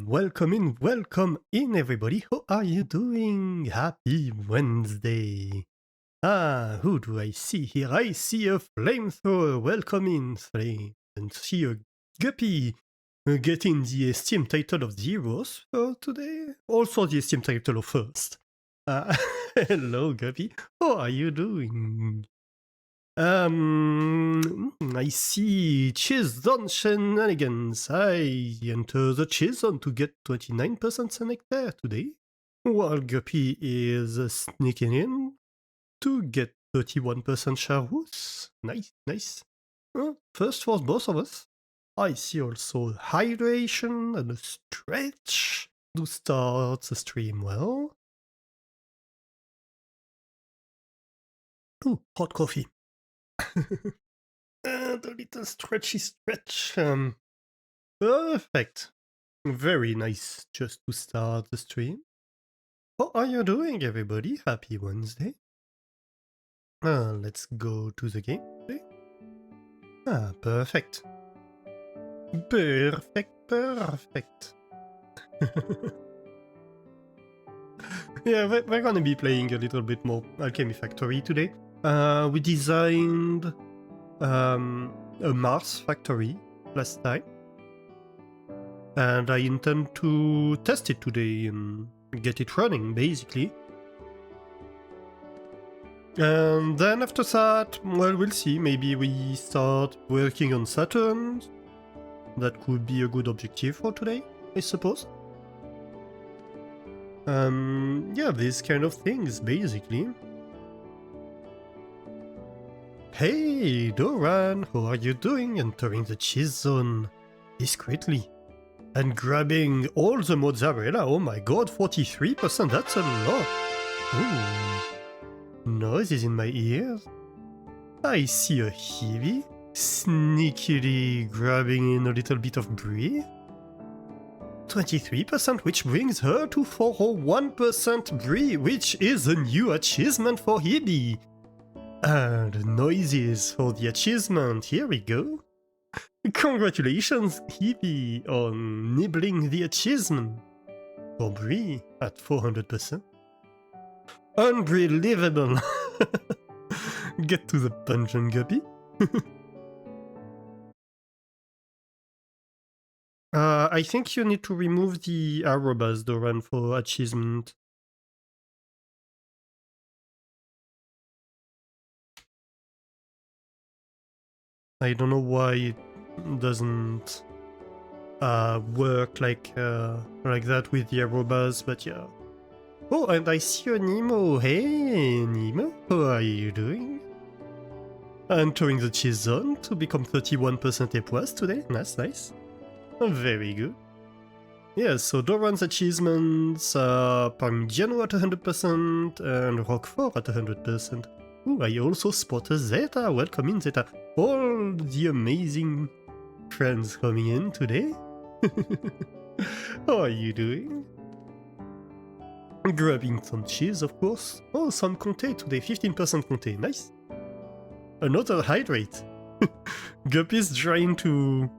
Welcome in everybody. How are you doing? Happy Wednesday. Who do I see here? I see a flamethrower. Welcome in, Flame. And see a Guppy getting the esteemed title of Zeros for today. Also the esteemed title of First. Hello, Guppy. How are you doing? I see Cheese Zone shenanigans. I enter the Cheese Zone to get 29% Select there today, while Guppy is sneaking in to get 31% Charus. Nice. First for both of us. I see also hydration and a stretch to start the stream well. Ooh, hot coffee. The little stretchy stretch. Perfect. Very nice just to start the stream. How are you doing, everybody? Happy Wednesday. Let's go to the game today. Perfect. Perfect. Yeah, we're gonna be playing a little bit more Alchemy Factory today. We designed a Mars factory last time, and I intend to test it today and get it running, basically. And then after that, well, we'll see. Maybe we start working on Saturn. That could be a good objective for today, I suppose. Yeah, these kind of things, basically. Hey, Doran, how are you doing? Entering the cheese zone discreetly. And grabbing all the mozzarella. Oh my god, 43%, that's a lot. Ooh. Noises in my ears. I see a Hebe sneakily grabbing in a little bit of brie. 23%, which brings her to 401% brie, which is a new achievement for Hebe. And noises for the achievement, here we go. Congratulations, Hebe, on nibbling the achievement for brie at 400%. Unbelievable! Get to the dungeon, Guppy. I think you need to remove the arrobas, Doran, for achievement. I don't know why it doesn't work like that with the arrobas, but yeah. Oh, and I see a Nemo. Hey, Nemo, how are you doing? Entering the cheese zone to become 31% A+ today. Nice. Very good. Yeah, so Doran's achievements are Parmigiano at 100% and Roquefort at 100%. Ooh, I also spot a Zeta. Welcome in, Zeta. All the amazing friends coming in today. How are you doing? Grabbing some cheese, of course. Oh, some Comté today, 15% Comté, nice. Another hydrate. Guppy's trying to...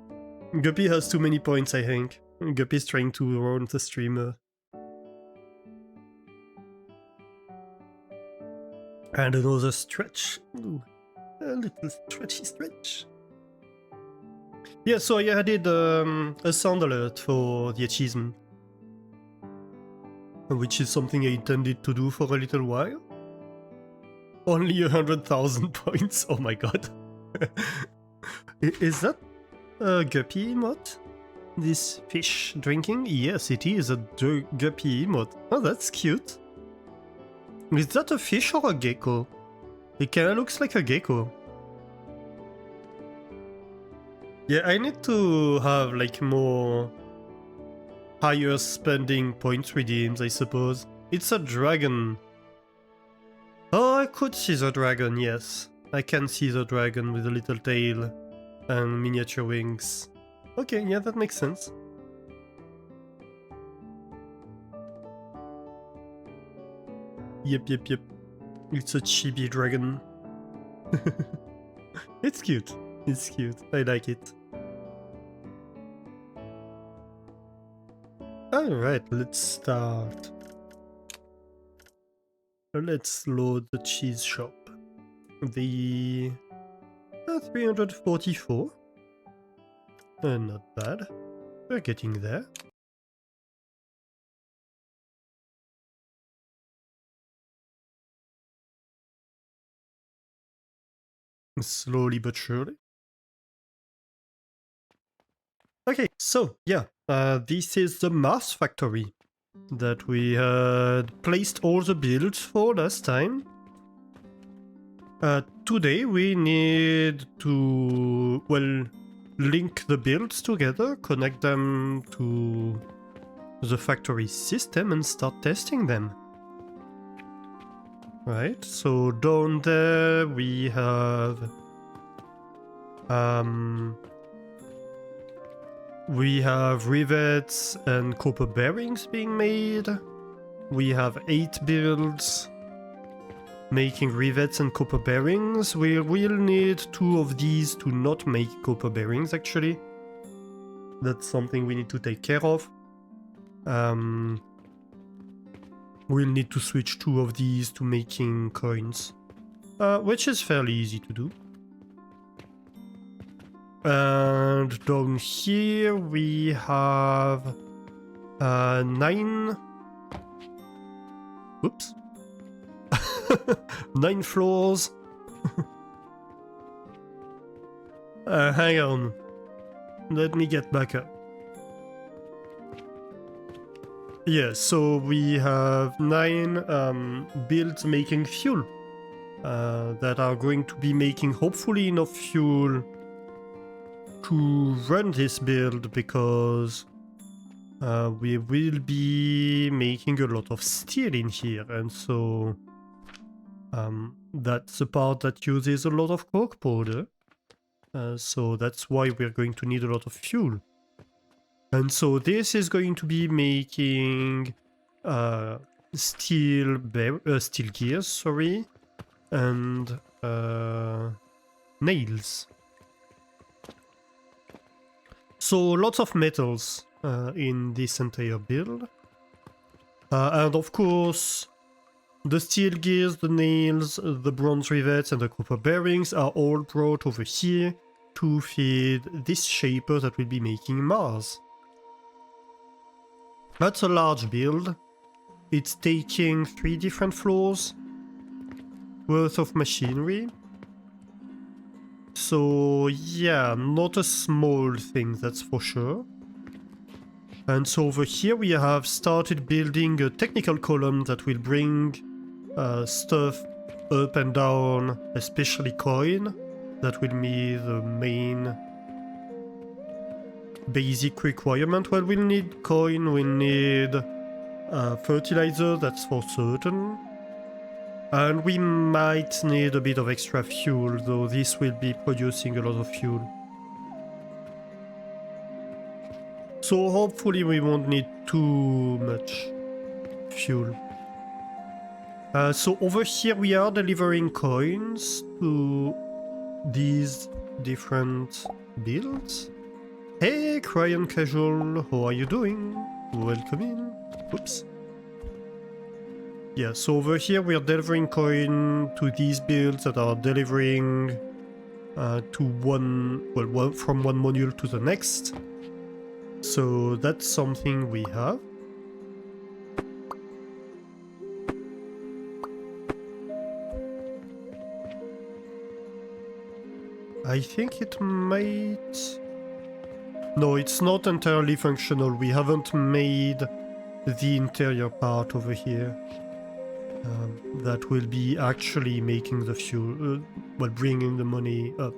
Guppy has too many points, I think. Guppy's trying to run the streamer. And another stretch. Ooh, a little stretchy stretch. Yeah, so I added a sound alert for the achievement, which is something I intended to do for a little while. Only 100,000 points, oh my god. Is that a Guppy emote? This fish drinking? Yes, it is a Guppy emote. Oh, that's cute. Is that a fish or a gecko? It kinda looks like a gecko. Yeah, I need to have like more higher spending points redeems, I suppose. It's a dragon. Oh, I could see the dragon, yes. I can see the dragon with a little tail and miniature wings. Okay, yeah, that makes sense. Yep. It's a chibi dragon. It's cute. I like it. Alright, let's start. Let's load the cheese shop. The 344. Not bad. We're getting there. Slowly but surely. Okay, so yeah, this is the Mars factory that we had placed all the builds for last time. Today we need to, well, link the builds together, connect them to the factory system and start testing them. Right, so down there we have rivets and copper bearings being made. We have 8 builds making rivets and copper bearings. We will need 2 of these to not make copper bearings, actually. That's something we need to take care of. We'll need to switch 2 of these to making coins, which is fairly easy to do. And down here we have 9... Oops. 9 floors. Hang on. Let me get back up. Yeah, so we have 9 builds making fuel that are going to be making hopefully enough fuel to run this build, because we will be making a lot of steel in here, and so that's the part that uses a lot of coke powder. So that's why we're going to need a lot of fuel. And so this is going to be making steel gears, sorry, and nails. So lots of metals in this entire build. And of course, the steel gears, the nails, the bronze rivets, and the copper bearings are all brought over here to feed this shaper that will be making Mars. That's a large build. It's taking 3 different floors worth of machinery. So yeah, not a small thing, that's for sure. And so over here we have started building a technical column that will bring stuff up and down, especially coin. That will be the main basic requirement. Well, we'll need coin, we'll need fertilizer, that's for certain. And we might need a bit of extra fuel, though this will be producing a lot of fuel. So hopefully we won't need too much fuel. So over here we are delivering coins to these different builds. Hey, Cryon Casual, how are you doing? Welcome in. Oops. Yeah, so over here we are delivering coin to these builds that are delivering to from one module to the next. So that's something we have. I think it might... No, it's not entirely functional. We haven't made the interior part over here. That will be actually making the fuel, bringing the money up.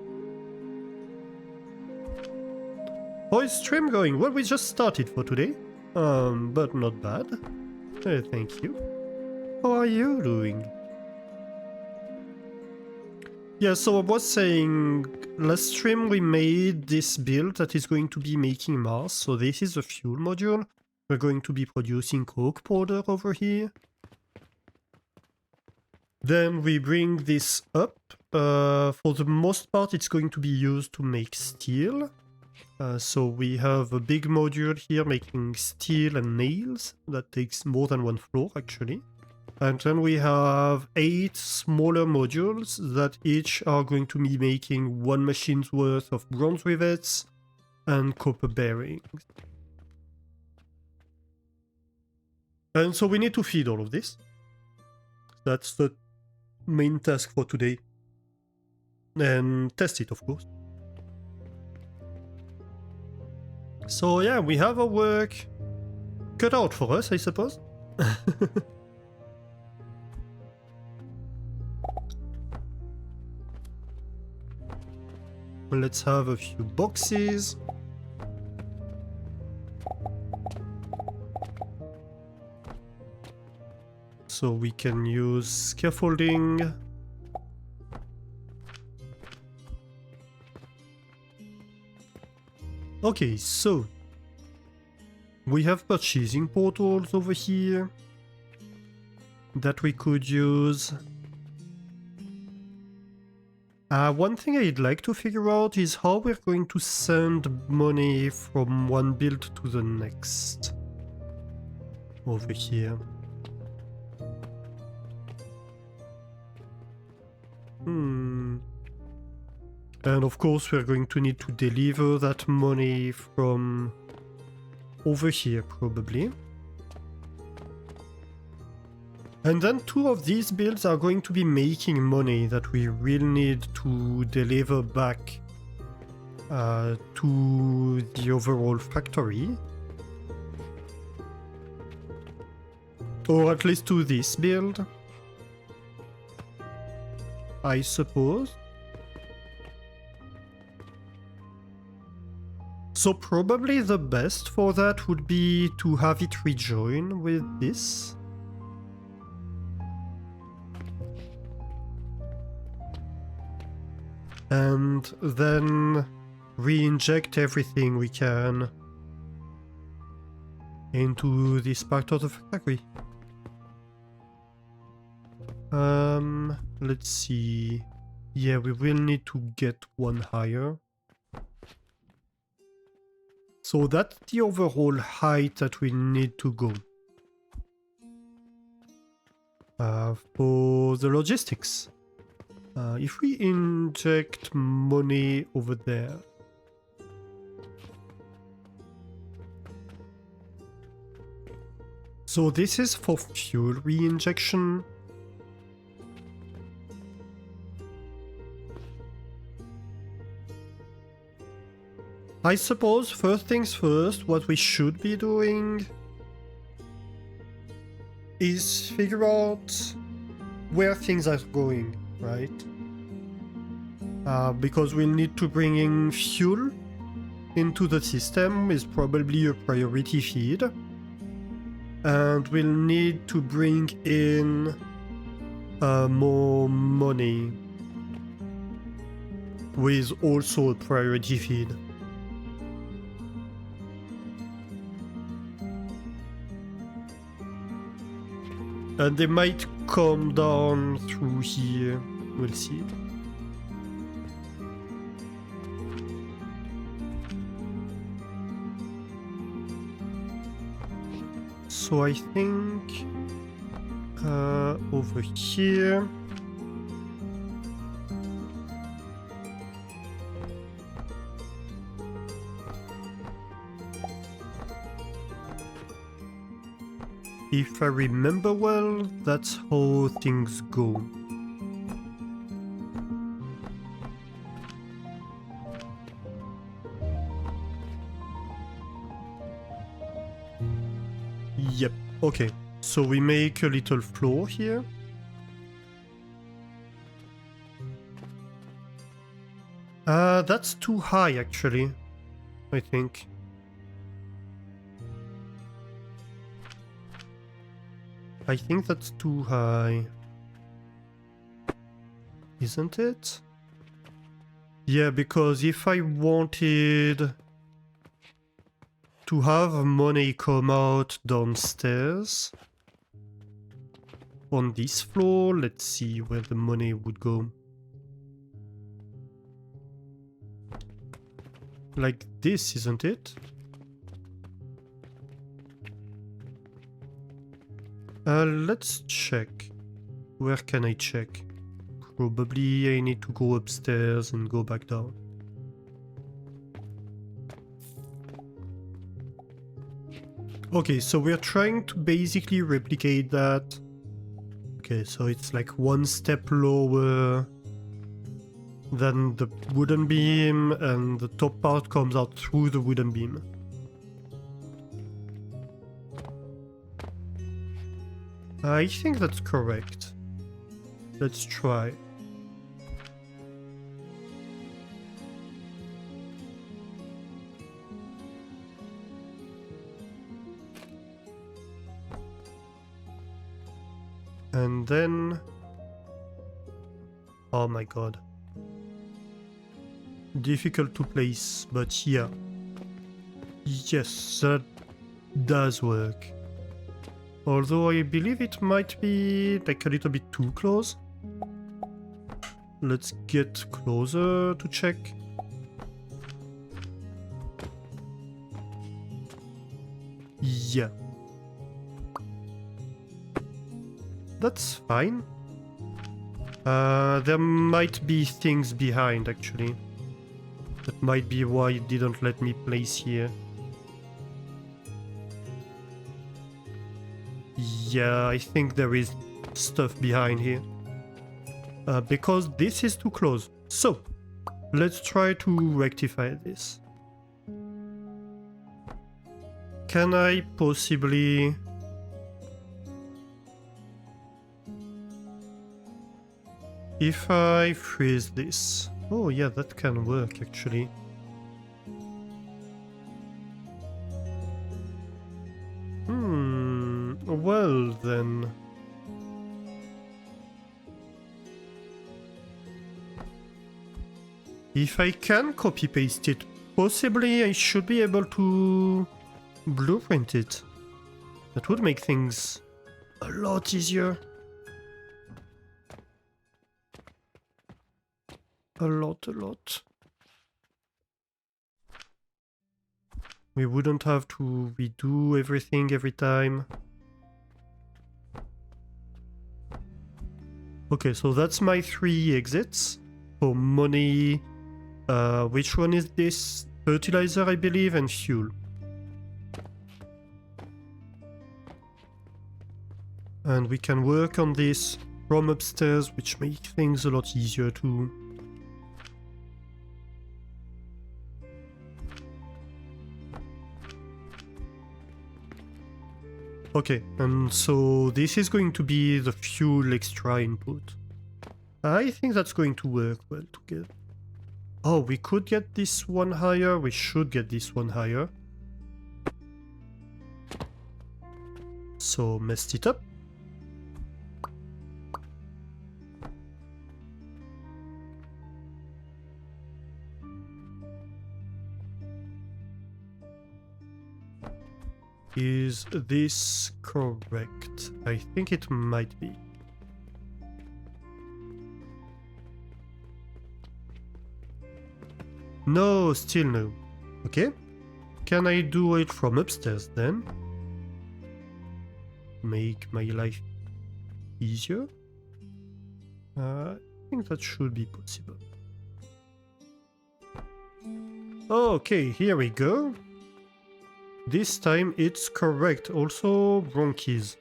How is stream going? Well, we just started for today, but not bad. Thank you. How are you doing? Yeah, so I was saying, last stream we made this build that is going to be making Mars. So this is the fuel module. We're going to be producing coke powder over here. Then we bring this up. For the most part, it's going to be used to make steel. So we have a big module here making steel and nails. That takes more than one floor actually. And then we have 8 smaller modules that each are going to be making 1 machine's worth of bronze rivets and copper bearings. And so we need to feed all of this. That's the main task for today. And test it, of course. So yeah, we have our work cut out for us, I suppose. Let's have a few boxes. So we can use scaffolding. Okay, so we have purchasing portals over here that we could use. One thing I'd like to figure out is how we're going to send money from one build to the next. Over here. And of course we're going to need to deliver that money from over here probably. And then 2 of these builds are going to be making money that we will need to deliver back to the overall factory. Or at least to this build, I suppose. So probably the best for that would be to have it rejoin with this. And then re-inject everything we can into this part of the factory. Let's see. Yeah, we will need to get one higher. So that's the overall height that we need to go. For the logistics. If we inject money over there. So this is for fuel re-injection. I suppose first things first, what we should be doing is figure out where things are going, right? Because we'll need to bring in fuel into the system is probably a priority feed. And we'll need to bring in more money with also a priority feed. And they might come down through here. We'll see. So I think over here. If I remember well, that's how things go. Yep, okay. So we make a little floor here. That's too high actually, I think. I think that's too high. Isn't it? Yeah, because if I wanted to have money come out downstairs on this floor, let's see where the money would go. like this, isn't it? Let's check. Where can I check? Probably I need to go upstairs and go back down. Okay, so we're trying to basically replicate that. Okay, so it's like one step lower than the wooden beam, and the top part comes out through the wooden beam. I think that's correct. Let's try. And then... oh my god. Difficult to place, but yeah. Yes, that does work. Although I believe it might be like a little bit too close. Let's get closer to check. Yeah. That's fine. There might be things behind, actually. That might be why it didn't let me place here. Yeah, I think there is stuff behind here. Because this is too close. So, let's try to rectify this. Can I possibly... if I freeze this... oh yeah, that can work actually. Well then... if I can copy paste it, possibly I should be able to blueprint it. That would make things a lot easier. A lot. We wouldn't have to redo everything every time. Okay, so that's my 3 exits. For money, which one is this? Fertilizer, I believe, and fuel. And we can work on this from upstairs, which makes things a lot easier too. Okay, and so this is going to be the fuel extra input. I think that's going to work well together. Oh, we could get this one higher. We should get this one higher. So, messed it up. Is this correct? I think it might be. No, still no. Okay. Can I do it from upstairs then? Make my life easier? I think that should be possible. Okay, here we go. This time it's correct. Also, wrong keys.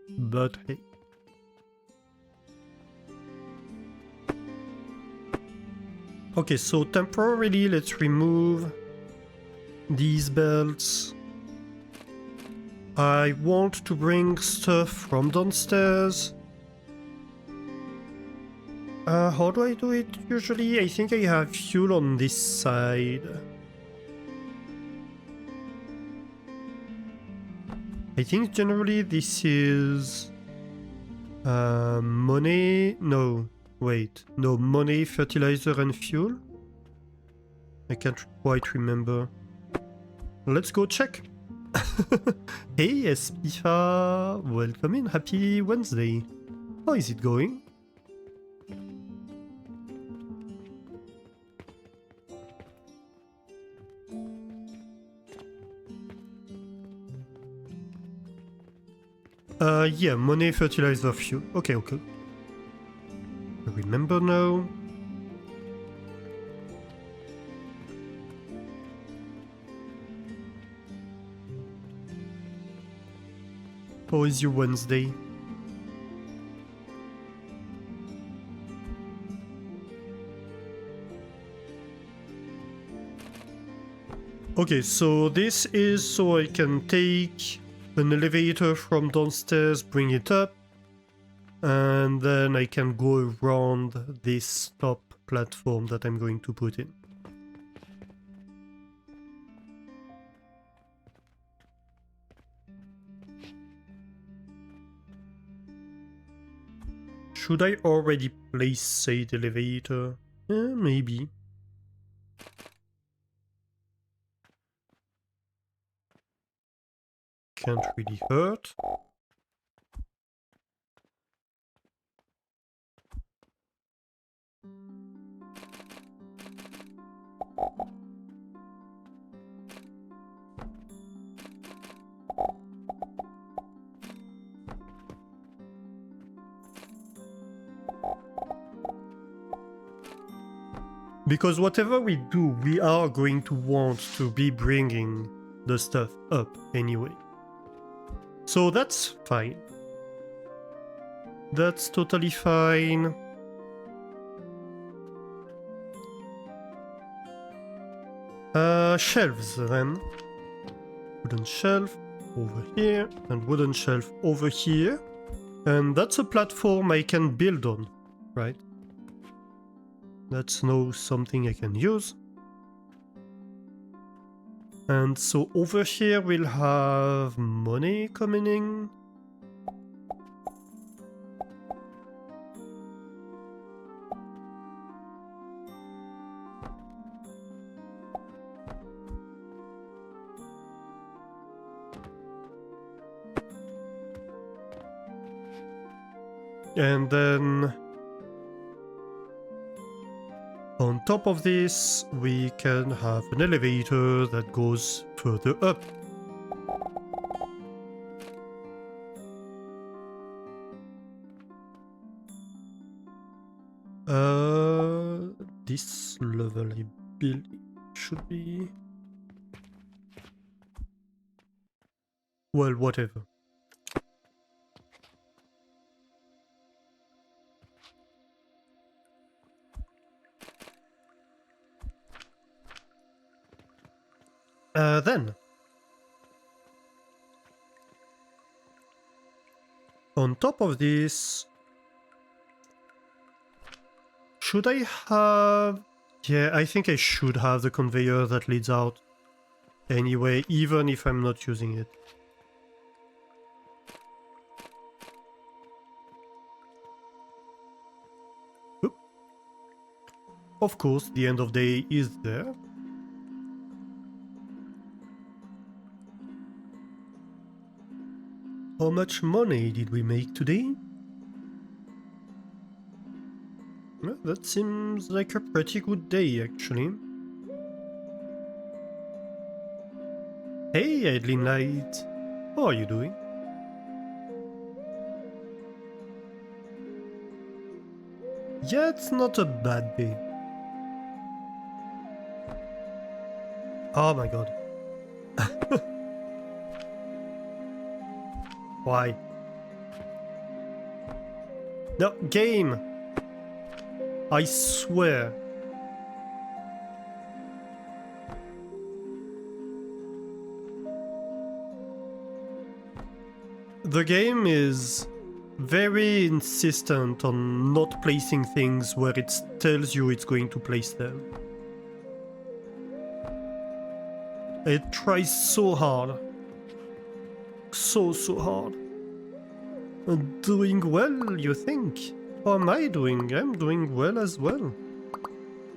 But hey. Okay, so temporarily let's remove these belts. I want to bring stuff from downstairs. How do I do it usually? I think I have fuel on this side. I think generally this is money. No, wait. No, money, fertilizer, and fuel. I can't quite remember. Let's go check. Hey, Espifa, welcome in. Happy Wednesday. How is it going? Yeah, money, fertilizer, fuel. Okay, okay. I remember now. How is your Wednesday? Okay, so this is so I can take an elevator from downstairs, bring it up, and then I can go around this top platform that I'm going to put in. Should I already place said elevator? Maybe. Can't really hurt. Because whatever we do, we are going to want to be bringing the stuff up anyway. So that's fine. That's totally fine. Shelves then. Wooden shelf over here, and wooden shelf over here. And that's a platform I can build on, right? That's now something I can use. And so over here we'll have money coming in. And then on top of this, we can have an elevator that goes further up. This level I build should be... well, whatever. Then, on top of this, should I have... yeah, I think I should have the conveyor that leads out anyway, even if I'm not using it. Oop. Of course, the end of day is there. How much money did we make today? Well, that seems like a pretty good day, actually. Hey, Idling Light! How are you doing? Yeah, it's not a bad day. Oh my god. Why? No, game! I swear. The game is very insistent on not placing things where it tells you it's going to place them. It tries so hard. So hard. Doing well, you think? How am I doing? I'm doing well as well.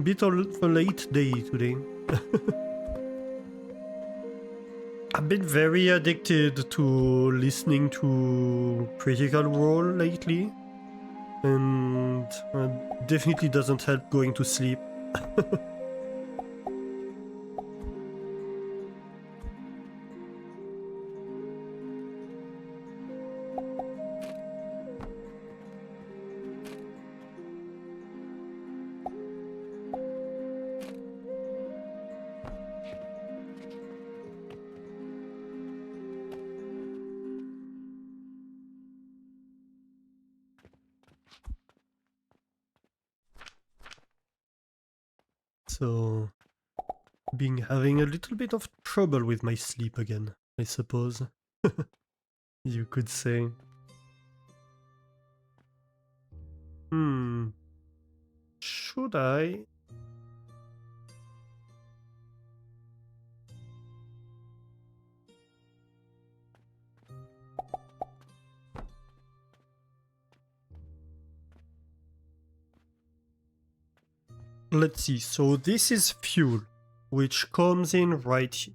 Bit of a late day today. I've been very addicted to listening to Critical Role lately, and definitely doesn't help going to sleep. So, having a little bit of trouble with my sleep again, I suppose. You could say. Should I? Let's see, so this is fuel, which comes in right here.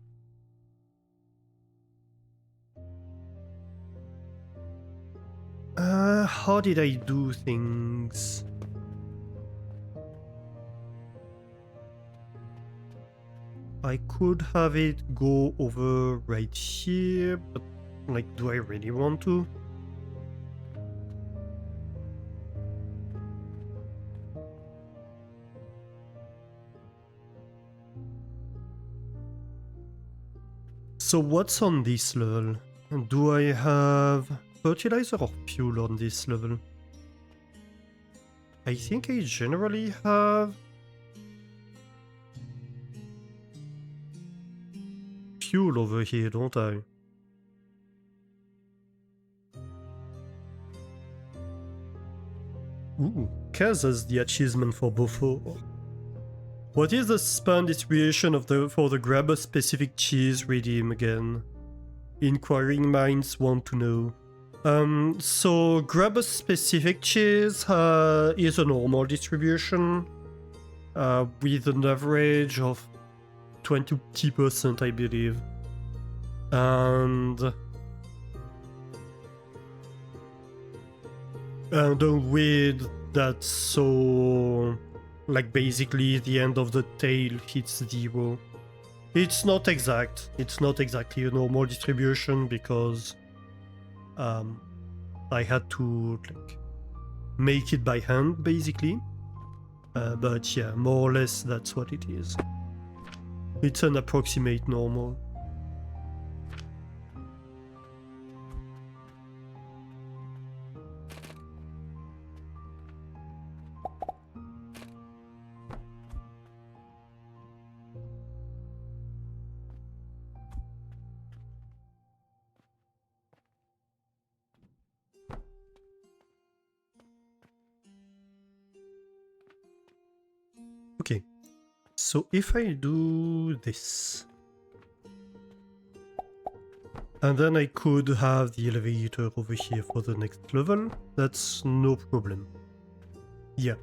How did I do things? I could have it go over right here, but like, do I really want to? So what's on this level? Do I have fertilizer or fuel on this level? I think I generally have fuel over here, don't I? Ooh, Kaz has the achievement for Beaufort. What is the span distribution of for the grab a specific cheese redeem again? Inquiring minds want to know. So grab a specific cheese is a normal distribution with an average of 20%, I believe. And with that, so like basically the end of the tail hits 0. It's not exact. It's not exactly a normal distribution because I had to like make it by hand basically. But yeah, more or less that's what it is. It's an approximate normal. Okay, so if I do this, and then I could have the elevator over here for the next level, that's no problem. Yeah.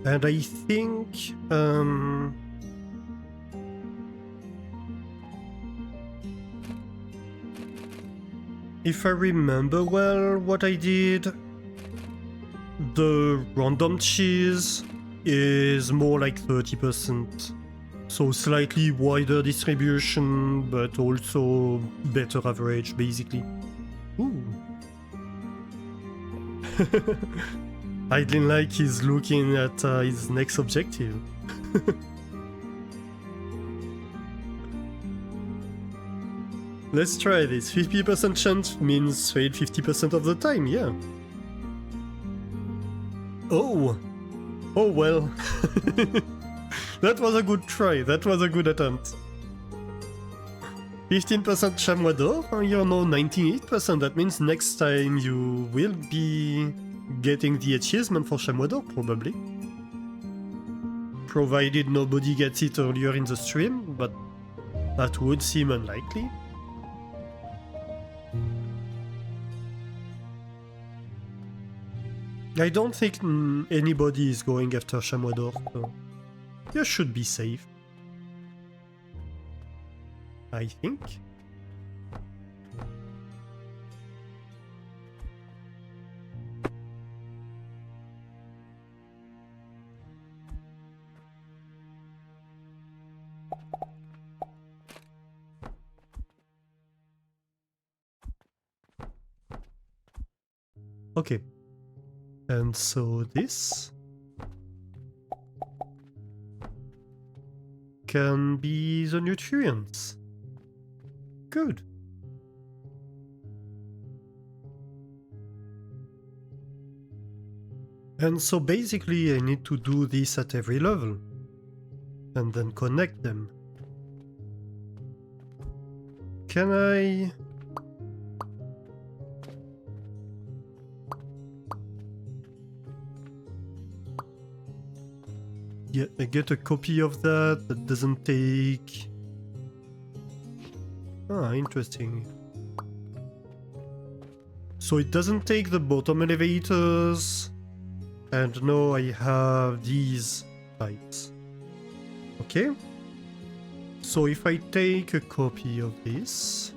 And I think if I remember well what I did, the random cheese is more like 30%. So slightly wider distribution, but also better average, basically. Ooh. I didn't like he's looking at his next objective. Let's try this. 50% chance means fail 50% of the time, yeah. Oh! Oh well. That was a good try, that was a good attempt. 15% chamois d'or, you're now 98%, that means next time you will be getting the achievement for chamois d'or, probably. Provided nobody gets it earlier in the stream, but that would seem unlikely. I don't think anybody is going after chamois d'or, so you should be safe. I think. Okay. And so this can be the nutrients. Good. And so basically I need to do this at every level. And then connect them. Can I... Yeah, I get a copy of that. That doesn't take... Ah, interesting. So it doesn't take the bottom elevators. And now I have these types. Okay. So if I take a copy of this...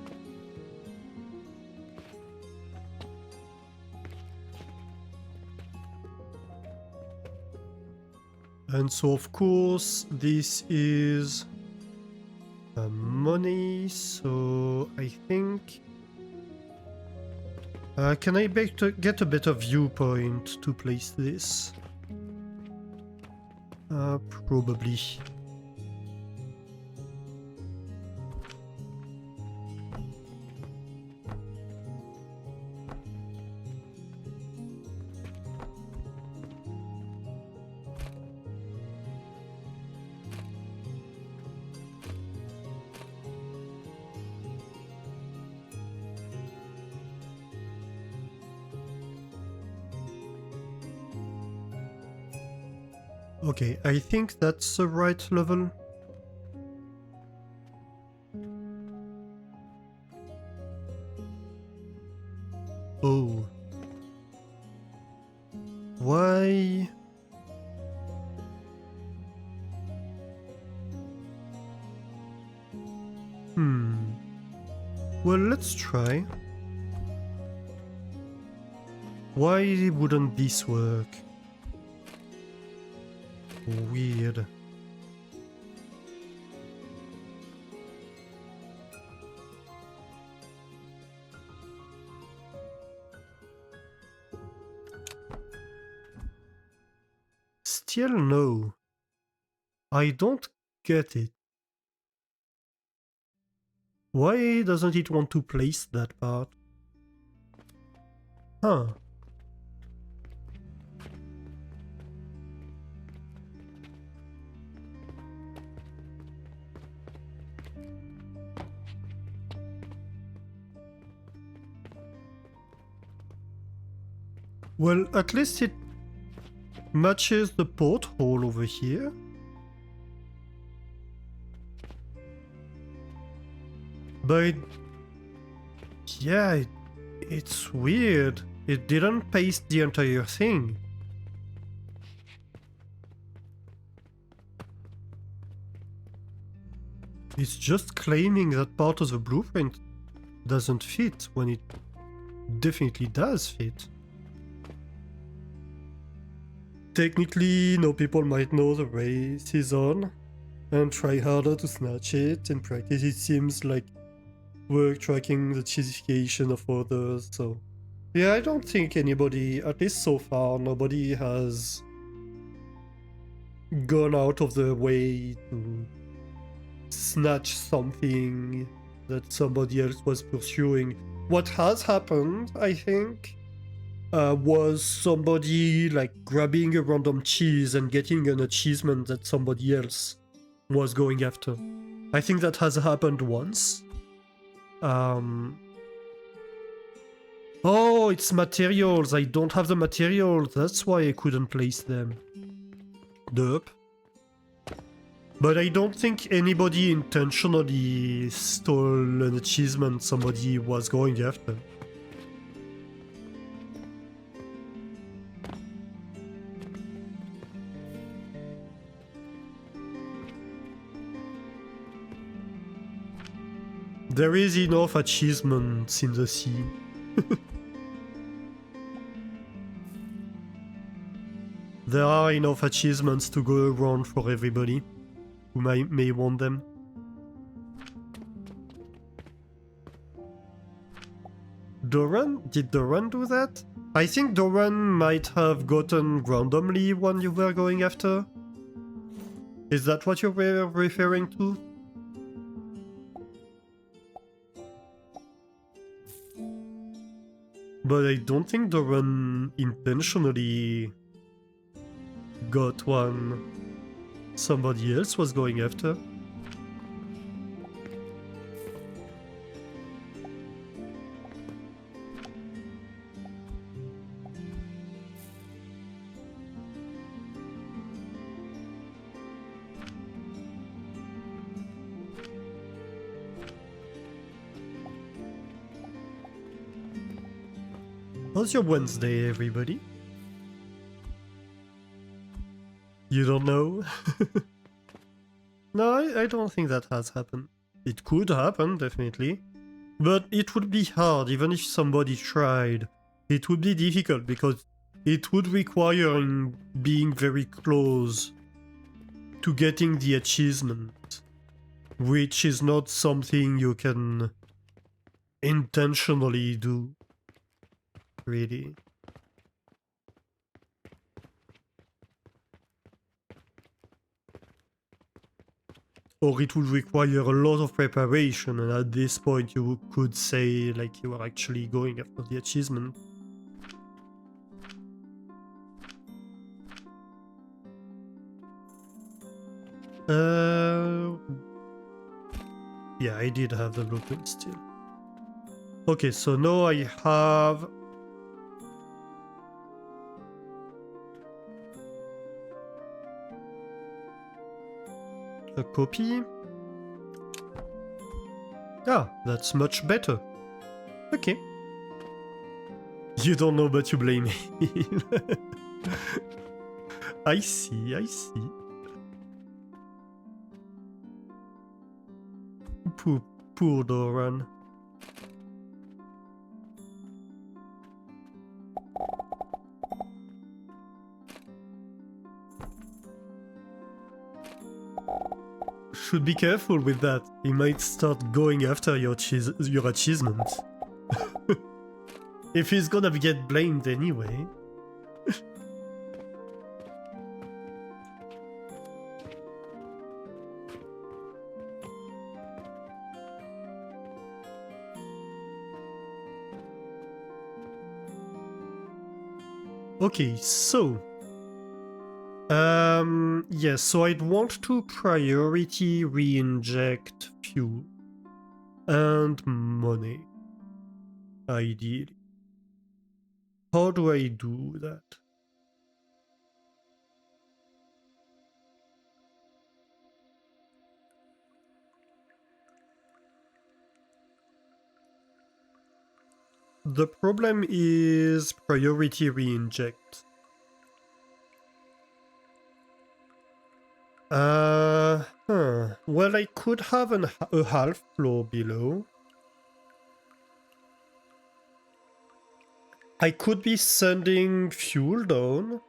And so of course this is money, so I think... can I get a better viewpoint to place this? Probably. Okay, I think that's the right level. Oh. Why? Well, let's try. Why wouldn't this work? Weird. Still no. I don't get it. Why doesn't it want to place that part? Huh. Well, at least it matches the porthole over here. But yeah, it's weird. It didn't paste the entire thing. It's just claiming that part of the blueprint doesn't fit when it definitely does fit. Technically, no, people might know the race is on and try harder to snatch it. In practice, it seems like work tracking the cheesification of others, so... Yeah, I don't think anybody, at least so far, nobody has gone out of their way to snatch something that somebody else was pursuing. What has happened, I think, was somebody like grabbing a random cheese and getting an achievement that somebody else was going after. I think that has happened once. Oh, it's materials. I don't have the materials. That's why I couldn't place them. Derp. But I don't think anybody intentionally stole an achievement somebody was going after. There is enough achievements in the sea. There are enough achievements to go around for everybody who may want them. Doran? Did Doran do that? I think Doran might have gotten randomly one you were going after. Is that what you were referring to? But I don't think Doran intentionally got one somebody else was going after. How's your Wednesday, everybody? You don't know? No, I don't think that has happened. It could happen, definitely. But it would be hard, even if somebody tried. It would be difficult, because it would require being very close to getting the achievement, which is not something you can intentionally do, really. Or it would require a lot of preparation, and at this point you could say like you are actually going after the achievement. Yeah, I did have the blueprint still. Okay, so now I have a copy. Ah, that's much better. Okay. You don't know, but you blame me. I see, I see. Poor Doran. Should be careful with that. He might start going after your achievement. If he's gonna get blamed anyway. Okay, so yes, so I'd want to priority re-inject fuel and money, ideally. How do I do that? The problem is priority re-inject. Well, I could have a half floor below. I could be sending fuel down.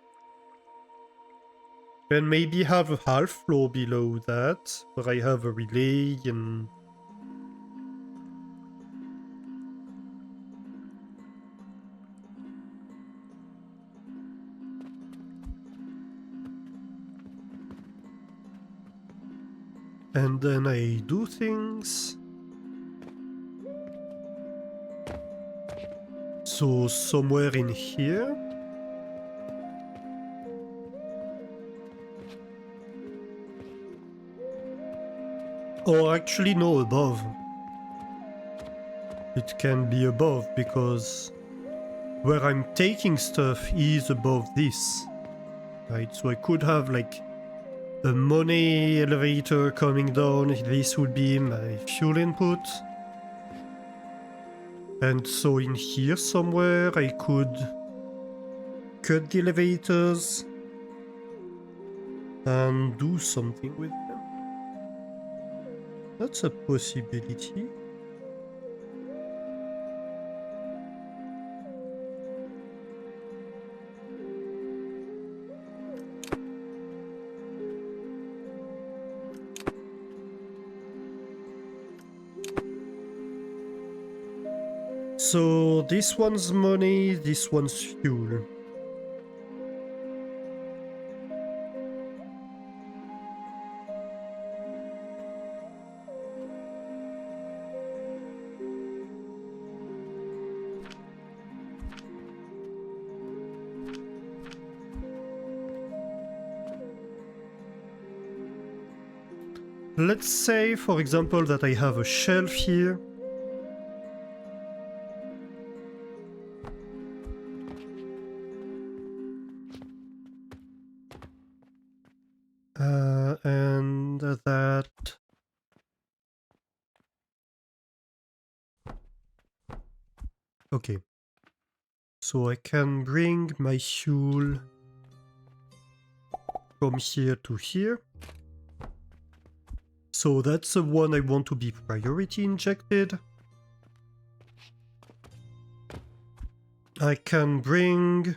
And maybe have a half floor below that, where I have a relay and... and then I do things. So somewhere in here. Or actually no, above. It can be above because where I'm taking stuff is above this. Right, so I could have like a money elevator coming down. This would be my fuel input. And so in here somewhere I could cut the elevators and do something with them. That's a possibility. So this one's money, this one's fuel. Let's say, for example, that I have a shelf here. And that... Okay. So I can bring my fuel from here to here. So that's the one I want to be priority injected. I can bring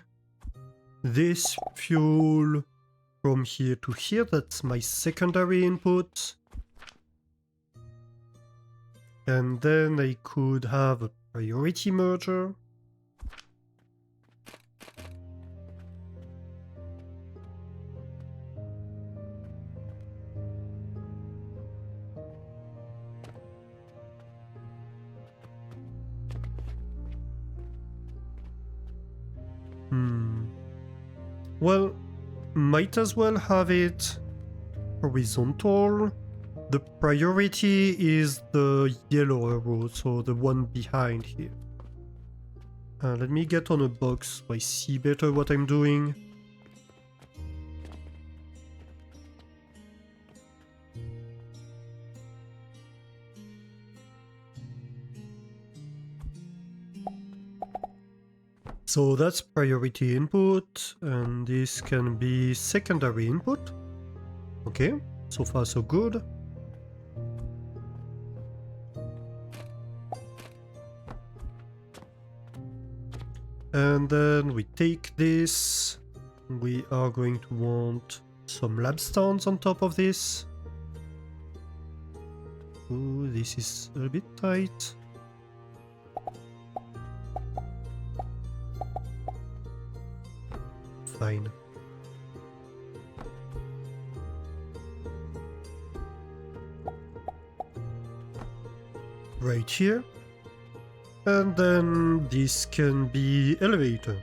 this fuel from here to here. That's my secondary input. And then I could have a priority merger. Well, might as well have it horizontal. The priority is the yellow arrow, so the one behind here. Let me get on a box so I see better what I'm doing. So that's priority input, and this can be secondary input. Okay, so far so good. And then we take this. We are going to want some lab stands on top of this. Ooh, this is a bit tight. Fine. Right here. And then this can be elevator.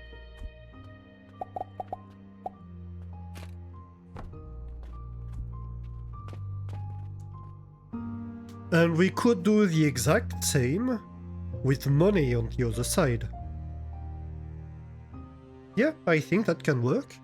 And we could do the exact same with money on the other side. Yeah, I think that can work.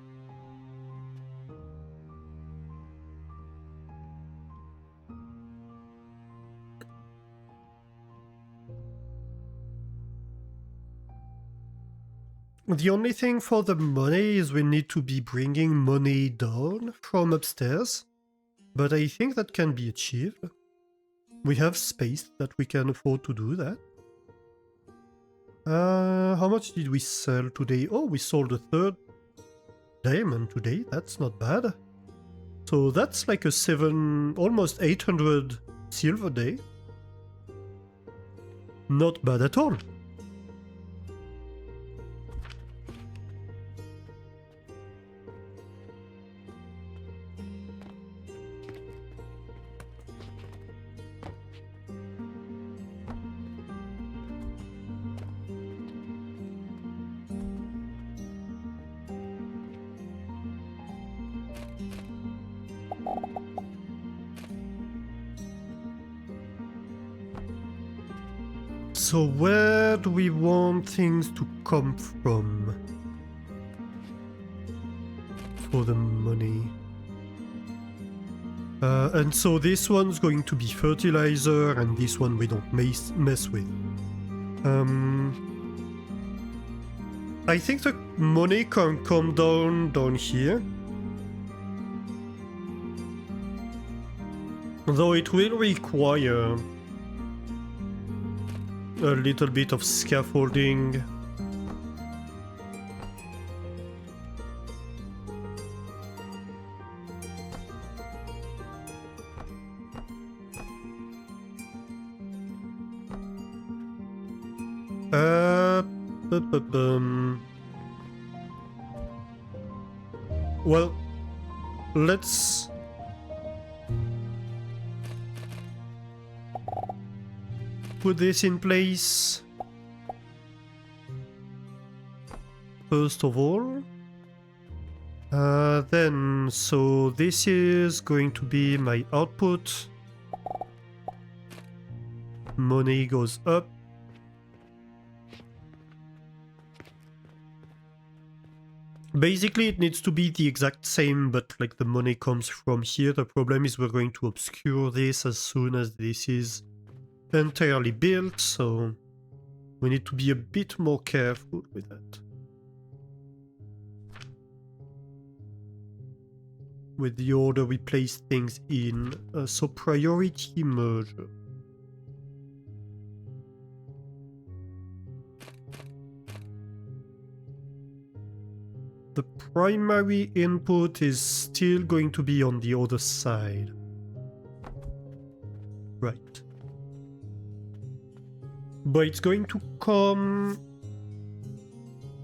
The only thing for the money is we need to be bringing money down from upstairs. But I think that can be achieved. We have space that we can afford to do that. How much did we sell today? Oh, we sold a third diamond today. That's not bad. So that's like a almost 800 silver day. Not bad at all. So where do we want things to come from for the money? And so this one's going to be fertilizer, and this one we don't mess with. I think the money can come down here. Though it will require a little bit of scaffolding. Well, let's put this in place. First of all. Then, so this is going to be my output. Money goes up. Basically, it needs to be the exact same, but like the money comes from here. The problem is we're going to obscure this as soon as this is entirely built, so we need to be a bit more careful with that. With the order we place things in. So priority merger. The primary input is still going to be on the other side. Right. But it's going to come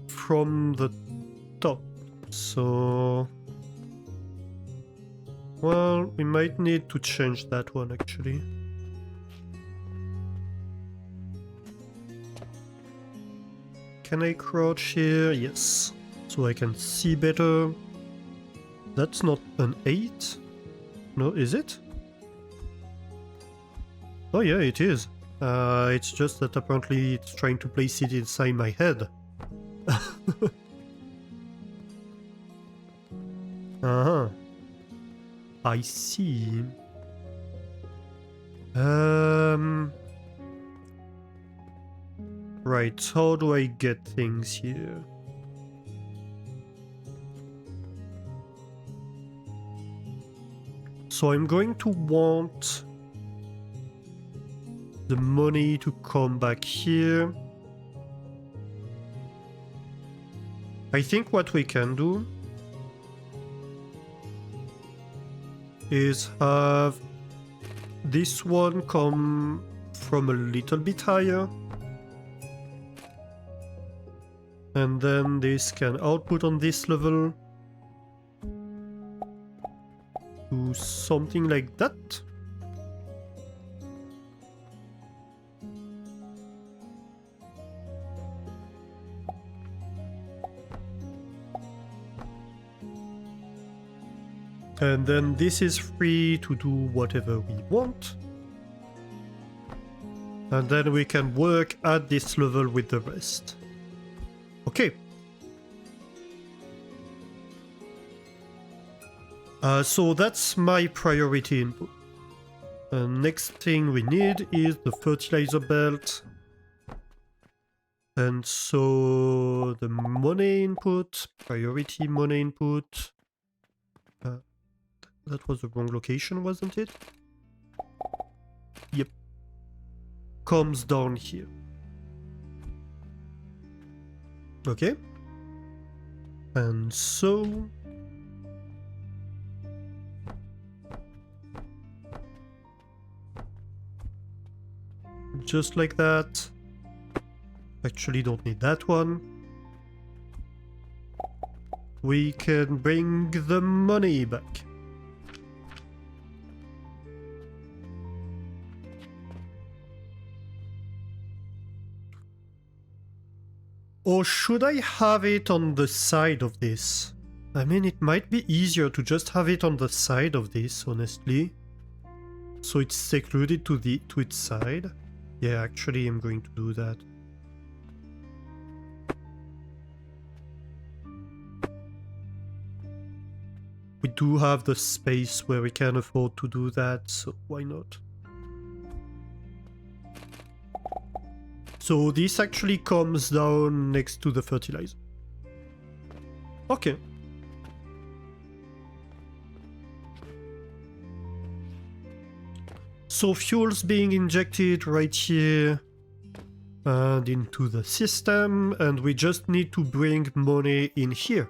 from the top. So... well, we might need to change that one actually. Can I crouch here? Yes. So I can see better. That's not an 8? No, is it? Oh yeah, it is. It's just that apparently it's trying to place it inside my head. Uh-huh. I see. Right, how do I get things here? So I'm going to want the money to come back here. I think what we can do is have this one come from a little bit higher, and then this can output on this level to something like that. And then this is free to do whatever we want. And then we can work at this level with the rest. Okay. So that's my priority input. Next thing we need is the fertilizer belt. And so the money input, priority money input. That was the wrong location, wasn't it? Yep. Comes down here. Okay. And so... just like that. Actually, don't need that one. We can bring the money back. Or should I have it on the side of this? I mean, it might be easier to just have it on the side of this, honestly. So it's secluded to its side. Yeah, actually, I'm going to do that. We do have the space where we can afford to do that, so why not? So this actually comes down next to the fertilizer. Okay. So fuel's being injected right here and into the system, and we just need to bring money in here.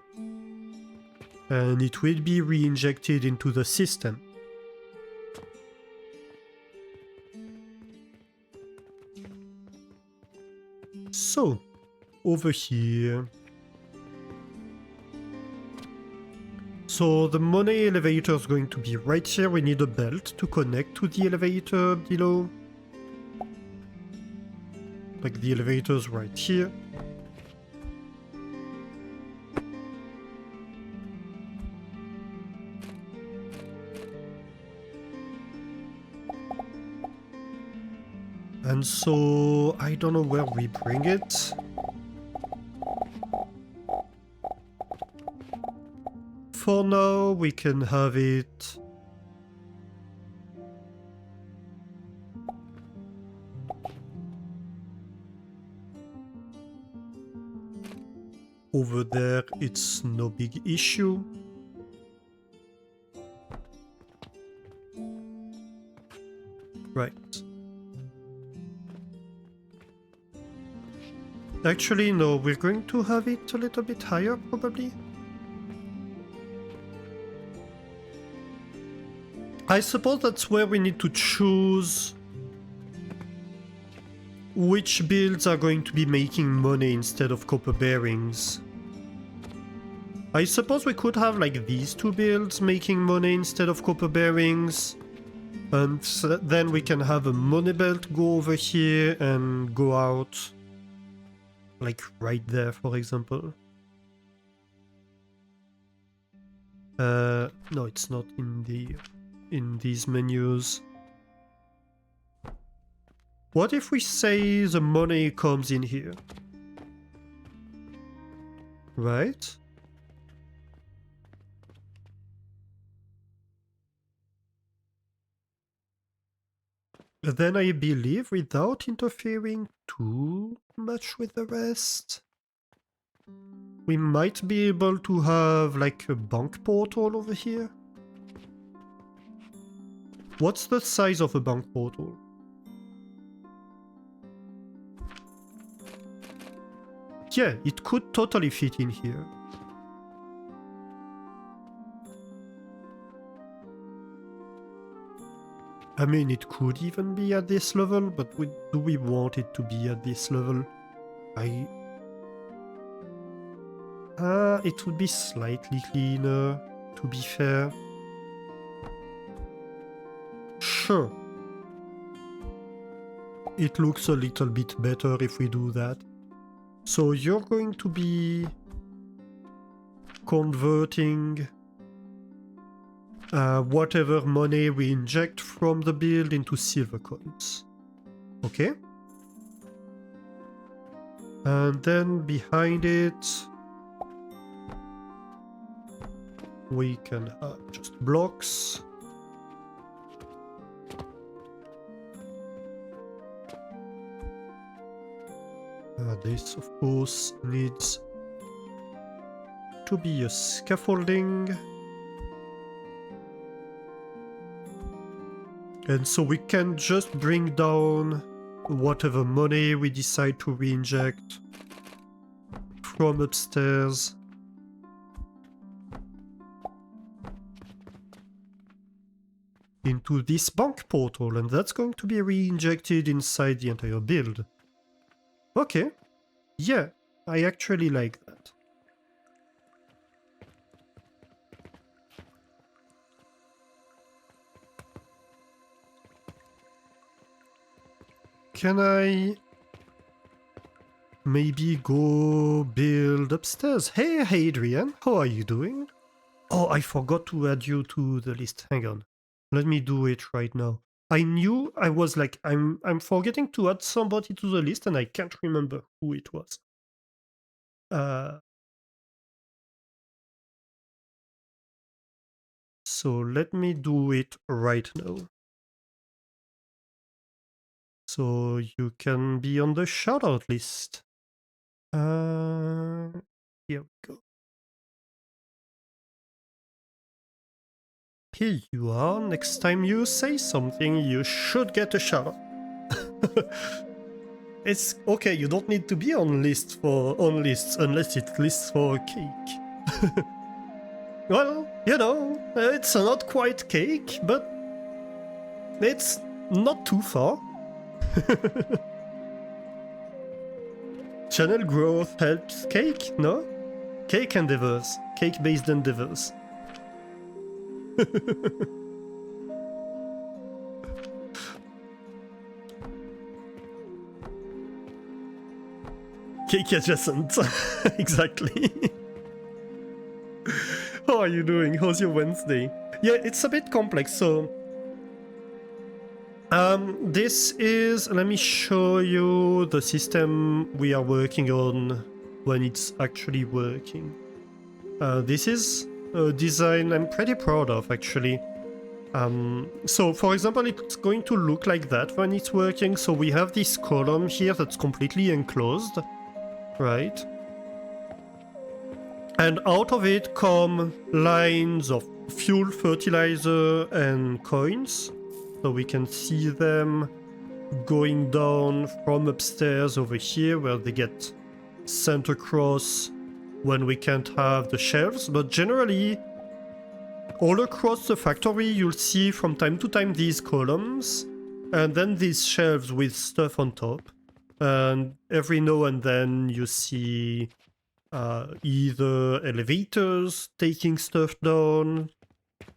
And it will be re-injected into the system. So, over here. So the money elevator is going to be right here. We need a belt to connect to the elevator below. Like the elevator's right here. And so I don't know where we bring it. For now, we can have it over there. It's no big issue. Right. Actually, no, we're going to have it a little bit higher, probably. I suppose that's where we need to choose which builds are going to be making money instead of copper bearings. I suppose we could have like these two builds making money instead of copper bearings. And then we can have a money belt go over here and go out. Like right there, for example. No, it's not in these menus. What if we say the money comes in here? Right? Then I believe without interfering too much with the rest, we might be able to have like a bank portal over here. What's the size of a bank portal? Yeah, it could totally fit in here. I mean, it could even be at this level, but do we want it to be at this level? It would be slightly cleaner, to be fair. Sure. It looks a little bit better if we do that. So you're going to be converting whatever money we inject from the build into silver coins. Okay? And then behind it, we can have just blocks. This, of course, needs to be a scaffolding. And so we can just bring down whatever money we decide to re-inject from upstairs. Into this bank portal, and that's going to be re-injected inside the entire build. Okay. Yeah, I actually like that. Can I maybe go build upstairs? Hey, Adrian, how are you doing? Oh, I forgot to add you to the list. Hang on. Let me do it right now. I knew I was like, I'm forgetting to add somebody to the list and I can't remember who it was. So let me do it right now. So you can be on the shoutout list. Here we go. Here you are. Next time you say something, you should get a shoutout. It's okay, you don't need to be on lists unless it's lists for cake. Well, you know, it's not quite cake, but it's not too far. Channel growth helps cake, no? Cake endeavors. Cake-based endeavors. Cake adjacent. Exactly. How are you doing? How's your Wednesday? Yeah, it's a bit complex, so... this is... Let me show you the system we are working on when it's actually working. This is a design I'm pretty proud of, actually. So, for example, it's going to look like that when it's working. So we have this column here that's completely enclosed, right? And out of it come lines of fuel, fertilizer, and coins. So we can see them going down from upstairs over here where they get sent across when we can't have the shelves. But generally, all across the factory, you'll see from time to time these columns and then these shelves with stuff on top. And every now and then you see either elevators taking stuff down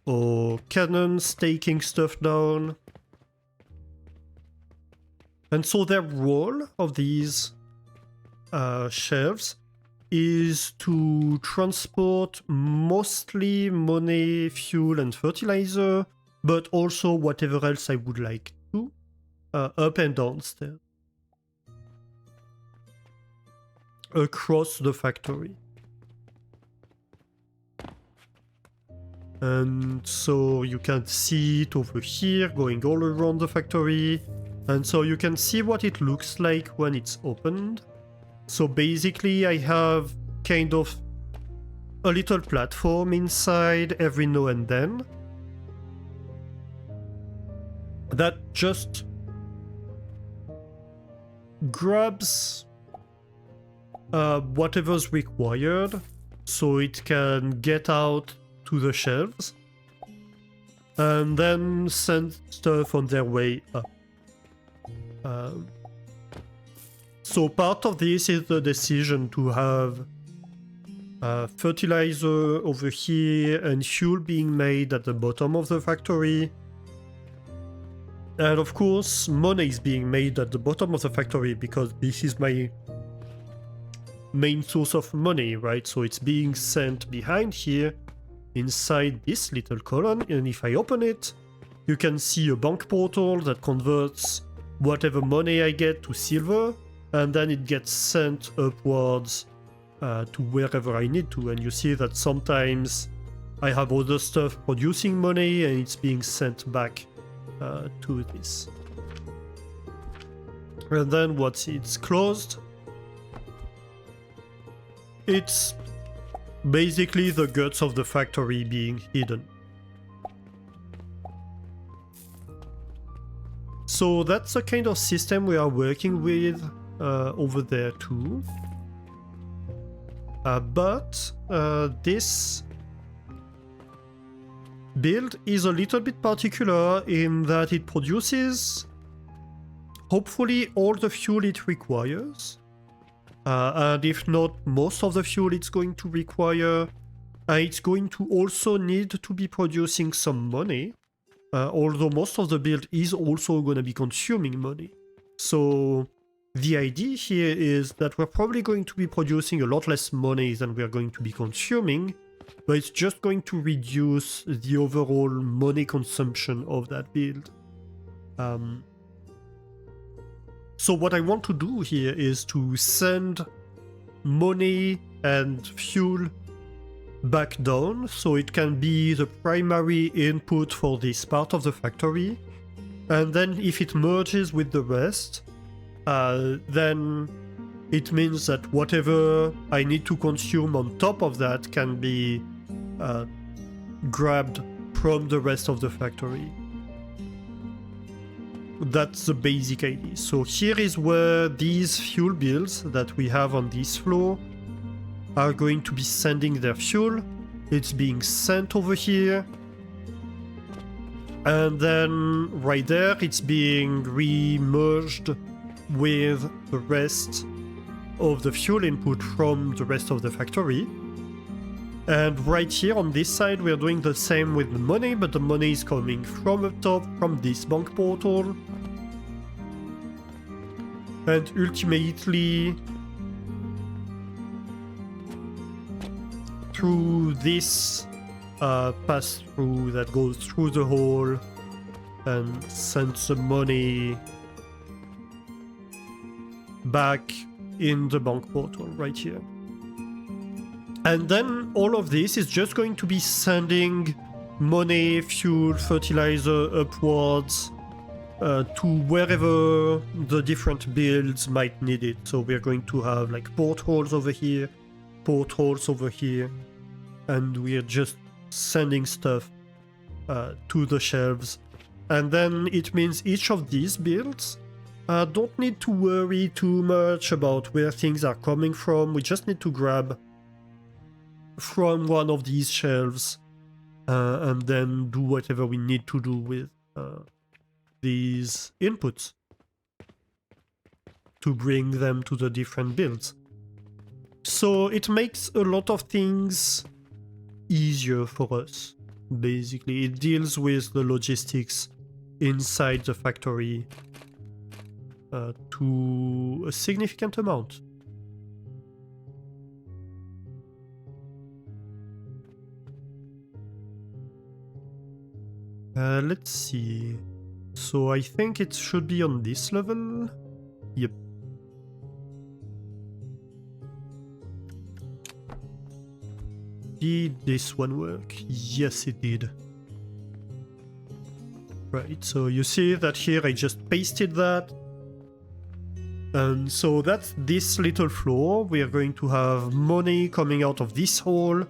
or cannons taking stuff down. And so their role of these shelves is to transport mostly money, fuel and fertilizer, but also whatever else I would like to, up and downstairs. Across the factory. And so you can see it over here going all around the factory. And so you can see what it looks like when it's opened. So basically I have kind of a little platform inside every now and then that just grabs whatever's required so it can get out to the shelves and then send stuff on their way up. So part of this is the decision to have fertilizer over here and fuel being made at the bottom of the factory. And of course, money is being made at the bottom of the factory because this is my main source of money, right? So it's being sent behind here inside this little column. And if I open it, you can see a bank portal that converts whatever money I get to silver. And then it gets sent upwards to wherever I need to. And you see that sometimes I have other stuff producing money and it's being sent back to this. And then once it's closed, it's basically the guts of the factory being hidden. So that's the kind of system we are working with over there too. But this build is a little bit particular in that it produces hopefully all the fuel it requires. And if not most of the fuel it's going to require, it's going to also need to be producing some money. Although most of the build is also going to be consuming money. So the idea here is that we're probably going to be producing a lot less money than we're going to be consuming, but it's just going to reduce the overall money consumption of that build. So what I want to do here is to send money and fuel back down so it can be the primary input for this part of the factory, and then if it merges with the rest, then it means that whatever I need to consume on top of that can be grabbed from the rest of the factory. That's the basic idea. So here is where these fuel bills that we have on this floor are going to be sending their fuel. It's being sent over here. And then right there, it's being re-merged with the rest of the fuel input from the rest of the factory. And right here on this side, we're doing the same with the money, but the money is coming from up top, from this bank portal. And ultimately, through this pass-through that goes through the hole and sends the money back in the bank portal right here. And then all of this is just going to be sending money, fuel, fertilizer upwards to wherever the different builds might need it. So we're going to have like portholes over here, portholes over here, and we're just sending stuff to the shelves. And then it means each of these builds don't need to worry too much about where things are coming from. We just need to grab from one of these shelves and then do whatever we need to do with these inputs to bring them to the different builds. So it makes a lot of things easier for us. Basically, it deals with the logistics inside the factory to a significant amount. Let's see. So I think it should be on this level. Yep. Did this one work? Yes, it did. Right, so you see that here I just pasted that. And so that's this little floor. We are going to have money coming out of this hole.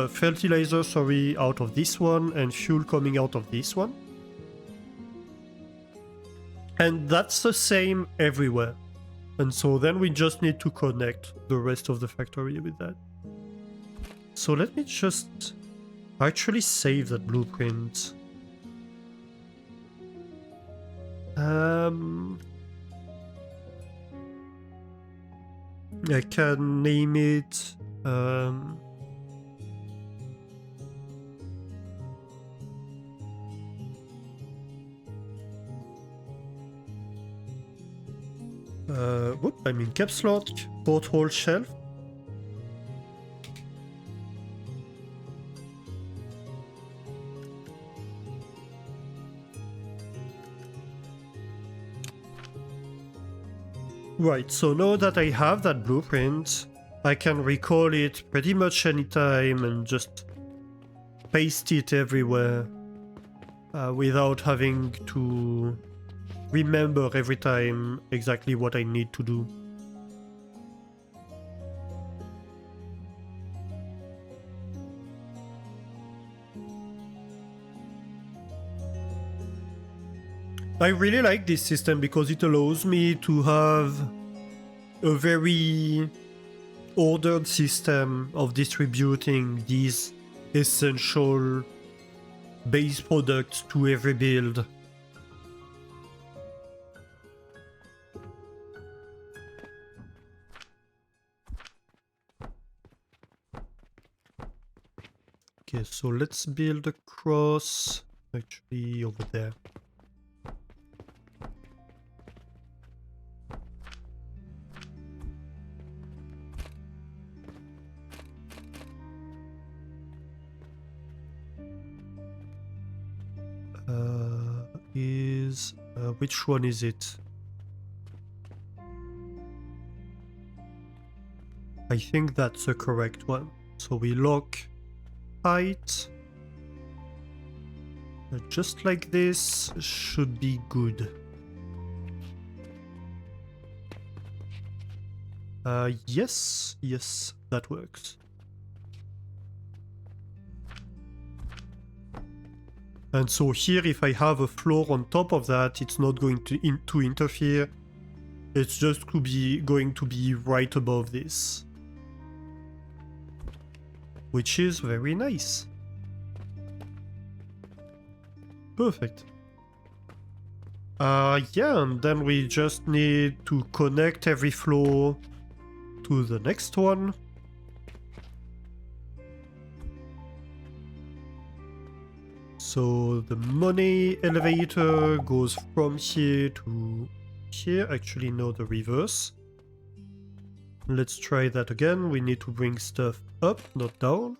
Fertilizer, sorry, out of this one, and fuel coming out of this one. And that's the same everywhere. And so then we just need to connect the rest of the factory with that. So let me just actually save that blueprint. I can name it I'm in caps lock, porthole shelf. Right, so now that I have that blueprint, I can recall it pretty much anytime and just paste it everywhere without having to remember every time exactly what I need to do. I really like this system because it allows me to have a very ordered system of distributing these essential base products to every build. Okay, so let's build a cross, actually over there. Which one is it? I think that's the correct one. So we lock height. Just like this should be good. Yes, that works. And so here, if I have a floor on top of that, it's not going to interfere. It's just going to be right above this. Which is very nice. Perfect. Yeah, and then we just need to connect every floor to the next one. So the money elevator goes from here to here. Actually, no, the reverse. Let's try that again. We need to bring stuff up, not down.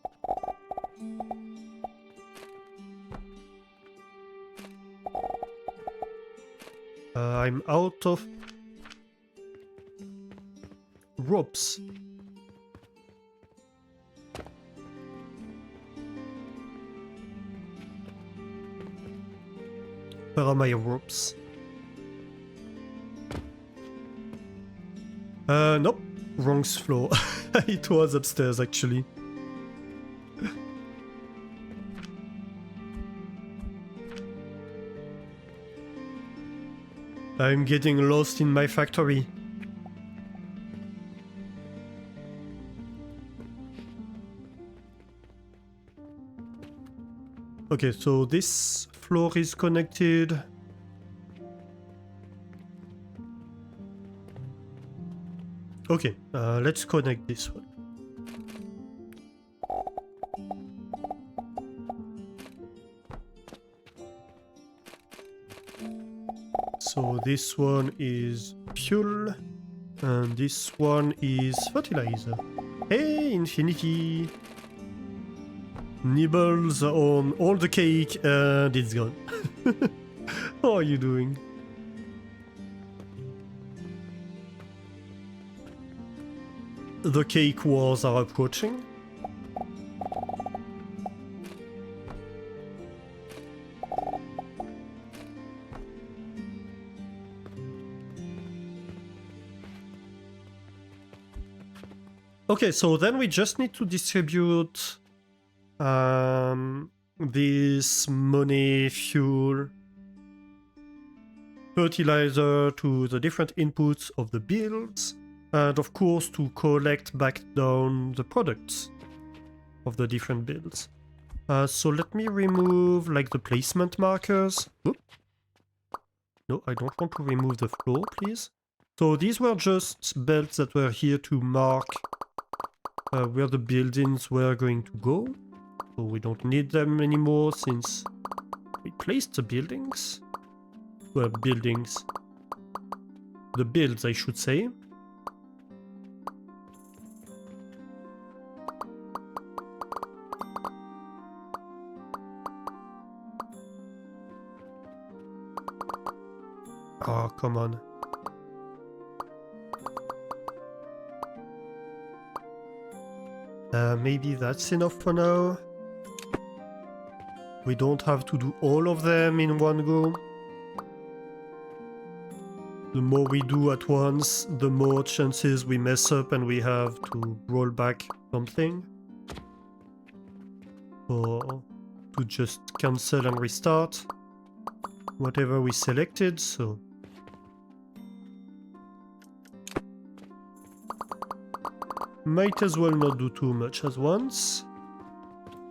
I'm out of ropes. Where are my ropes? Nope. Wrong floor. It was upstairs, actually. I'm getting lost in my factory. Okay, so this floor is connected. Okay, let's connect this one. So this one is fuel, and this one is fertilizer. Hey, infinity! Nibbles on all the cake and it's gone. How are you doing? The cake wars are approaching. Okay, so then we just need to distribute this money, fuel, fertilizer to the different inputs of the builds, and of course to collect back down the products of the different builds. So let me remove like the placement markers. Oop. No, I don't want to remove the floor, please. So these were just belts that were here to mark where the buildings were going to go. So we don't need them anymore since we placed the buildings. Well, buildings. The builds, I should say. Oh, come on. Maybe that's enough for now. We don't have to do all of them in one go. The more we do at once, the more chances we mess up and we have to roll back something. Or to just cancel and restart whatever we selected, so... Might as well not do too much at once.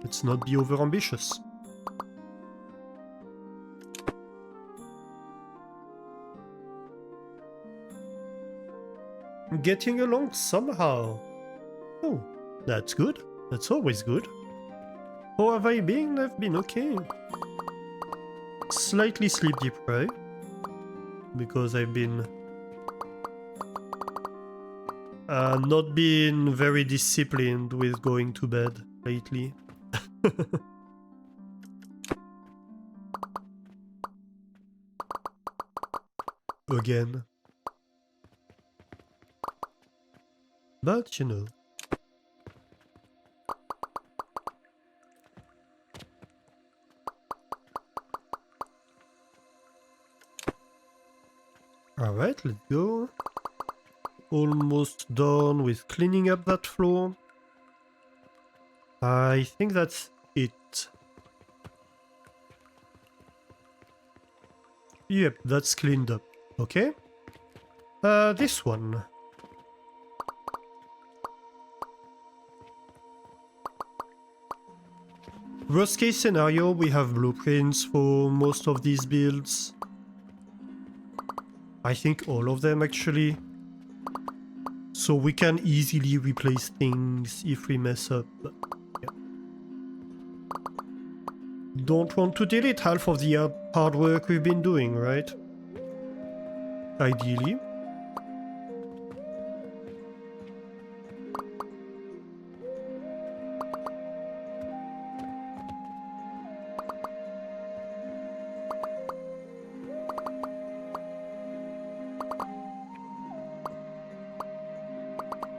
Let's not be over-ambitious. Getting along somehow. Oh, that's good. That's always good. How have I been? I've been okay. Slightly sleep deprived. Because I've been... not being very disciplined with going to bed lately. Again. But, you know. Alright, let's go. Almost done with cleaning up that floor. I think that's it. Yep, that's cleaned up. Okay. This one. Worst case scenario, we have blueprints for most of these builds. I think all of them actually. So we can easily replace things if we mess up. But yeah. Don't want to delete half of the hard work we've been doing, right? Ideally.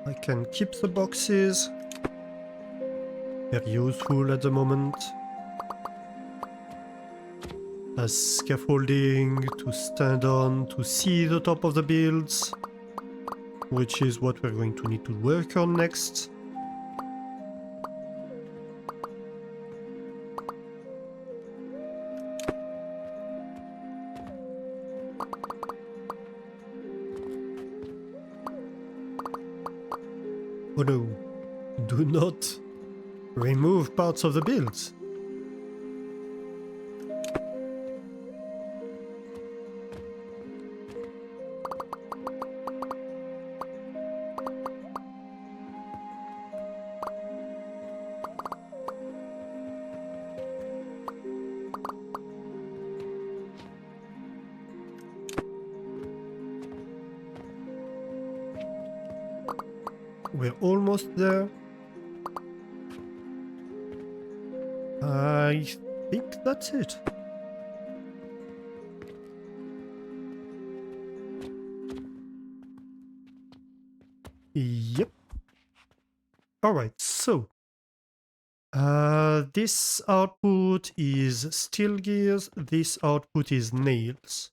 I can keep the boxes. They're useful at the moment. As scaffolding to stand on to see the top of the builds, which is what we're going to need to work on next. Oh no, do not remove parts of the builds. We're almost there. I think that's it. Yep. Alright, so this output is steel gears, this output is nails.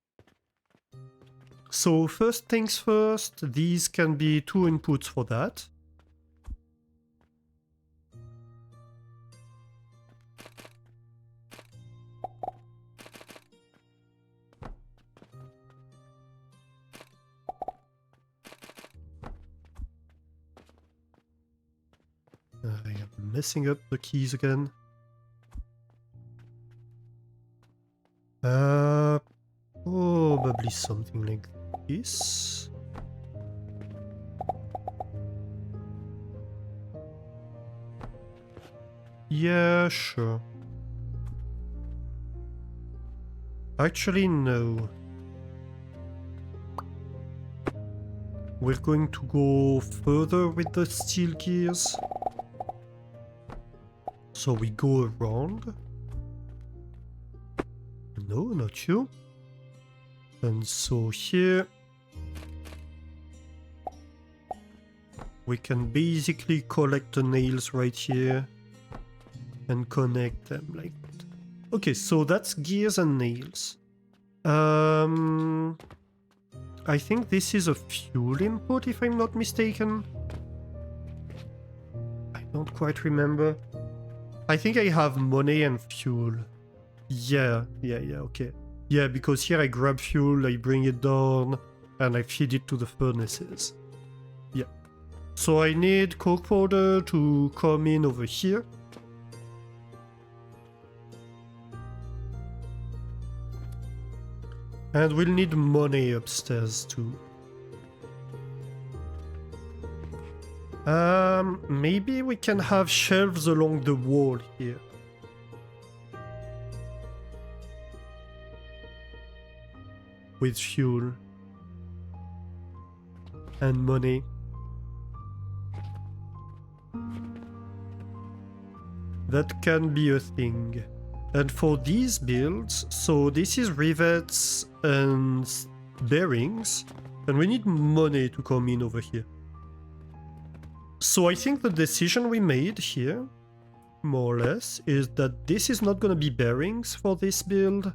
So first things first, these can be 2 inputs for that. I am messing up the keys again. Probably something like this. Yeah, sure. Actually, no. We're going to go further with the steel gears. So we go around. No, not you. And so here we can basically collect the nails right here and connect them like that. Okay, so that's gears and nails. I think this is a fuel input if I'm not mistaken. I don't quite remember. I think I have money and fuel. Yeah, okay. Yeah, because here I grab fuel, I bring it down, and I feed it to the furnaces. Yeah. So I need coke powder to come in over here. And we'll need money upstairs too. Maybe we can have shelves along the wall here. With fuel and money. That can be a thing. And for these builds, so this is rivets and bearings, and we need money to come in over here. So I think the decision we made here, more or less, is that this is not going to be bearings for this build.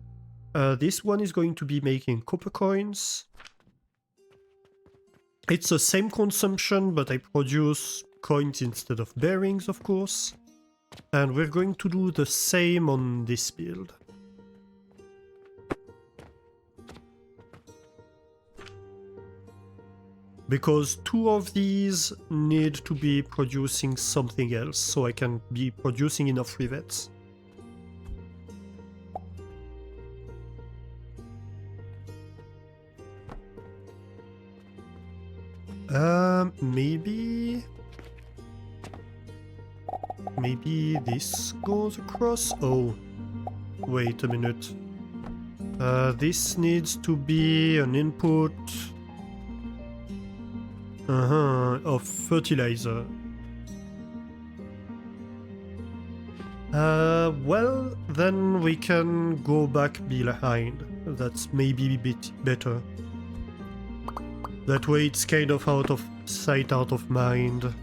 This one is going to be making copper coins. It's the same consumption, but I produce coins instead of bearings, of course. And we're going to do the same on this build. Because 2 of these need to be producing something else, so I can be producing enough rivets. Maybe... Maybe this goes across? Oh, wait a minute. This needs to be an input of fertilizer. Well, then we can go back behind. That's maybe a bit better. That way it's kind of out of sight, out of mind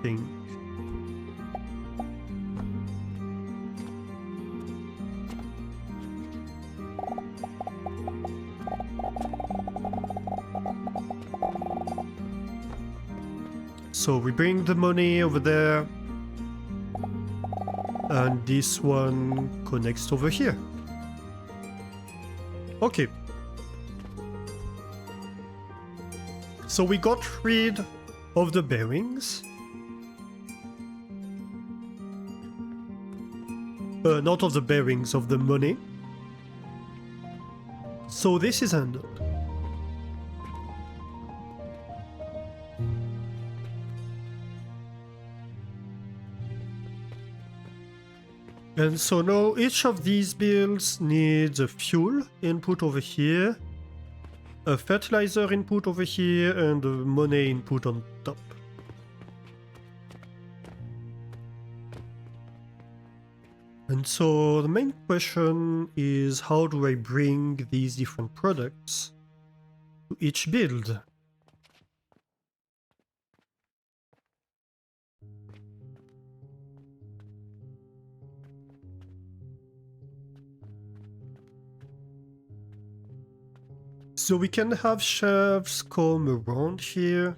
thing. So we bring the money over there, and this one connects over here. Okay. So we got rid of the bearings. Not of the bearings, of the money. So this is handled. And so now each of these builds needs a fuel input over here, a fertilizer input over here, and a money input on top. And so the main question is, how do I bring these different products to each build? So we can have shelves come around here.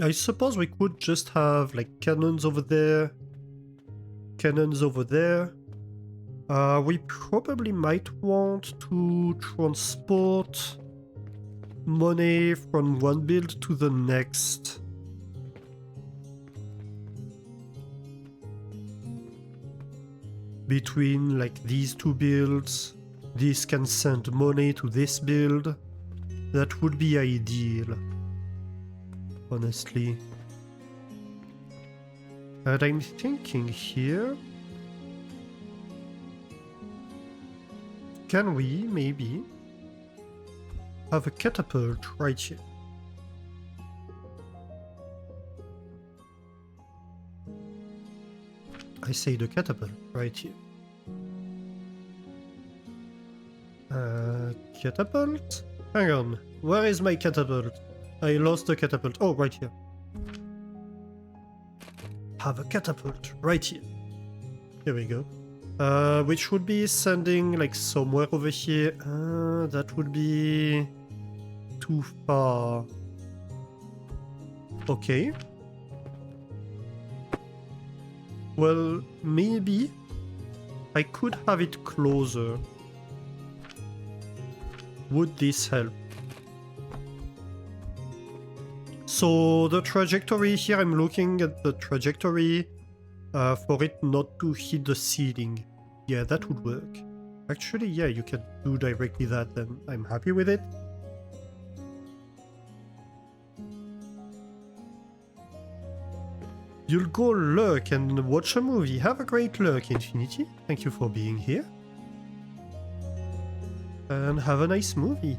I suppose we could just have like cannons over there, cannons over there. We probably might want to transport money from one build to the next. Between like these two builds, this can send money to this build. That would be ideal, honestly. And I'm thinking here, can we maybe have a catapult right here? I say the catapult right here. Catapult? Hang on, where is my catapult? I lost the catapult. Oh, right here. Have a catapult right here. Here we go. Which would be sending like somewhere over here. That would be too far. Okay. Well, maybe I could have it closer. Would this help? So the trajectory here, I'm looking at the trajectory for it not to hit the ceiling. Yeah, that would work. Actually, yeah, you can do directly that then. I'm happy with it. You'll go lurk and watch a movie. Have a great lurk, Infinity. Thank you for being here. And have a nice movie.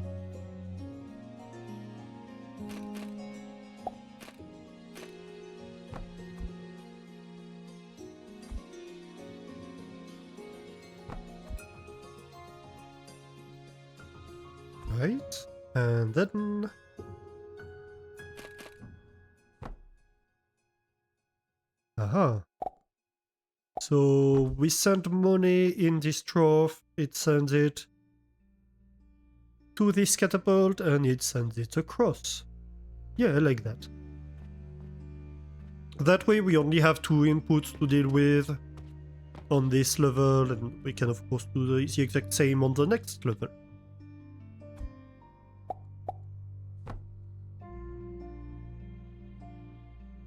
Right, and then... Aha. So we send money in this trough, it sends it to this catapult and it sends it across. Yeah, I like that. That way we only have two inputs to deal with on this level, and we can of course do the exact same on the next level.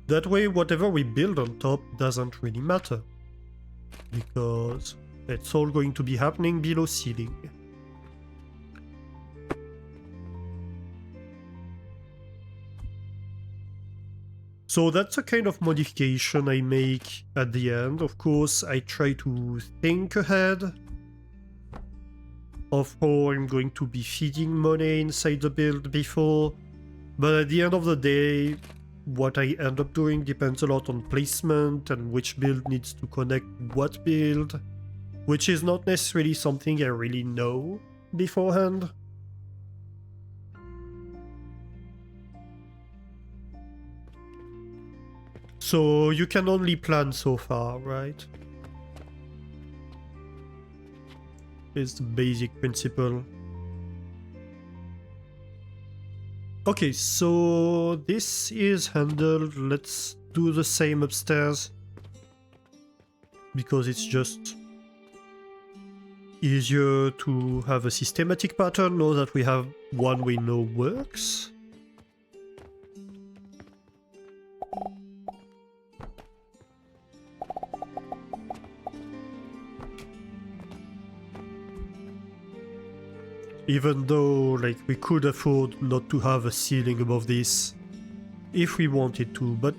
That way whatever we build on top doesn't really matter, because it's all going to be happening below ceiling. So that's a kind of modification I make at the end. Of course, I try to think ahead of how I'm going to be feeding money inside the build before. But at the end of the day, what I end up doing depends a lot on placement and which build needs to connect what build, which is not necessarily something I really know beforehand. So you can only plan so far, right? Is the basic principle. Okay, so this is handled. Let's do the same upstairs. Because it's just easier to have a systematic pattern now that we have one we know works. Even though, like, we could afford not to have a ceiling above this if we wanted to, but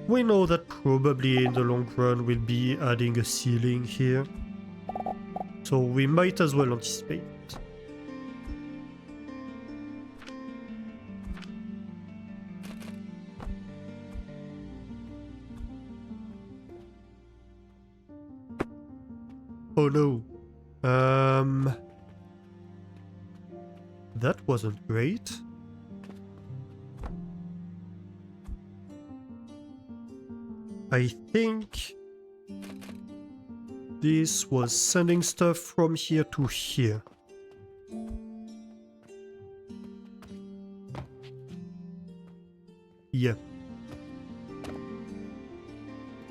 we know that probably in the long run we'll be adding a ceiling here. So we might as well anticipate it. Oh no. That wasn't great. I think this was sending stuff from here to here. Yeah.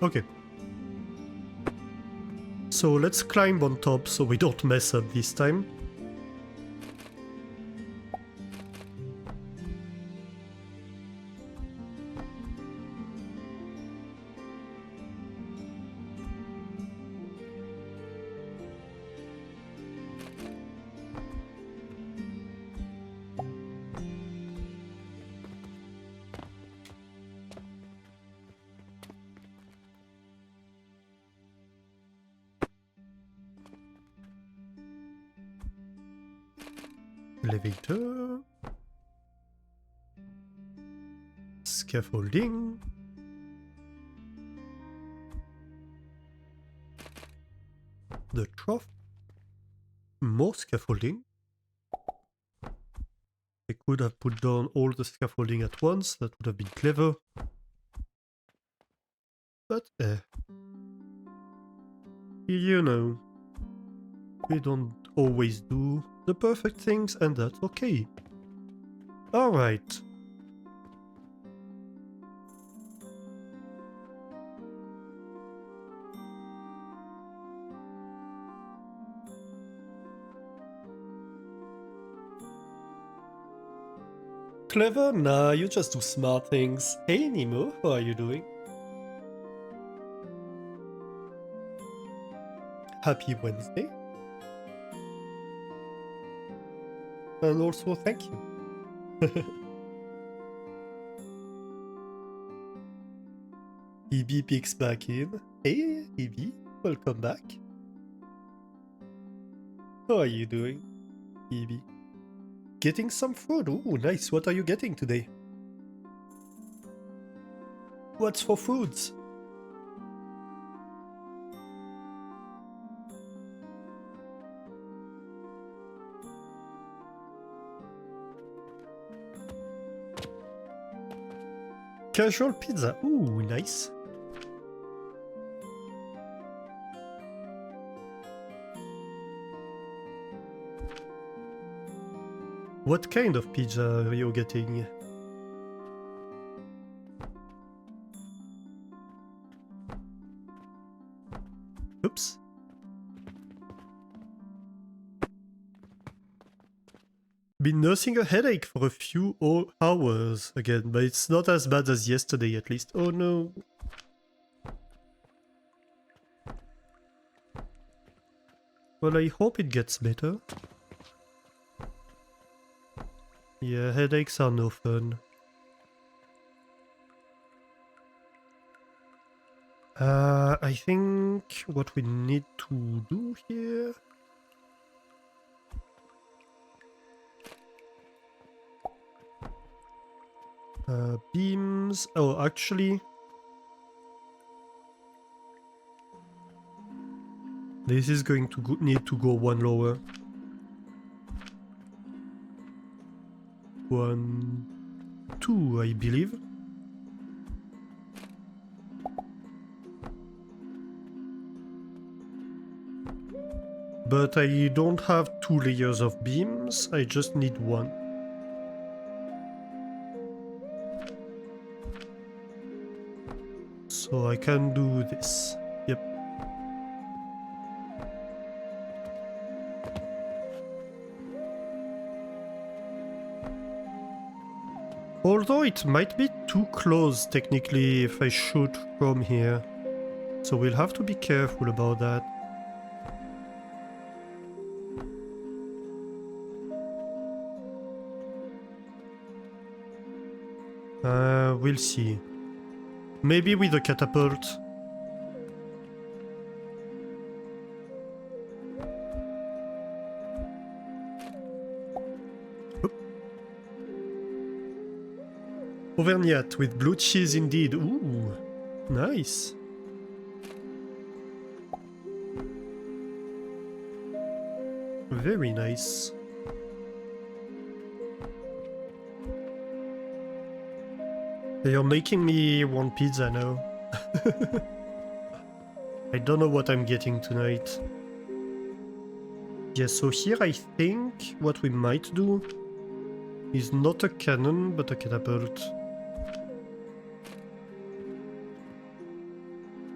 Okay. So let's climb on top so we don't mess up this time. Elevator. Scaffolding. The trough. More scaffolding. I could have put down all the scaffolding at once, that would have been clever. But you know, we don't always do the perfect things, and that's okay. Alright. Clever? Nah, you just do smart things. Hey Nemo, how are you doing? Happy Wednesday. And also thank you. EB picks back in. Hey EB, welcome back. How are you doing, EB? Getting some food. Ooh, nice. What are you getting today? What's for foods? Casual pizza. Ooh, nice. What kind of pizza are you getting? Oops. Been nursing a headache for a few hours again, but it's not as bad as yesterday at least. Oh no. Well, I hope it gets better. Yeah, headaches are no fun. I think what we need to do here... beams... Oh, actually... This is going to need to go one lower. 1, 2, I believe. But I don't have 2 layers of beams, I just need 1. So I can do this. Yep. Although it might be too close technically if I shoot from here. So we'll have to be careful about that. We'll see. Maybe with a catapult. Auvergnat with blue cheese indeed. Ooh, nice. Very nice. You're making me want pizza now. I don't know what I'm getting tonight. Yeah, so here I think what we might do is not a cannon, but a catapult.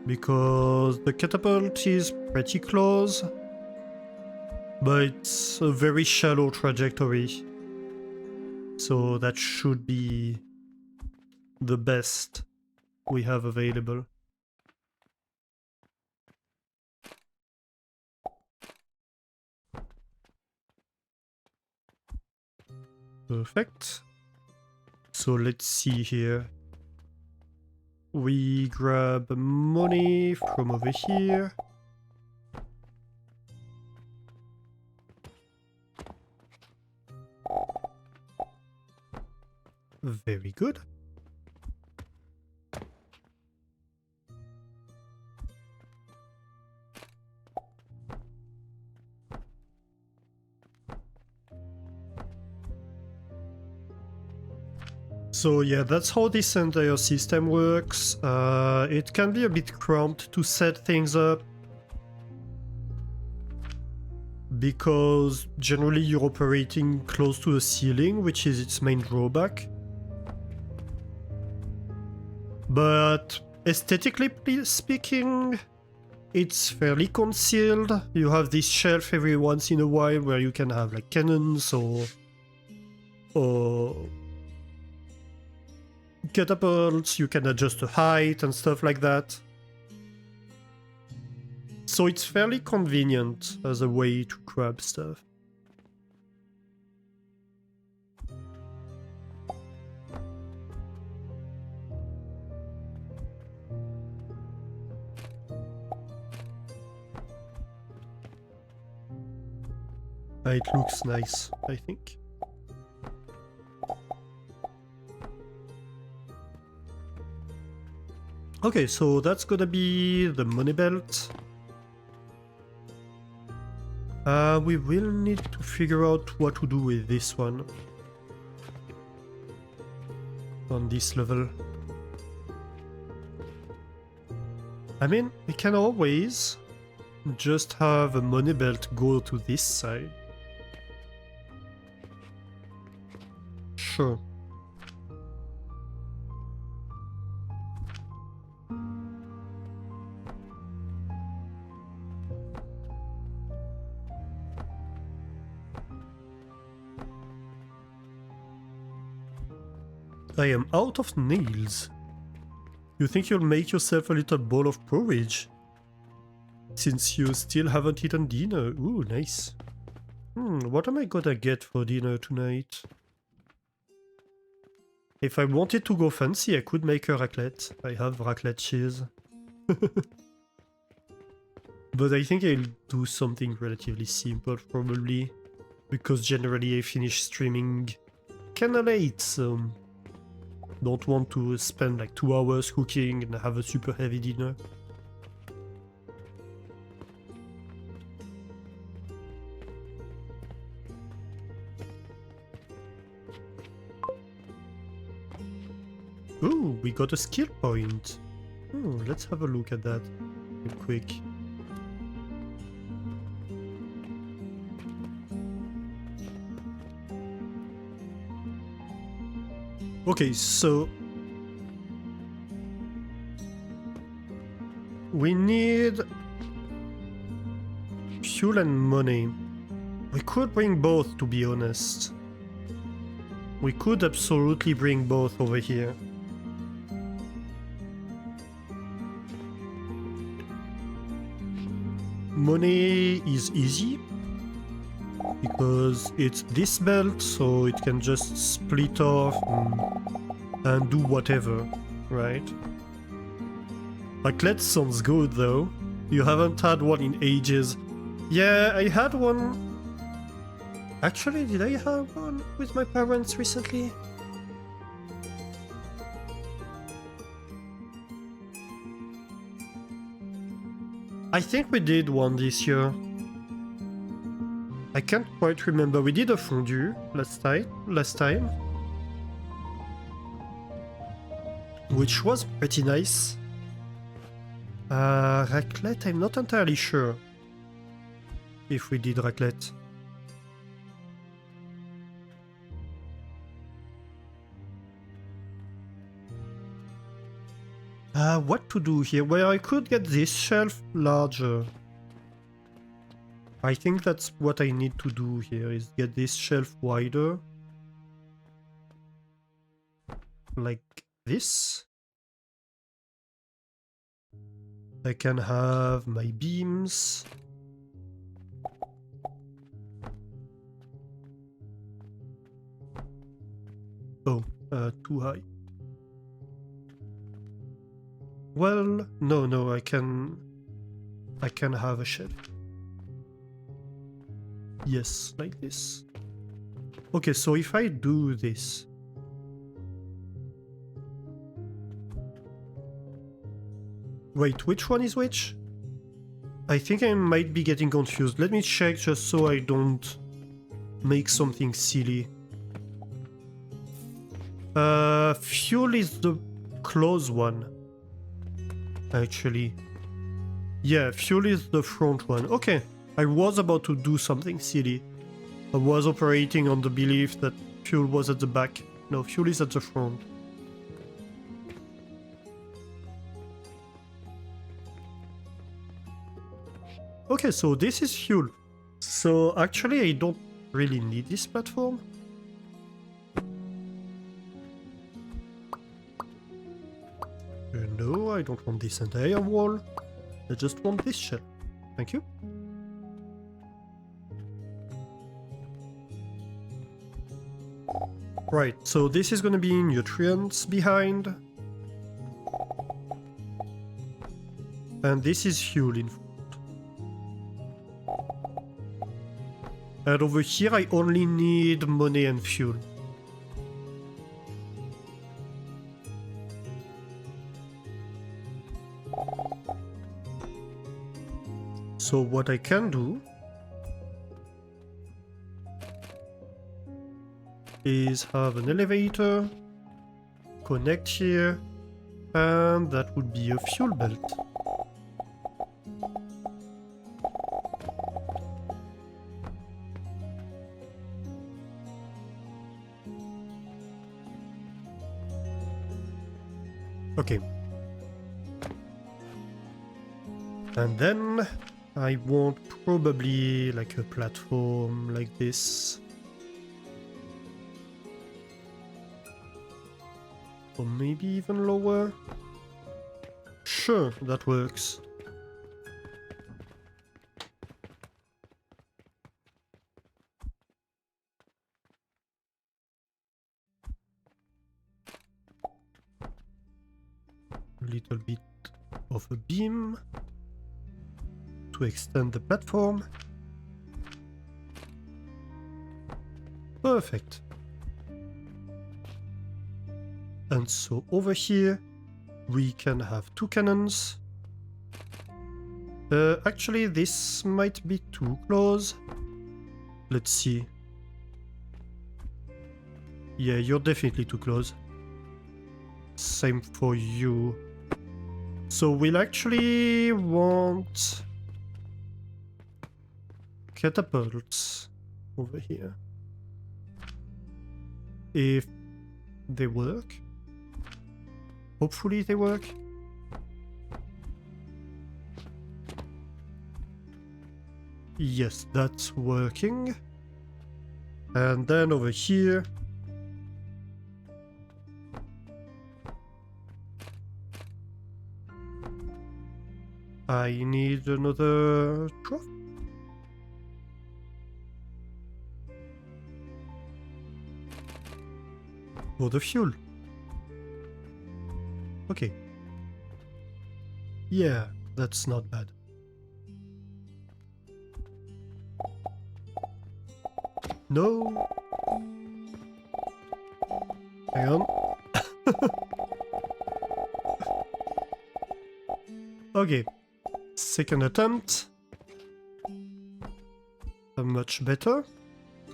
Because the catapult is pretty close, but it's a very shallow trajectory. So that should be the best we have available. Perfect. So let's see here. We grab money from over here. Very good. So yeah, that's how this entire system works. It can be a bit cramped to set things up, because generally you're operating close to the ceiling, which is its main drawback. But aesthetically speaking, it's fairly concealed. You have this shelf every once in a while where you can have like cannons or catapults, you can adjust the height and stuff like that. So it's fairly convenient as a way to grab stuff. It looks nice, I think. Okay, so that's gonna be the money belt. We will need to figure out what to do with this one. On this level. I mean, we can always just have a money belt go to this side. Sure. I am out of nails. You think you'll make yourself a little bowl of porridge? Since you still haven't eaten dinner. Ooh, nice. What am I gonna get for dinner tonight? If I wanted to go fancy, I could make a raclette. I have raclette cheese. But I think I'll do something relatively simple probably, because generally I finish streaming kinda late, so don't want to spend like 2 hours cooking and have a super heavy dinner. Ooh, we got a skill point. Oh, let's have a look at that real quick. Okay, so we need fuel and money. We could bring both, to be honest. We could absolutely bring both over here. Money is easy because it's this belt, so it can just split off and do whatever, right? Raclette sounds good though. You haven't had one in ages. Yeah, I had one. Actually, did I have one with my parents recently? I think we did one this year. I can't quite remember. We did a fondue last time, which was pretty nice. Raclette, I'm not entirely sure if we did raclette. What to do here? Well, I could get this shelf larger. I think that's what I need to do here, is get this shelf wider. Like this. I can have my beams. Oh, too high. Well, no, I can have a shelf. Yes, like this. Okay, so if I do this. Wait, which one is which? I think I might be getting confused. Let me check just so I don't make something silly. Fuel is the close one. Actually. Yeah, fuel is the front one. Okay, I was about to do something silly. I was operating on the belief that fuel was at the back. No, fuel is at the front. Okay, so this is fuel. So actually I don't really need this platform. No, I don't want this entire wall. I just want this shell. Thank you. Right, so this is gonna be nutrients behind. And this is fuel in front. And over here I only need money and fuel. So what I can do is have an elevator, connect here, and that would be a fuel belt. Okay. And then I want probably like a platform like this. Or maybe even lower. Sure, that works. A little bit of a beam to extend the platform. Perfect. And so over here we can have 2 cannons. Actually, this might be too close. Let's see. Yeah, you're definitely too close. Same for you. So we'll actually want catapults over here. If they work. Hopefully they work. Yes, that's working. And then over here, I need another trough. For the fuel. Okay. Yeah, that's not bad. No. Hang on. Okay. Second attempt. Much better.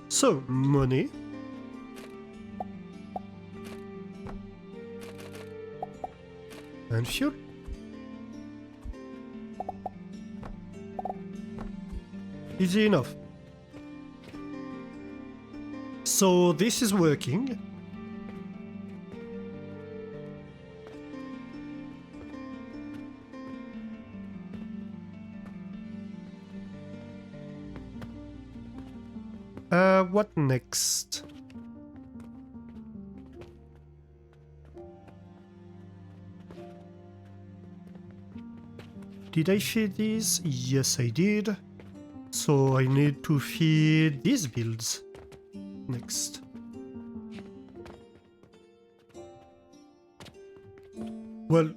So, money. And fuel. Easy enough. So this is working. What next? Did I feed these? Yes, I did. So I need to feed these builds next. Well,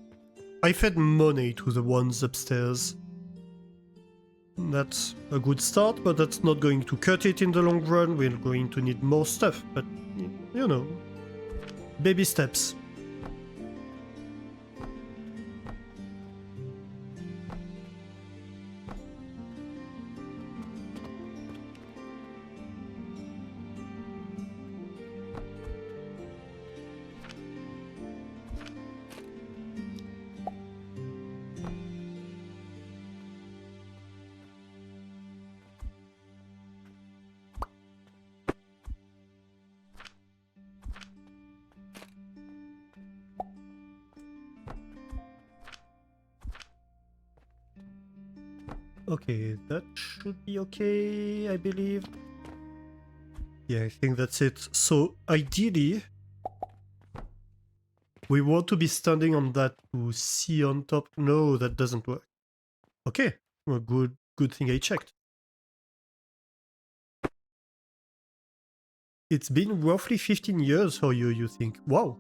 I fed money to the ones upstairs. That's a good start, but that's not going to cut it in the long run. We're going to need more stuff, but you know, baby steps. Okay, that should be okay, I believe. Yeah, I think that's it. So, ideally, we want to be standing on that to see on top. No, that doesn't work. Okay, well, good thing I checked. It's been roughly 15 years for you, you think. Wow.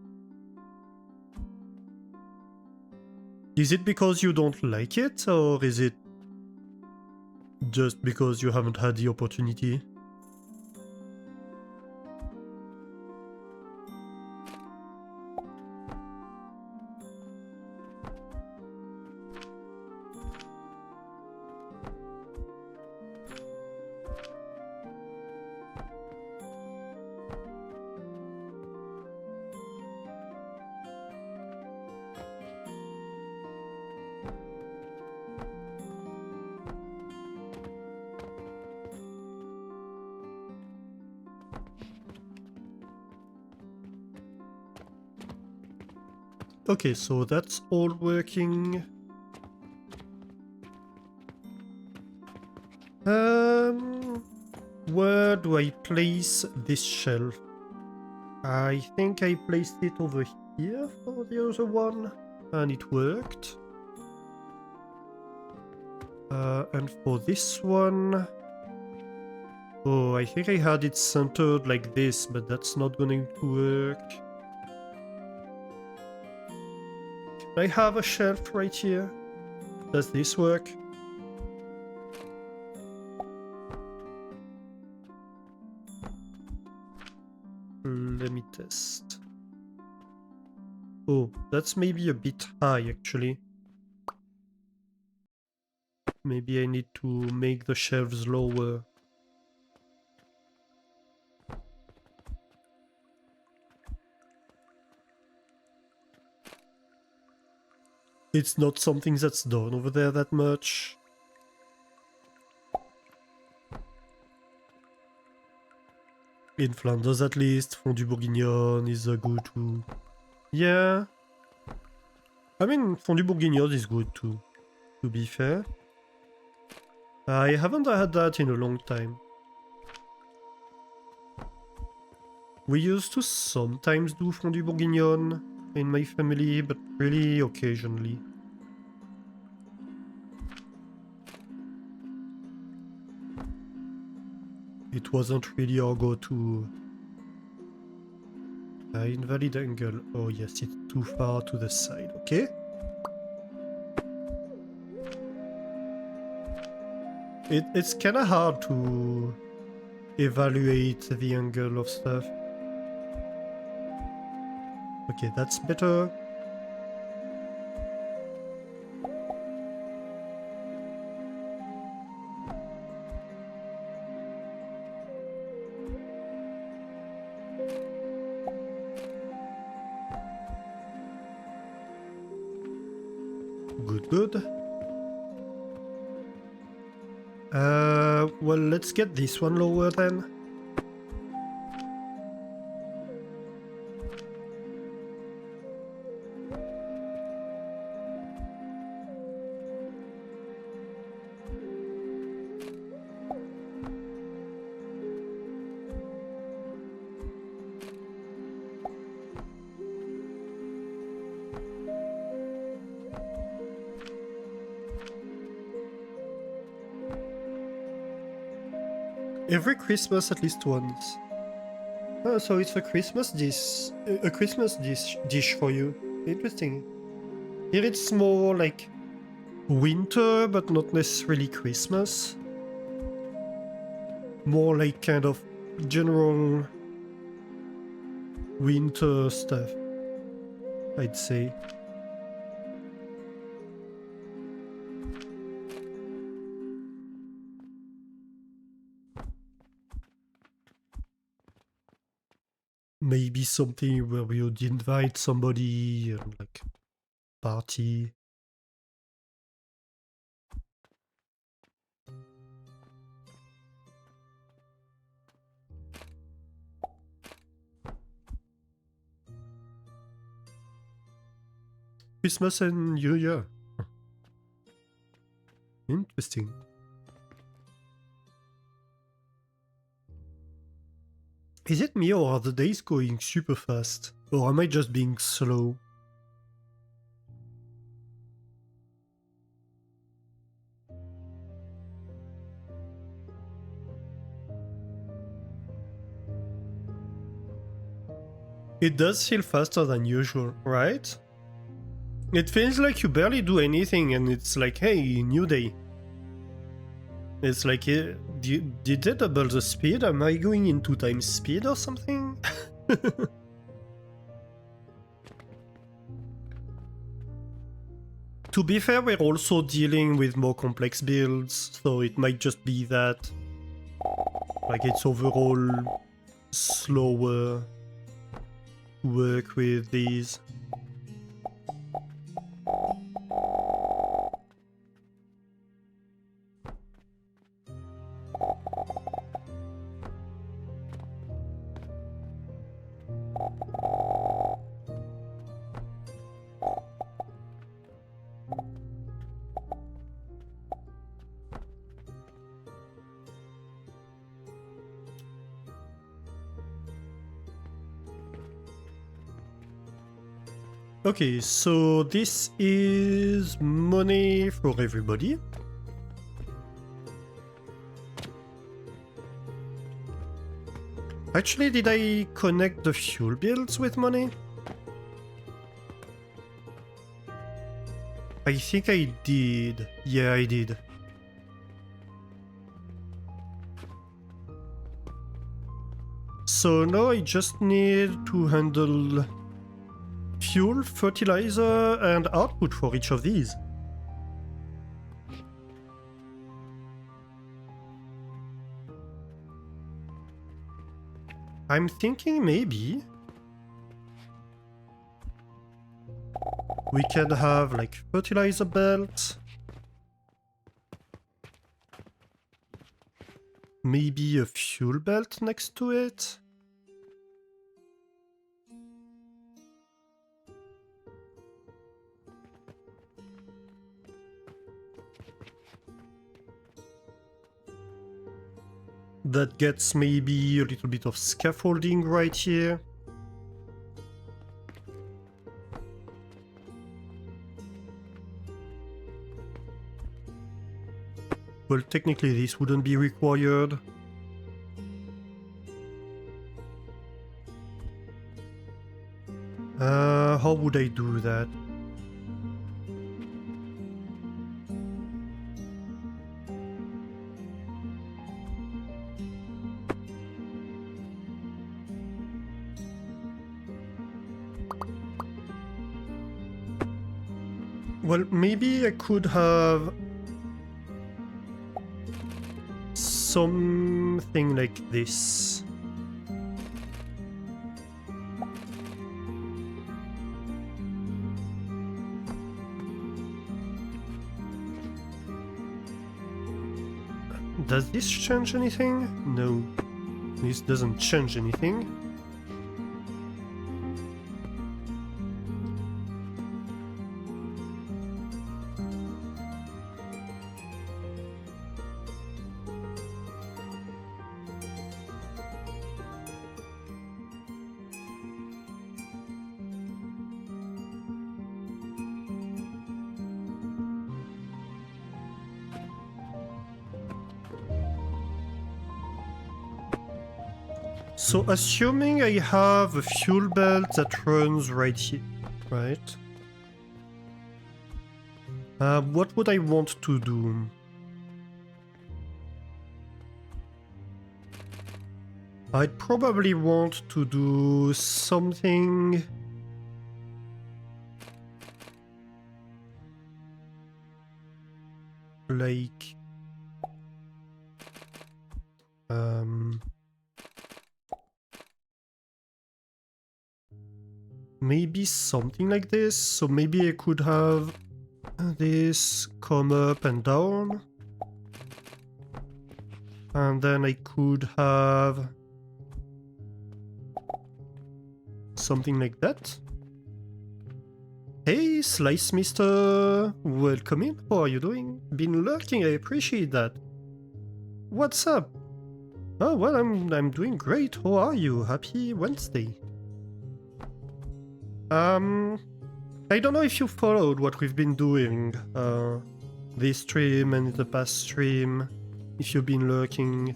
Is it because you don't like it, or is it just because you haven't had the opportunity? Okay, so that's all working. Where do I place this shelf? I think I placed it over here for the other one, and it worked. And for this one... Oh, I think I had it centered like this, but that's not going to work. I have a shelf right here. Does this work? Let me test. Oh, that's maybe a bit high actually. Maybe I need to make the shelves lower. It's not something that's done over there that much. In Flanders at least, fondue bourguignon is a go-to. Yeah. I mean, fondue bourguignon is good too, to be fair. I haven't had that in a long time. We used to sometimes do fondue bourguignon in my family, but really occasionally. It wasn't really our go-to. Invalid angle. Oh yes, it's too far to the side. Okay. It's kind of hard to evaluate the angle of stuff. Okay, that's better. Good. Well, let's get this one lower then. Every Christmas at least once. Oh, so it's a Christmas dish for you. Interesting. Here it's more like winter, but not necessarily Christmas. More like kind of general winter stuff, I'd say. Maybe something where we would invite somebody and like party. Christmas and New Year. Interesting. Is it me or are the days going super fast? Or am I just being slow? It does feel faster than usual, right? It feels like you barely do anything and it's like, hey, new day. It's like, did they double the speed? Am I going in 2 times speed or something? To be fair, we're also dealing with more complex builds, so it might just be that. Like, it's overall slower to work with these. Okay, so this is money for everybody. Actually, did I connect the fuel bills with money? I think I did. Yeah, I did. So now I just need to handle fuel, fertilizer, and output for each of these. I'm thinking maybe we can have like fertilizer belt, maybe a fuel belt next to it. That gets maybe a little bit of scaffolding right here. Well, technically this wouldn't be required. How would I do that? Well, maybe I could have something like this. Does this change anything? No, this doesn't change anything. So assuming I have a fuel belt that runs right here, right? What would I want to do? I'd probably want to do something like maybe something like this. So maybe I could have this come up and down, and then I could have something like that. Hey, Slice Mister! Welcome in. How are you doing? Been lurking, I appreciate that. What's up? Oh, well, I'm doing great. How are you? Happy Wednesday. I don't know if you followed what we've been doing this stream and the past stream, if you've been lurking.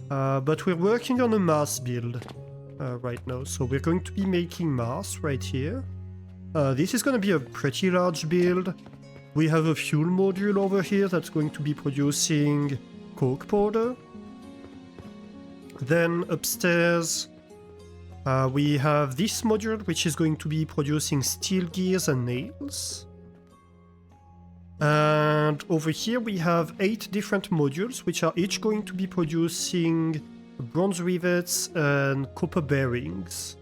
But we're working on a Mars build right now, so we're going to be making Mars right here. This is going to be a pretty large build. We have a fuel module over here that's going to be producing coke powder. Then upstairs we have this module which is going to be producing steel gears and nails. And over here we have 8 different modules which are each going to be producing bronze rivets and copper bearings.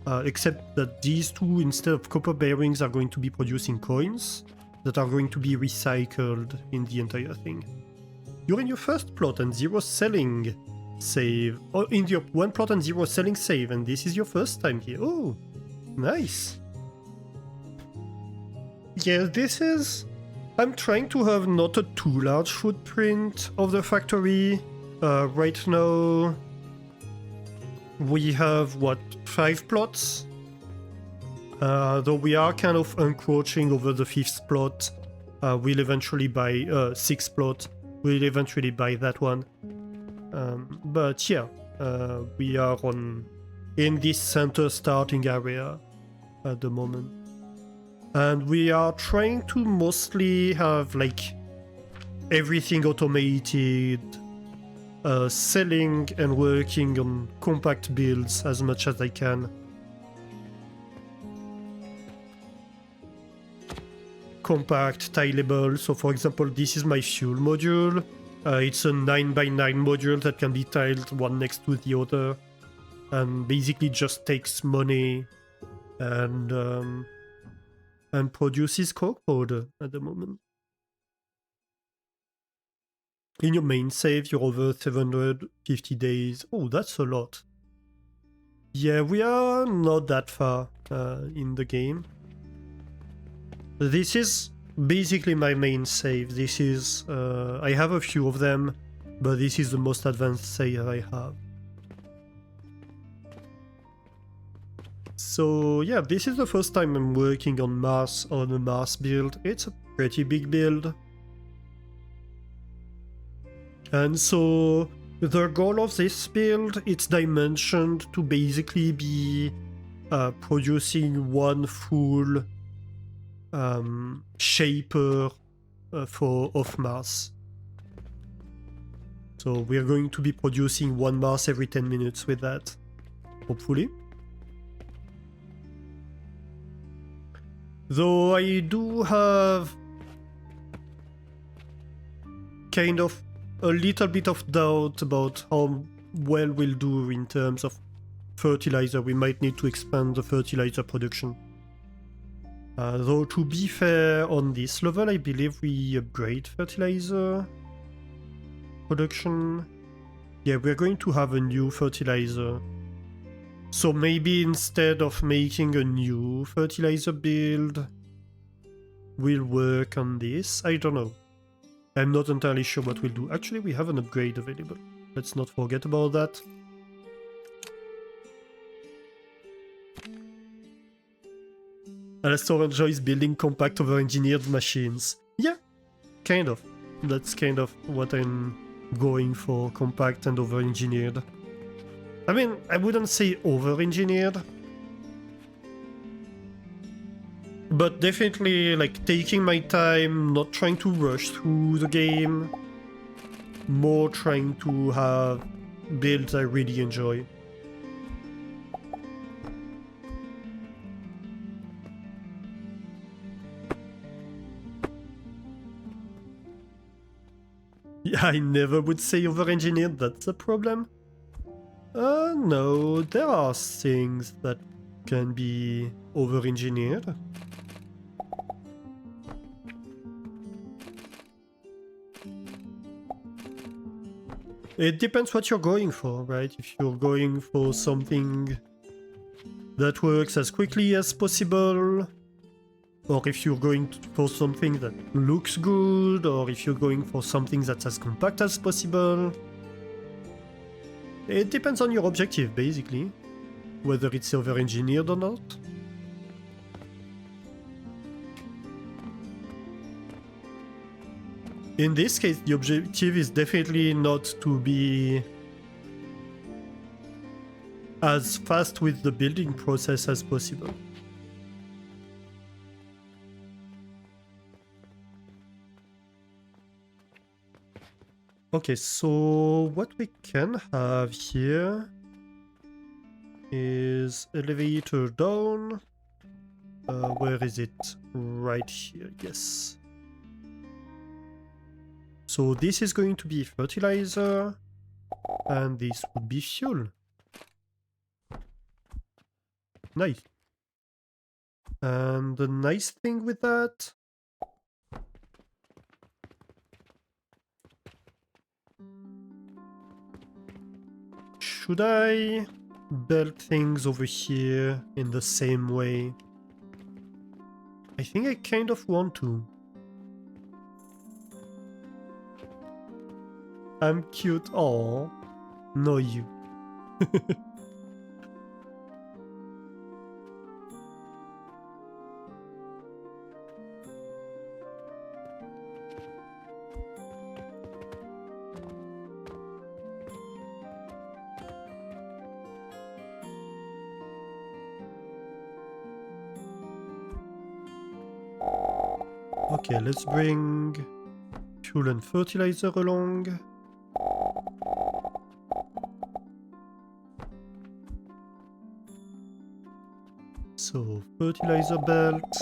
Except that these two, instead of copper bearings, are going to be producing coins that are going to be recycled in the entire thing. You're in your first plot and 0 selling save. Oh, in your 1 plot and 0 selling save, and this is your first time here. Oh, nice. Yeah, this is... I'm trying to have not a too large footprint of the factory. Right now we have, what, 5 plots? Though we are kind of encroaching over the 5th plot. We'll eventually buy 6th plot. We'll eventually buy that one. But yeah, we are in this center starting area at the moment. And we are trying to mostly have like everything automated, selling and working on compact builds as much as I can. Compact, tileable. So for example, this is my fuel module. It's a 9x9 module that can be tiled one next to the other, and basically just takes money and produces coke powder at the moment. In your main save, you're over 750 days. Oh, that's a lot. Yeah, we are not that far in the game. This is basically my main save. This is... I have a few of them, but this is the most advanced save I have. So yeah, this is the first time I'm working on a Mars build. It's a pretty big build. And so the goal of this build, it's dimensioned to basically be producing one full shaper of Mars. So we're going to be producing one Mars every 10 minutes with that, hopefully. Though I do have kind of a little bit of doubt about how well we'll do in terms of fertilizer. We might need to expand the fertilizer production. Though to be fair, on this level I believe we upgrade fertilizer production. Yeah, we're going to have a new fertilizer. So maybe instead of making a new fertilizer build, we'll work on this. I don't know. I'm not entirely sure what we'll do. Actually, we have an upgrade available. Let's not forget about that. Alastor enjoys building compact over-engineered machines. Yeah, kind of. That's kind of what I'm going for, compact and over-engineered. I mean, I wouldn't say over-engineered, but definitely like taking my time, not trying to rush through the game, more trying to have builds I really enjoy. Yeah, I never would say over-engineered, that's a problem. No, there are things that can be over-engineered. It depends what you're going for, right? If you're going for something that works as quickly as possible, or if you're going for something that looks good, or if you're going for something that's as compact as possible. It depends on your objective, basically, whether it's over-engineered or not. In this case, the objective is definitely not to be as fast with the building process as possible. Okay, so what we can have here is elevator down. Where is it? Right here, yes. So this is going to be fertilizer, and this would be fuel. Nice. And the nice thing with that... Should I build things over here in the same way? I think I kind of want to. I'm cute. Aw. No, you. Okay, let's bring fuel and fertilizer along. So, fertilizer belt.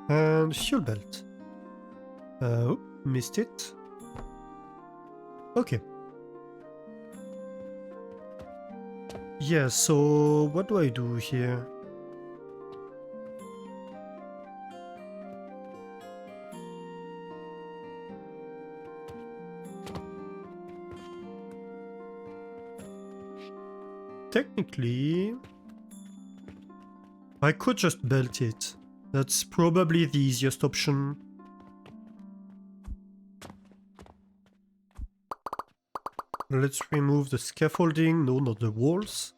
And fuel belt. Oh, missed it. Okay. Yeah, so what do I do here? Technically, I could just belt it. That's probably the easiest option. Let's remove the scaffolding. No, not the walls.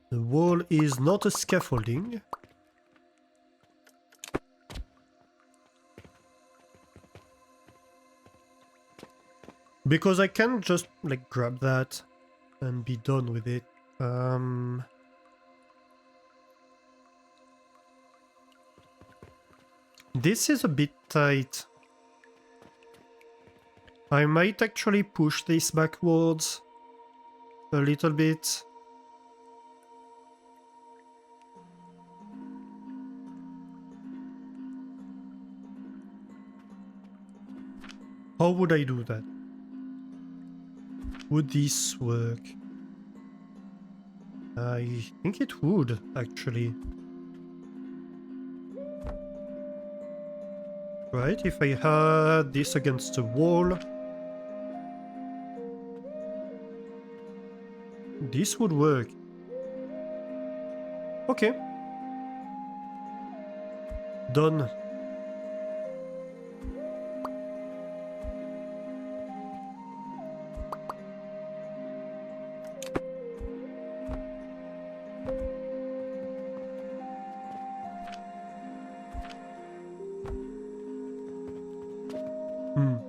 The wall is not a scaffolding. Because I can just like grab that and be done with it. This is a bit tight. I might actually push this backwards a little bit. How would I do that? Would this work? I think it would, actually. Right, if I had this against the wall, this would work. Okay. Done.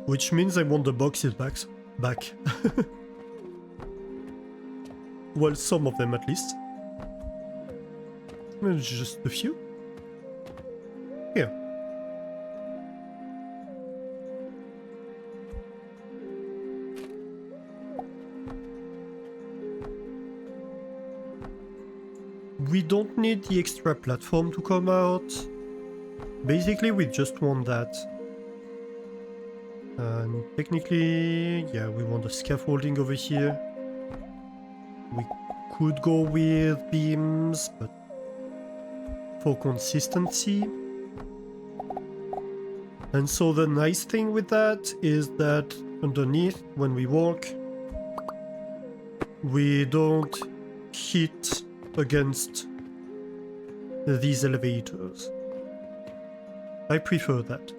Which means I want the boxes back. Well, some of them at least. Just a few. Here. We don't need the extra platform to come out. Basically, we just want that. And technically, yeah, we want the scaffolding over here. We could go with beams, but for consistency. And so the nice thing with that is that underneath, when we walk, we don't hit against these elevators. I prefer that.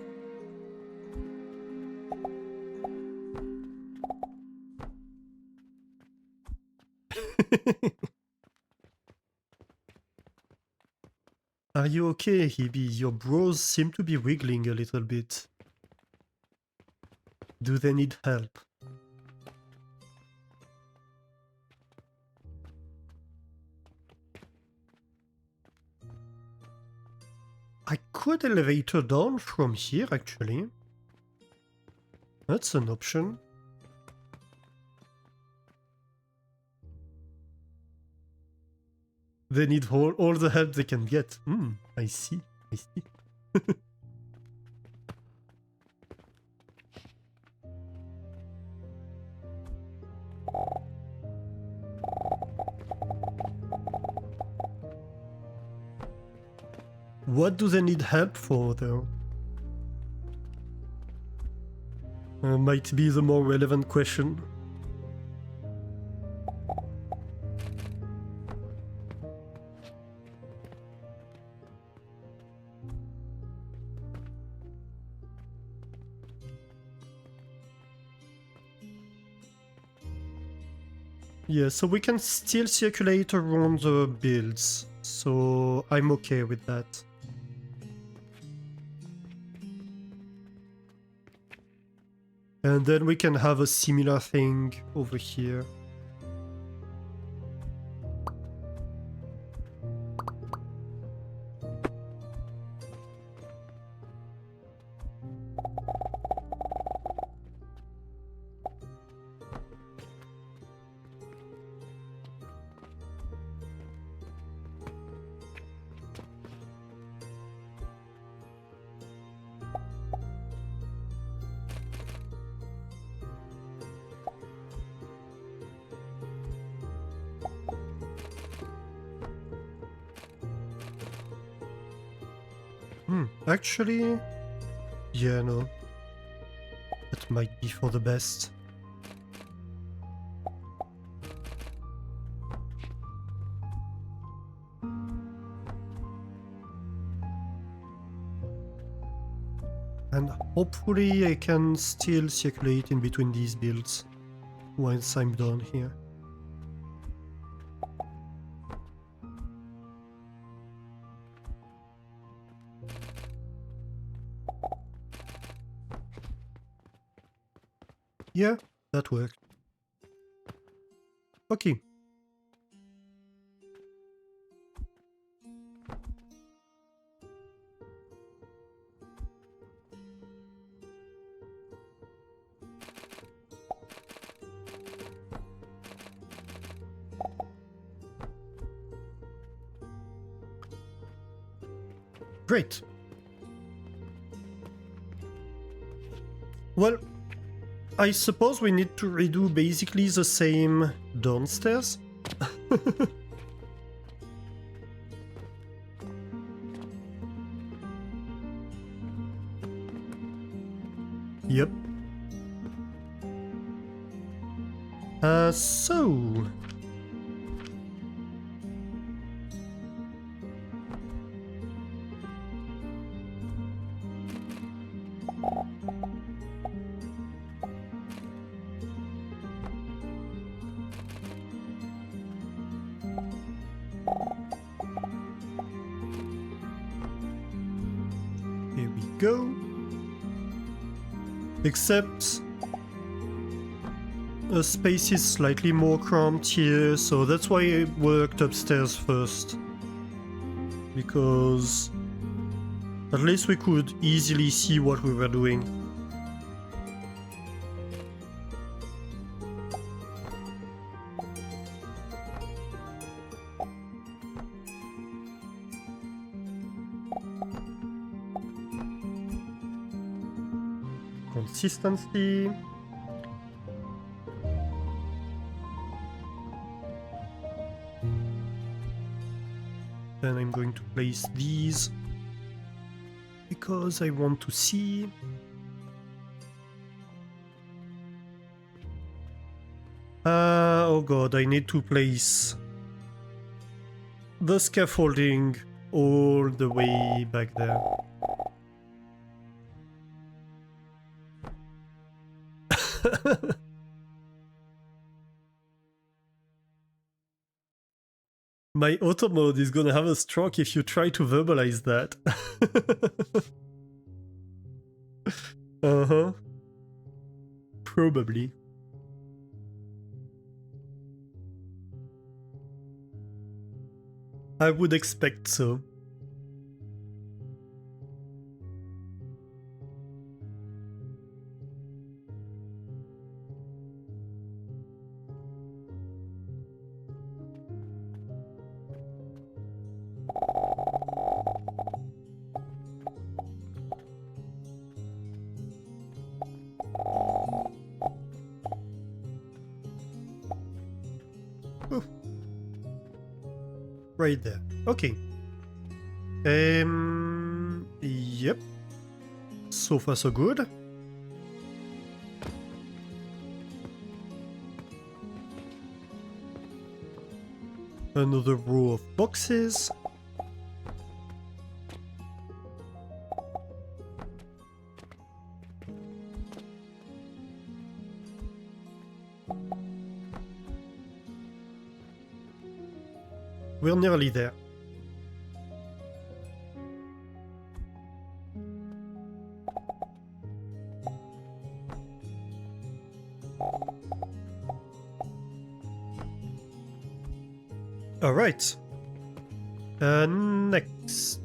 Are you okay, Hebe? Your brows seem to be wiggling a little bit. Do they need help? I could elevator down from here, actually. That's an option. They need all the help they can get. I see. I see. What do they need help for, though? Might be the more relevant question. Yeah, so we can still circulate around the builds, so I'm okay with that. And then we can have a similar thing over here. Actually... Yeah, no. That might be for the best. And hopefully I can still circulate in between these builds once I'm done here. Yeah, that worked. Okay. Great. Well, I suppose we need to redo basically the same downstairs. Yep. So... Here we go. Except... the space is slightly more cramped here, so that's why I worked upstairs first. Because... at least we could easily see what we were doing. Consistency. Then I'm going to place these because I want to see. Oh god, I need to place the scaffolding all the way back there. My auto mode is gonna have a stroke if you try to verbalize that. Uh-huh. Probably. I would expect so. Right there. Okay. Yep. So far so good. Another row of boxes. We're nearly there. All right. Next,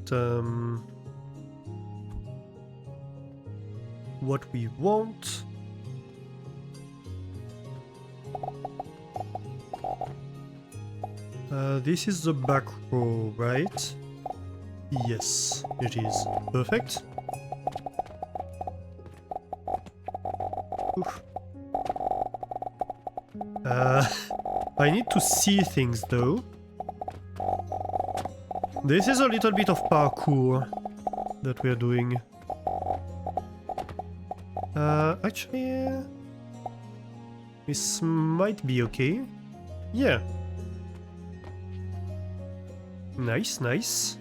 what we want. This is the back row, right? Yes, it is. Perfect. Oof. I need to see things though. This is a little bit of parkour, that we are doing. Actually, this might be okay. Yeah. Nice, nice.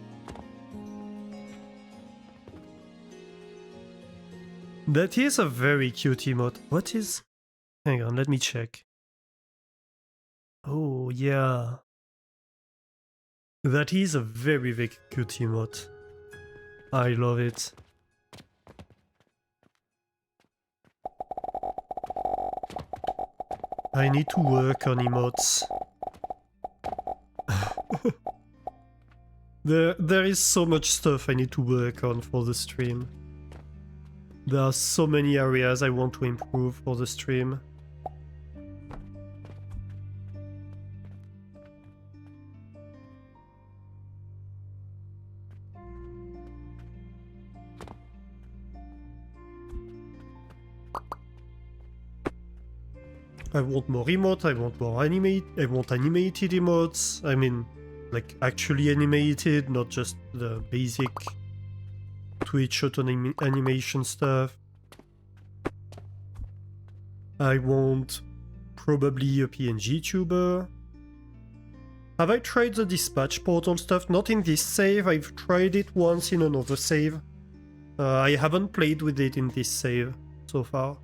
That is a very cute emote. What is... Hang on, let me check. Oh, yeah. That is a very, very cute emote. I love it. I need to work on emotes. There is so much stuff I need to work on for the stream. There are so many areas I want to improve for the stream. I want more emotes, I want more I want animated emotes. I mean, like actually animated, not just the basic Twitch animation stuff. I want probably a PNG tuber. Have I tried the dispatch portal stuff? Not in this save, I've tried it once in another save. I haven't played with it in this save so far.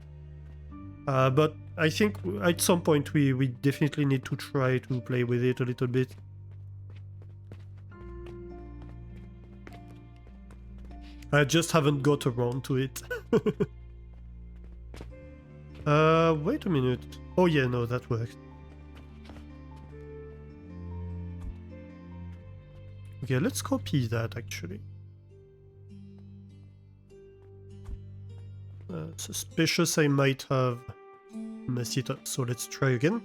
But I think at some point we definitely need to try to play with it a little bit. I just haven't got around to it. Wait a minute. Oh yeah, no, that worked. Okay, let's copy that actually. Suspicious I might have messed it up, so let's try again.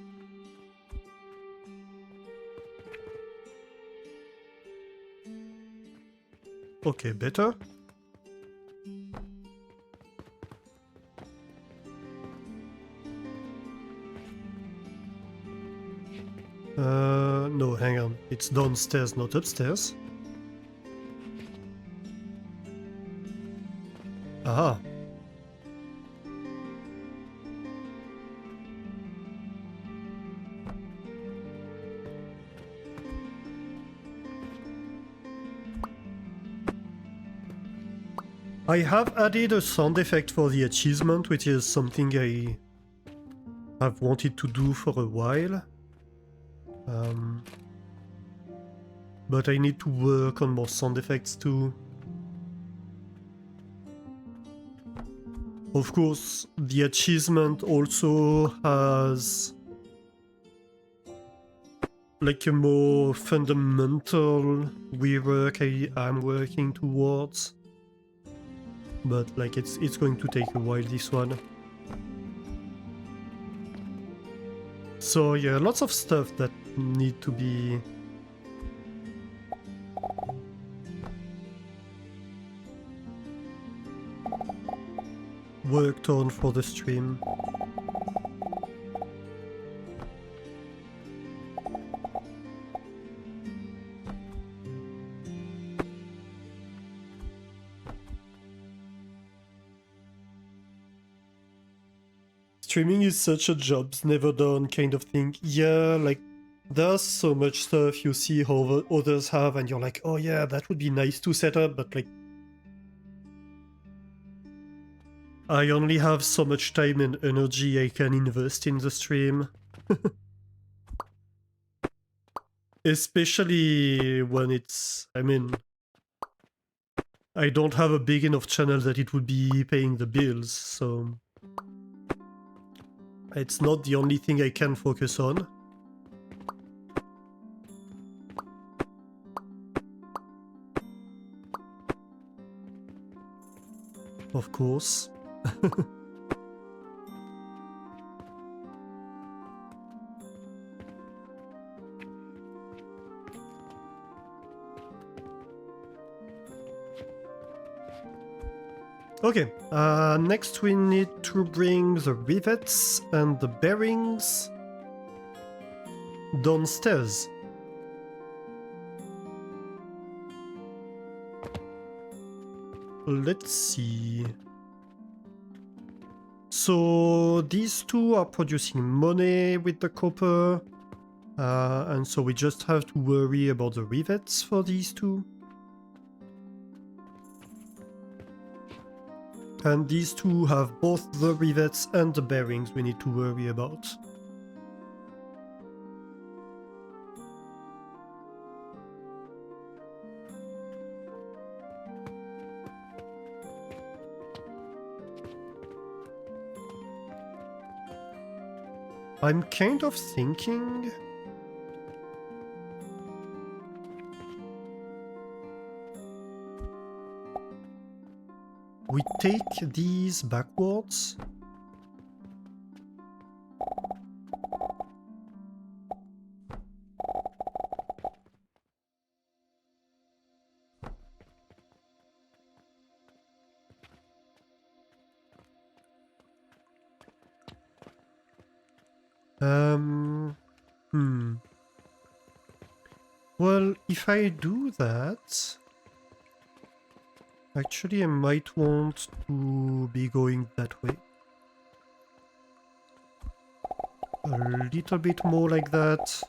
Okay, better. No, hang on. It's downstairs, not upstairs. Aha. I have added a sound effect for the achievement, which is something I have wanted to do for a while. But I need to work on more sound effects too. Of course, the achievement also has like a more fundamental rework I'm working towards. But like it's going to take a while, this one. So yeah, lots of stuff that need to be worked on for the stream. Streaming is such a jobs never done kind of thing. Yeah, like there's so much stuff you see how others have and you're like, oh yeah, that would be nice to set up, but like I only have so much time and energy I can invest in the stream. Especially when it's, I mean, I don't have a big enough channel that it would be paying the bills, so it's not the only thing I can focus on. Of course. Okay, next we need to bring the rivets and the bearings downstairs. let's see. So these two are producing money with the copper. And so we just have to worry about the rivets for these two. And these two have both the rivets and the bearings we need to worry about. I'm kind of thinking... we take these backwards. Well, if I do that... actually, I might want to be going that way. A little bit more like that.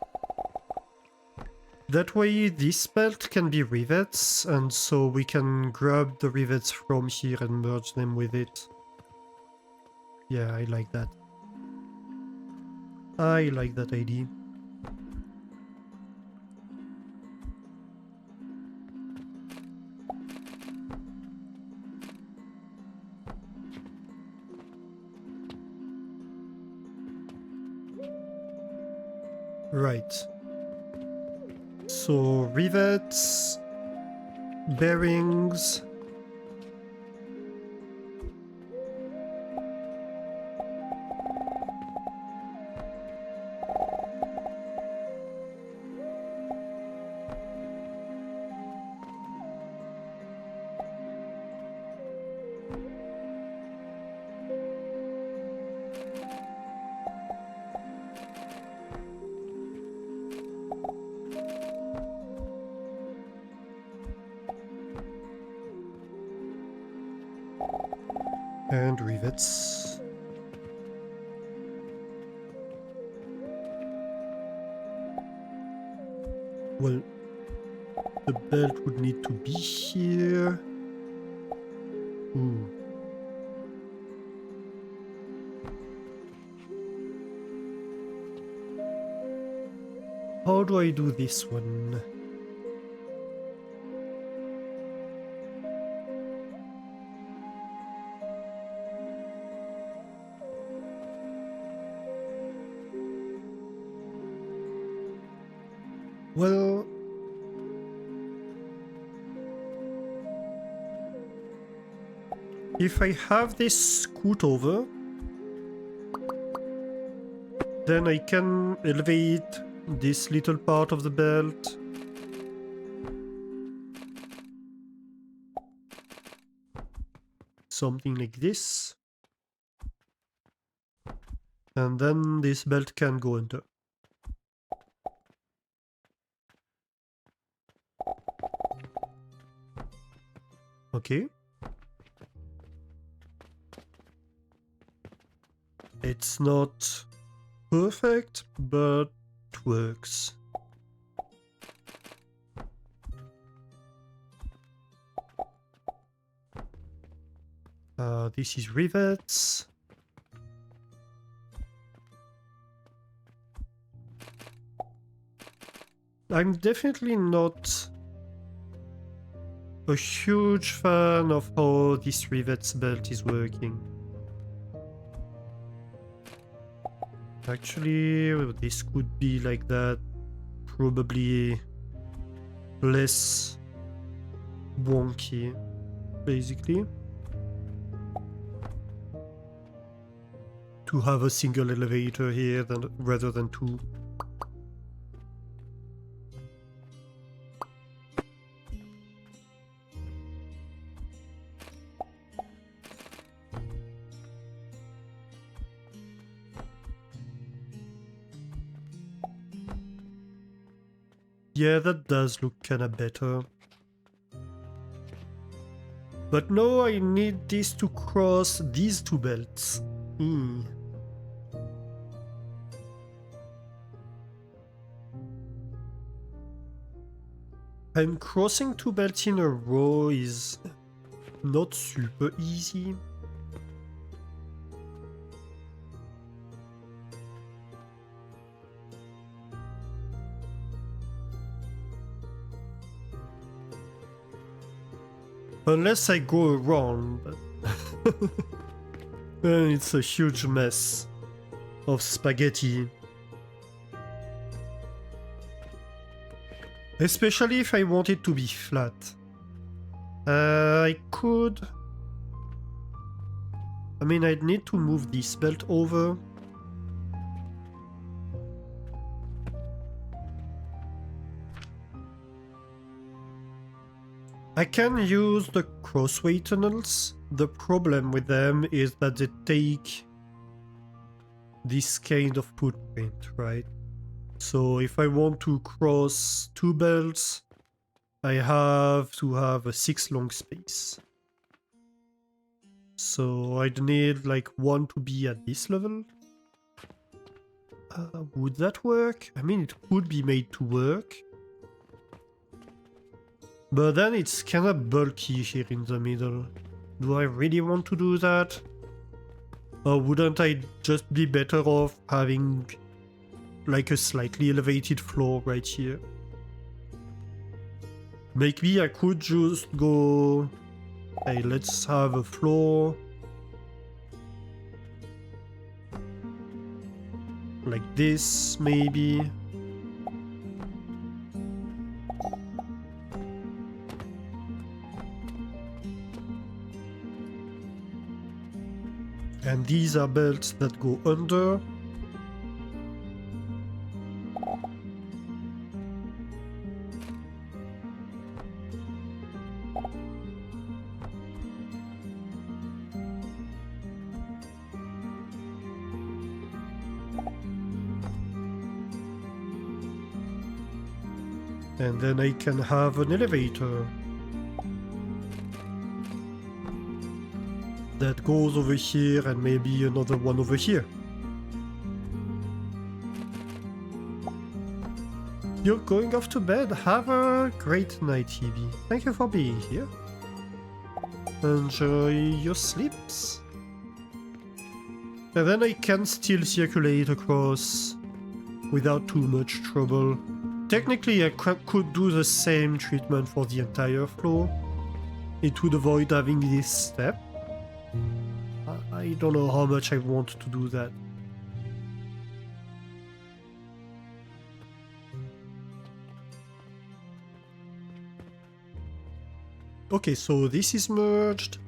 That way this belt can be rivets, and so we can grab the rivets from here and merge them with it. Yeah, I like that. I like that idea. Right. So, rivets, bearings... and rivets. Well, the belt would need to be here. Ooh. How do I do this one? Well... if I have this scoot over, then I can elevate this little part of the belt. Something like this. And then this belt can go under. Okay. It's not perfect, but it works. This is rivets. I'm definitely not a huge fan of how this rivets belt is working. Actually, this could be like that, probably less wonky, basically. To have a single elevator here rather than two. Yeah, that does look kinda better. But no, I need this to cross these two belts. Hmm. And crossing two belts in a row is not super easy. Unless I go around, but then it's a huge mess of spaghetti. Especially if I want it to be flat. I could... I mean, I'd need to move this belt over. I can use the crossway tunnels. The problem with them is that they take this kind of footprint, right? So if I want to cross two belts, I have to have a 6 long space. So I'd need like one to be at this level. Would that work? I mean, it could be made to work. But then it's kind of bulky here in the middle. Do I really want to do that? Or wouldn't I just be better off having like a slightly elevated floor right here? Maybe I could just go... Hey, let's have a floor like this, maybe. And these are belts that go under. And then I can have an elevator that goes over here and maybe another one over here. You're going off to bed. Have a great night, Hebe. Thank you for being here. Enjoy your sleeps. And then I can still circulate across without too much trouble. Technically, I could do the same treatment for the entire floor. It would avoid having this step. I don't know how much I want to do that. Okay, so this is merged.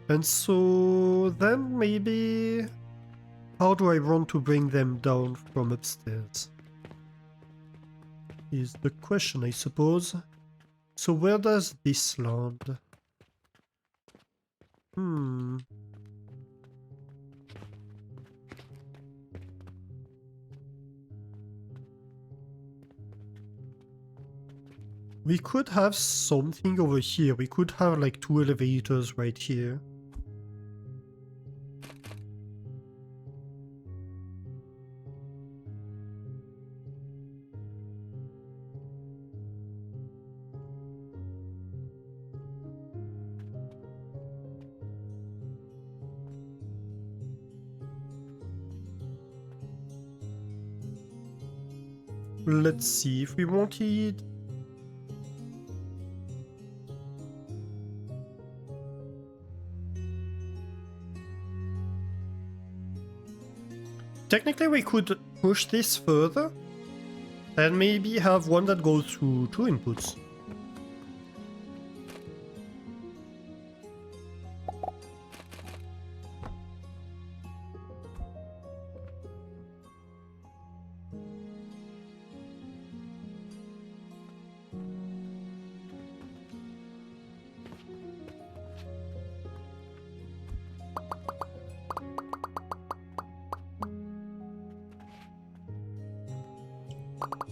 And so then maybe... How do I want to bring them down from upstairs? Is the question, I suppose. So where does this land? We could have something over here. We could have like 2 elevators right here. Let's see if we want it. Technically we could push this further and maybe have one that goes through 2 inputs.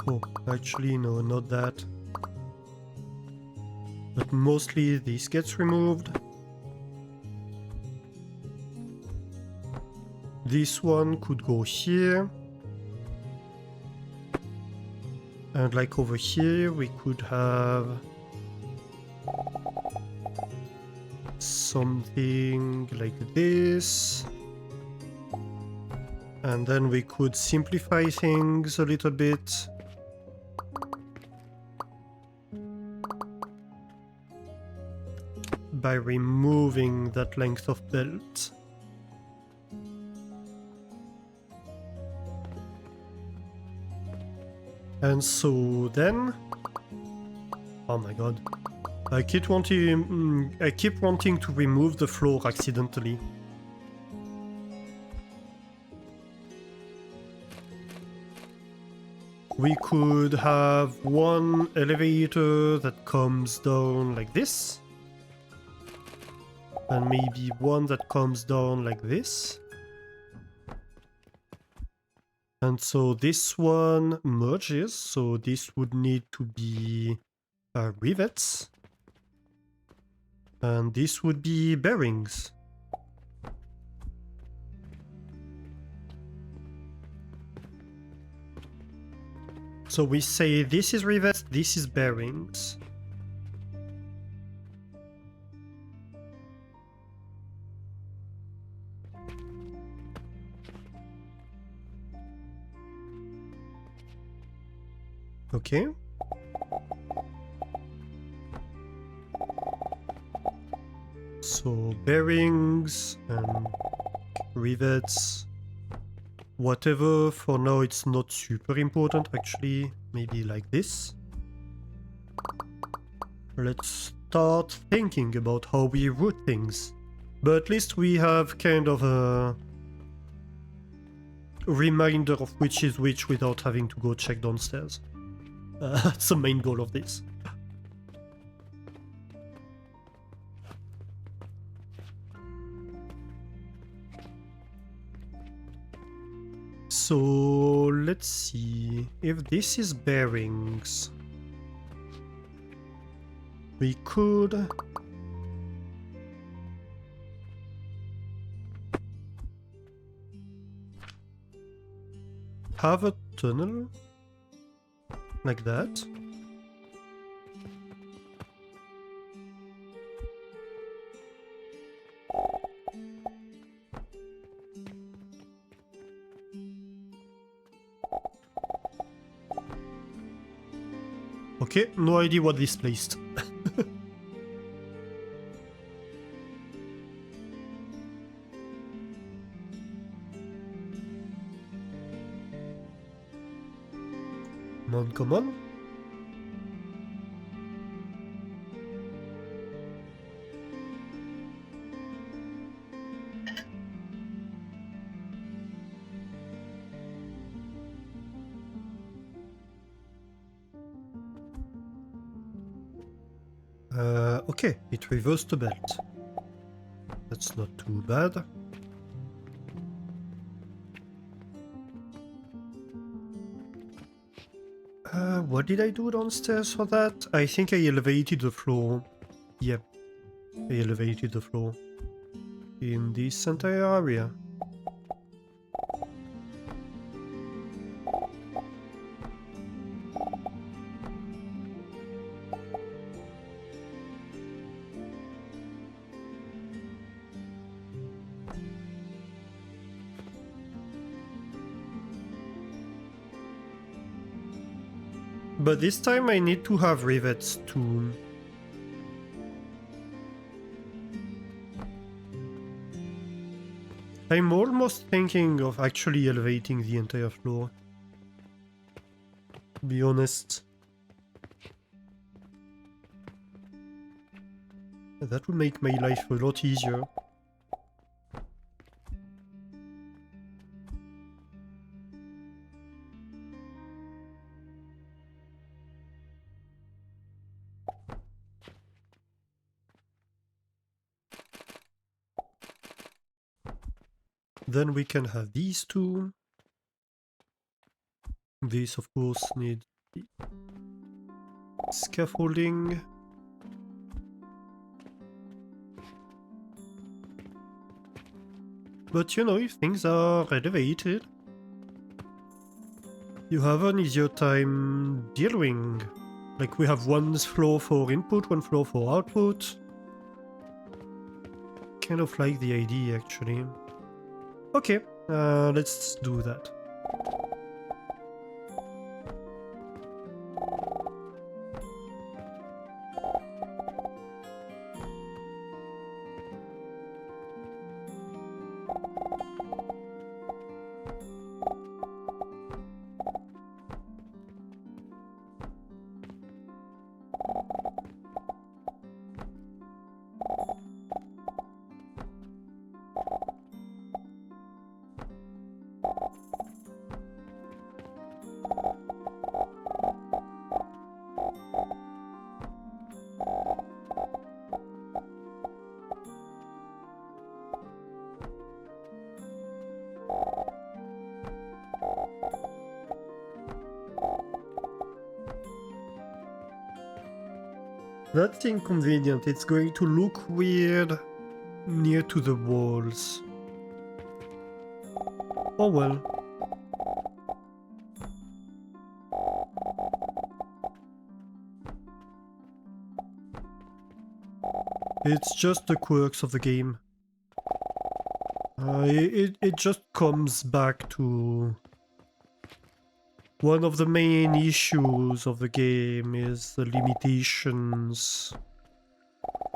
Oh, actually, no, not that. but mostly this gets removed. This one could go here. And like over here, we could have something like this. And then we could simplify things a little bit. By removing that length of belt. And so then... Oh my god. I keep wanting to remove the floor accidentally. We could have one elevator that comes down like this. And maybe one that comes down like this. And so this one merges, so this would need to be rivets. And this would be bearings. So we say this is rivets, this is bearings. Okay. So bearings and rivets. Whatever, for now it's not super important actually. Maybe like this. Let's start thinking about how we route things. But at least we have kind of a reminder of which is which without having to go check downstairs. That's the main goal of this. So let's see if this is bearings. We could have a tunnel like that. Okay, no idea what this placed. Come on. Okay, it reversed the belt. That's not too bad. What did I do downstairs for that? I think I elevated the floor. Yep, I elevated the floor in this entire area. But this time I need to have rivets too. I'm almost thinking of actually elevating the entire floor. To be honest. That would make my life a lot easier. Then we can have these two. This, of course, needs scaffolding. But you know, if things are elevated, you have an easier time dealing. Like, we have one floor for input, one floor for output. Kind of like the idea, actually. Okay, let's do that. That's inconvenient. It's going to look weird near to the walls. Oh well. It's just the quirks of the game. It just comes back to one of the main issues of the game is the limitations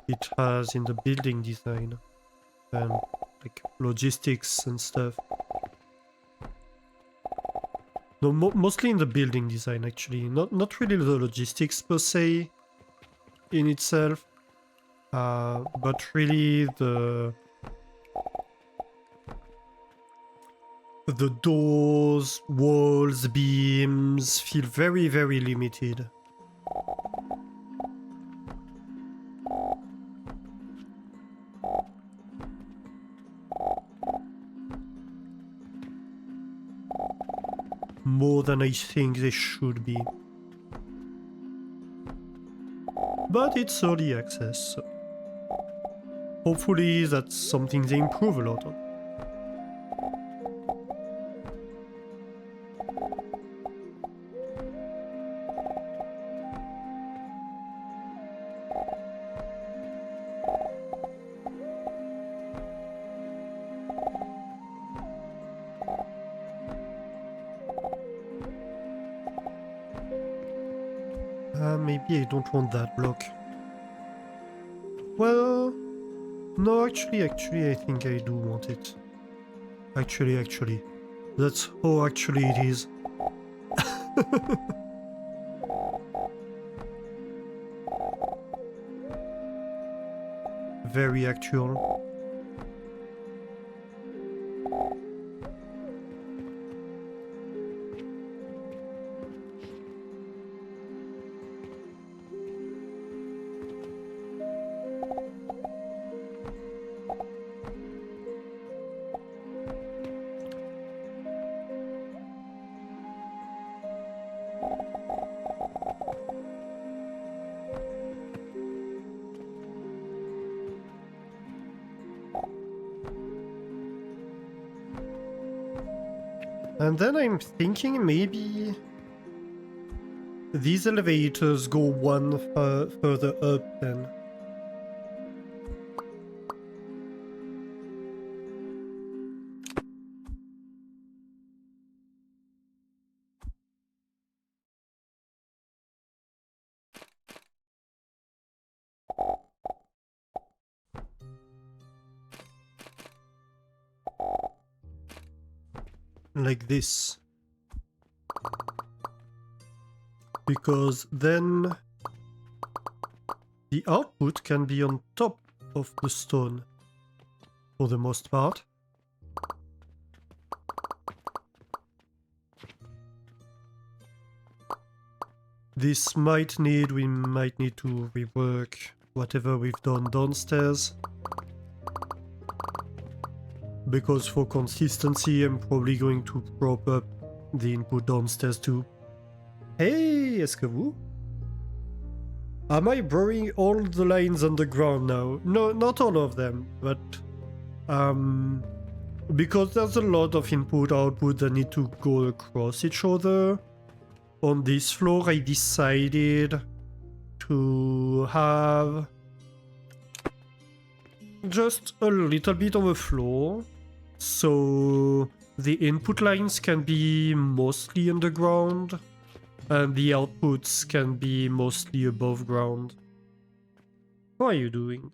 it has in the building design and like logistics and stuff. No, mostly in the building design actually, not really the logistics per se in itself, but really the doors, walls, beams feel very, very limited. More than I think they should be. But it's early access, so hopefully that's something they improve a lot on. Maybe I don't want that block. Well, no, actually, I think I do want it. Actually. That's how actually it is. Very actual. And then I'm thinking maybe these elevators go one further up then. Like this. Because then the output can be on top of the stone for the most part. We might need to rework whatever we've done downstairs. Because for consistency, I'm probably going to prop up the input downstairs too. Hey, est-ce que vous? Am I borrowing all the lines underground now? No, not all of them, but because there's a lot of input-output that need to go across each other. On this floor, I decided to have just a little bit of a floor, so the input lines can be mostly underground, and the outputs can be mostly above ground. How are you doing?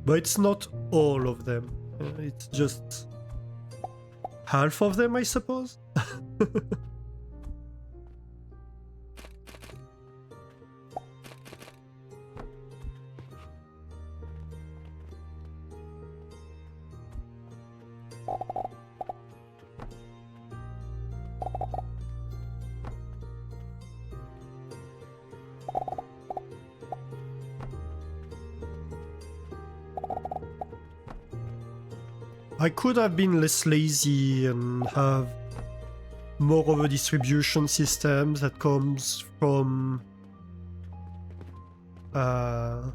But it's not all of them. It's just half of them, I suppose? I could have been less lazy and have more of a distribution system that comes from the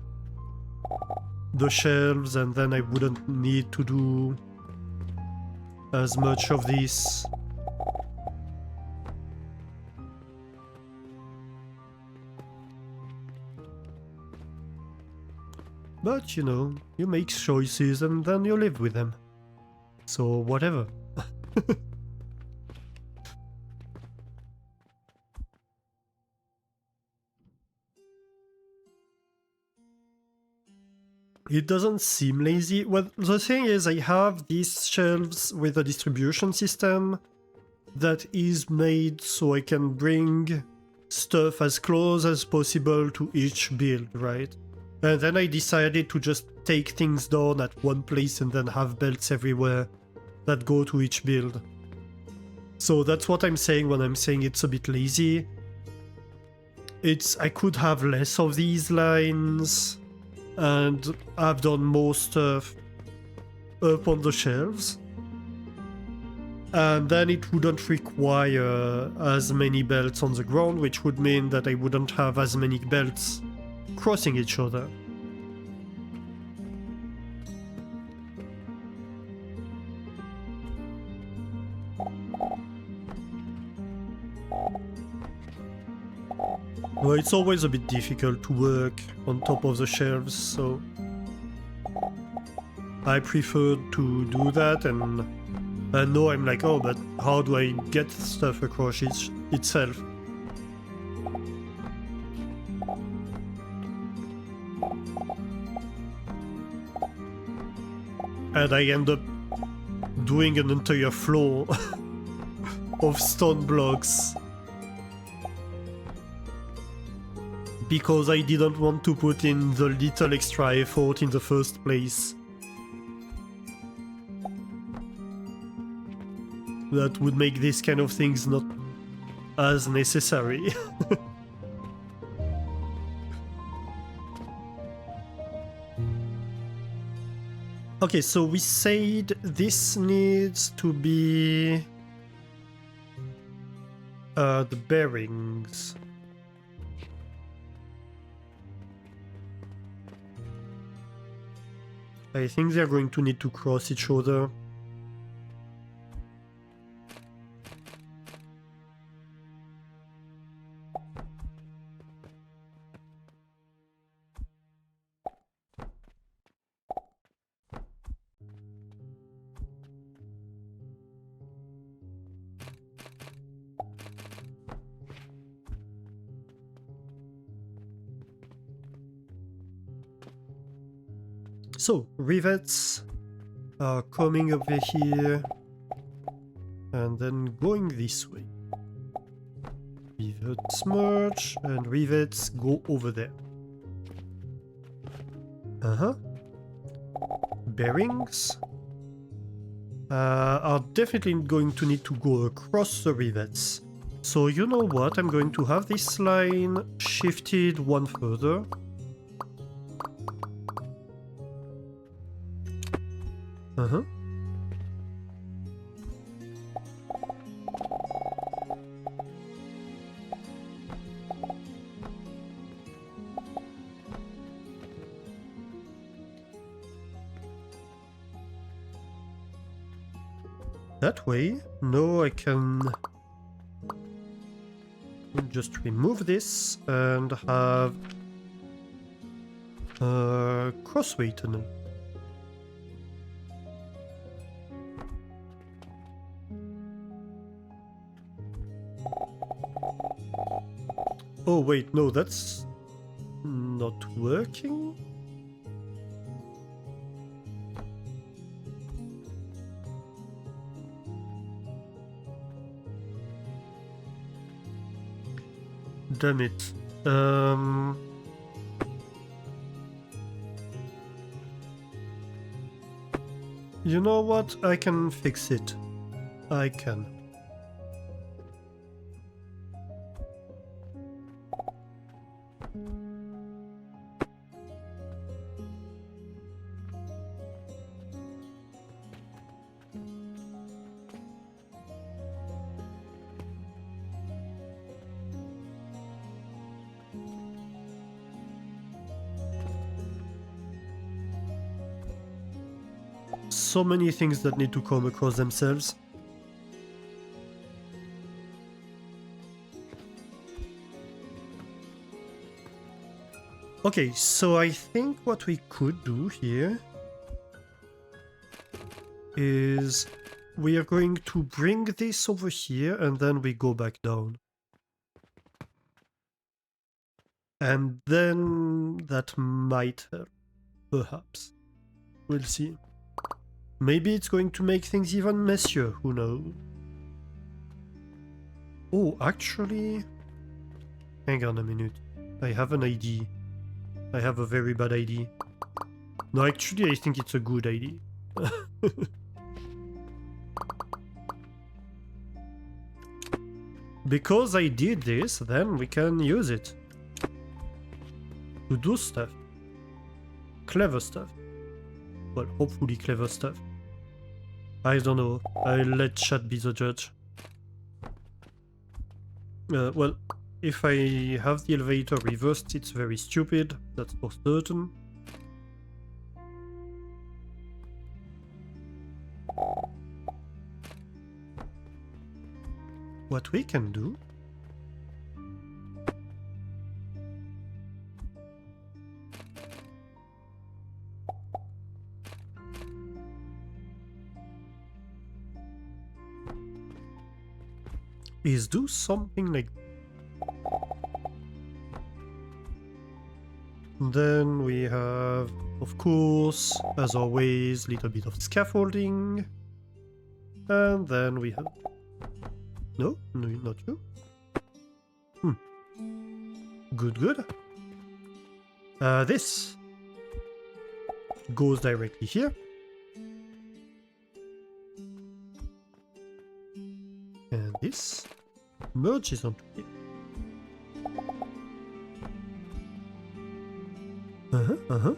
shelves, and then I wouldn't need to do as much of this. But, you know, you make choices and then you live with them. So, whatever. It doesn't seem lazy. Well, the thing is, I have these shelves with a distribution system that is made so I can bring stuff as close as possible to each build, right? And then I decided to just take things down at one place and then have belts everywhere that go to each build. So that's what I'm saying when I'm saying it's a bit lazy. I could have less of these lines, and I've done more stuff up on the shelves. And then it wouldn't require as many belts on the ground, which would mean that I wouldn't have as many belts crossing each other. Well, it's always a bit difficult to work on top of the shelves, so I prefer to do that, and I know I'm like, oh, but how do I get stuff across itself? And I end up doing an entire floor of stone blocks because I didn't want to put in the little extra effort in the first place. That would make this kind of things not as necessary. Okay, so we said this needs to be the bearings. I think they're going to need to cross each other. So, rivets are coming over here and then going this way. Rivets merge and rivets go over there. Bearings are definitely going to need to go across the rivets. So you know what, I'm going to have this line shifted one further. that way. No, I can just remove this and have a crossway tunnel. Oh wait, no, that's not working. Damn it. You know what? I can fix it. I can. So many things that need to come across themselves. Okay, so I think what we could do here is we are going to bring this over here and then we go back down. And then that might help, perhaps. We'll see. Maybe it's going to make things even messier, who knows? Oh, actually... Hang on a minute. I have an idea. I have a very bad idea. No, actually I think it's a good idea. Because I did this, then we can use it. To do stuff. Clever stuff. Well, hopefully clever stuff. I don't know. I'll let chat be the judge. Well, if I have the elevator reversed, it's very stupid. That's for certain. What we can do is do something like then we have, of course, as always, little bit of scaffolding. And then we have... No, no, not you. Good, good. This goes directly here. And this merges onto here. Uh-huh.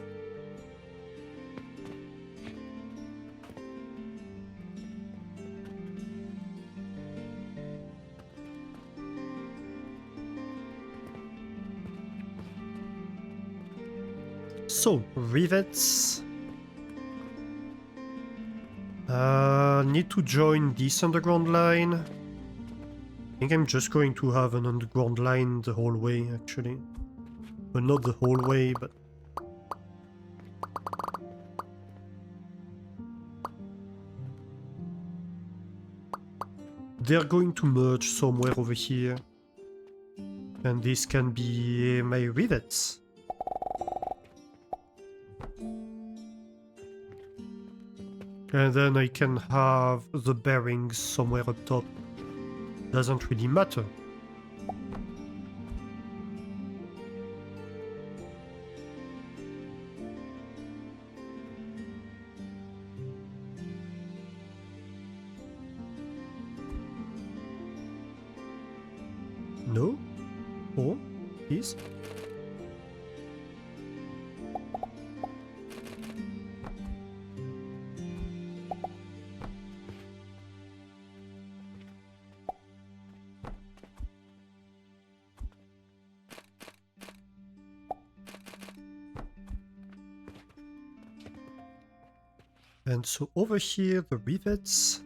So, rivets. Need to join this underground line. I think I'm just going to have an underground line the whole way, actually. Well, not the whole way, but... They're going to merge somewhere over here. And this can be my rivets. And then I can have the bearings somewhere up top. Doesn't really matter. No? Or? Please? And so over here, the rivets.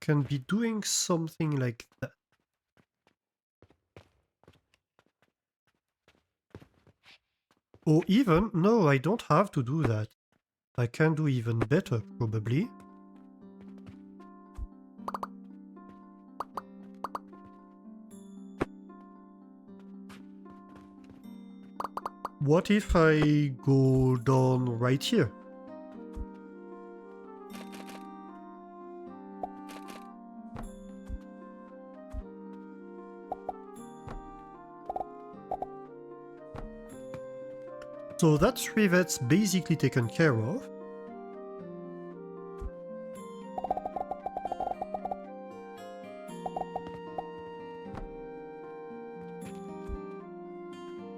can be doing something like that. Or even, no, I don't have to do that. I can do even better, probably. What if I go down right here? So that's rivets basically taken care of.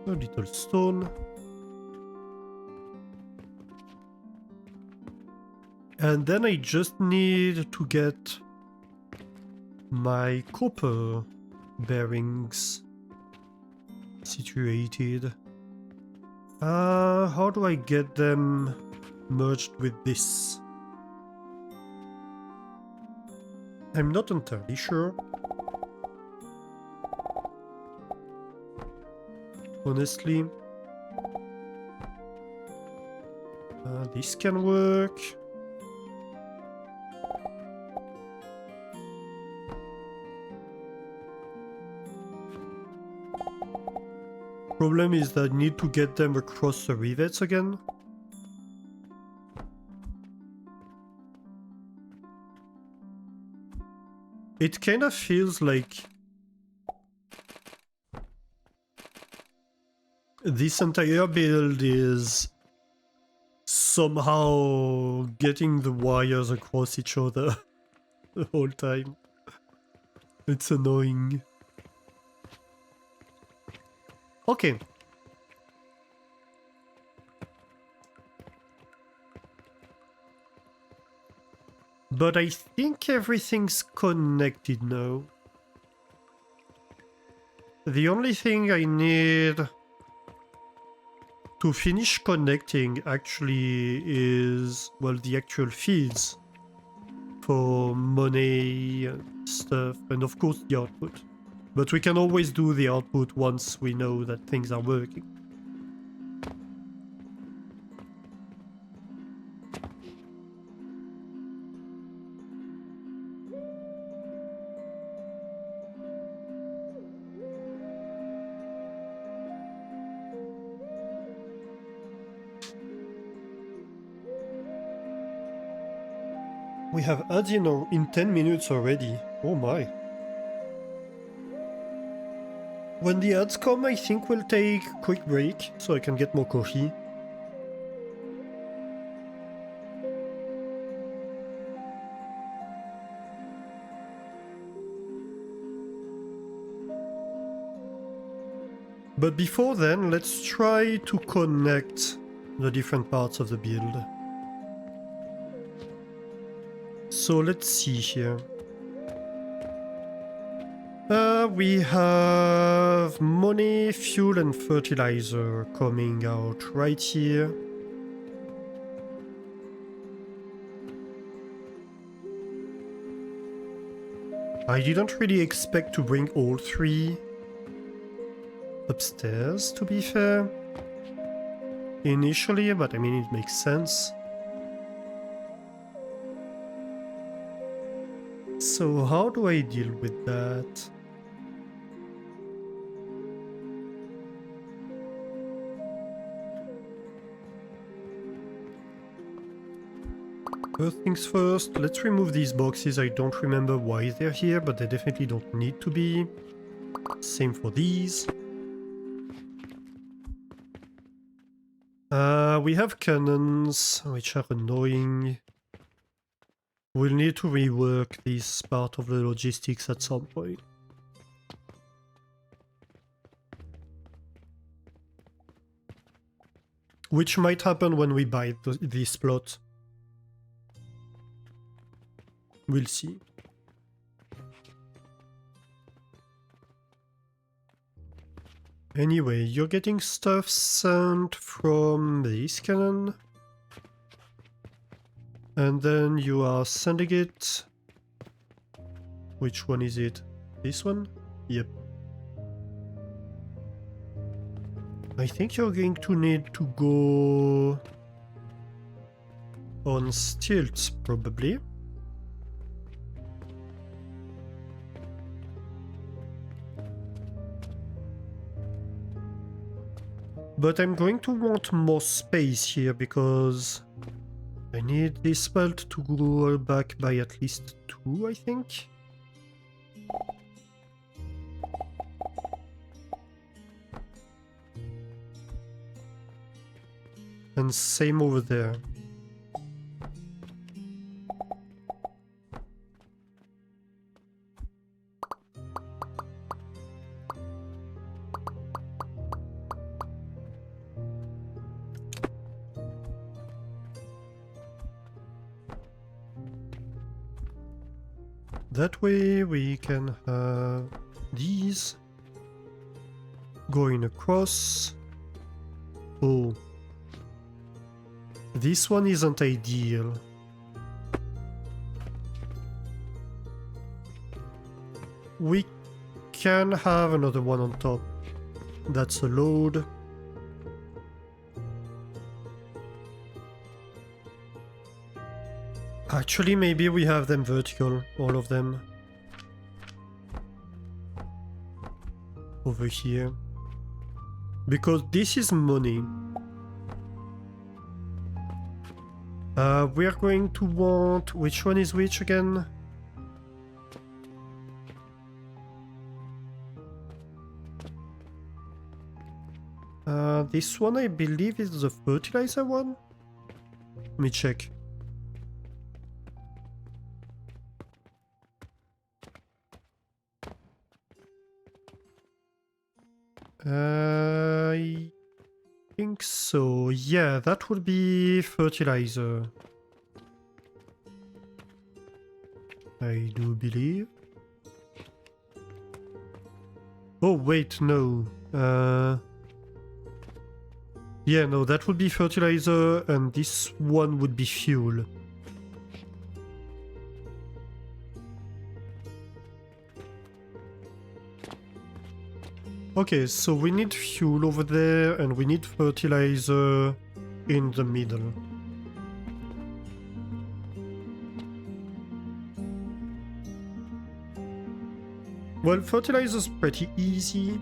A little stone. And then I just need to get my copper bearings situated. How do I get them merged with this? I'm not entirely sure. Honestly. This can work. Problem is that I need to get them across the rivets again. It kind of feels like this entire build is somehow getting the wires across each other the whole time. It's annoying. Okay. But I think everything's connected now. The only thing I need to finish connecting actually is, well, the actual feeds for money and stuff, and of course the output. But we can always do the output once we know that things are working. We have ads in 10 minutes already. Oh my. When the ads come, I think we'll take a quick break so I can get more coffee. But before then, let's try to connect the different parts of the build. So let's see here. We have money, fuel and fertilizer coming out right here. I didn't really expect to bring all three upstairs, to be fair. Initially, but I mean, it makes sense. So how do I deal with that? First things first, let's remove these boxes. I don't remember why they're here, but they definitely don't need to be. Same for these. We have cannons, which are annoying. We'll need to rework this part of the logistics at some point. Which might happen when we buy this plot. We'll see. Anyway, you're getting stuff sent from this cannon. And then you are sending it Which one is it? This one? Yep. I think you're going to need to go on stilts, probably. But I'm going to want more space here because I need this belt to go back by at least 2, I think. And same over there. That way we can have these going across. Oh. This one isn't ideal. We can have another one on top. That's a load. Actually, maybe we have them vertical, all of them. Over here. Because this is money. We are going to want... Which one is which again? This one I believe is the fertilizer one? Let me check. I think so. Yeah, that would be fertilizer. I do believe. Oh, wait, no. Yeah, no, that would be fertilizer, and this one would be fuel. Okay, so we need fuel over there, and we need fertilizer in the middle. Well, fertilizer's pretty easy.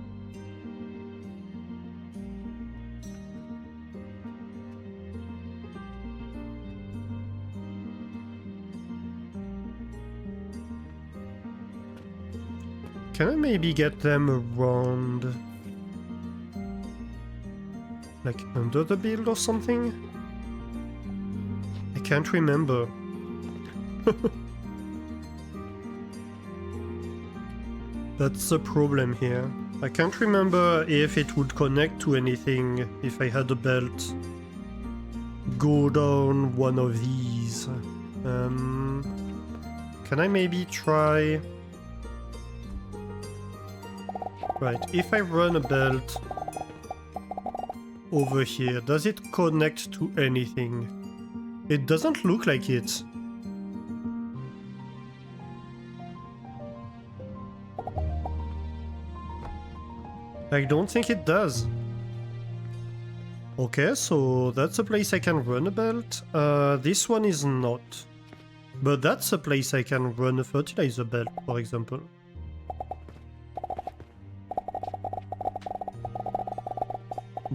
Can I maybe get them around... like under the build or something? I can't remember. That's the problem here. I can't remember if it would connect to anything if I had a belt go down one of these. Can I maybe try... Right, if I run a belt over here, does it connect to anything? It doesn't look like it. I don't think it does. Okay, so that's a place I can run a belt. This one is not. But that's a place I can run a fertilizer belt, for example.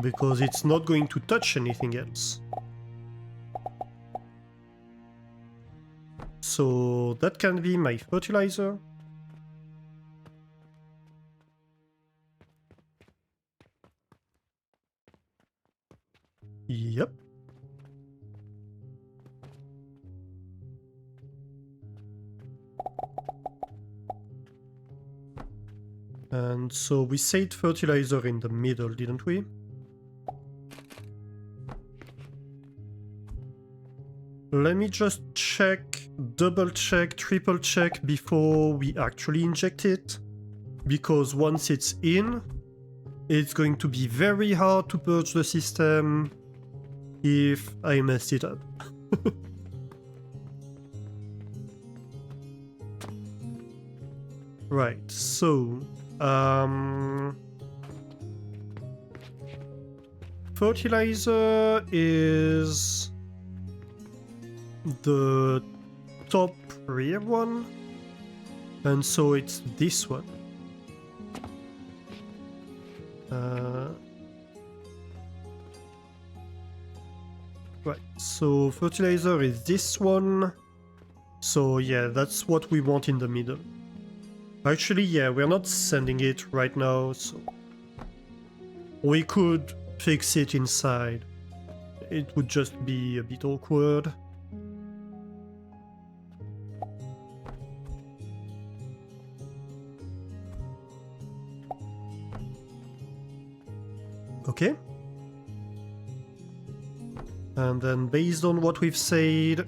Because it's not going to touch anything else. So that can be my fertilizer. Yep. And so we said fertilizer in the middle, didn't we? Let me just check, double check, triple check before we actually inject it. Because once it's in, it's going to be very hard to purge the system if I messed it up. Right, so fertilizer is the top rear one, and so it's this one. Right, so fertilizer is this one. So yeah, that's what we want in the middle. Actually, yeah, we're not sending it right now, so we could fix it inside. It would just be a bit awkward. Okay. And then based on what we've said,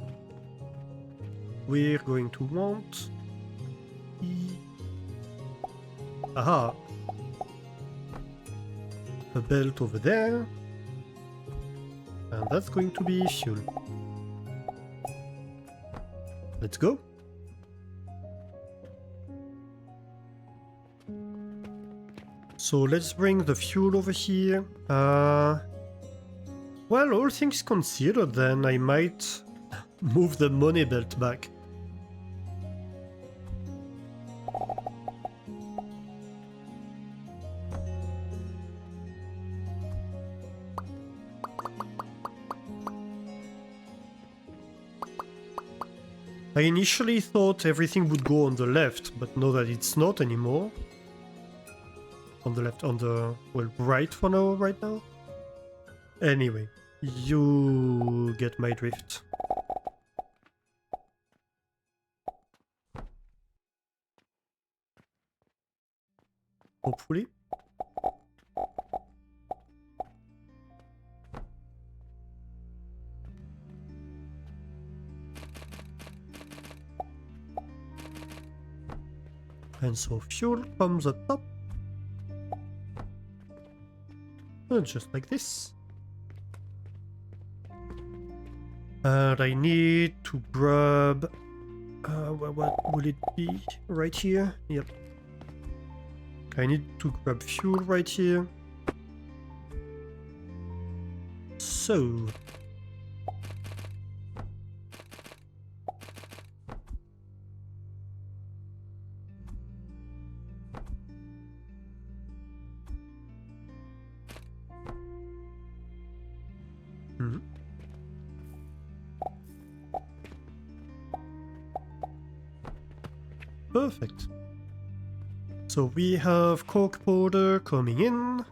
we're going to want... Aha! A belt over there. And that's going to be fuel. Let's go. So let's bring the fuel over here. Well, all things considered then, I might move the money belt back. I initially thought everything would go on the left, but know that it's not anymore. On the left, on the, well, right for now, right now? Anyway, you get my drift. Hopefully. And so fuel comes up top. Just like this. And I need to grab... what will it be? Right here? Yep. I need to grab fuel right here. So... Perfect. So we have cork powder coming in,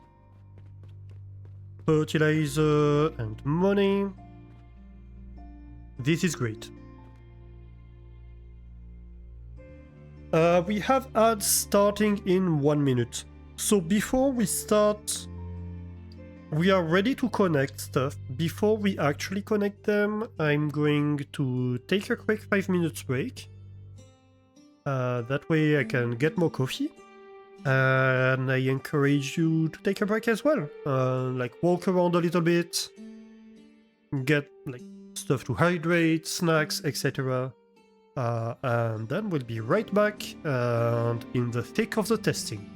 fertilizer and money. This is great. We have ads starting in 1 minute. So before we start, we are ready to connect stuff. Before we actually connect them, I'm going to take a quick 5 minutes break. That way I can get more coffee. And I encourage you to take a break as well. Like walk around a little bit, get like stuff to hydrate, snacks, etc. And then we'll be right back and in the thick of the testing.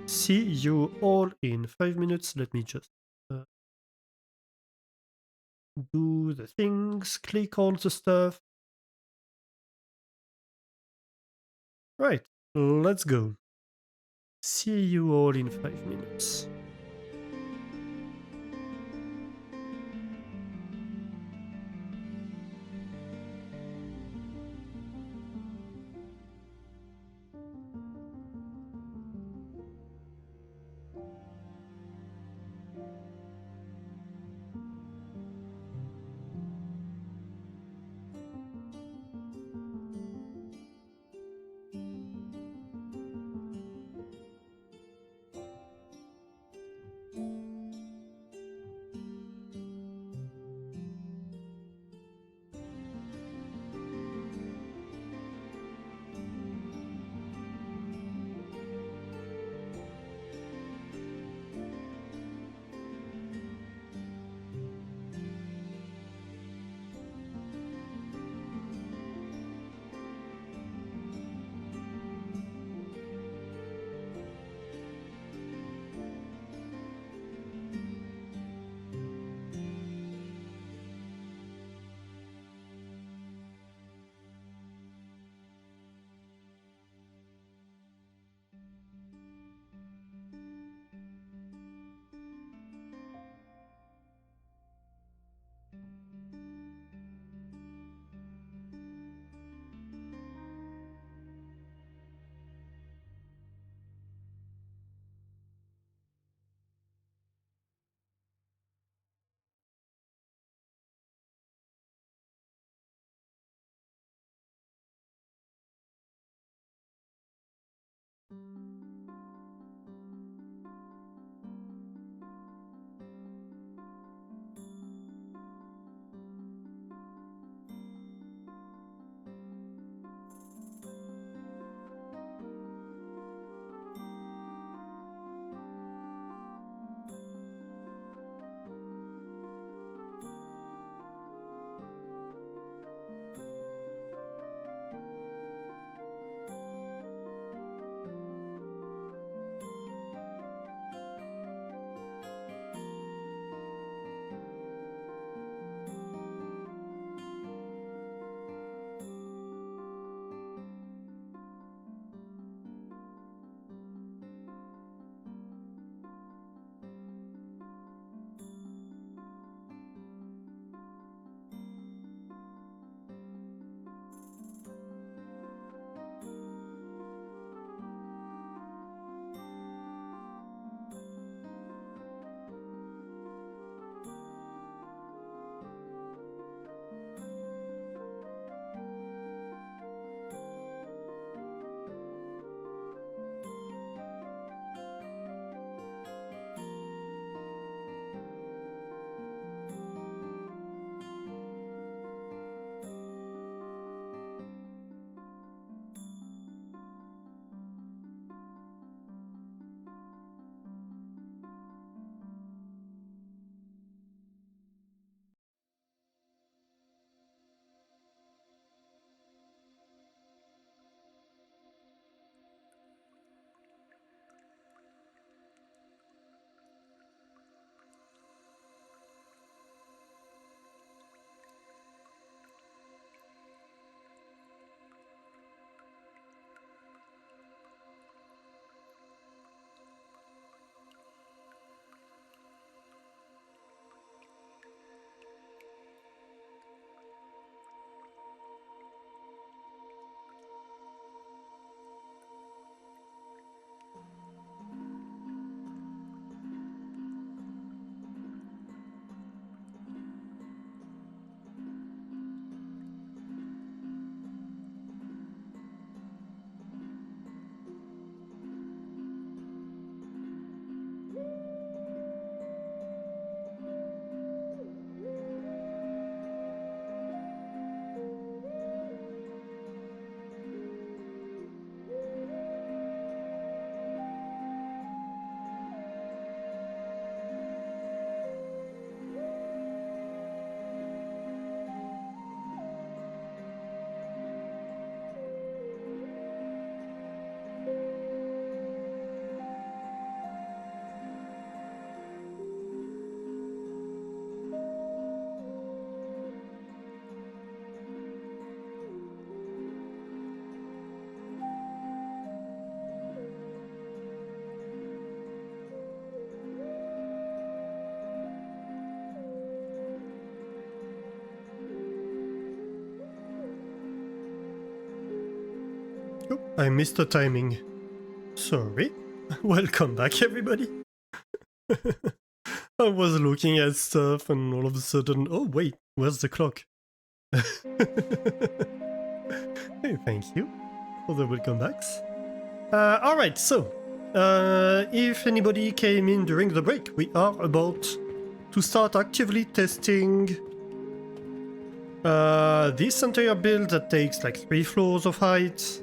See you all in 5 minutes. Let me just do the things, click all the stuff. Right, let's go. See you all in 5 minutes. Oh, I missed the timing. Sorry. Welcome back, everybody. I was looking at stuff and all of a sudden, oh wait, where's the clock? Hey, thank you for the welcome backs. Alright, so, if anybody came in during the break, we are about to start actively testing this entire build that takes like 3 floors of height,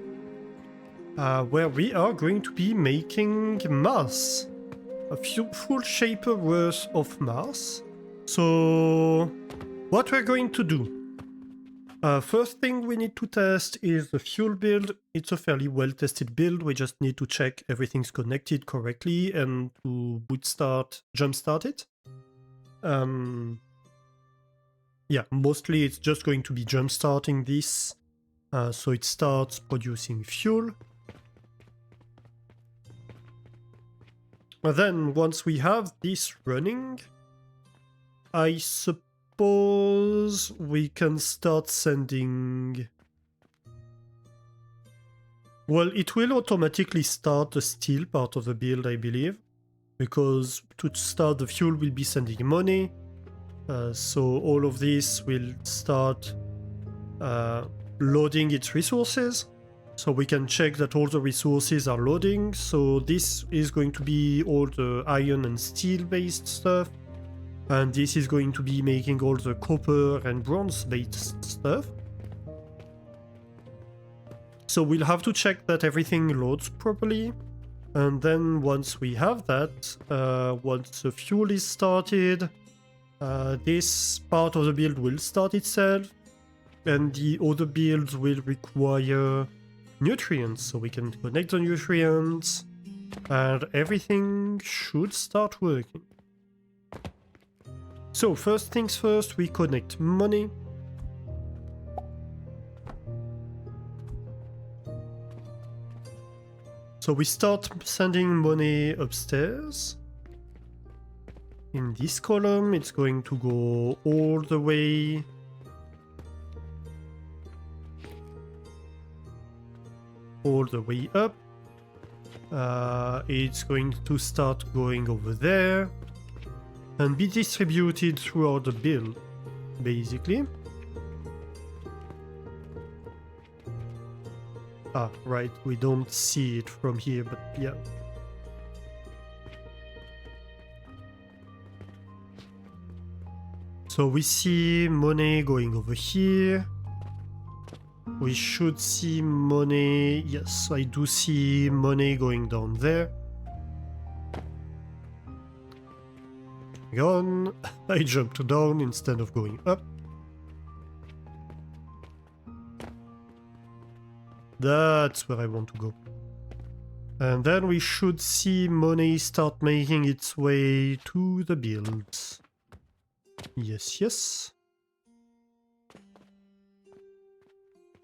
where we are going to be making mass. A few full shaper worth of mass. So, what we're going to do. First thing we need to test is the fuel build. It's a fairly well-tested build. We just need to check everything's connected correctly and to jumpstart it. Yeah, mostly it's just going to be jumpstarting this. So it starts producing fuel. And then once we have this running, I suppose we can start sending... Well, it will automatically start the steel part of the build, I believe, because to start the fuel will be sending money. So all of this will start loading its resources. So we can check that all the resources are loading. So this is going to be all the iron and steel based stuff. And this is going to be making all the copper and bronze based stuff. So we'll have to check that everything loads properly. And then once we have that, once the fuel is started, this part of the build will start itself. And the other builds will require nutrients, so we can connect the nutrients and everything should start working. So first things first, we connect money. So we start sending money upstairs. In this column, it's going to go all the way up. It's going to start going over there and be distributed throughout the build, basically. Ah, right, we don't see it from here, but yeah. So we see money going over here. We should see money. Yes, I do see money going down there. Gone. I jumped down instead of going up. That's where I want to go. And then we should see money start making its way to the builds. Yes, yes.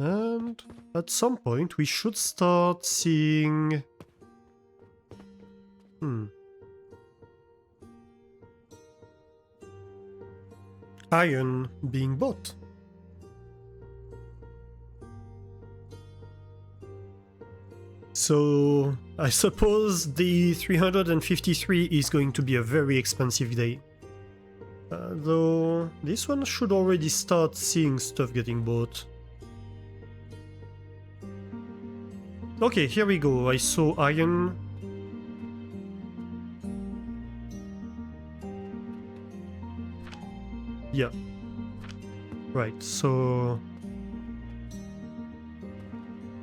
And at some point we should start seeing... iron being bought. So I suppose the 353 is going to be a very expensive day. Though this one should already start seeing stuff getting bought. Okay, here we go. I saw iron. Yeah. Right, so...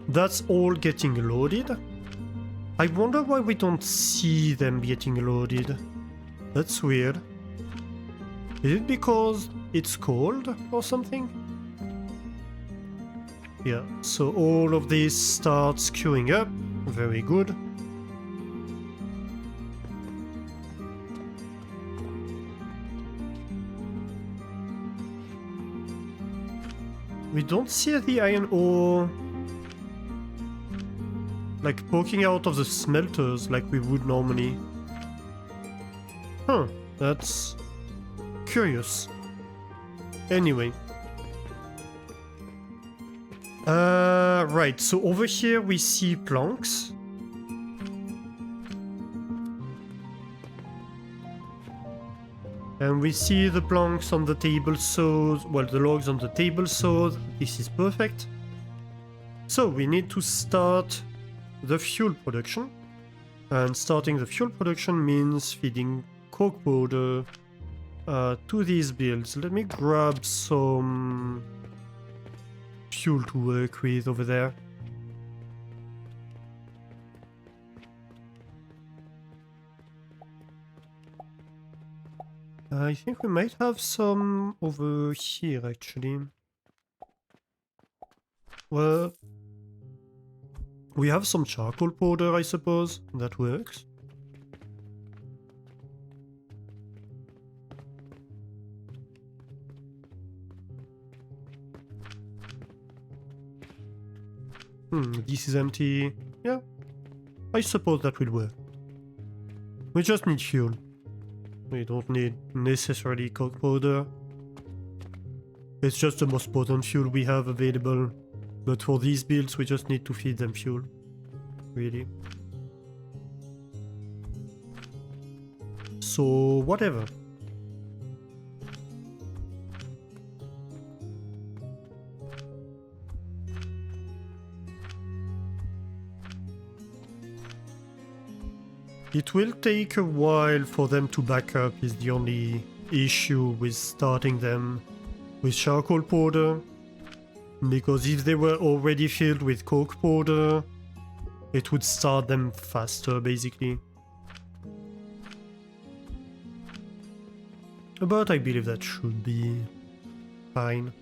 that's all getting loaded. I wonder why we don't see them getting loaded. That's weird. Is it because it's cold or something? Yeah, so all of this starts queuing up. Very good. We don't see the iron ore like poking out of the smelters like we would normally. Huh, that's curious. Anyway. Right, so over here we see planks. And we see the planks on the table, so... well, the logs on the table, so this is perfect. So we need to start the fuel production. And starting the fuel production means feeding coke powder to these builds. Let me grab some fuel to work with over there. I think we might have some over here, actually. Well, we have some charcoal powder, I suppose. That works. This is empty. Yeah, I suppose that will work. We just need fuel. We don't need necessarily coke powder. It's just the most potent fuel we have available. But for these builds, we just need to feed them fuel. Really. So, whatever. It will take a while for them to back up is the only issue with starting them with charcoal powder. Because if they were already filled with coke powder, it would start them faster, basically. But I believe that should be fine.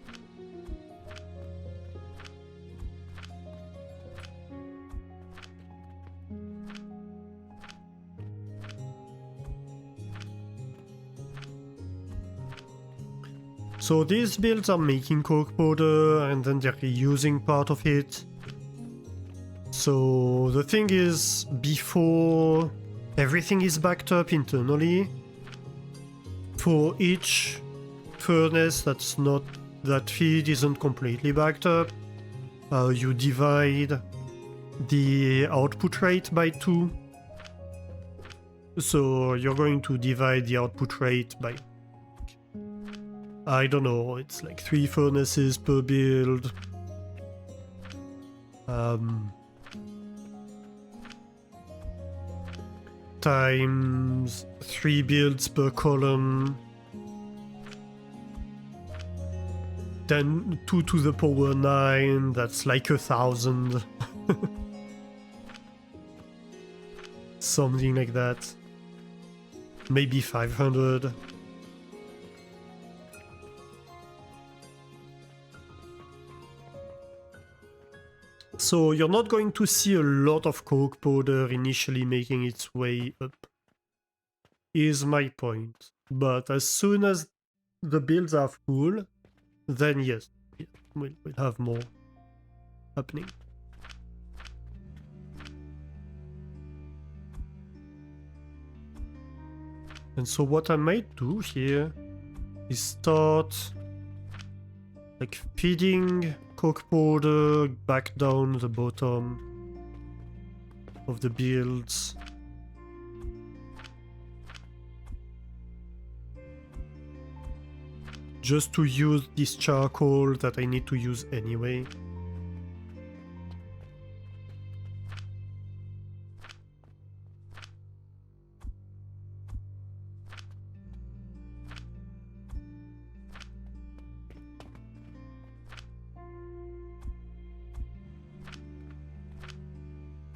So these builds are making coke powder and then they're reusing part of it. So the thing is, before everything is backed up internally, for each furnace that feed isn't completely backed up, you divide the output rate by 2. So you're going to divide the output rate by, I don't know, it's like 3 furnaces per build. Times 3 builds per column. Then 2 to the power 9, that's like 1,000. Something like that. Maybe 500. So you're not going to see a lot of coke powder initially making its way up, is my point. But as soon as the builds are full, then yes, we'll have more happening. And so what I might do here is start like feeding coke powder back down the bottom of the builds. Just to use this charcoal that I need to use anyway.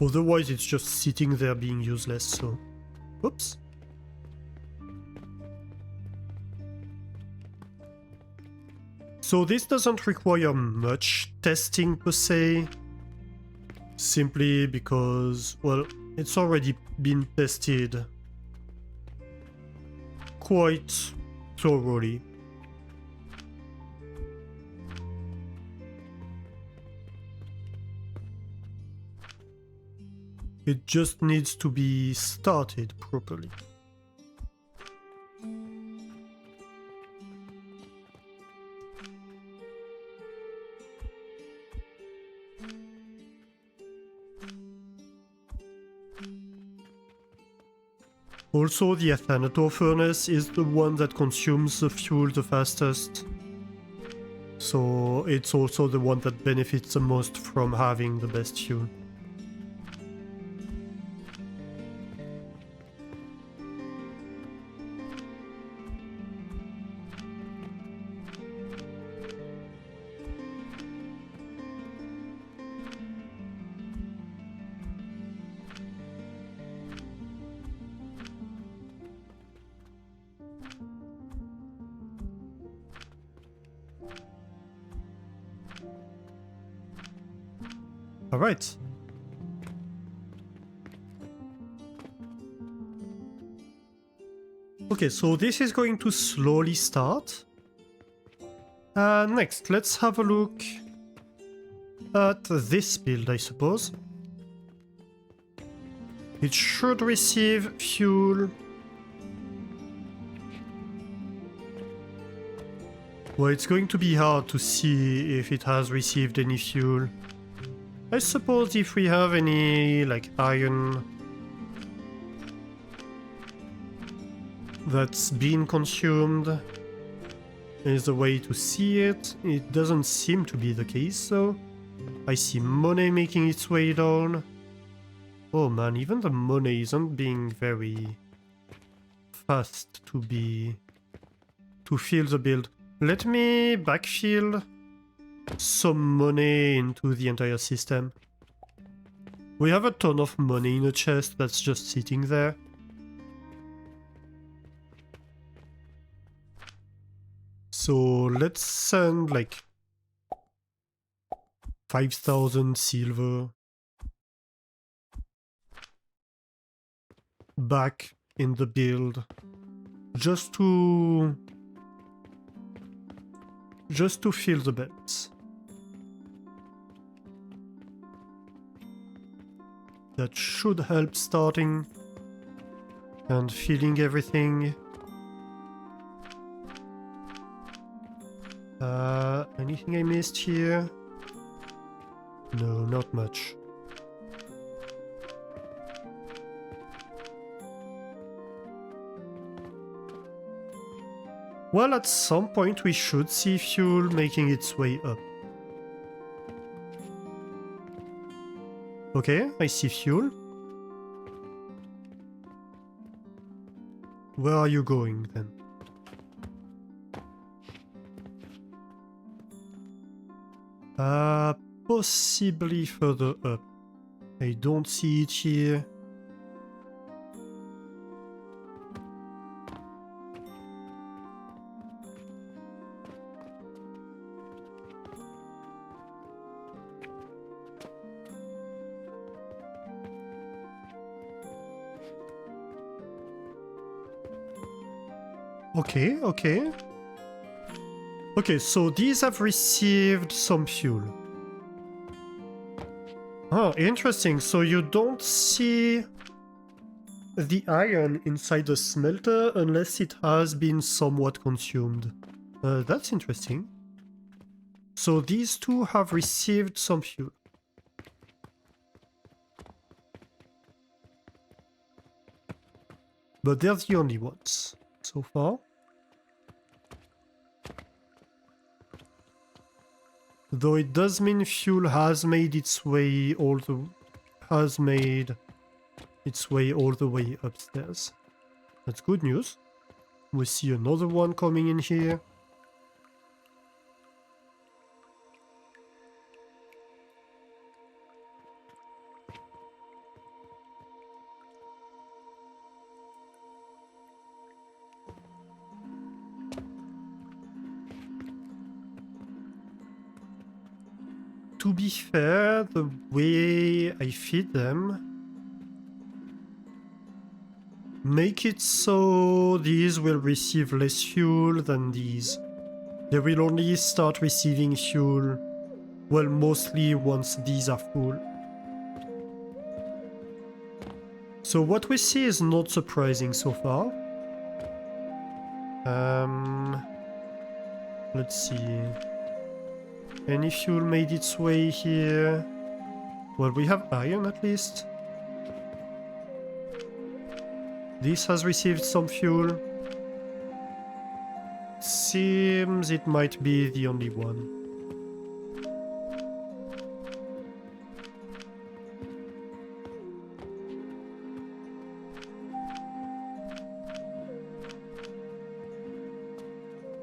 Otherwise it's just sitting there being useless, so... Oops. So this doesn't require much testing per se, simply because, well, it's already been tested quite thoroughly. It just needs to be started properly. Also, the Athanator furnace is the one that consumes the fuel the fastest. So it's also the one that benefits the most from having the best fuel. All right. Okay, so this is going to slowly start. Next, let's have a look at this build, I suppose. It should receive fuel. Well, it's going to be hard to see if it has received any fuel. I suppose if we have any, like, iron that's been consumed is a way to see it. It doesn't seem to be the case, though. I see money making its way down. Oh man, even the money isn't being very fast to fill the build. Let me backfill some money into the entire system. We have a ton of money in a chest that's just sitting there. So let's send like 5,000 silver back in the build just to fill the beds. That should help starting and filling everything. Anything I missed here? No, not much. Well, at some point we should see fuel making its way up. Okay, I see fuel. Where are you going then? Possibly further up. I don't see it here. Okay, okay. Okay, so these have received some fuel. Oh, interesting. So you don't see the iron inside the smelter unless it has been somewhat consumed. That's interesting. So these two have received some fuel. But they're the only ones so far. Though it does mean fuel has made its way all the way upstairs. That's good news. We see another one coming in here. To be fair, the way I feed them make it so these will receive less fuel than these. They will only start receiving fuel, well, mostly once these are full. So what we see is not surprising so far. Let's see. Any fuel made its way here? Well, we have iron at least. This has received some fuel. Seems it might be the only one.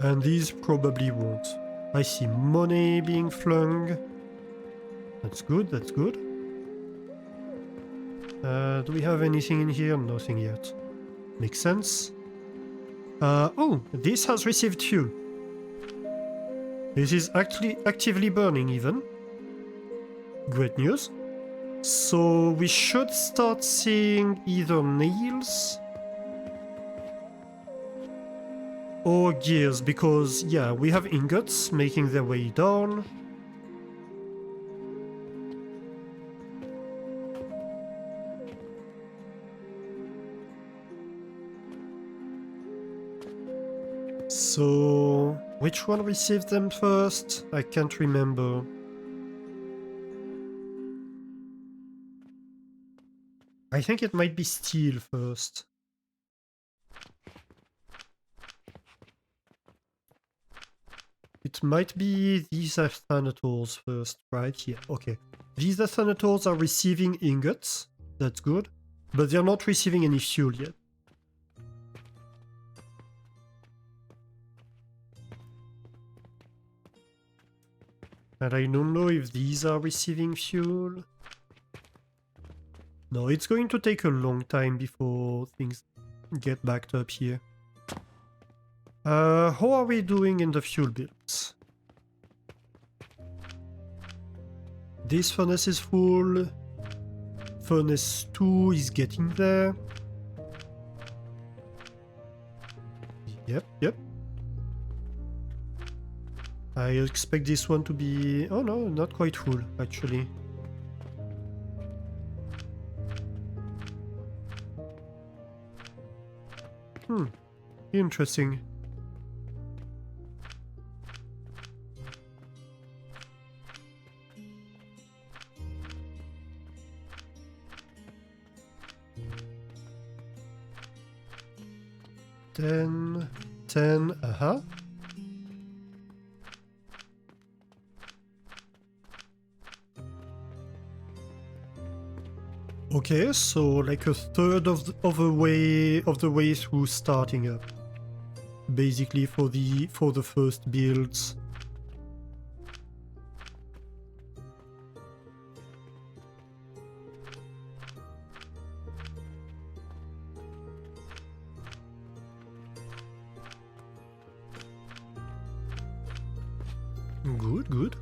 And these probably won't. I see money being flung. That's good, that's good. Do we have anything in here? Nothing yet. Makes sense. Oh, this has received fuel. This is actually actively burning even. Great news. So we should start seeing either nails or gears, because yeah, we have ingots making their way down. So which one received them first? I can't remember. I think it might be steel first. It might be these Athanators first, right? Yeah, okay. These Athanators are receiving ingots. That's good. But they're not receiving any fuel yet. And I don't know if these are receiving fuel. No, it's going to take a long time before things get backed up here. How are we doing in the fuel builds? This furnace is full. Furnace 2 is getting there. Yep. I expect this one to be... oh no, not quite full, actually. Interesting. Ten, uh-huh. Okay, so like a third of the way through starting up. Basically for the first builds. Good.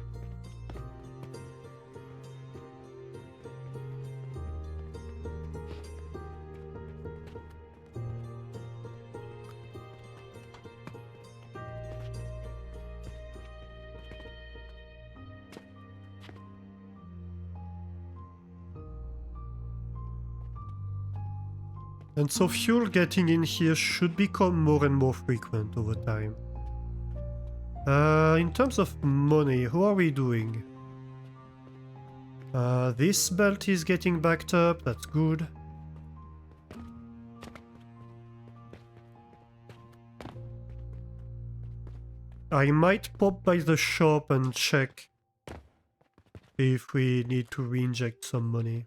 And so fuel getting in here should become more and more frequent over time. In terms of money, how are we doing? This belt is getting backed up, that's good. I might pop by the shop and check if we need to re-inject some money.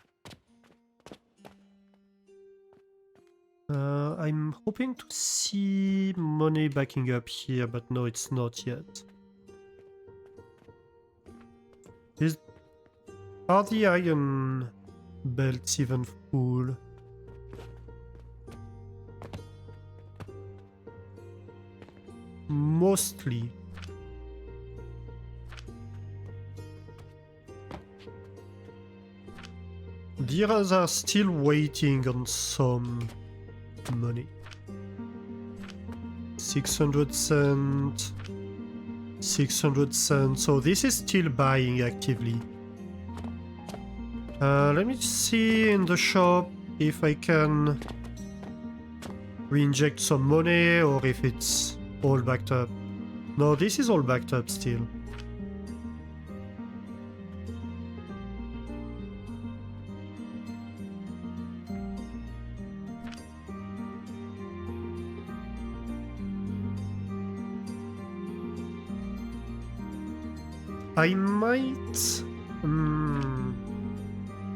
I'm hoping to see money backing up here, but no, it's not yet. Are the iron belts even full? Mostly. The others are still waiting on some money. 600 cents. 600 cents. So this is still buying actively. Let me see in the shop if I can re-inject some money or if it's all backed up. No, this is all backed up still. I might...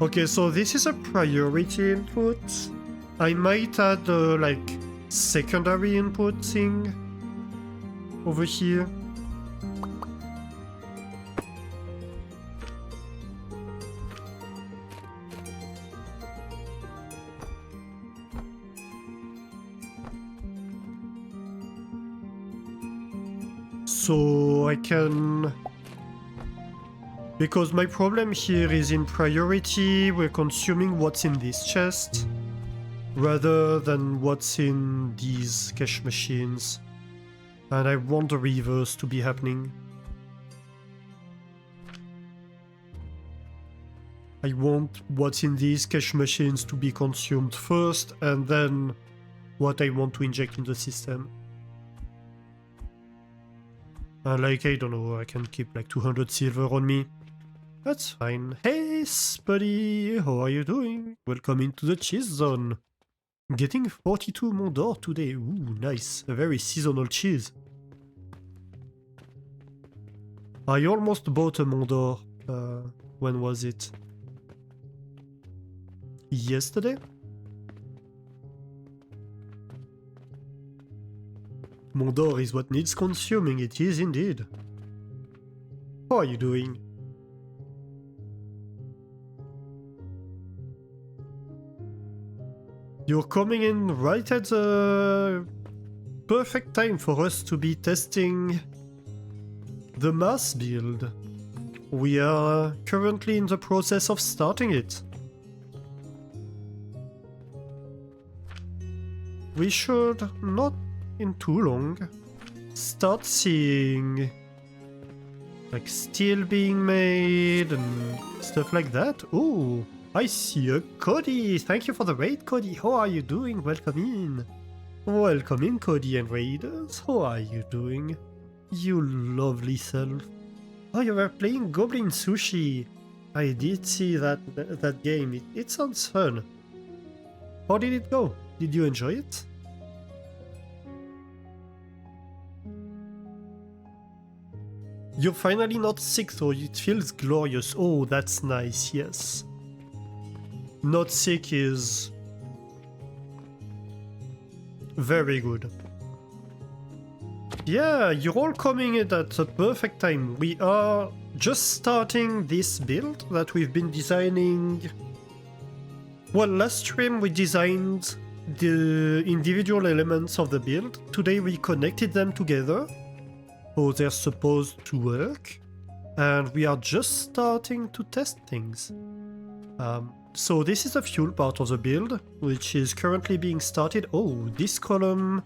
Okay, so this is a priority input. I might add like secondary input thing over here. So I can... Because my problem here is in priority, we're consuming what's in this chest rather than what's in these cache machines. And I want the reverse to be happening. I want what's in these cache machines to be consumed first and then what I want to inject in the system. Like, I don't know, I can keep like 200 silver on me. That's fine. Hey, buddy, how are you doing? Welcome into the cheese zone. Getting 42 Mondor today. Ooh, nice. A very seasonal cheese. I almost bought a Mondor. When was it? Yesterday? Mondor is what needs consuming. It is indeed. How are you doing? You're coming in right at the perfect time for us to be testing the mass build. We are currently in the process of starting it. We should, not in too long, start seeing like steel being made and stuff like that. Ooh. I see you, Cody! Thank you for the raid, Cody! How are you doing? Welcome in! Welcome in, Cody and Raiders! How are you doing? You lovely self! Oh, you were playing Goblin Sushi! I did see that game. It sounds fun. How did it go? Did you enjoy it? You're finally not sick though, it feels glorious. Oh, that's nice, yes. Not sick is very good. Yeah, you're all coming in at the perfect time. We are just starting this build that we've been designing. Well, last stream we designed the individual elements of the build. Today we connected them together, so they're supposed to work. And we are just starting to test things. So this is the fuel part of the build, which is currently being started. Oh, this column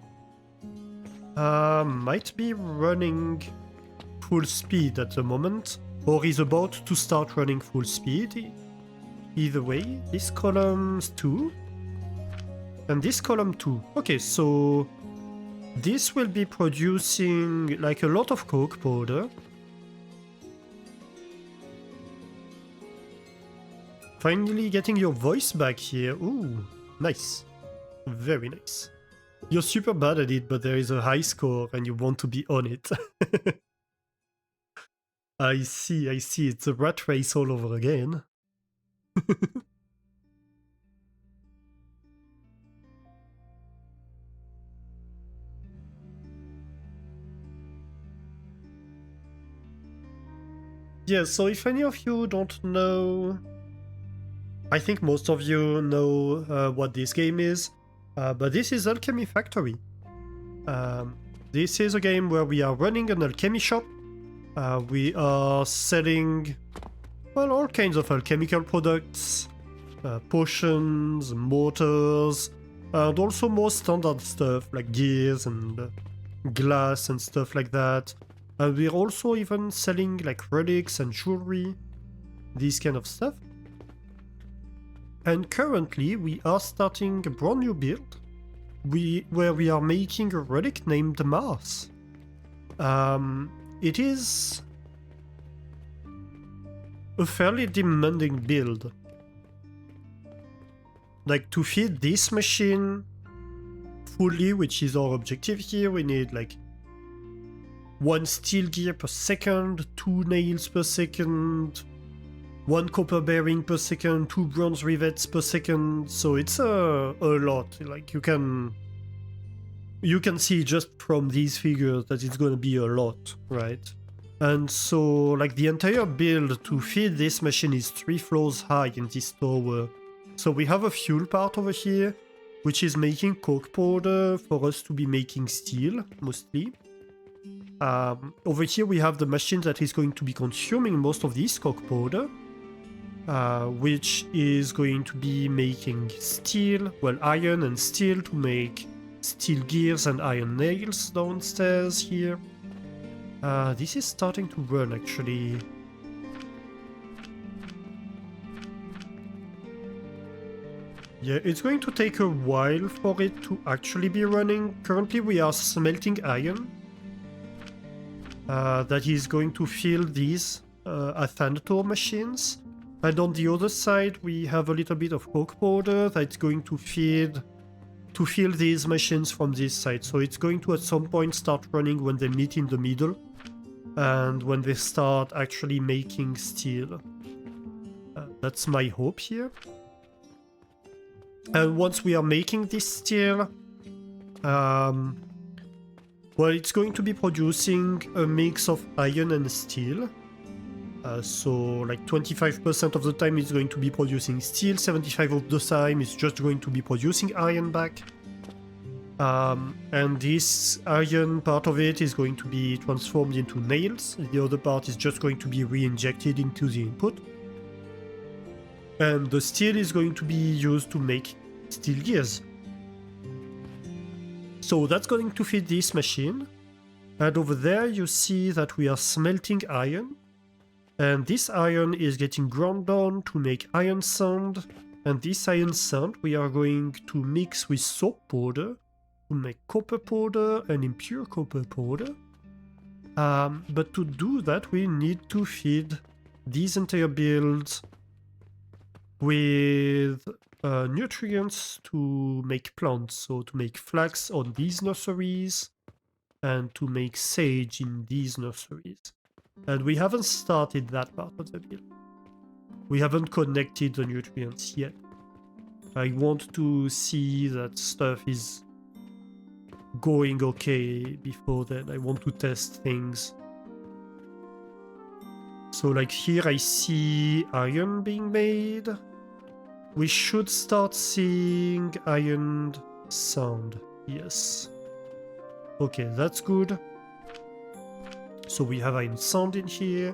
might be running full speed at the moment, or is about to start running full speed. Either way, this column's 2, and this column 2. Okay, so this will be producing like a lot of coke powder. Finally getting your voice back here. Ooh, nice. Very nice. You're super bad at it, but there is a high score and you want to be on it. I see. It's a rat race all over again. Yeah, so if any of you don't know... I think most of you know what this game is, but this is Alchemy Factory. This is a game where we are running an alchemy shop. We are selling, well, all kinds of alchemical products, potions, mortars, and also more standard stuff like gears and glass and stuff like that. And we're also even selling like relics and jewelry, these kind of stuff. And currently we are starting a brand new build where we are making a relic named Mars. It is a fairly demanding build. Like, to feed this machine fully, which is our objective here, we need like 1 steel gear per second, 2 nails per second, 1 copper bearing per second, 2 bronze rivets per second. So it's a lot. Like you can see just from these figures that it's going to be a lot, right? And so like the entire build to feed this machine is 3 floors high in this tower. So we have a fuel part over here, which is making coke powder for us to be making steel, mostly. Over here we have the machine that is going to be consuming most of this coke powder, which is going to be making steel, well, iron and steel to make steel gears and iron nails downstairs here. This is starting to run, actually. Yeah, it's going to take a while for it to actually be running. Currently we are smelting iron. That is going to fill these Athantor machines. And on the other side we have a little bit of coke powder that's going to fill these machines from this side. So it's going to at some point start running when they meet in the middle. And when they start actually making steel. That's my hope here. And once we are making this steel, well, it's going to be producing a mix of iron and steel. So like 25% of the time it's going to be producing steel, 75% of the time it's just going to be producing iron back. And this iron part of it is going to be transformed into nails. The other part is just going to be re-injected into the input. And the steel is going to be used to make steel gears. So that's going to feed this machine. And over there you see that we are smelting iron. And this iron is getting ground down to make iron sand. And this iron sand we are going to mix with soap powder to make copper powder and impure copper powder. But to do that we need to feed these entire builds with nutrients to make plants, so to make flax on these nurseries and to make sage in these nurseries. And we haven't started that part of the build. We haven't connected the nutrients yet. I want to see that stuff is going okay before then. I want to test things. So like here I see iron being made. We should start seeing iron sand. Yes. Okay, that's good. So we have iron sand in here.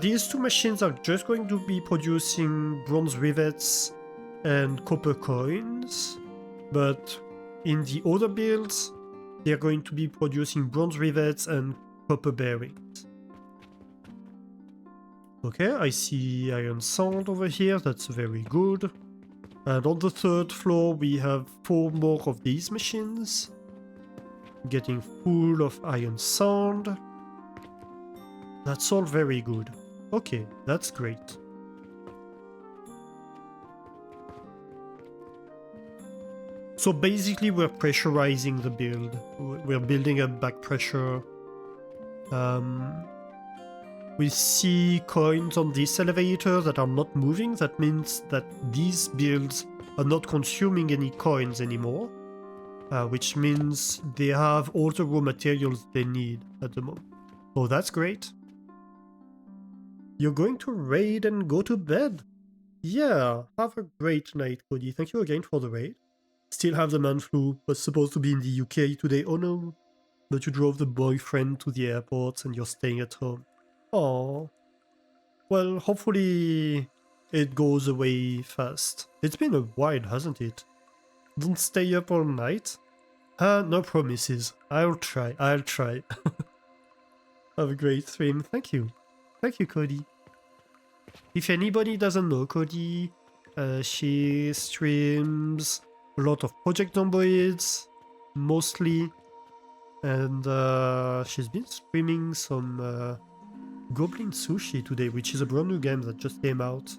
These two machines are just going to be producing bronze rivets and copper coins. But in the other builds, they're going to be producing bronze rivets and copper bearings. Okay, I see iron sand over here, that's very good. And on the third floor we have 4 more of these machines. Getting full of iron sand. That's all very good. Okay, that's great. So basically we're pressurizing the build. We're building up back pressure. We see coins on this elevator that are not moving. That means that these builds are not consuming any coins anymore. Which means they have all the raw materials they need at the moment. Oh, that's great. You're going to raid and go to bed? Yeah, have a great night, Cody. Thank you again for the raid. Still have the man flu. Was supposed to be in the UK today. Oh no. But you drove the boyfriend to the airport and you're staying at home. Oh. Well, hopefully it goes away fast. It's been a while, hasn't it? Don't stay up all night? No promises. I'll try. Have a great stream. Thank you. Thank you, Cody. If anybody doesn't know Cody, she streams a lot of Project Zomboids, mostly. And she's been streaming some Goblin Sushi today, which is a brand new game that just came out.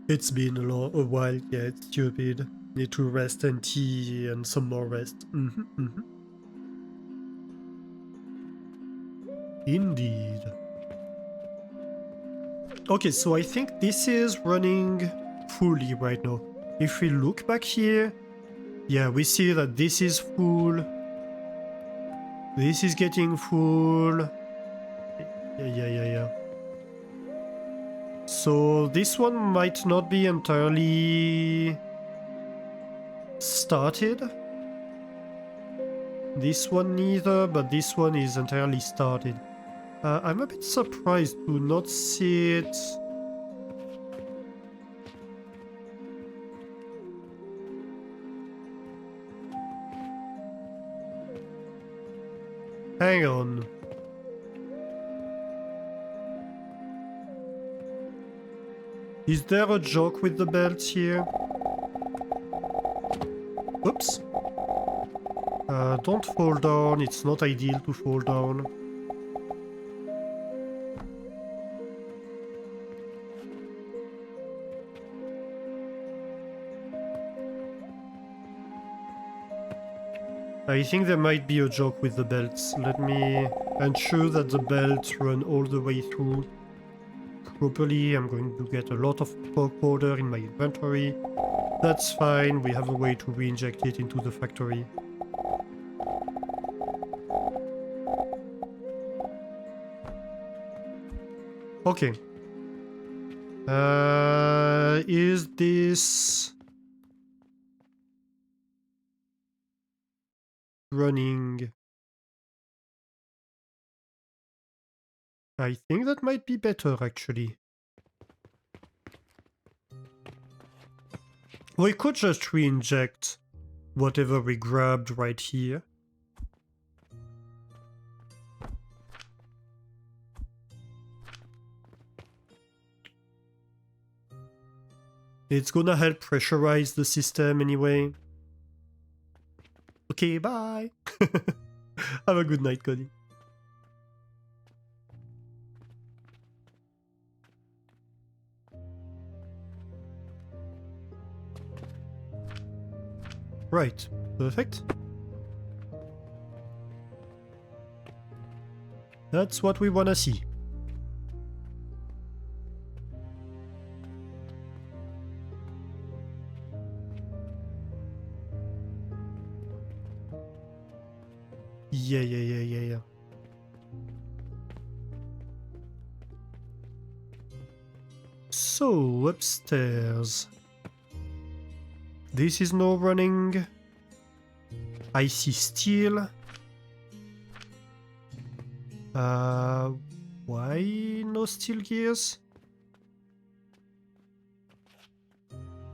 It's been a while, yeah, it's stupid. Need to rest and tea and some more rest. Indeed. Okay, so I think this is running fully right now. If we look back here, yeah, we see that this is full. This is getting full. Yeah. So this one might not be entirely started. This one neither, but this one is entirely started. I'm a bit surprised to not see it. Hang on. Is there a joke with the belts here? Oops. Don't fall down, it's not ideal to fall down. I think there might be a joke with the belts. Let me ensure that the belts run all the way through properly. I'm going to get a lot of fog powder in my inventory. That's fine, we have a way to re-inject it into the factory. Okay. Is this running? I think that might be better, actually. We could just re-inject whatever we grabbed right here. It's gonna help pressurize the system anyway. Okay, bye! Have a good night, Cody. Right, perfect. That's what we wanna see. Yeah. So, upstairs. This is no running. I see steel. Why no steel gears?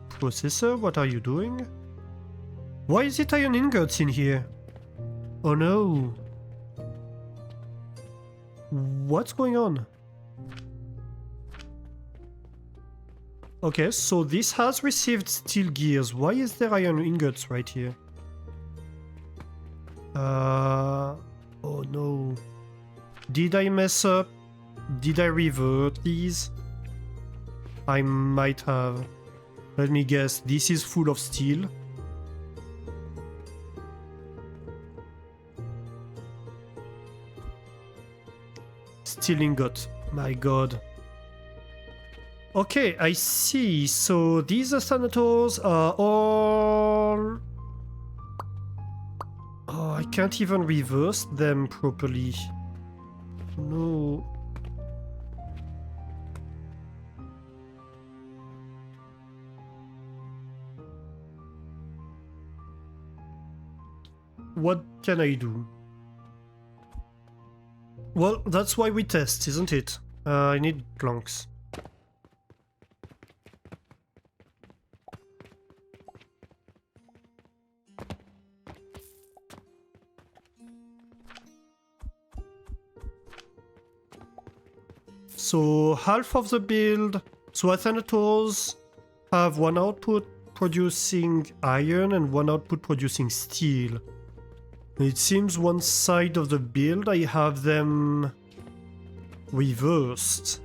Processor, what are you doing? Why is it iron ingots in here? Oh no. What's going on? Okay, so this has received steel gears. Why is there iron ingots right here? Oh no. Did I mess up? Did I revert these? I might have. Let me guess, this is full of steel. Steel ingot, my god. Okay, I see. So these senators are all... Oh, I can't even reverse them properly. No. What can I do? Well, that's why we test, isn't it? I need planks. So half of the build, so Athanators have one output producing iron and one output producing steel. It seems one side of the build I have them reversed.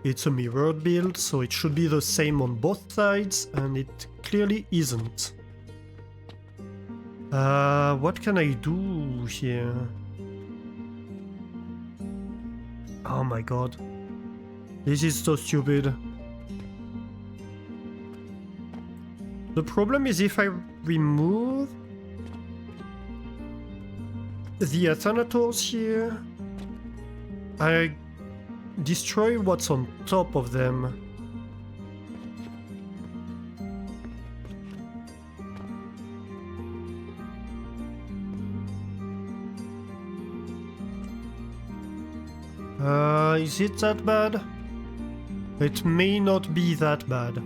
it's a mirrored build, so it should be the same on both sides, and it clearly isn't. What can I do here? Oh my god. This is so stupid. The problem is if I remove the Athanators here, I destroy what's on top of them. Is it that bad? It may not be that bad.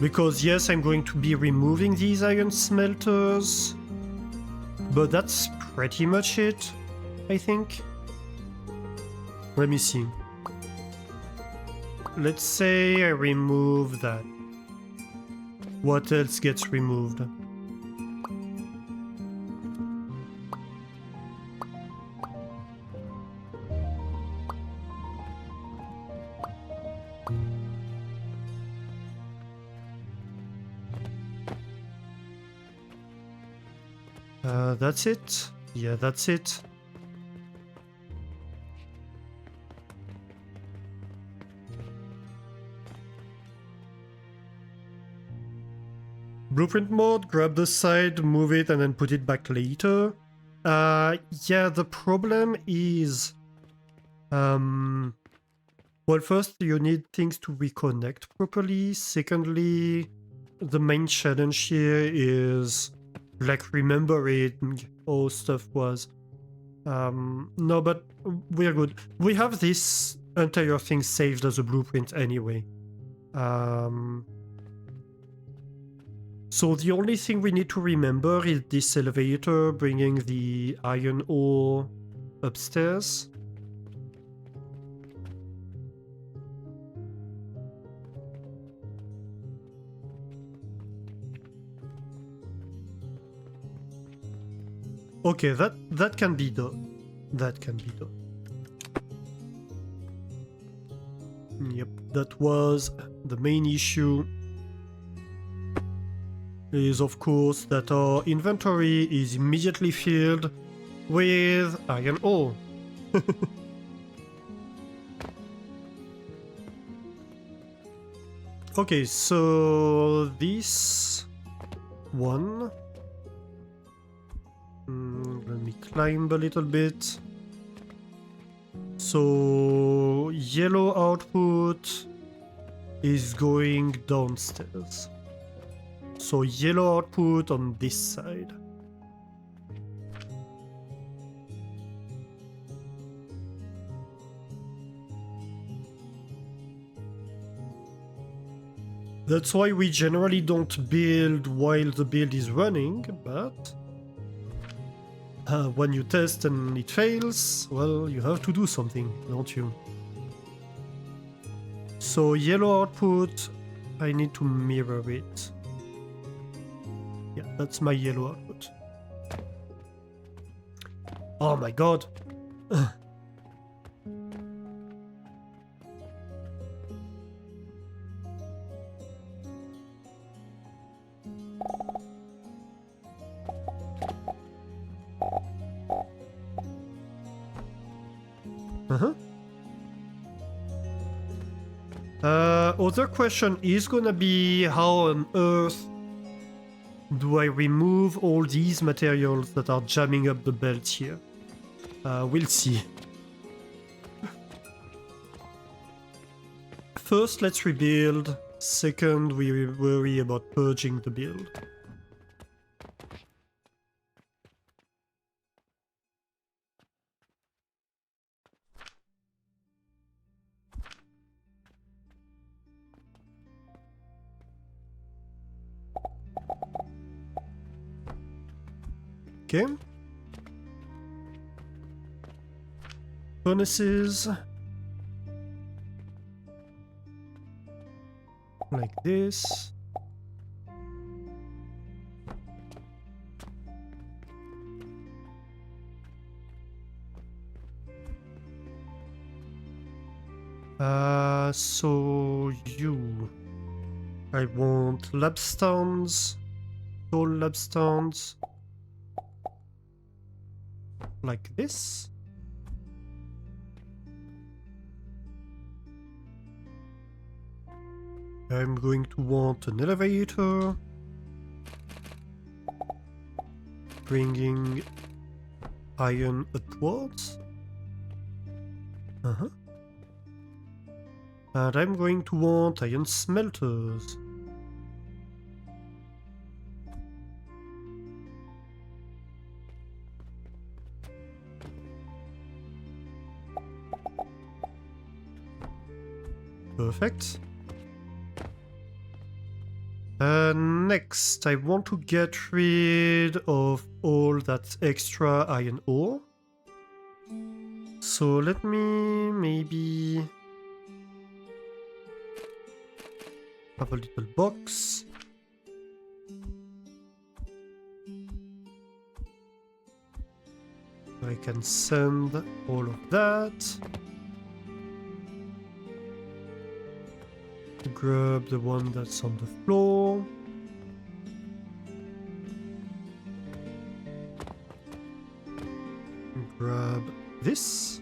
Because yes, I'm going to be removing these iron smelters, but that's pretty much it, I think. Let me see. Let's say I remove that. What else gets removed? That's it? Yeah, that's it. Blueprint mode, grab the side, move it, and then put it back later. Yeah, the problem is... well, first, you need things to reconnect properly. Secondly, the main challenge here is... like remembering how stuff was. No, but we're good. We have this entire thing saved as a blueprint anyway. So the only thing we need to remember is this elevator bringing the iron ore upstairs. Okay, that can be done. That can be done. Yep, that was the main issue. Is of course that our inventory is immediately filled with iron ore. Okay, so this one. Let me climb a little bit. So yellow output is going downstairs. So yellow output on this side. That's why we generally don't build while the build is running, but when you test and it fails, well, you have to do something, don't you? So yellow output, I need to mirror it. Yeah, that's my yellow output. Oh my god! Other question is gonna be how on earth do I remove all these materials that are jamming up the belt here? We'll see. First, let's rebuild. Second, we worry about purging the build. Okay. Furnaces. Like this. So you... I want lapstones, tall lapstones, like this. I'm going to want an elevator, bringing iron upwards. And I'm going to want iron smelters. Perfect. Next, I want to get rid of all that extra iron ore. So let me maybe have a little box. I can send all of that. Grab the one that's on the floor. Grab this.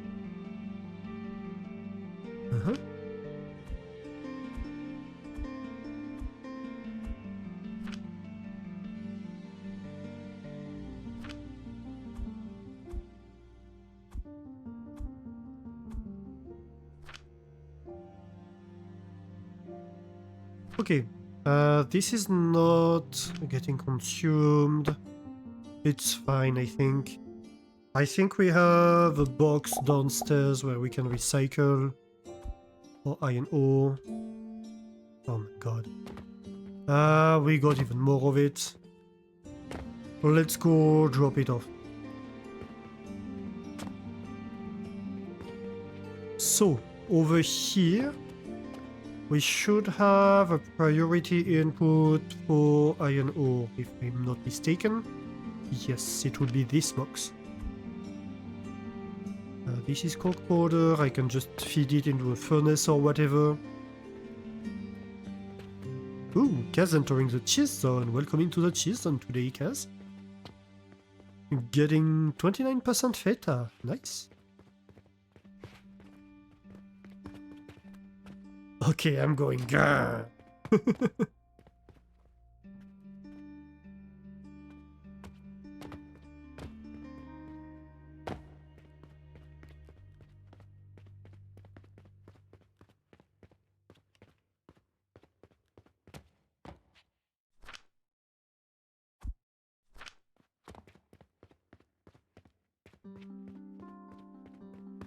Okay, this is not getting consumed. It's fine, I think. I think we have a box downstairs where we can recycle or iron ore. Oh my god. We got even more of it. Let's go drop it off. So, over here, we should have a priority input for iron ore, if I'm not mistaken. Yes, it would be this box. This is coke powder, I can just feed it into a furnace or whatever. Ooh, Kaz entering the cheese zone. Welcome into the cheese zone today, Kaz. Getting 29% feta, nice. Okay, I'm going. Grrr.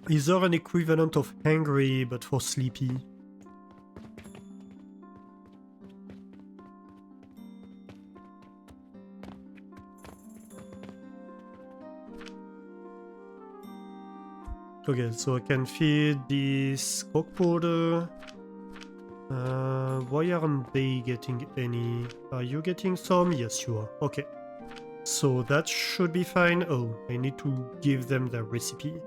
Is there an equivalent of hungry but for sleepy? Okay, so I can feed this coke powder. Why aren't they getting any? Are you getting some? Yes, you are. Okay. So that should be fine. Oh, I need to give them the recipe.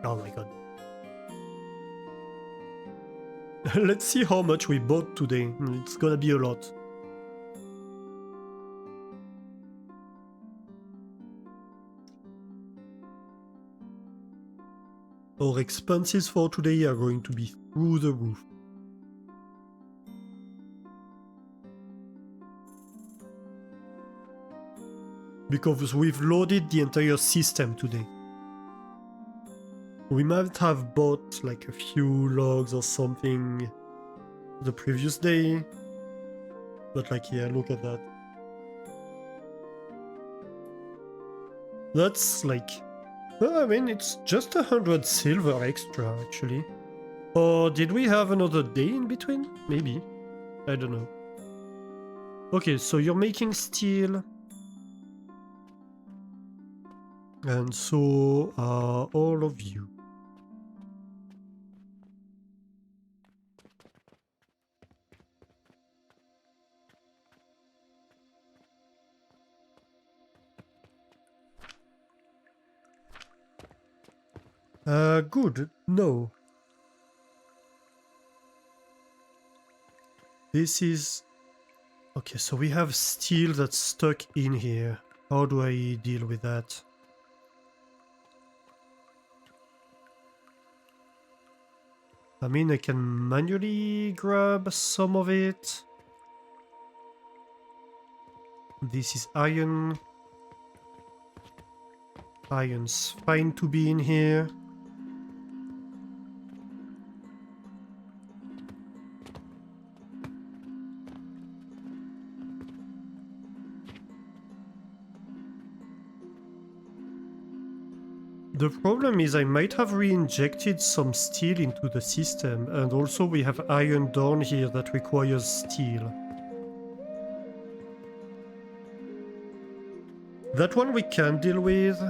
Oh my god. Let's see how much we bought today. It's gonna be a lot. Our expenses for today are going to be through the roof. Because we've loaded the entire system today. We might have bought like a few logs or something the previous day. But like, yeah, look at that. That's like... Well, I mean, it's just 100 silver extra, actually. Or did we have another day in between? Maybe. I don't know. Okay, so you're making steel. And so are all of you. Good. No. This is... Okay, so we have steel that's stuck in here. How do I deal with that? I mean, I can manually grab some of it. This is iron. Iron's fine to be in here. The problem is I might have re-injected some steel into the system, and also we have iron down here that requires steel. That one we can deal with,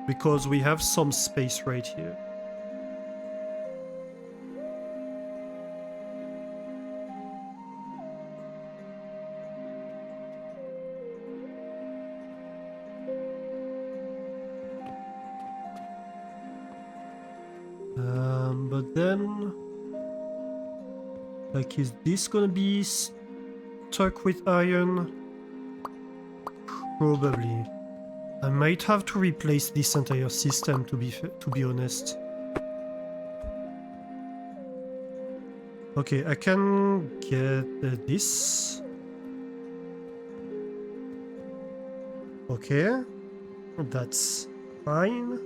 because we have some space right here. But then... Like, is this gonna be stuck with iron? Probably. I might have to replace this entire system, to be honest. Okay, I can get this. Okay, that's fine.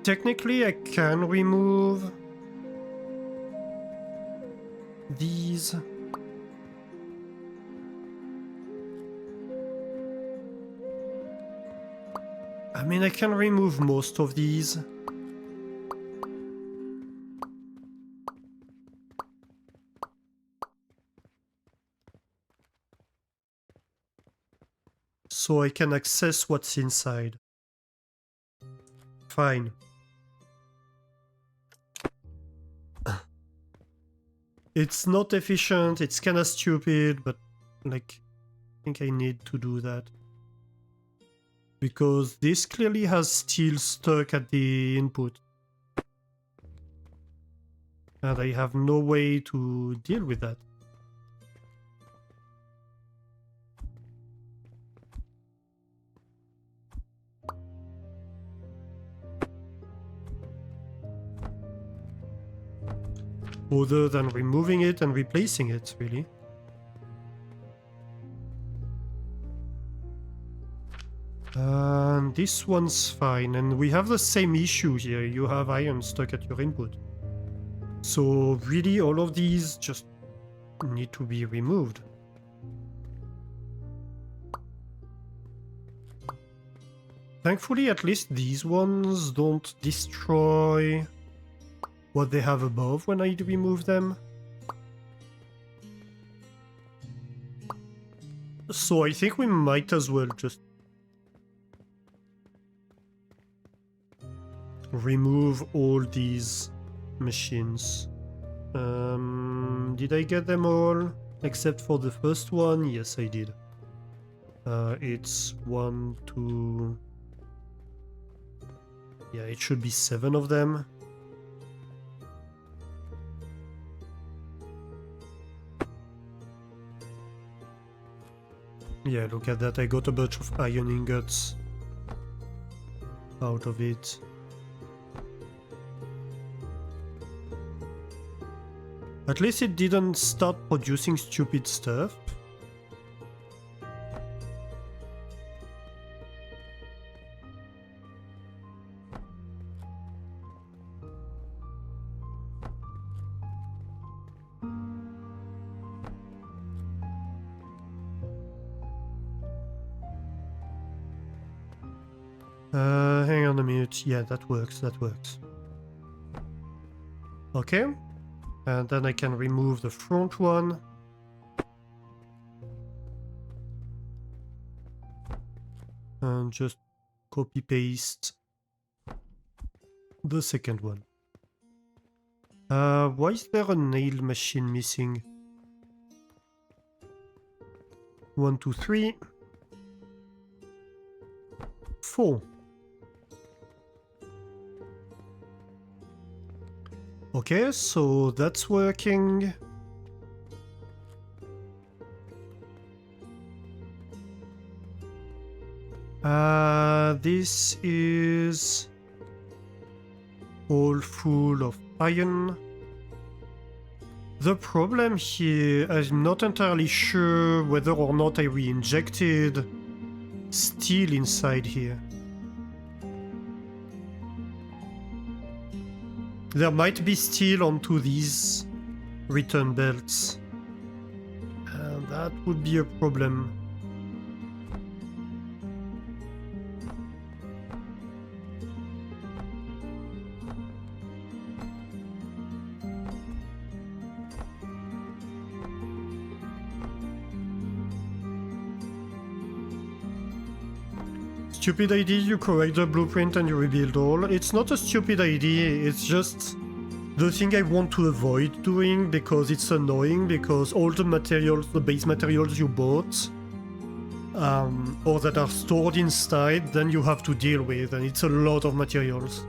Technically, I can remove these. I mean, I can remove most of these. So I can access what's inside. Fine. It's not efficient, it's kinda stupid, but like, I think I need to do that. Because this clearly has steel stuck at the input. And I have no way to deal with that. Other than removing it and replacing it, really. And this one's fine, and we have the same issue here. You have iron stuck at your input. So really all of these just need to be removed. Thankfully, at least these ones don't destroy what they have above when I remove them. So I think we might as well just remove all these machines. Did I get them all? Except for the first one? Yes, I did. It's 1, 2... Yeah, it should be 7 of them. Yeah, look at that, I got a bunch of iron ingots out of it. At least it didn't start producing stupid stuff. Hang on a minute. Yeah, that works, that works. Okay. And then I can remove the front one. And just copy paste the second one. Why is there a nail machine missing? 1, 2, 3, 4. Okay, so that's working. This is all full of iron. The problem here, I'm not entirely sure whether or not I re-injected steel inside here. There might be steel onto these return belts. And that would be a problem. Stupid idea, you correct the blueprint and you rebuild all. It's not a stupid idea, it's just the thing I want to avoid doing because it's annoying, because all the materials, the base materials you bought, or that are stored inside, then you have to deal with, and it's a lot of materials.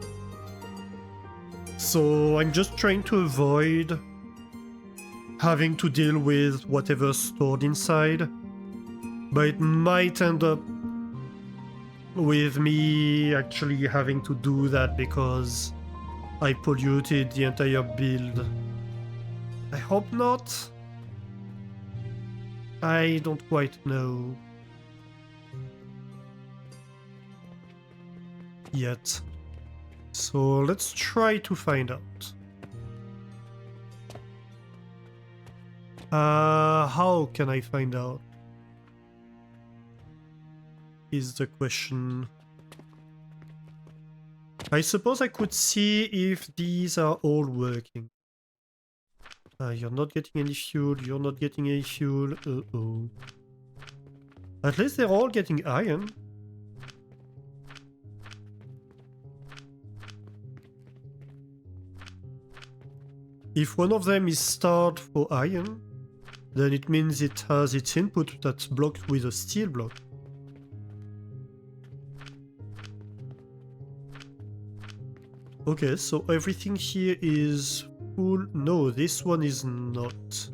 So I'm just trying to avoid having to deal with whatever's stored inside, but it might end up with me actually having to do that because I polluted the entire build. I hope not. I don't quite know yet. So let's try to find out. How can I find out? Is the question. I suppose I could see if these are all working. You're not getting any fuel, you're not getting any fuel, uh-oh. At least they're all getting iron. If one of them is starved for iron, then it means it has its input that's blocked with a steel block. Okay, so everything here is full. No, this one is not.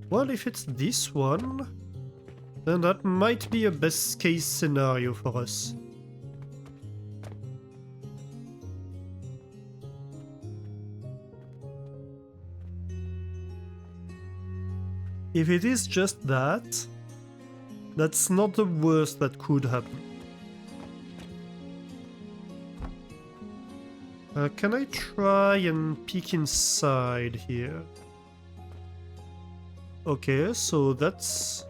Well, if it's this one, then that might be a best case scenario for us. If it is just that, that's not the worst that could happen. Can I try and peek inside here? Okay, so that's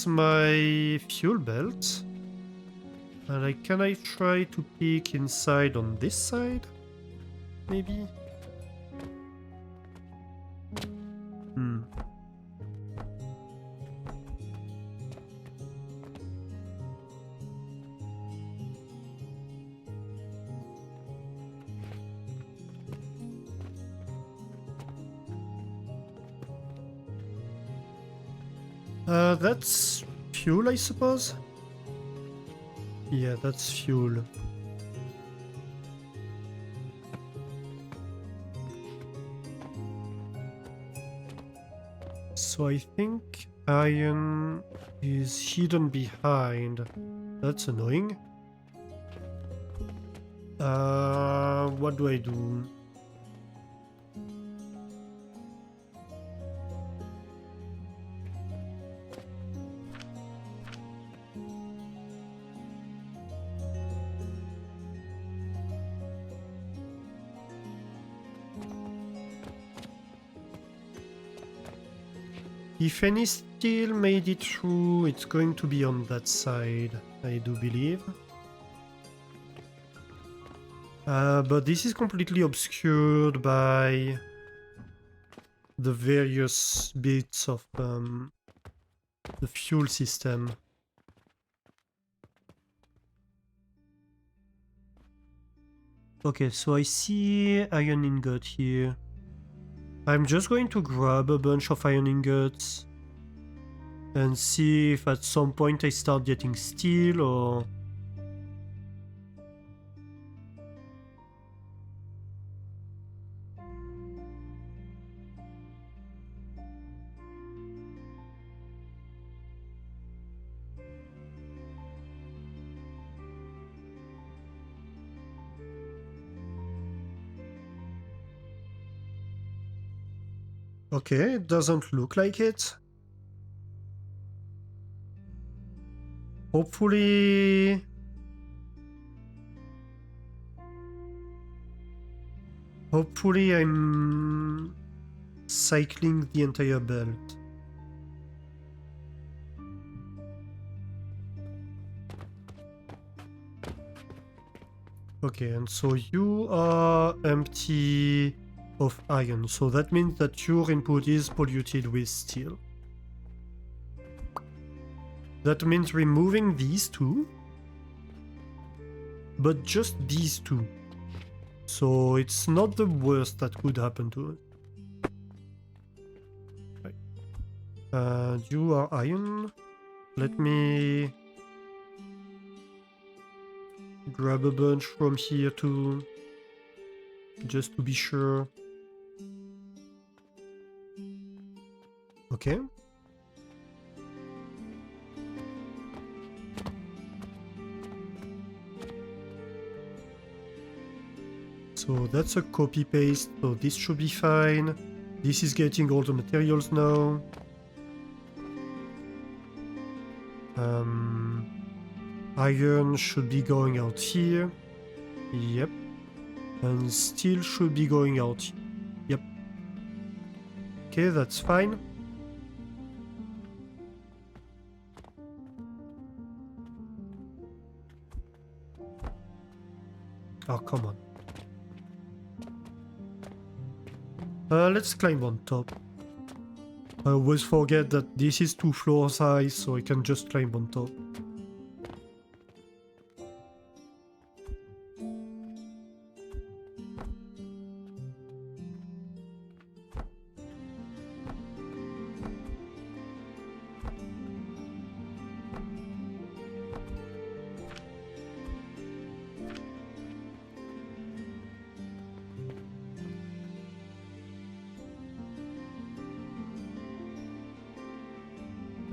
my fuel belt. And can I try to peek inside on this side? Maybe? That's fuel, I suppose? Yeah, that's fuel. So I think iron is hidden behind. That's annoying. What do I do? If any steel made it through, it's going to be on that side, I do believe. But this is completely obscured by the various bits of the fuel system. Okay, so I see iron ingot here. I'm just going to grab a bunch of iron ingots and see if at some point I start getting steel or... Okay, it doesn't look like it. Hopefully... Hopefully I'm cycling the entire belt. Okay, and so you are empty of iron, so that means that your input is polluted with steel. That means removing these two, but just these two. So it's not the worst that could happen to us. Right. You are iron. Let me grab a bunch from here too, just to be sure. Okay. So that's a copy paste, so this should be fine. This is getting all the materials now. Iron should be going out here. Yep. And steel should be going out here. Yep. Okay, that's fine. Oh, come on. Let's climb on top. I always forget that this is 2 floors high, so I can just climb on top.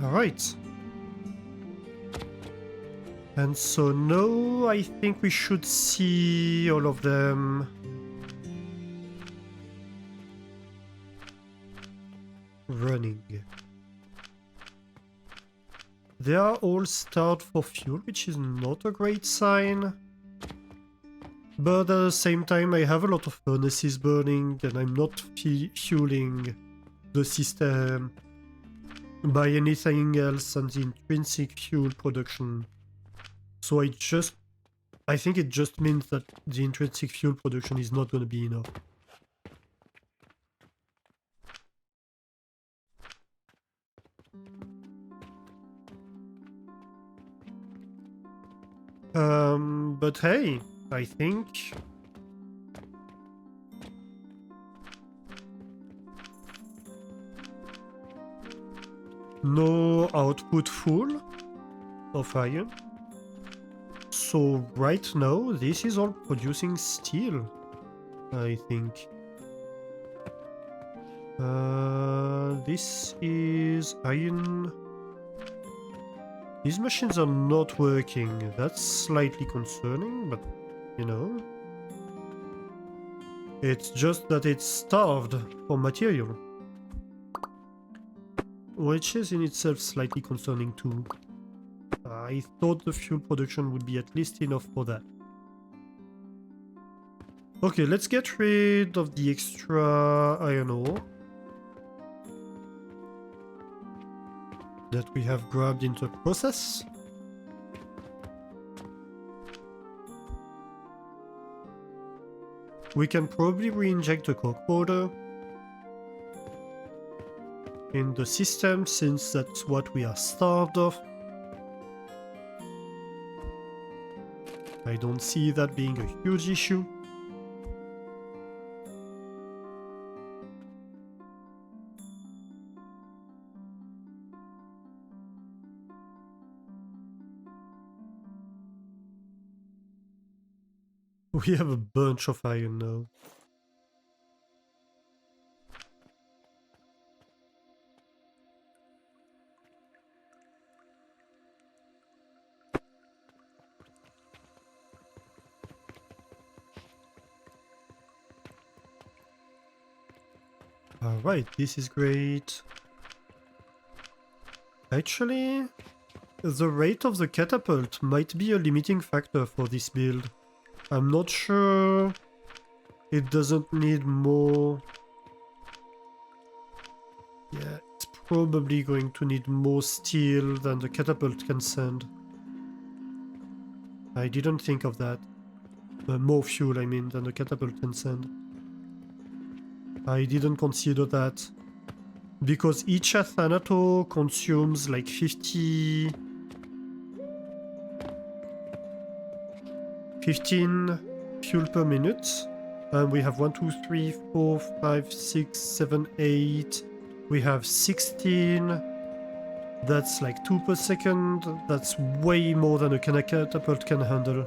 Alright. And so now I think we should see all of them running. They are all starved for fuel, which is not a great sign. But at the same time, I have a lot of furnaces burning and I'm not fueling the system by anything else than the intrinsic fuel production. So I think it just means that the intrinsic fuel production is not going to be enough. But hey, I think no output full of iron. So right now, this is all producing steel, I think. This is iron. These machines are not working. That's slightly concerning, but you know. It's just that it's starved for material. Which is in itself slightly concerning too. I thought the fuel production would be at least enough for that. Okay, let's get rid of the extra iron ore that we have grabbed into the process. We can probably re-inject the coke powder in the system since that's what we are starved of. I don't see that being a huge issue. We have a bunch of iron now. Alright, this is great. Actually, the rate of the catapult might be a limiting factor for this build. I'm not sure it doesn't need more. Yeah, it's probably going to need more steel than the catapult can send. I didn't think of that. More fuel, I mean, than the catapult can send. I didn't consider that. Because each Athanato consumes like 15 fuel per minute. And we have 1, 2, 3, 4, 5, 6, 7, 8. We have 16. That's like 2 per second. That's way more than a catapult can handle.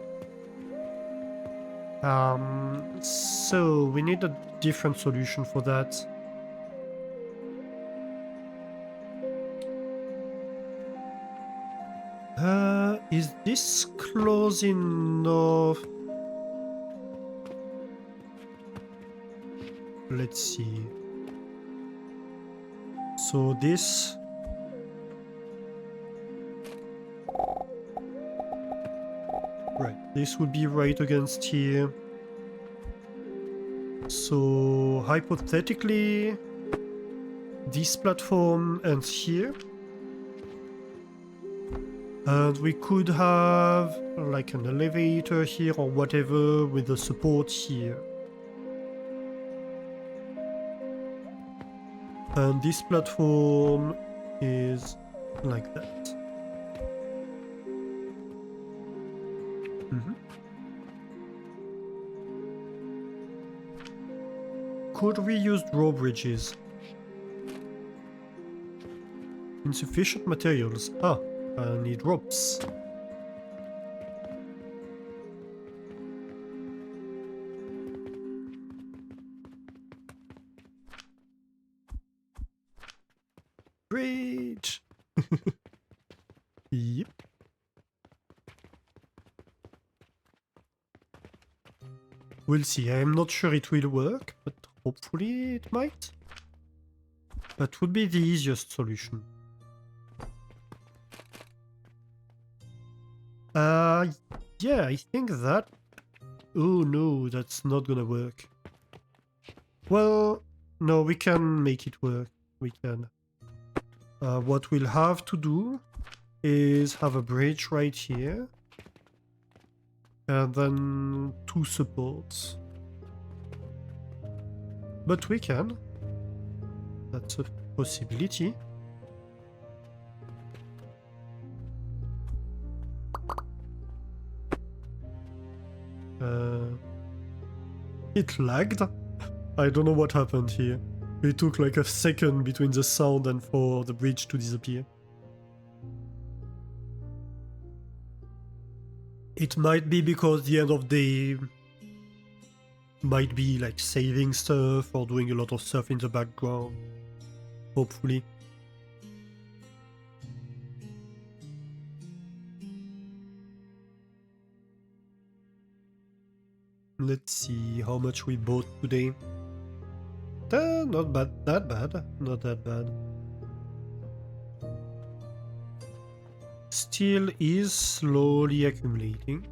So we need a different solution for that. Is this close enough? Let's see. So this... Right, this would be right against here. So hypothetically, this platform ends here. And we could have like an elevator here or whatever with the support here. And this platform is like that. Could we use drawbridges? Insufficient materials. Ah, I need ropes. Bridge! Yep. We'll see. I'm not sure it will work, but hopefully it might. That would be the easiest solution. Yeah, I think that... Oh no, that's not gonna work. Well, no, we can make it work. We can. What we'll have to do is have a bridge right here. And then 2 supports. But we can. That's a possibility. It lagged. I don't know what happened here. It took like a second between the sound and for the bridge to disappear. It might be because the end of day might be like saving stuff or doing a lot of stuff in the background. Hopefully. Let's see how much we bought today. Not bad, that bad, not that bad. Steel is slowly accumulating.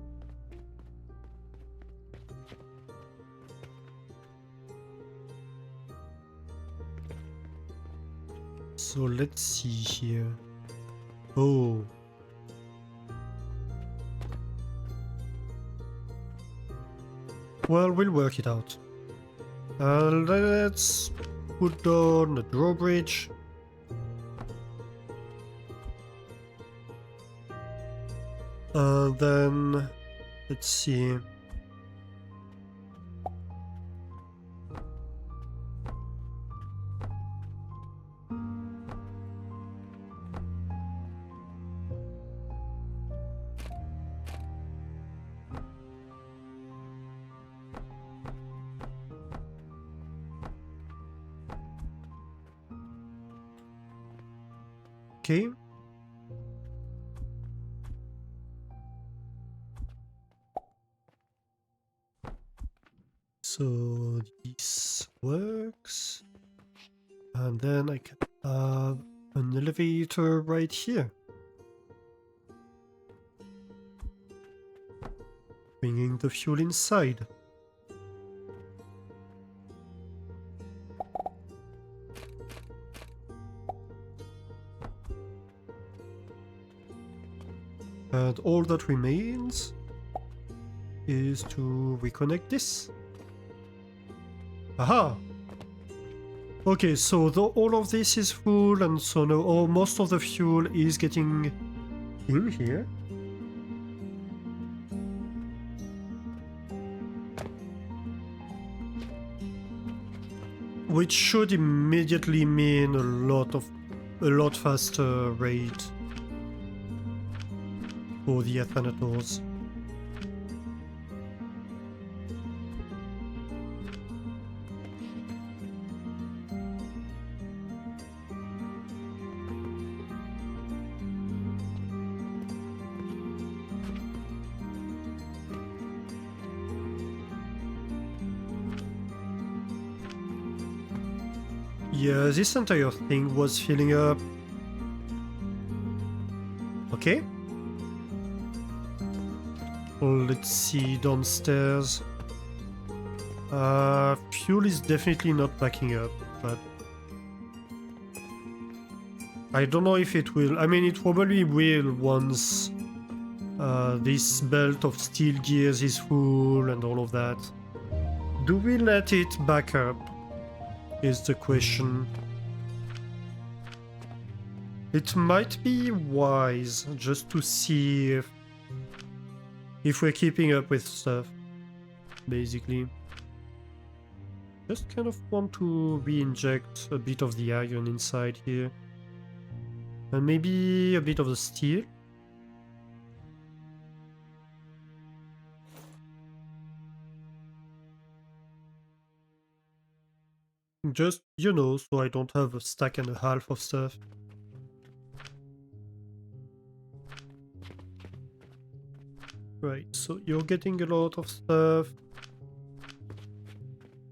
So let's see here. Oh. Well, we'll work it out. Let's put down the drawbridge. Then, let's see. Okay. So this works. And then I can have an elevator right here. Bringing the fuel inside. And all that remains is to reconnect this. Aha! Okay, so all of this is full, and so now most of the fuel is getting in here. Which should immediately mean a lot faster rate for the Athanators. Yeah, this entire thing was filling up. Okay. Let's see downstairs. Fuel is definitely not backing up, but I don't know if it will. I mean, it probably will once this belt of steel gears is full and all of that. Do we let it back up? Is the question. It might be wise just to see if we're keeping up with stuff, basically. Just kind of want to re-inject a bit of the iron inside here. And maybe a bit of the steel. Just, you know, so I don't have a stack and a half of stuff. Right, so you're getting a lot of stuff.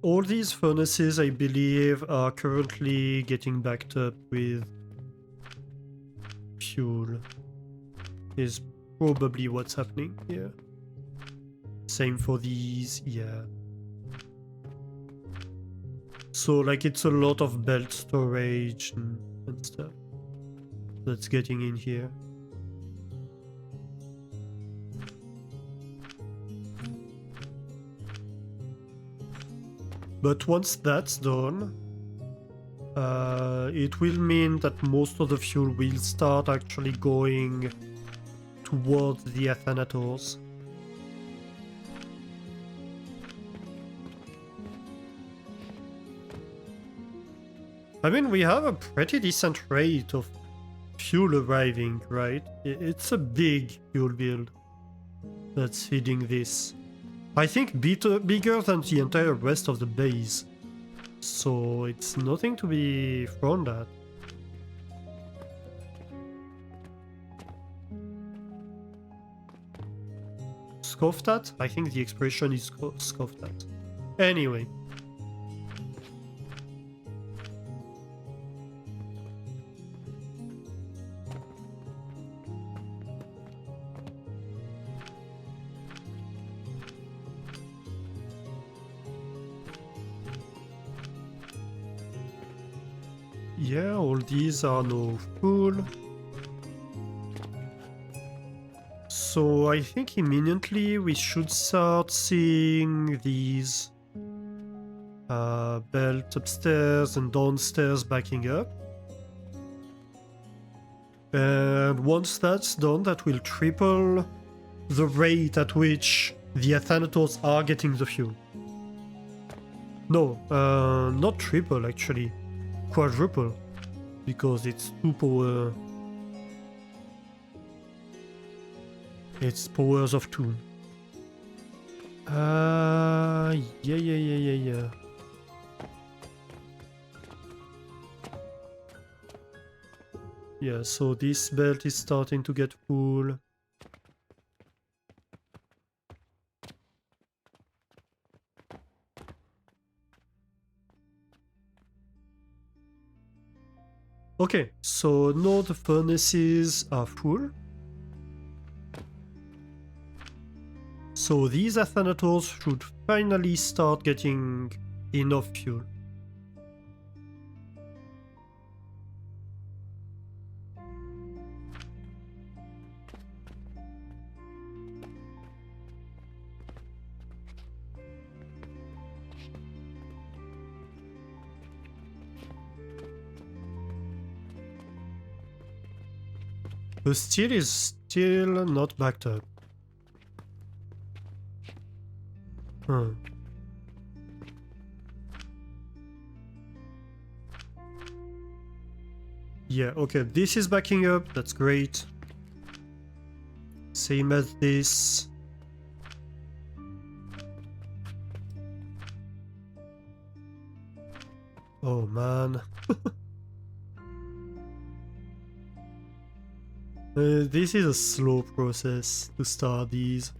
All these furnaces, I believe, are currently getting backed up with fuel. Is probably what's happening here. Same for these, yeah. So, like, it's a lot of belt storage and stuff that's getting in here. But once that's done, it will mean that most of the fuel will start actually going towards the Athanators. I mean, we have a pretty decent rate of fuel arriving, right? It's a big fuel build that's feeding this. I think bigger than the entire rest of the base. So it's nothing to be frowned at. Scoffed at? I think the expression is scoffed at. Anyway. Yeah, all these are now full. So I think imminently we should start seeing these belt upstairs and downstairs backing up. And once that's done, that will triple the rate at which the Athanators are getting the fuel. No, not triple actually. Quadruple, because it's 2 power. It's powers of 2. Yeah. Yeah, so this belt is starting to get full. Okay, so now the furnaces are full. So these Athanators should finally start getting enough fuel. The steel is still not backed up. Huh. Yeah, okay, this is backing up, that's great. Same as this. Oh man. This is a slow process to start these.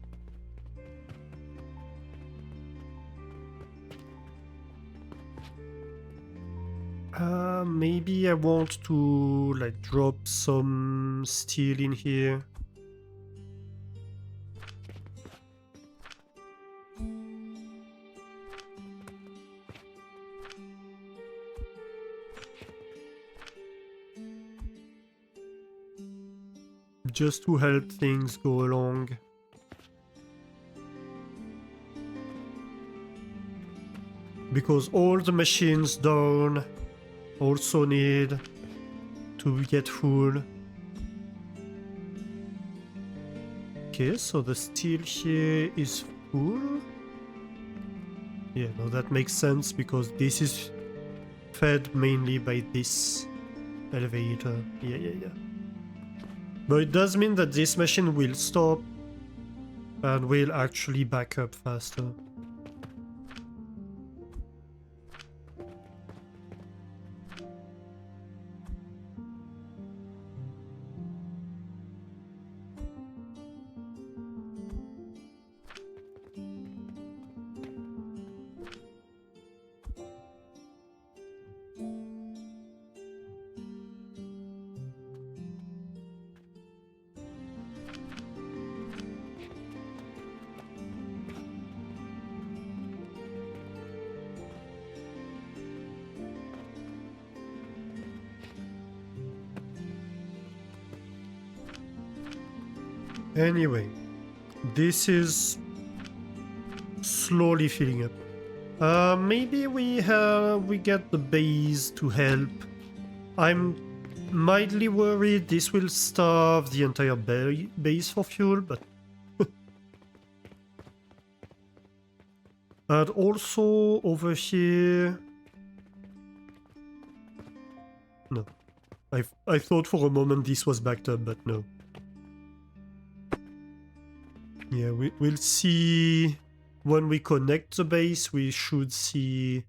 Maybe I want to like drop some steel in here. Just to help things go along. Because all the machines down also need to get full. Okay, so the steel here is full. Yeah, no, that makes sense because this is fed mainly by this elevator. Yeah. But it does mean that this machine will stop and will actually back up faster. Anyway, this is slowly filling up. Maybe we get the base to help. I'm mildly worried this will starve the entire base for fuel, but and also over here. No, I thought for a moment this was backed up, but no. Yeah, we'll see when we connect the base. We should see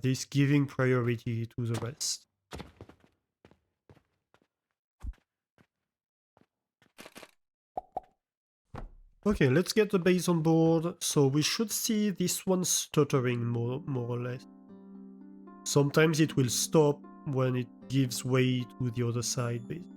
this giving priority to the rest. Okay, let's get the base on board. So we should see this one stuttering more or less. Sometimes it will stop when it gives way to the other side, basically.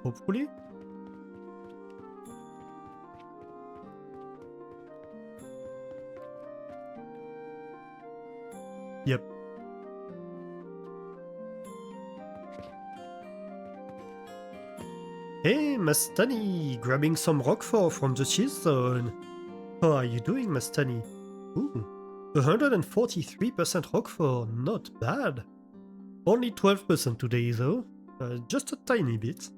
Hopefully. Yep. Hey, Mastani! Grabbing some Roquefort from the cheese zone. How are you doing, Mastani? Ooh, 143% Roquefort, not bad. Only 12% today, though. Just a tiny bit.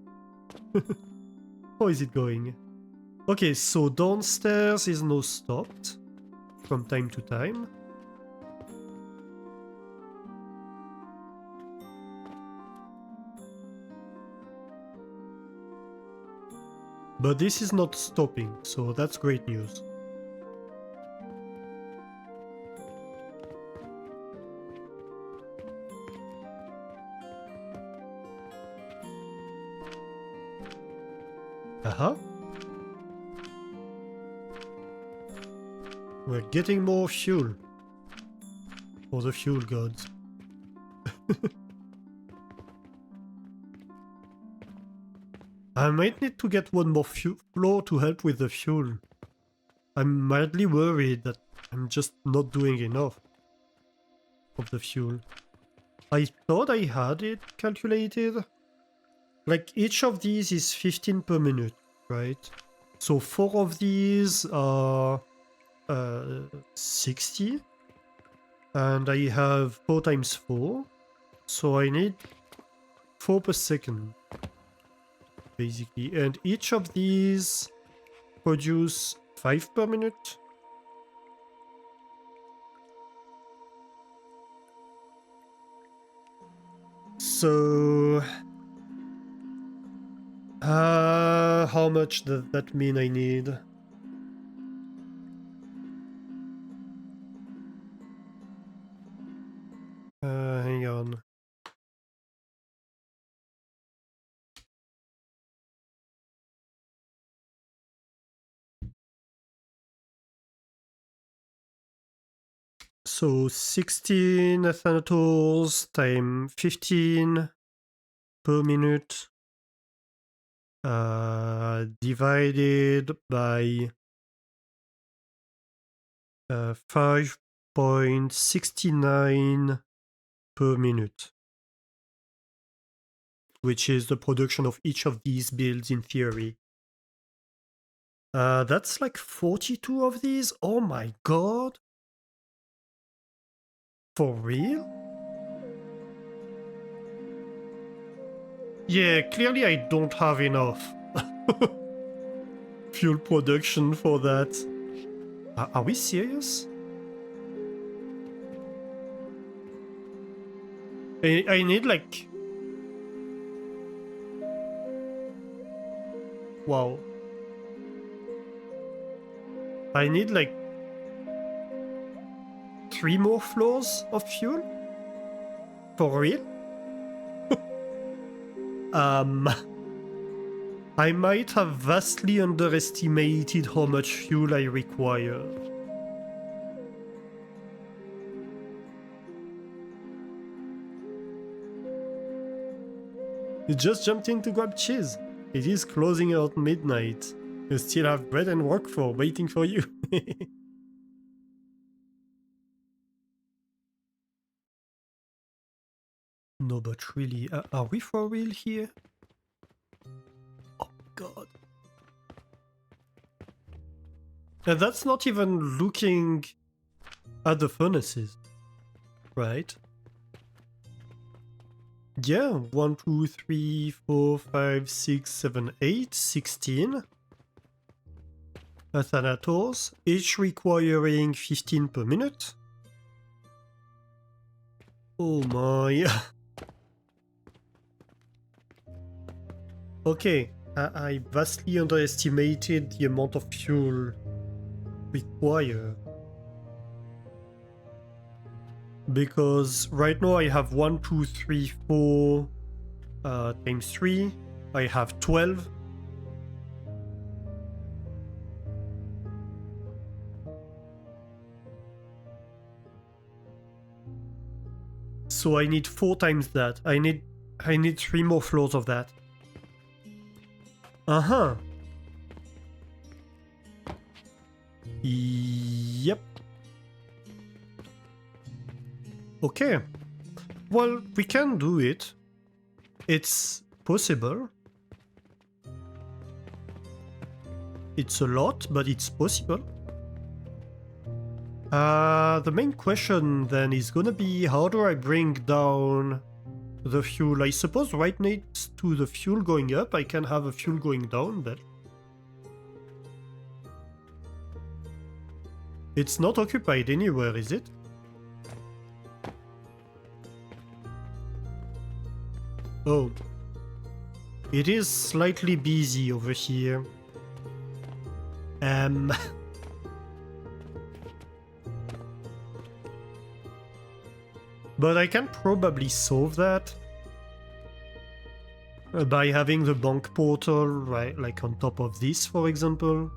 How is it going? Okay, so downstairs is now stopped from time to time. But this is not stopping, so that's great news. Aha. We're getting more fuel. For the fuel gods. I might need to get one more floor to help with the fuel. I'm mildly worried that I'm just not doing enough of the fuel. I thought I had it calculated. Like, each of these is 15 per minute, right? So 4 of these are 60. And I have 4 times 4. So I need 4 per second, basically. And each of these produce 5 per minute. So... how much does that mean I need? Hang on. So 16 Athanators times 15 per minute divided by 5.69 per minute, which is the production of each of these builds in theory. That's like 42 of these? Oh my god! For real? Yeah, clearly I don't have enough fuel production for that. Are we serious? I need like... Wow. I need like 3 more floors of fuel? For real? I might have vastly underestimated how much fuel I require. You just jumped in to grab cheese. It is closing at midnight. You still have bread and work for waiting for you. No, but really, are we for real here? Oh god. And that's not even looking at the furnaces, right? Yeah, 1, 2, 3, 4, 5, 6, 7, 8, 16 Athanators, each requiring 15 per minute. Oh my. Okay, I vastly underestimated the amount of fuel required. Because right now I have 1, 2, 3, 4 times 3. I have 12. So I need 4 times that. I need 3 more floors of that. Uh-huh. Yep. Okay. Well, we can do it. It's possible. It's a lot, but it's possible. The main question then is gonna be, how do I bring down the fuel? I suppose right next to the fuel going up, I can have a fuel going down then. It's not occupied anywhere, is it? Oh. It is slightly busy over here. Um... But I can probably solve that by having the bank portal, right, like on top of this, for example.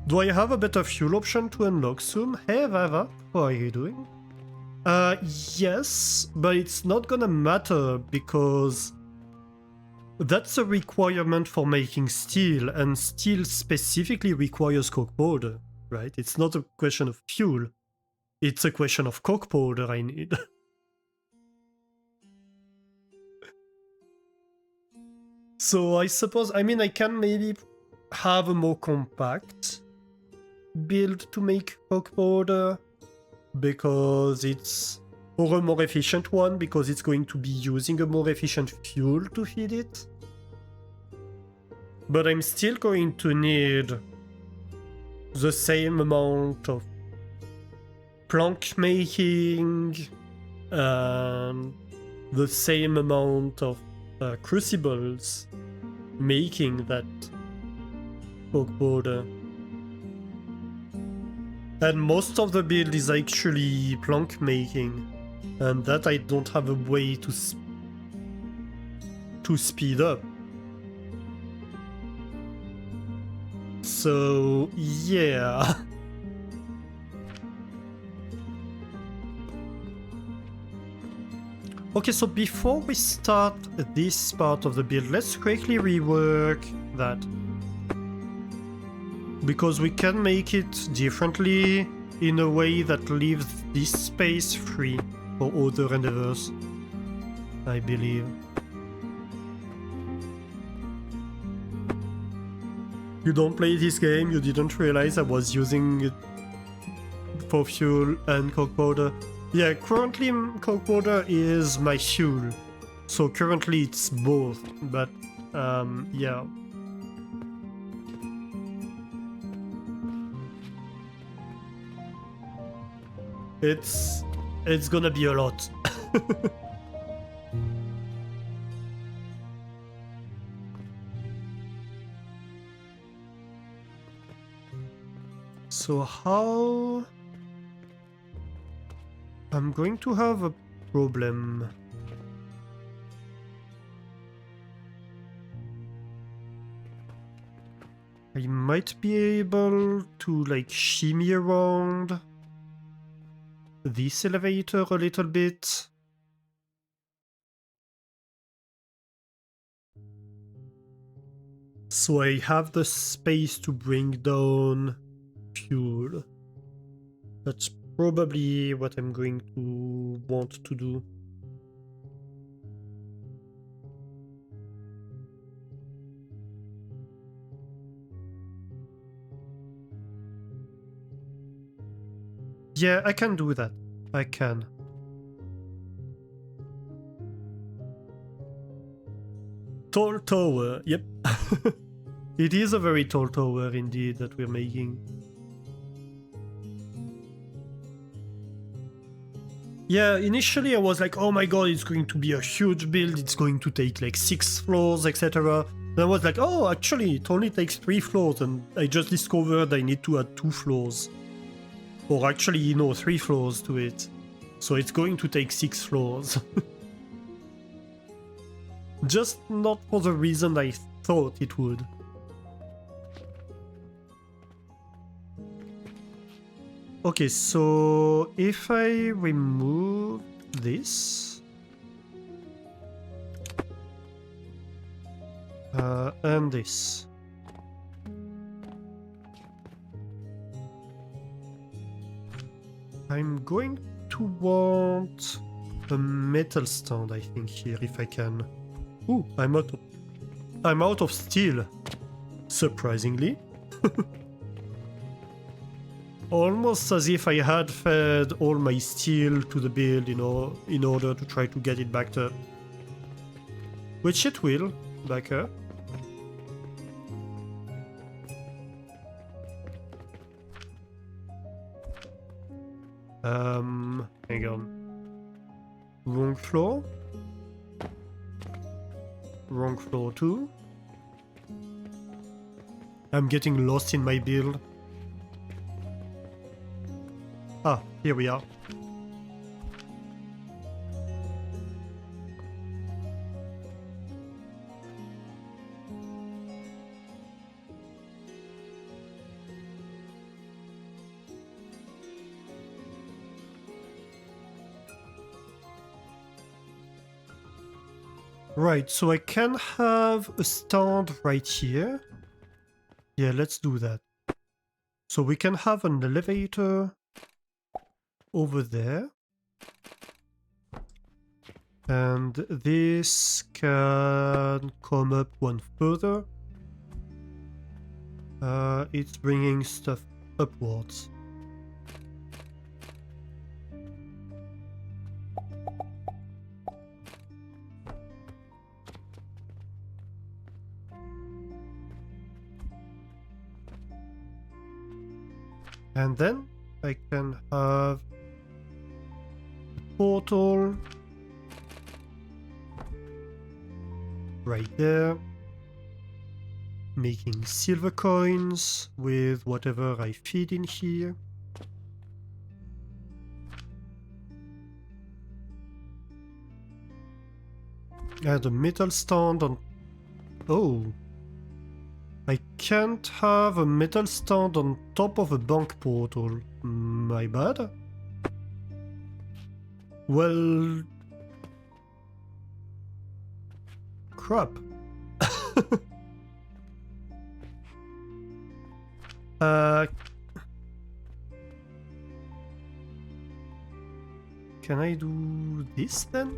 Do I have a better fuel option to unlock soon? Hey Vava, how are you doing? Yes, but it's not gonna matter because that's a requirement for making steel, and steel specifically requires coke powder, right? It's not a question of fuel, it's a question of coke powder I need. So I suppose, I mean, I can maybe have a more compact build to make coke powder, because it's, or a more efficient one, because it's going to be using a more efficient fuel to feed it. But I'm still going to need the same amount of plank making and the same amount of crucibles making that coke powder. And most of the build is actually plank making, and that I don't have a way to speed up. So yeah. Okay, so before we start this part of the build, let's quickly rework that. Because we can make it differently in a way that leaves this space free for other endeavors, I believe. You don't play this game, you didn't realize I was using it for fuel and coke powder. Yeah, currently coke powder is my fuel, so currently it's both, but yeah. It's gonna be a lot. So how... I'm going to have a problem. I might be able to like shimmy around this elevator a little bit. So I have the space to bring down fuel. That's probably what I'm going to want to do. Yeah, I can do that. I can. Tall tower, yep. It is a very tall tower indeed that we're making. Yeah, initially I was like, oh my god, it's going to be a huge build, it's going to take like 6 floors, etc. Then I was like, oh, actually, it only takes 3 floors, and I just discovered I need to add 2 floors. Or actually, 3 floors to it. So it's going to take 6 floors. Just not for the reason I thought it would. Okay, so if I remove this... and this... I'm going to want a metal stand, I think, here, if I can. Ooh, I'm out of steel, surprisingly. Almost as if I had fed all my steel to the build, in order to try to get it backed up. Which it will back up. Hang on. Wrong floor. Wrong floor too. I'm getting lost in my build. Ah, here we are. Right, so I can have a stand right here. Yeah, let's do that. So we can have an elevator over there. And this can come up one further. It's bringing stuff upwards. And then I can have a portal right there, making silver coins with whatever I feed in here. Add a metal stand on... Oh! I can't have a metal stand on top of a bank portal. My bad? Well... Crap. Can I do this then?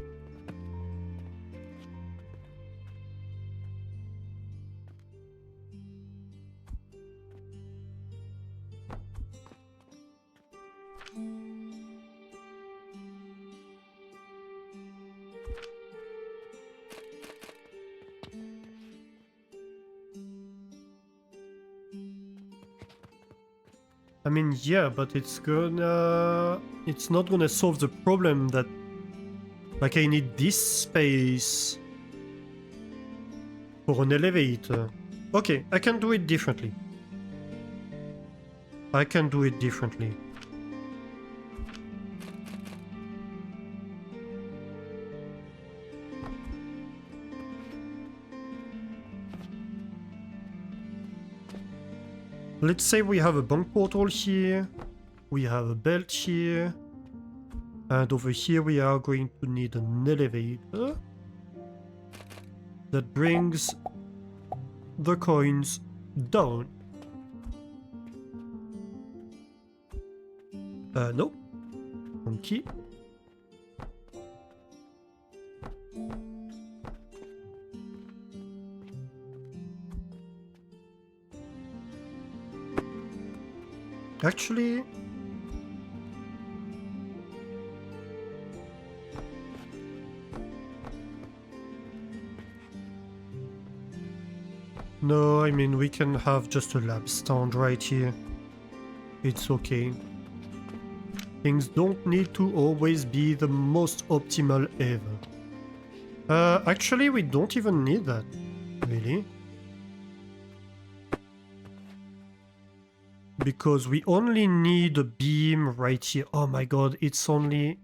I mean, yeah, but it's not gonna solve the problem that, like, I need this space for an elevator. Okay, I can do it differently. I can do it differently. Let's say we have a bank portal here, we have a belt here, and over here we are going to need an elevator that brings the coins down. No. Wrong key. Actually... No, I mean, we can have just a lab stand right here. It's okay. Things don't need to always be the most optimal ever. Actually, we don't even need that, really. Because we only need a beam right here. Oh my god, it's only...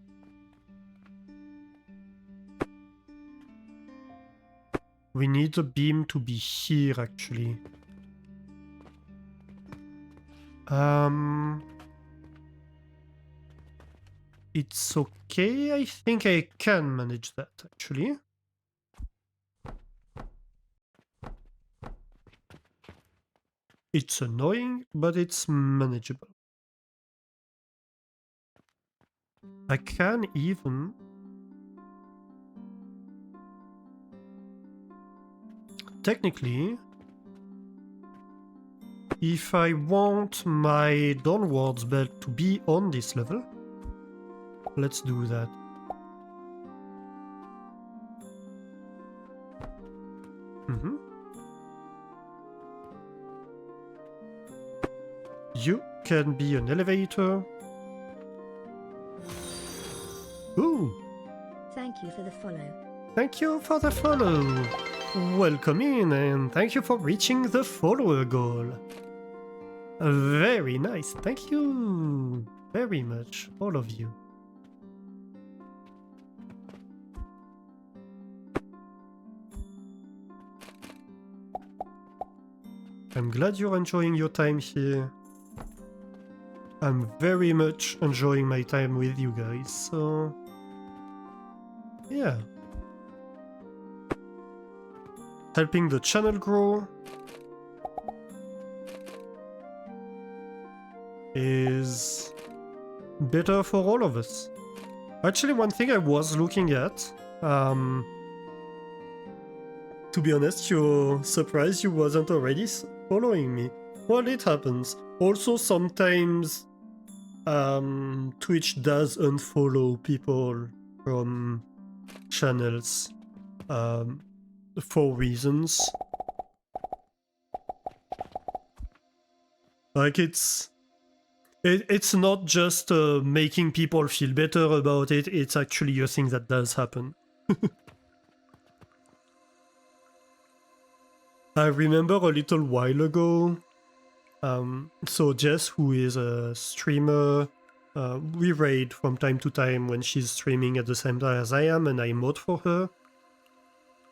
We need a beam to be here, actually. It's okay, I think I can manage that, actually. It's annoying, but it's manageable. I can even... Technically, if I want my downwards belt to be on this level, let's do that. You can be an elevator. Ooh! you for the follow. Thank you for the follow. Welcome in and thank you for reaching the follower goal. Very nice. Thank you very much, all of you. I'm glad you're enjoying your time here. I'm very much enjoying my time with you guys, so yeah. Helping the channel grow is better for all of us. Actually, one thing I was looking at, to be honest, you're surprised you wasn't already following me. Well, it happens. Also, sometimes Twitch does unfollow people from channels for reasons. Like it's not just making people feel better about it, it's actually a thing that does happen. I remember a little while ago, so Jess, who is a streamer, we raid from time to time when she's streaming at the same time as I am, and I mod for her.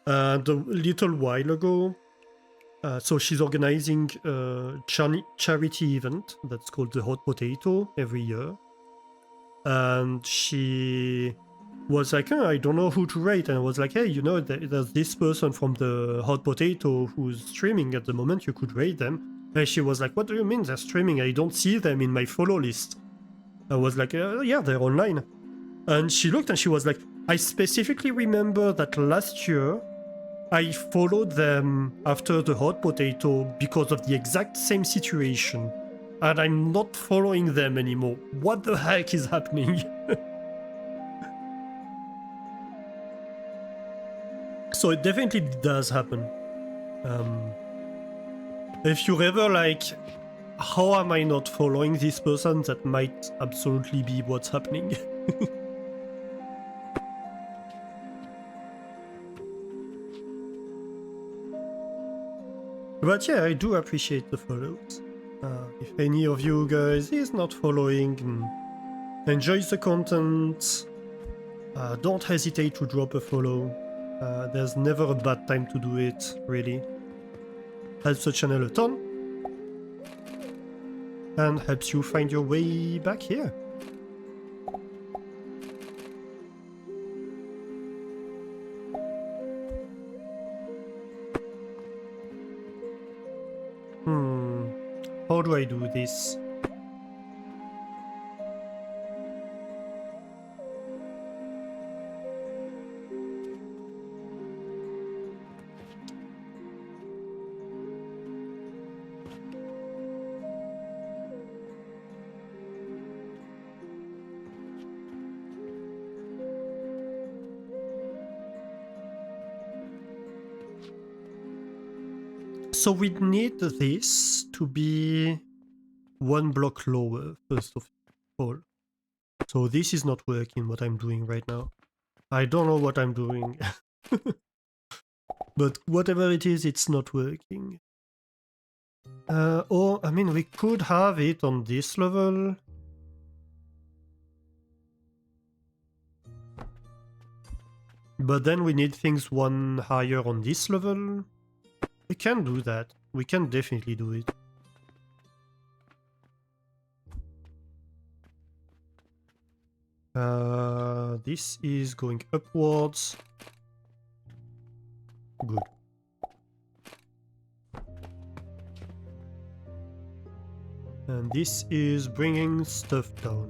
And a little while ago, so she's organizing a charity event that's called the Hot Potato every year. And she was like, oh, I don't know who to rate. And I was like, hey, you know, there's this person from the Hot Potato who's streaming at the moment, you could rate them. And she was like, what do you mean they're streaming? I don't see them in my follow list. I was like, yeah, they're online. And she looked and she was like, I specifically remember that last year I followed them after the Hot Potato because of the exact same situation. And I'm not following them anymore. What the heck is happening? So it definitely does happen. If you're ever like, how am I not following this person? That might absolutely be what's happening. But yeah, I do appreciate the follows. If any of you guys is not following and enjoys the content, don't hesitate to drop a follow. There's never a bad time to do it, really. Helps the channel a ton. And helps you find your way back here. How do I do this? So we need this to be one block lower, first of all. So this is not working, what I'm doing right now. I don't know what I'm doing. But whatever it is, it's not working. Or, I mean, we could have it on this level. But then we need things one higher on this level. We can do that. We can definitely do it. This is going upwards. Good. And this is bringing stuff down.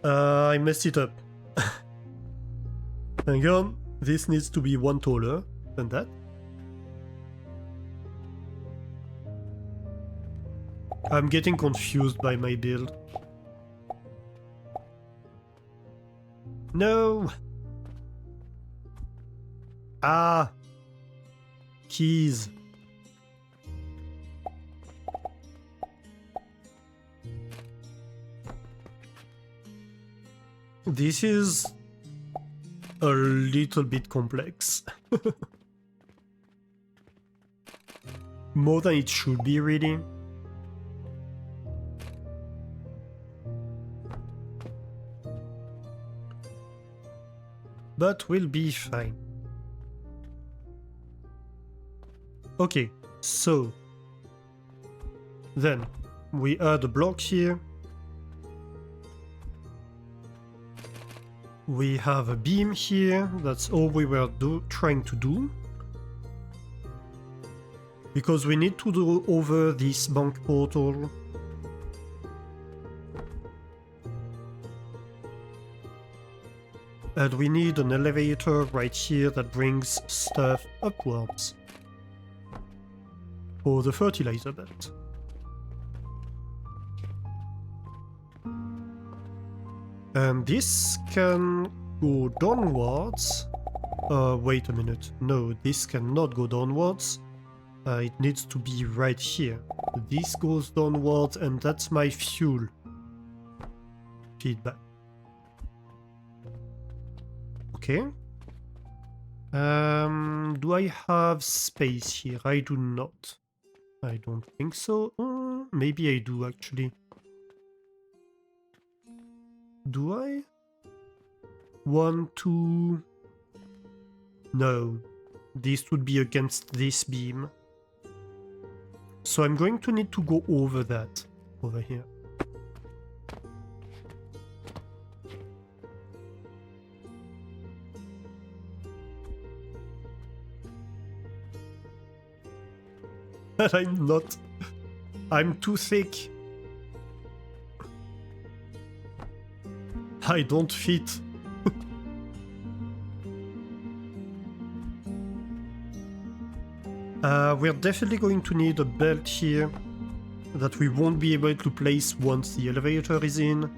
I messed it up. Hang on. This needs to be one taller than that. I'm getting confused by my build. No! Ah! Keys. This is a little bit complex. More than it should be, really. But we'll be fine. Okay, so then we add a block here. We have a beam here. That's all we were trying to do. Because we need to go over this bank portal. And we need an elevator right here that brings stuff upwards. For the fertilizer belt. And this can go downwards. Wait a minute. No, this cannot go downwards. It needs to be right here. This goes downwards, and that's my fuel feedback. Okay. Do I have space here? I do not. I don't think so. Maybe I do, actually. Do I? 1, 2... No. This would be against this beam. So I'm going to need to go over that. Over here. But I'm not. I'm too thick. I don't fit. We're definitely going to need a belt here that we won't be able to place once the elevator is in.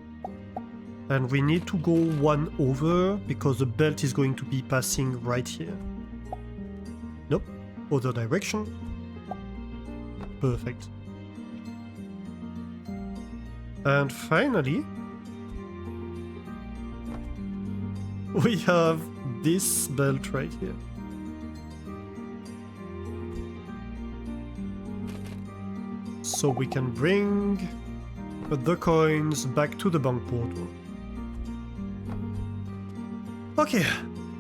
And we need to go one over because the belt is going to be passing right here. Nope, other direction. Perfect. And finally, we have this belt right here. So we can bring the coins back to the bank portal. Okay,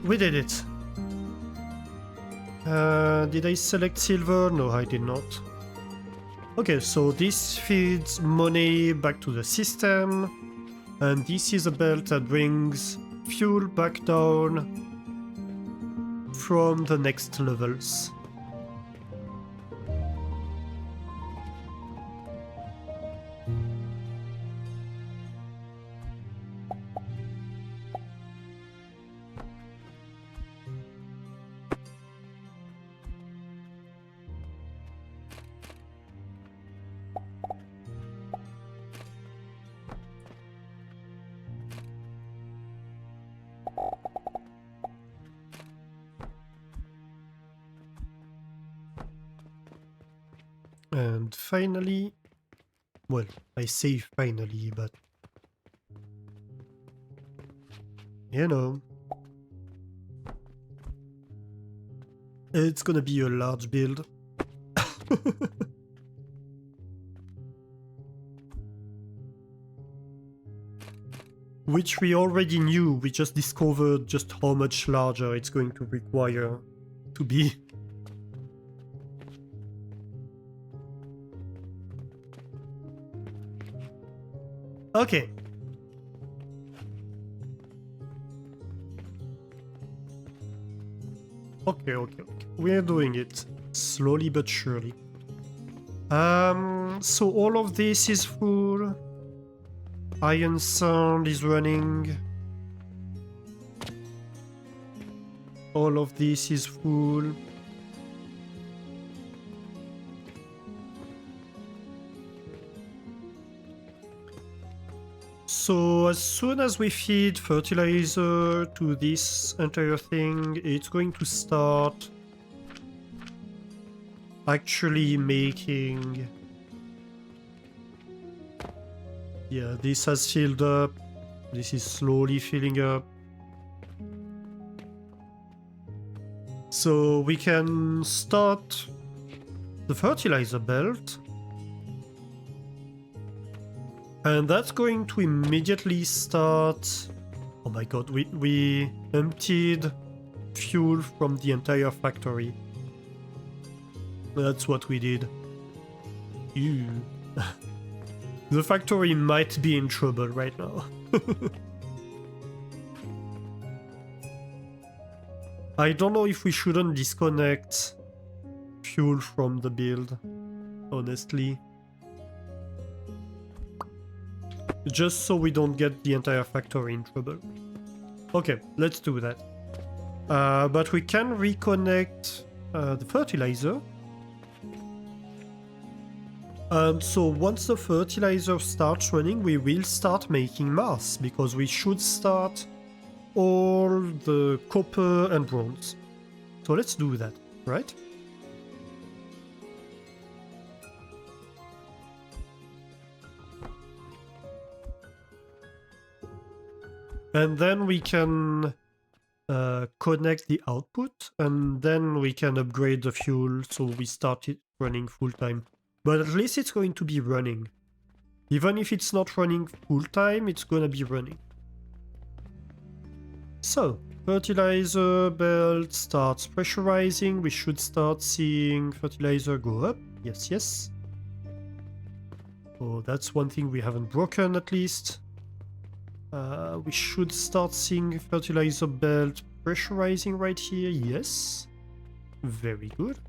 we did it. Did I select silver? No, I did not. Okay, so this feeds money back to the system, and this is a belt that brings fuel back down from the next levels. And finally, well, I say finally, but you know, it's gonna be a large build. Which we already knew, we just discovered just how much larger it's going to require to be. Okay. Okay. We're doing it. Slowly but surely. So all of this is full. Iron Sand is running. All of this is full. So as soon as we feed fertilizer to this entire thing, it's going to start actually making... Yeah, this has filled up. This is slowly filling up. So we can start the fertilizer belt. And that's going to immediately start... Oh my god, we emptied fuel from the entire factory. That's what we did. Ew. The factory might be in trouble right now. I don't know if we shouldn't disconnect fuel from the build, honestly. Just so we don't get the entire factory in trouble. Okay, let's do that. But we can reconnect the fertilizer. And so once the fertilizer starts running, we will start making mass, because we should start all the copper and bronze. So let's do that, right? And then we can connect the output, and then we can upgrade the fuel so we start it running full time. But at least it's going to be running. Even if it's not running full time, it's gonna be running. So, fertilizer belt starts pressurizing. We should start seeing fertilizer go up. Yes, yes. So that's one thing we haven't broken at least. We should start seeing fertilizer belt pressurizing right here. Yes. Very good.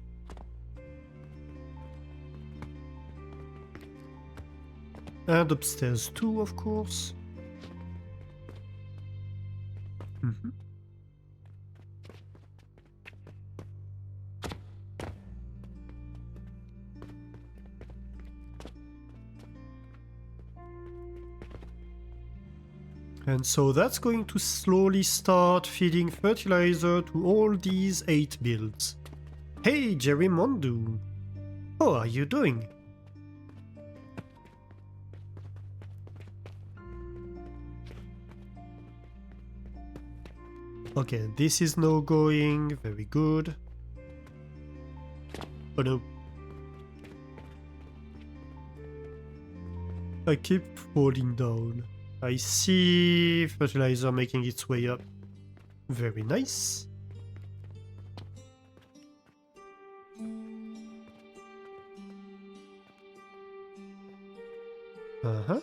And upstairs too, of course. And so that's going to slowly start feeding fertilizer to all these 8 builds. Hey, Jerry Mondu! How are you doing? Okay, this is now going. Very good. Oh no. I keep falling down. I see fertilizer making its way up. Very nice. Uh-huh.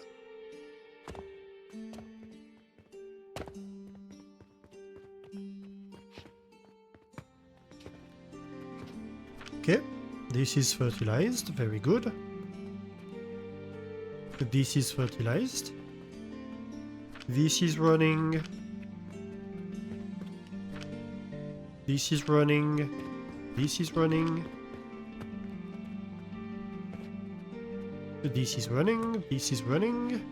Okay, this is fertilized. Very good. This is fertilized. This is running. This is running. This is running. This is running. This is running.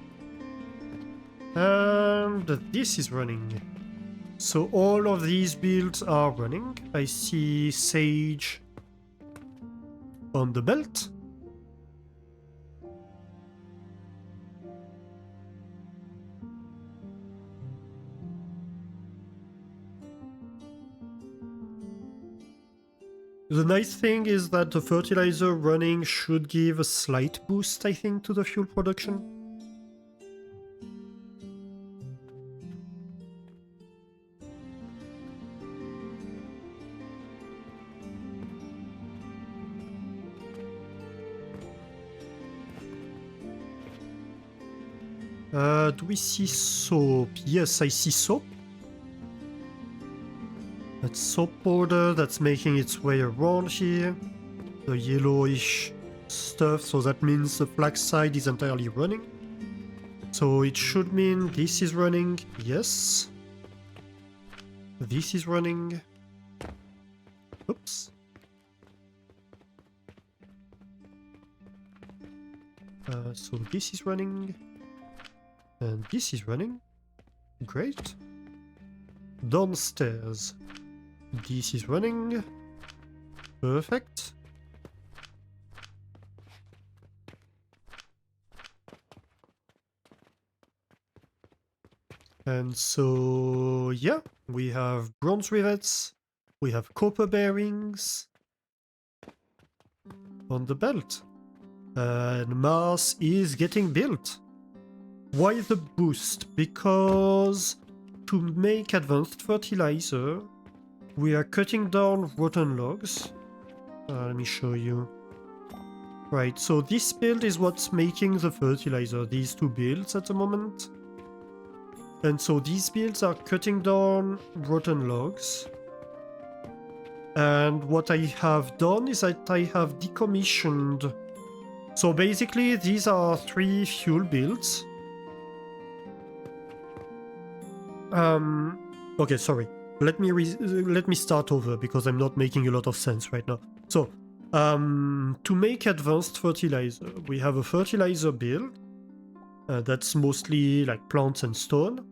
And this is running. So all of these builds are running. I see Sage on the belt. The nice thing is that the fertilizer running should give a slight boost, I think, to the fuel production. Do we see soap? Yes, I see soap. That's soap powder that's making its way around here. The yellowish stuff, so that means the flax side is entirely running. So it should mean this is running, yes. This is running. Oops. So this is running. And this is running. Great. Downstairs. This is running. Perfect. And so, yeah, we have bronze rivets, we have copper bearings on the belt. And Mars is getting built. Why the boost? Because to make advanced fertilizer, we are cutting down rotten logs. Let me show you. Right, so this build is what's making the fertilizer, these two builds at the moment. And so these builds are cutting down rotten logs. And what I have done is that I have decommissioned. So basically these are 3 fuel builds. Okay, sorry. Let me start over because I'm not making a lot of sense right now. So, to make advanced fertilizer, we have a fertilizer build that's mostly like plants and stone.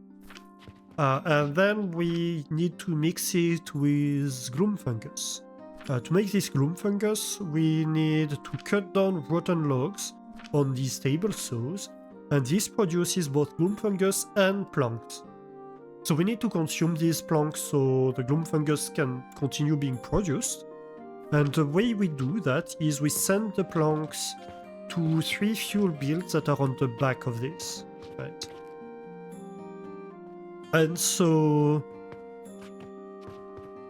And then we need to mix it with gloom fungus. To make this gloom fungus, we need to cut down rotten logs on these table saws, and this produces both gloom fungus and planks. So we need to consume these planks so the gloom fungus can continue being produced. And the way we do that is we send the planks to 3 fuel builds that are on the back of this, right? And so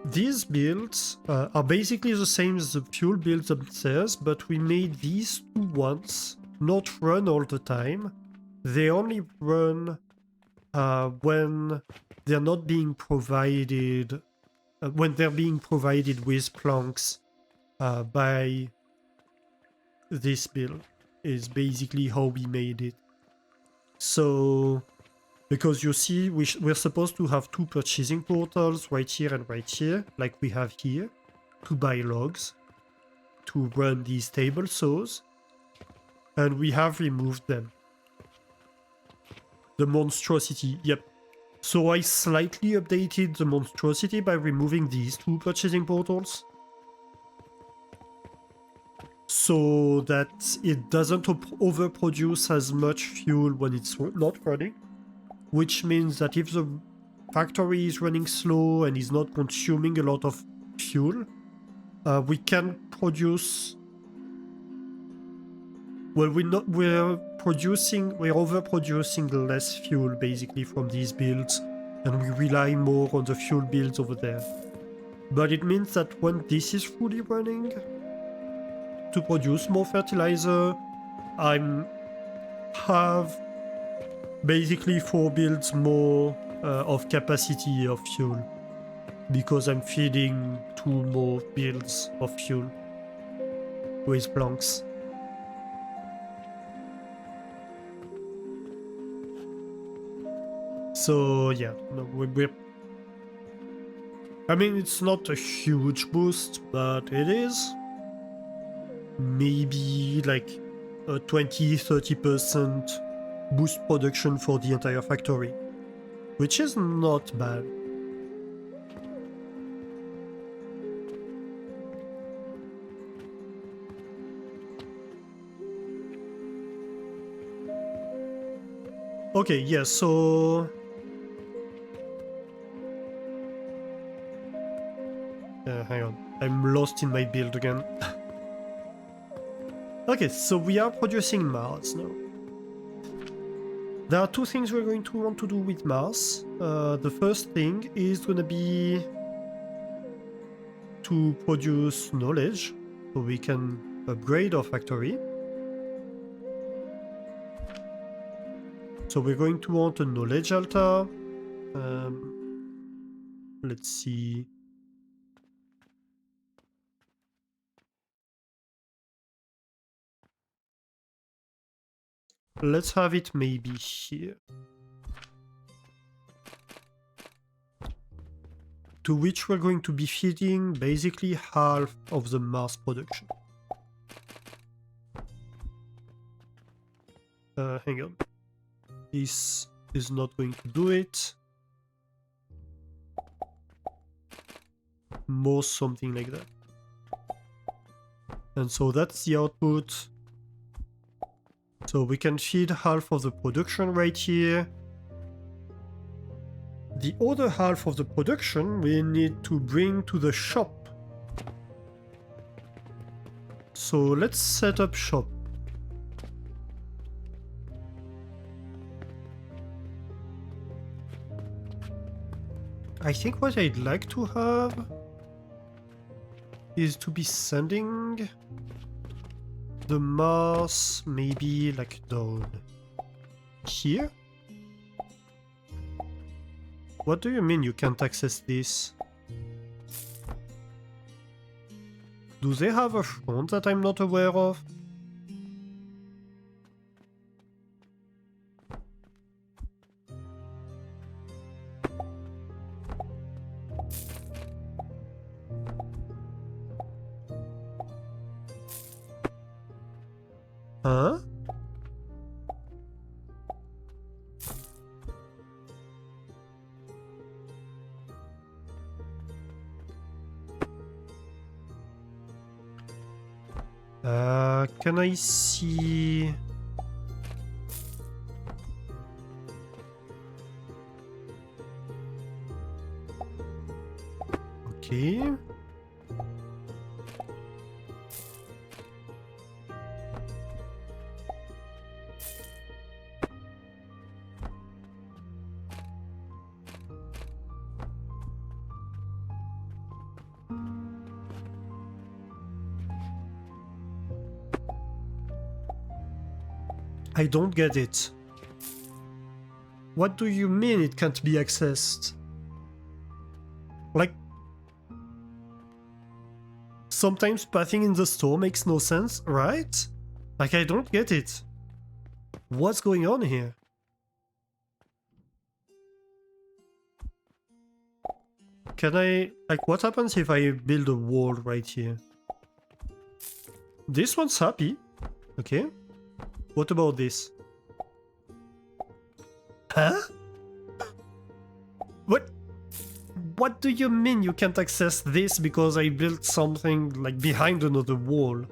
these builds are basically the same as the fuel builds upstairs, but we made these two ones not run all the time. They only run when they're not being provided, when they're being provided with planks by this build, is basically how we made it. So, because you see, we're supposed to have 2 purchasing portals right here and right here, like we have here, to buy logs, to run these table saws, and we have removed them. The monstrosity, yep. So I slightly updated the monstrosity by removing these 2 purchasing portals, so that it doesn't overproduce as much fuel when it's not running, which means that if the factory is running slow and is not consuming a lot of fuel, we can produce. Well, we're overproducing less fuel basically from these builds, and we rely more on the fuel builds over there. But it means that when this is fully running, to produce more fertilizer, I have basically 4 builds more of capacity of fuel, because I'm feeding 2 more builds of fuel with planks. So yeah, no, we're... I mean, it's not a huge boost, but it is. Maybe like a 20-30% boost production for the entire factory, which is not bad. Okay, yeah, so... hang on, I'm lost in my build again. Okay, so we are producing Mars now. There are 2 things we're going to want to do with Mars. The first thing is going to be to produce knowledge, so we can upgrade our factory. So we're going to want a knowledge altar. Let's see. Let's have it maybe here. To which we're going to be feeding basically half of the Mars production. Hang on. This is not going to do it. More something like that. And so that's the output. So we can feed half of the production right here. the other half of the production we need to bring to the shop. So let's set up shop. I think what I'd like to have is to be sending the mass maybe like down here. What do you mean you can't access this? Do they have a front that I'm not aware of? Huh? Can I see... Okay. I don't get it. What do you mean it can't be accessed? Like... Sometimes pathing in the store makes no sense, right? Like, I don't get it. What's going on here? Can I... Like, what happens if I build a wall right here? This one's happy. Okay. What about this? Huh? What? What do you mean you can't access this because I built something like behind another wall?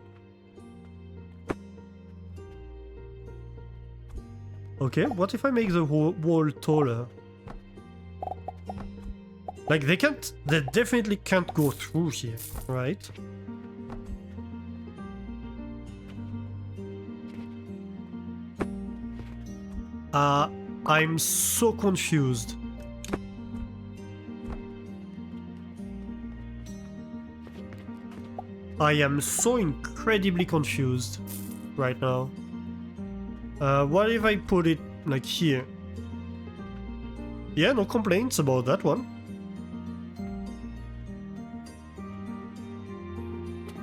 Okay, what if I make the wall taller? Like they definitely can't go through here, right? I'm so confused. I am so incredibly confused right now. What if I put it like here? Yeah, no complaints about that one.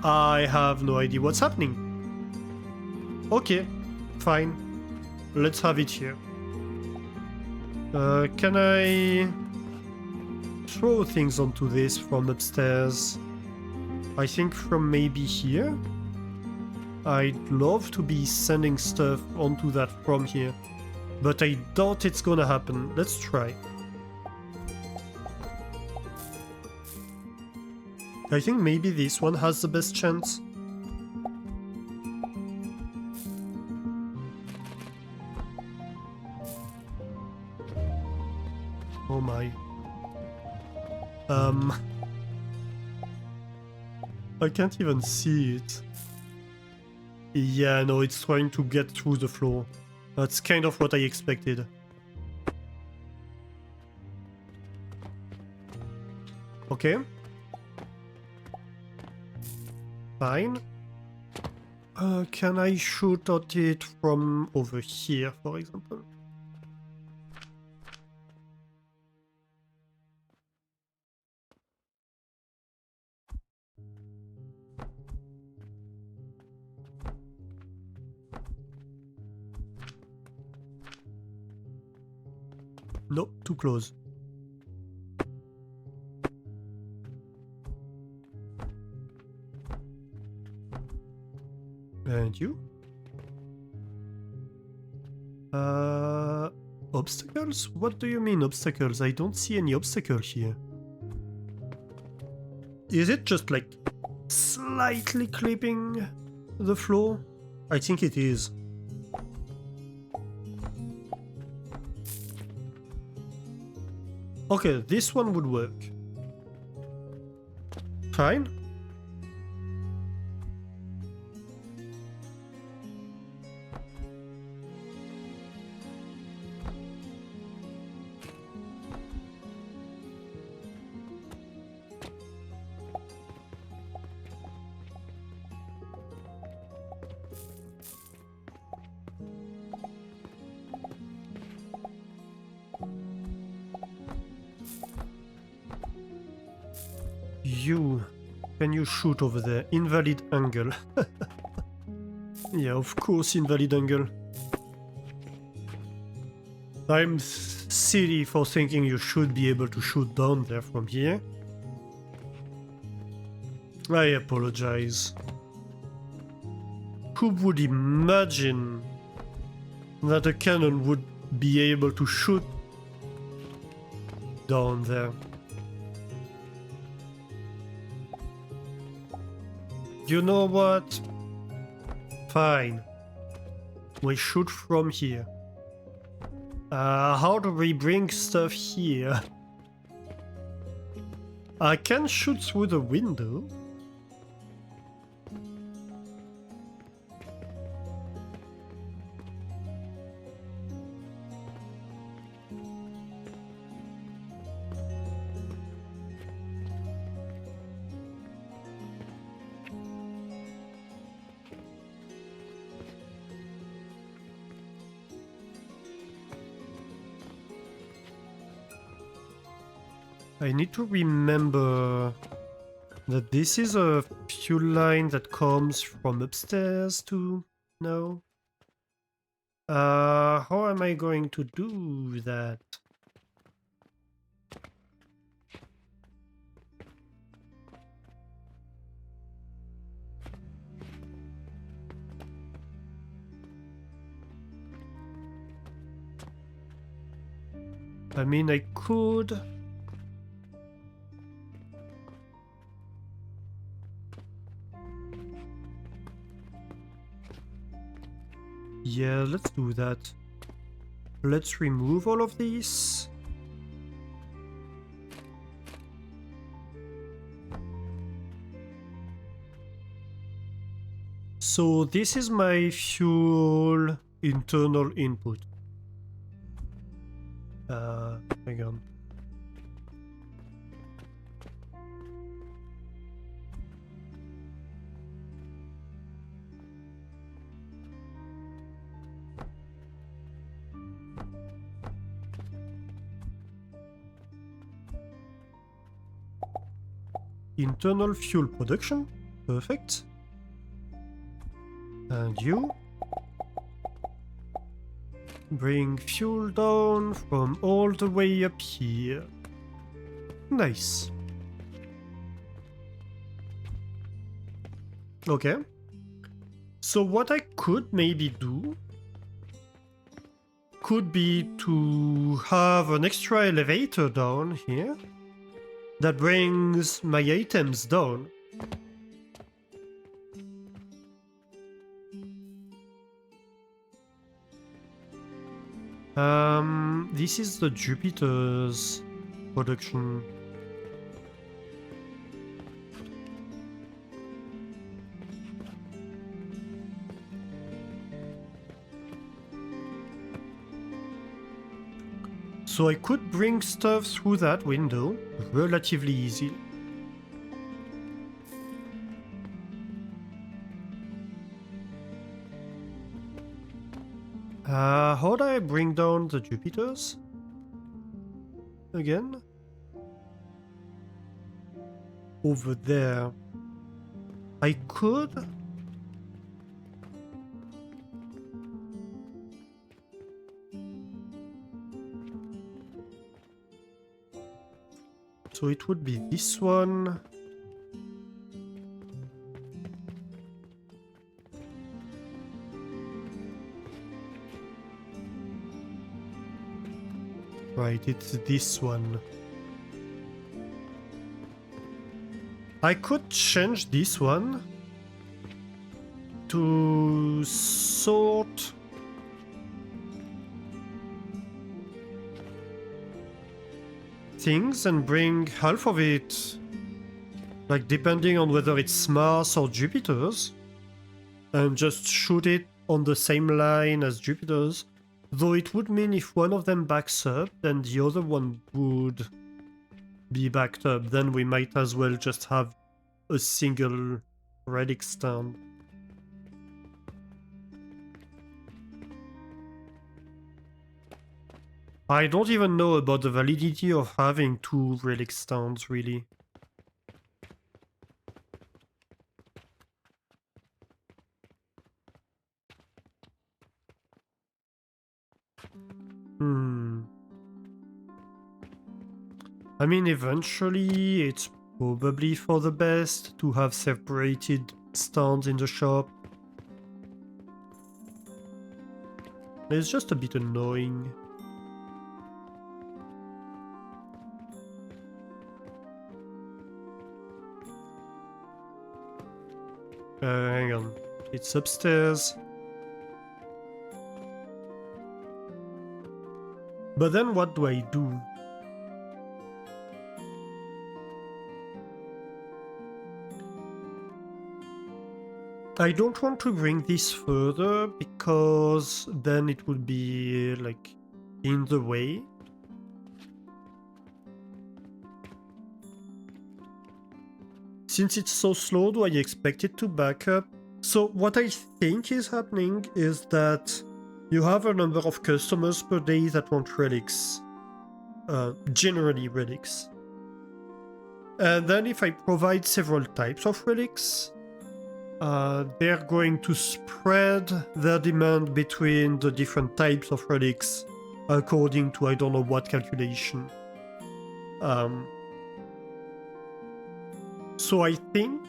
I have no idea what's happening. Okay, fine. Let's have it here. Can I throw things onto this from upstairs? I think from maybe here? I'd love to be sending stuff onto that from here, but I doubt it's gonna happen. Let's try. I think maybe this one has the best chance. Oh my. I can't even see it. Yeah, no, it's trying to get through the floor. That's kind of what I expected. Okay. Fine. Can I shoot at it from over here, for example? No, too close. And you? Obstacles? What do you mean obstacles? I don't see any obstacle here. Is it just like slightly clipping the floor? I think it is. Okay, this one would work. Fine. You, can you shoot over there? Invalid angle. Yeah, of course, invalid angle. I'm silly for thinking you should be able to shoot down there from here. I apologize. Who would imagine that a cannon would be able to shoot down there? You know what? Fine. We shoot from here. How do we bring stuff here? I can shoot through the window. I need to remember that this is a fuel line that comes from upstairs too. No. How am I going to do that? I mean, I could. Yeah, let's do that. Let's remove all of these. So this is my fuel internal input. Hang on. Internal fuel production. Perfect. And you bring fuel down from all the way up here. Nice. Okay. So what I could maybe do could be to have an extra elevator down here that brings my items down. This is the Jupiter's production. So I could bring stuff through that window relatively easily. How do I bring down the Jupiters? Again? Over there. I could? So it would be this one. Right, it's this one. I could change this one to sort. things and bring half of it, like depending on whether it's Mars or Jupiter's, and just shoot it on the same line as Jupiter's. Though it would mean if one of them backs up, then the other one would be backed up. Then we might as well just have a single relic stand. I don't even know about the validity of having two relic stands, really. I mean, eventually it's probably for the best to have separated stands in the shop. It's just a bit annoying. Hang on. It's upstairs. But then what do I do? I don't want to bring this further because then it would be like in the way. Since it's so slow, do I expect it to back up? So what I think is happening is that you have a number of customers per day that want relics. Generally relics. And then if I provide several types of relics, they're going to spread their demand between the different types of relics according to I don't know what calculation. So I think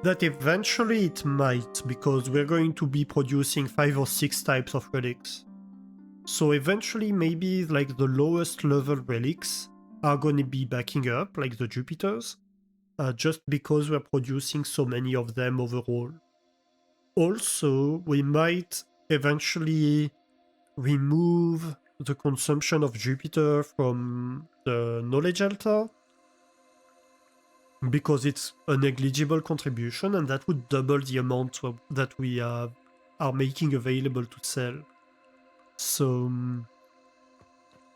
that eventually it might, because we're going to be producing 5 or 6 types of relics. So eventually maybe like the lowest level relics are going to be backing up, like the Jupiters, just because we're producing so many of them overall. Also, we might eventually remove the consumption of Jupiter from the knowledge altar, because it's a negligible contribution and that would double the amount that we are making available to sell. So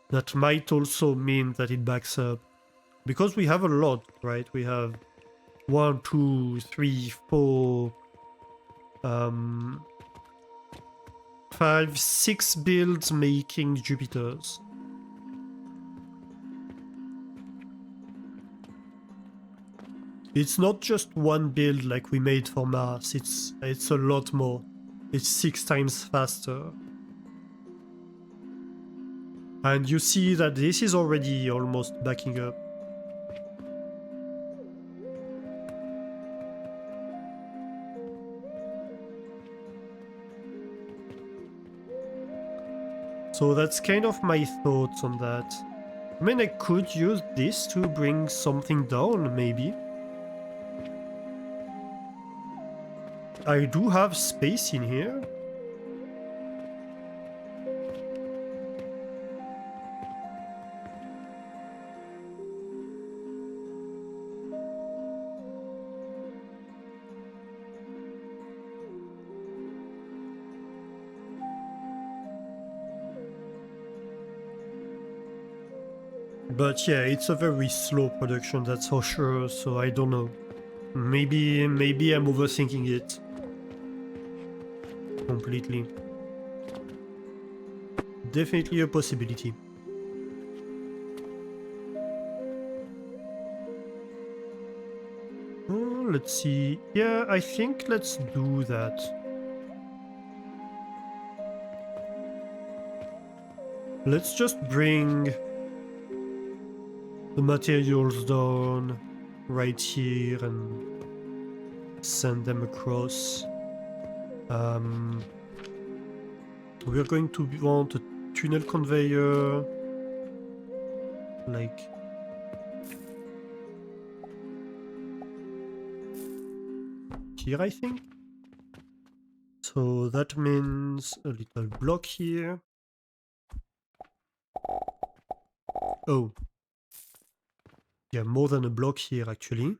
that might also mean that it backs up, because we have a lot, right? We have 1, 2, 3, 4, 5, 6 builds making Jupiters. It's not just one build like we made for Mars, it's a lot more. It's 6 times faster. And you see that this is already almost backing up. So that's kind of my thoughts on that. I mean, I could use this to bring something down, maybe. I do have space in here. But yeah, it's a very slow production, that's for sure, so I don't know. Maybe I'm overthinking it. Completely. Definitely a possibility. Oh, let's see. Yeah, I think let's do that. Let's just bring the materials down right here and send them across. We're going to want a tunnel conveyor, like here, I think. So that means a little block here. Oh, Yeah, more than a block here, actually.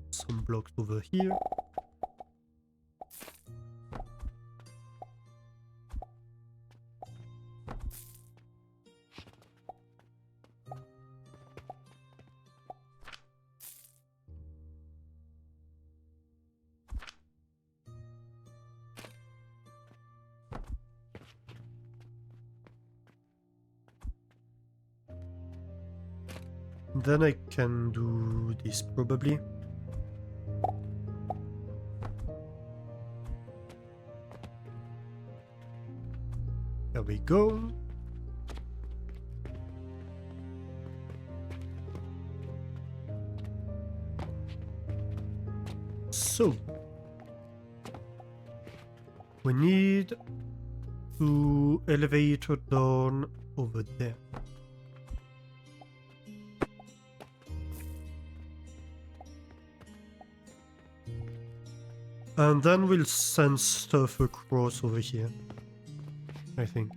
Some blocks over here. Then I can do this probably. There we go. So we need to elevate it down over there. And then we'll send stuff across over here, I think.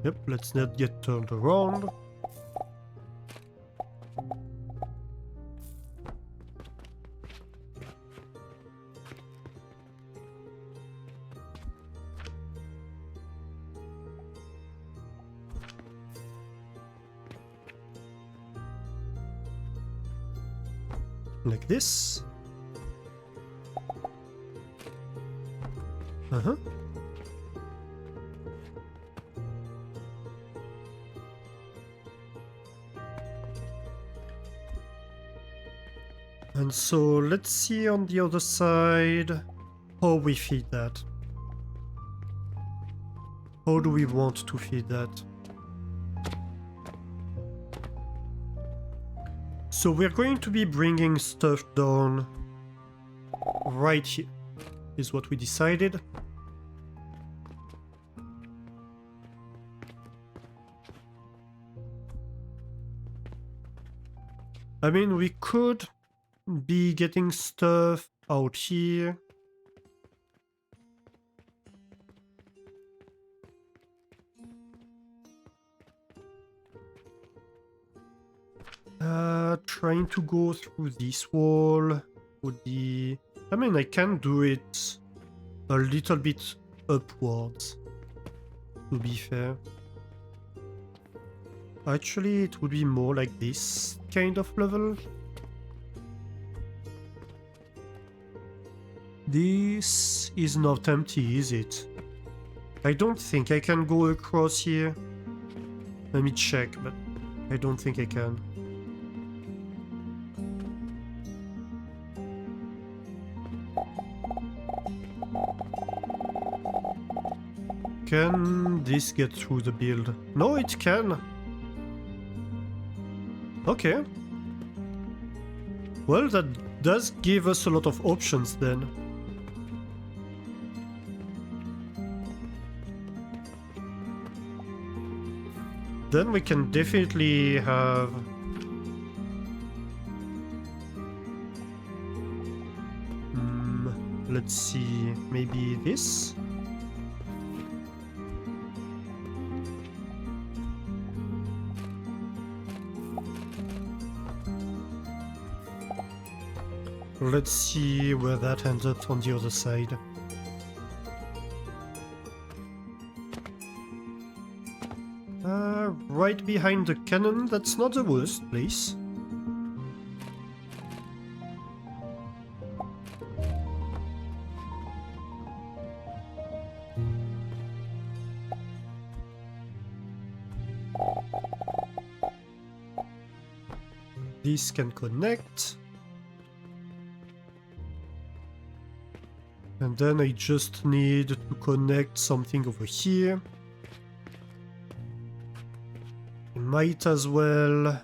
Yep, let's not get turned around. Like this. Uh-huh. And so let's see on the other side how we feed that. How do we want to feed that? So we're going to be bringing stuff down right here, is what we decided. I mean, we could be getting stuff out here. Trying to go through this wall would be... I mean, I can do it a little bit upwards, to be fair. Actually, it would be more like this kind of level. This is not empty, is it? I don't think I can go across here. Let me check, but I don't think I can. Can this get through the build? No, it can. Okay. Well, that does give us a lot of options then. Then we can definitely have... let's see, maybe this? Let's see where that ends up on the other side. Right behind the cannon, that's not the worst place. This can connect. And then I just need to connect something over here. I might as well...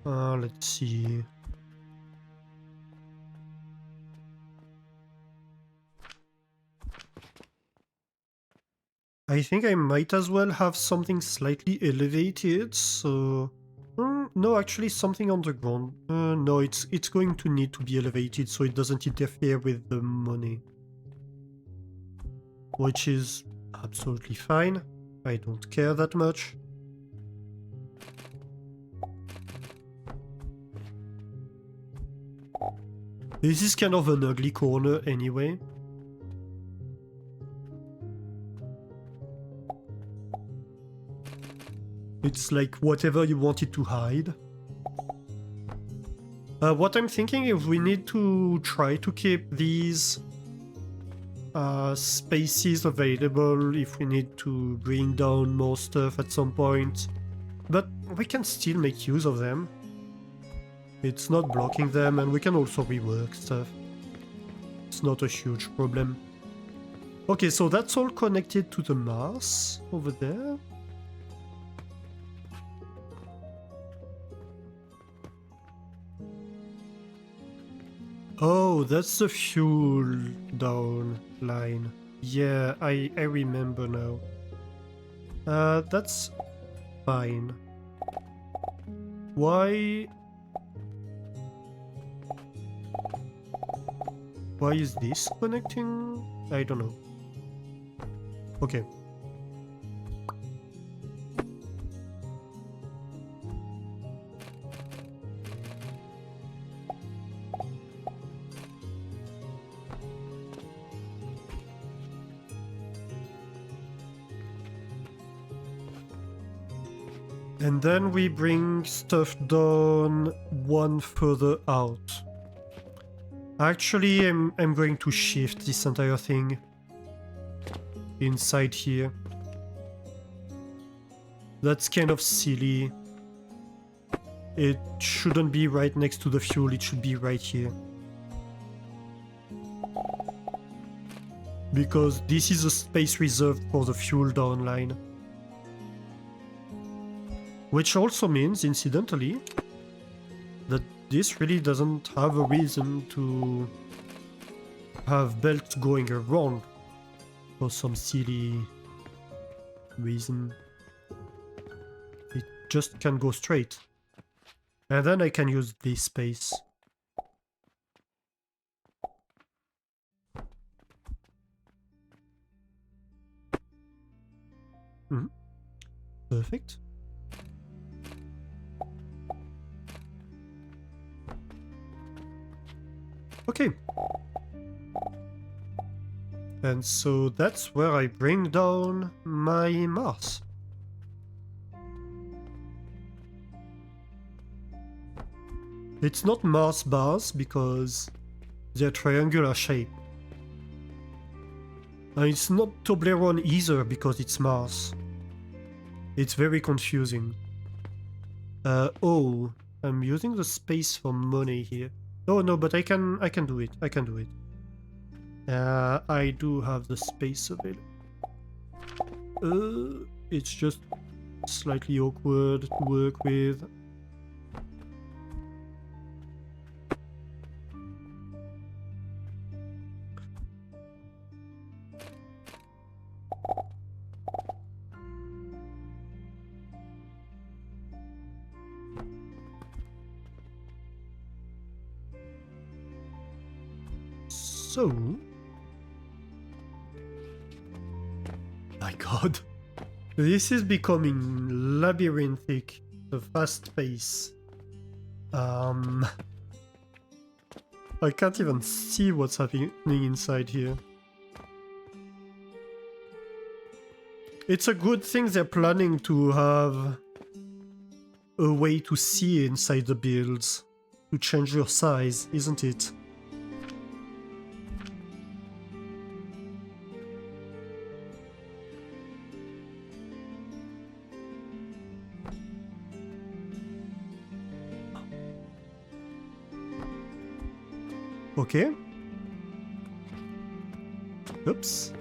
let's see... I think I might as well have something slightly elevated, so... No, actually something on the ground. No, it's going to need to be elevated so it doesn't interfere with the money. Which is absolutely fine. I don't care that much. This is kind of an ugly corner anyway. It's like whatever you wanted to hide. What I'm thinking is we need to try to keep these spaces available if we need to bring down more stuff at some point. But we can still make use of them. It's not blocking them, and we can also rework stuff. It's not a huge problem. Okay, so that's all connected to the Mars over there. Oh, that's the fuel down line. Yeah, I remember now. That's fine. Why is this connecting? I don't know. Okay. And then we bring stuff down one further out. Actually, I'm going to shift this entire thing inside here. That's kind of silly. It shouldn't be right next to the fuel, it should be right here. Because this is a space reserved for the fuel down line. Which also means, incidentally, that this really doesn't have a reason to have belts going around for some silly reason. It just can go straight. And then I can use this space. Perfect. Okay. And so that's where I bring down my Mars. It's not Mars bars because they're triangular shape. And it's not Toblerone either because it's Mars. It's very confusing. Oh, I'm using the space for money here. Oh no, but I can do it. I can do it. I do have the space available. It's just slightly awkward to work with. So, my god, this is becoming labyrinthic, a fast pace. I can't even see what's happening inside here. It's a good thing they're planning to have a way to see inside the builds, to change your size, isn't it? Okay. Oops.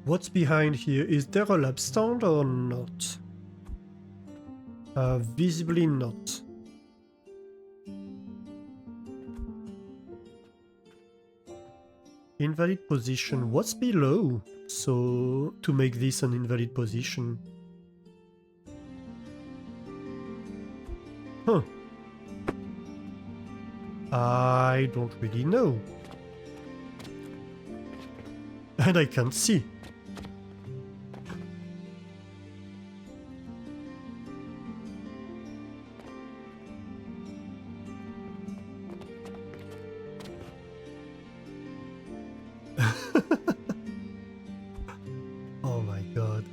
What's behind here? Is there a lab stand or not? Visibly not. Invalid position. What's below? So, to make this an invalid position. Huh. I don't really know. And I can't see. Oh my god.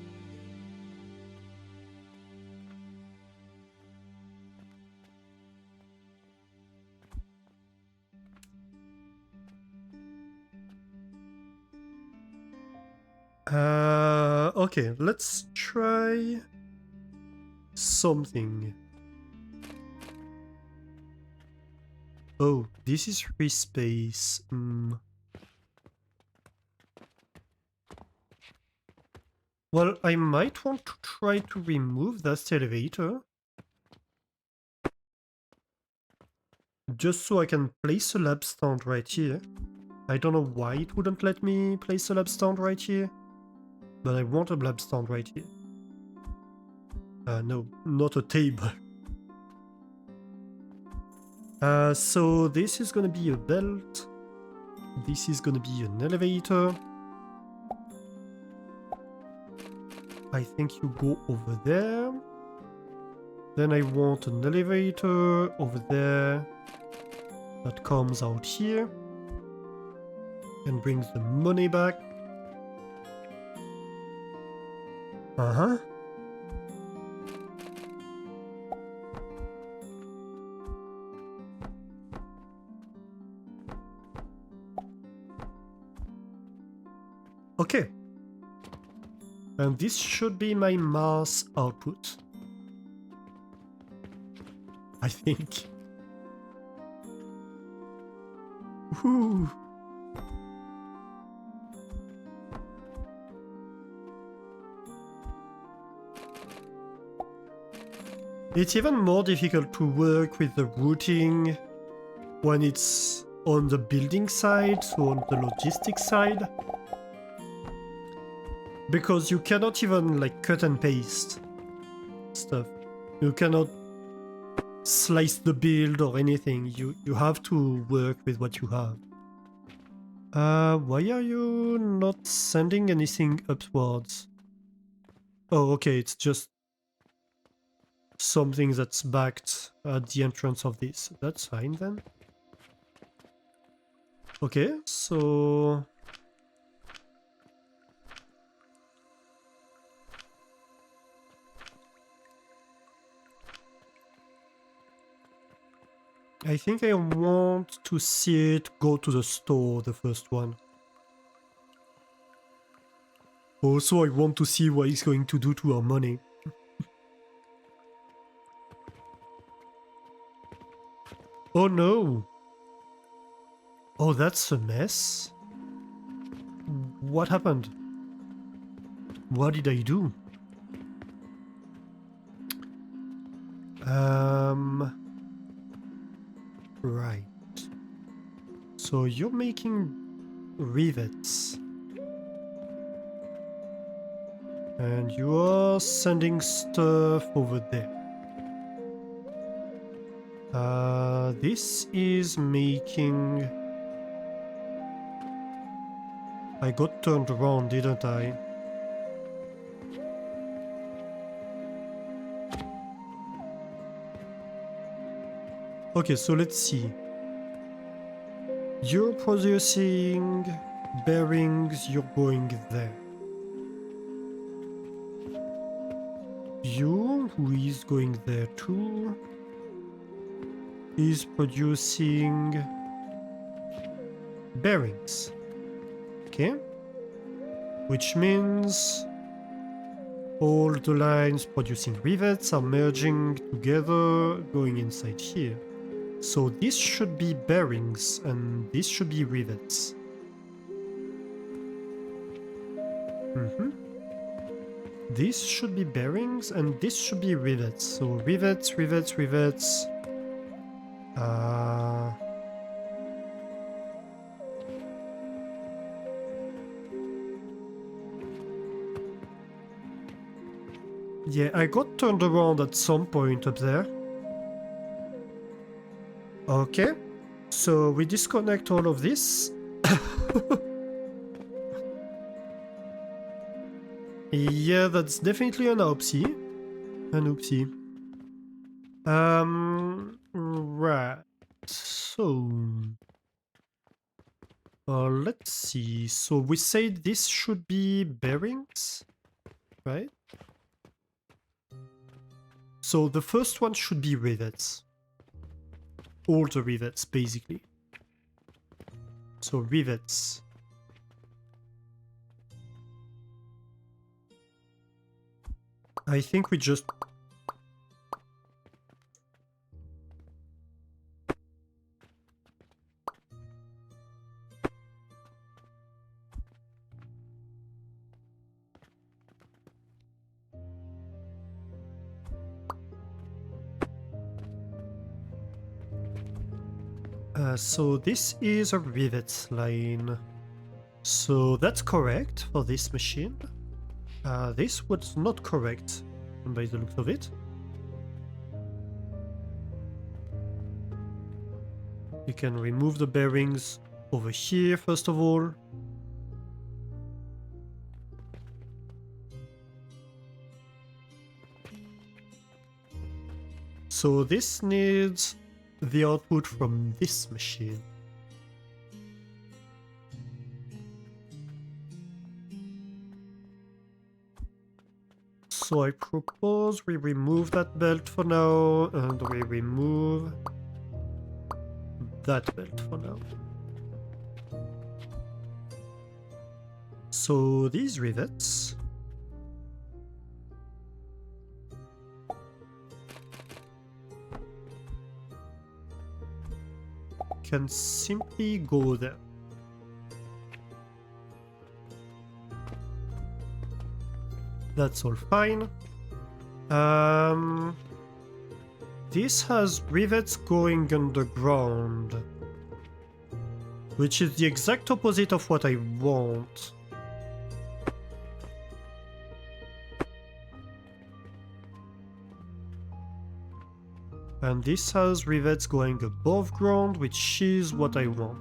Okay, let's try something. Oh, this is free space. Well, I might want to try to remove that elevator. Just so I can place a lab stand right here. I don't know why it wouldn't let me place a lab stand right here. But I want a lab stand right here. No, not a table. So this is gonna be a belt. This is gonna be an elevator. I think you go over there. Then I want an elevator over there that comes out here and brings the money back. Uh-huh. Okay. And this should be my mass output. I think. Whew. It's even more difficult to work with the routing when it's on the building side, so on the logistics side. Because you cannot even like cut and paste stuff. You cannot slice the build or anything. You have to work with what you have. Why are you not sending anything upwards? Oh, okay, it's just something that's backed at the entrance of this. That's fine then. Okay, so... I think I want to see it go to the store, the first one. Also, I want to see what it's going to do to our money. Oh no! Oh, that's a mess. What happened? What did I do? Right. So you're making rivets. And you are sending stuff over there. This is making... I got turned around, didn't I? Okay, so let's see. You're producing bearings, you're going there. You, who is going there too, is producing bearings. Okay? Which means all the lines producing rivets are merging together, going inside here. So this should be bearings, and this should be rivets. This should be bearings, and this should be rivets. So rivets, rivets, rivets. Yeah, I got turned around at some point up there. Okay, so we disconnect all of this. Yeah, that's definitely an oopsie. An oopsie. Right. So... let's see. So we say this should be bearings, right? So the first one should be rivets. All the rivets, basically. So rivets. I think we just... so this is a rivet line. So that's correct for this machine. This was not correct by the looks of it. You can remove the bearings over here first of all. So this needs the output from this machine. So I propose we remove that belt for now, and we remove that belt for now. So these rivets can simply go there. That's all fine. This has rivets going underground, which is the exact opposite of what I want. And this has rivets going above ground, which is what I want.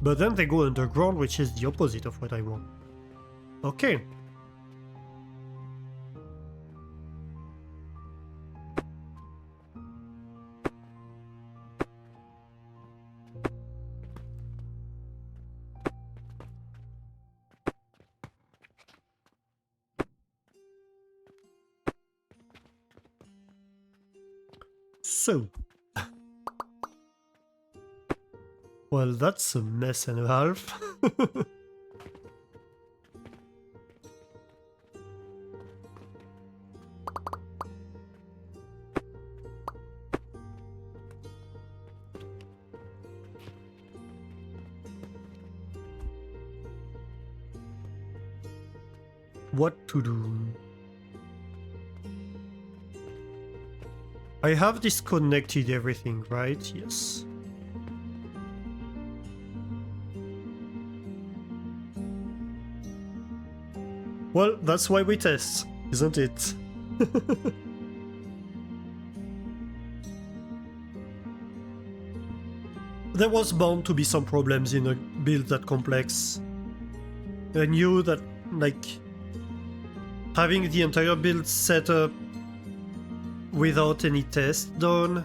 But then they go underground, which is the opposite of what I want. Okay. So. Well, that's a mess and a half. What to do? I have disconnected everything, right? Yes. Well, that's why we test, isn't it? There was bound to be some problems in a build that complex. I knew that, like, having the entire build set up without any tests done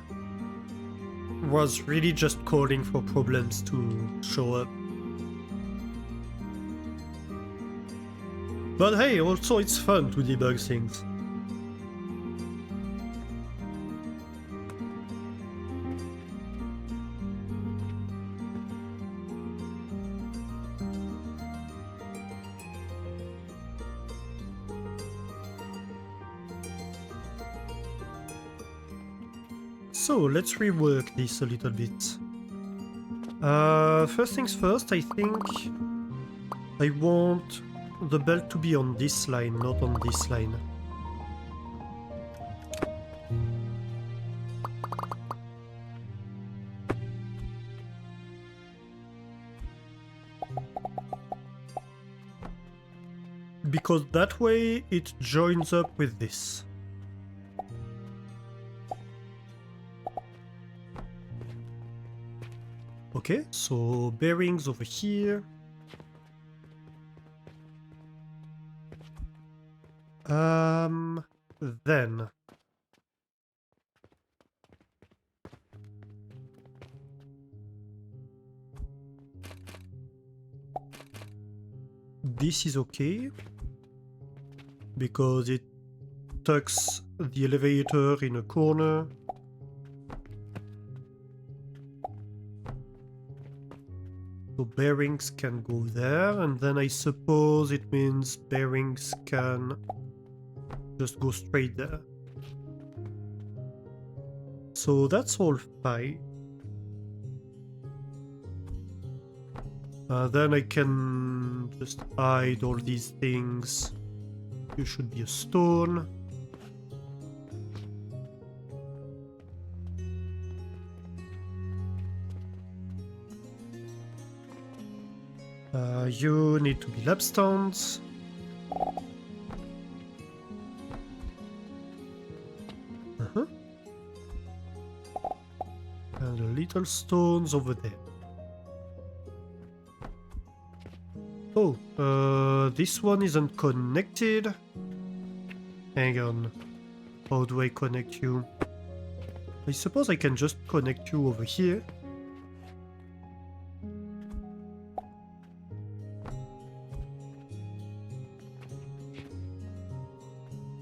was really just calling for problems to show up. But hey, also it's fun to debug things. So let's rework this a little bit. First things first, I think I want the belt to be on this line, not on this line. Because that way it joins up with this. Okay, so bearings over here. Then this is okay because it tucks the elevator in a corner. So bearings can go there, and then I suppose it means bearings can just go straight there. So that's all fine. Then I can just hide all these things. You should be a stone. You need to be lapstones. And the little stones over there. Oh, this one isn't connected. Hang on. How do I connect you? I suppose I can just connect you over here.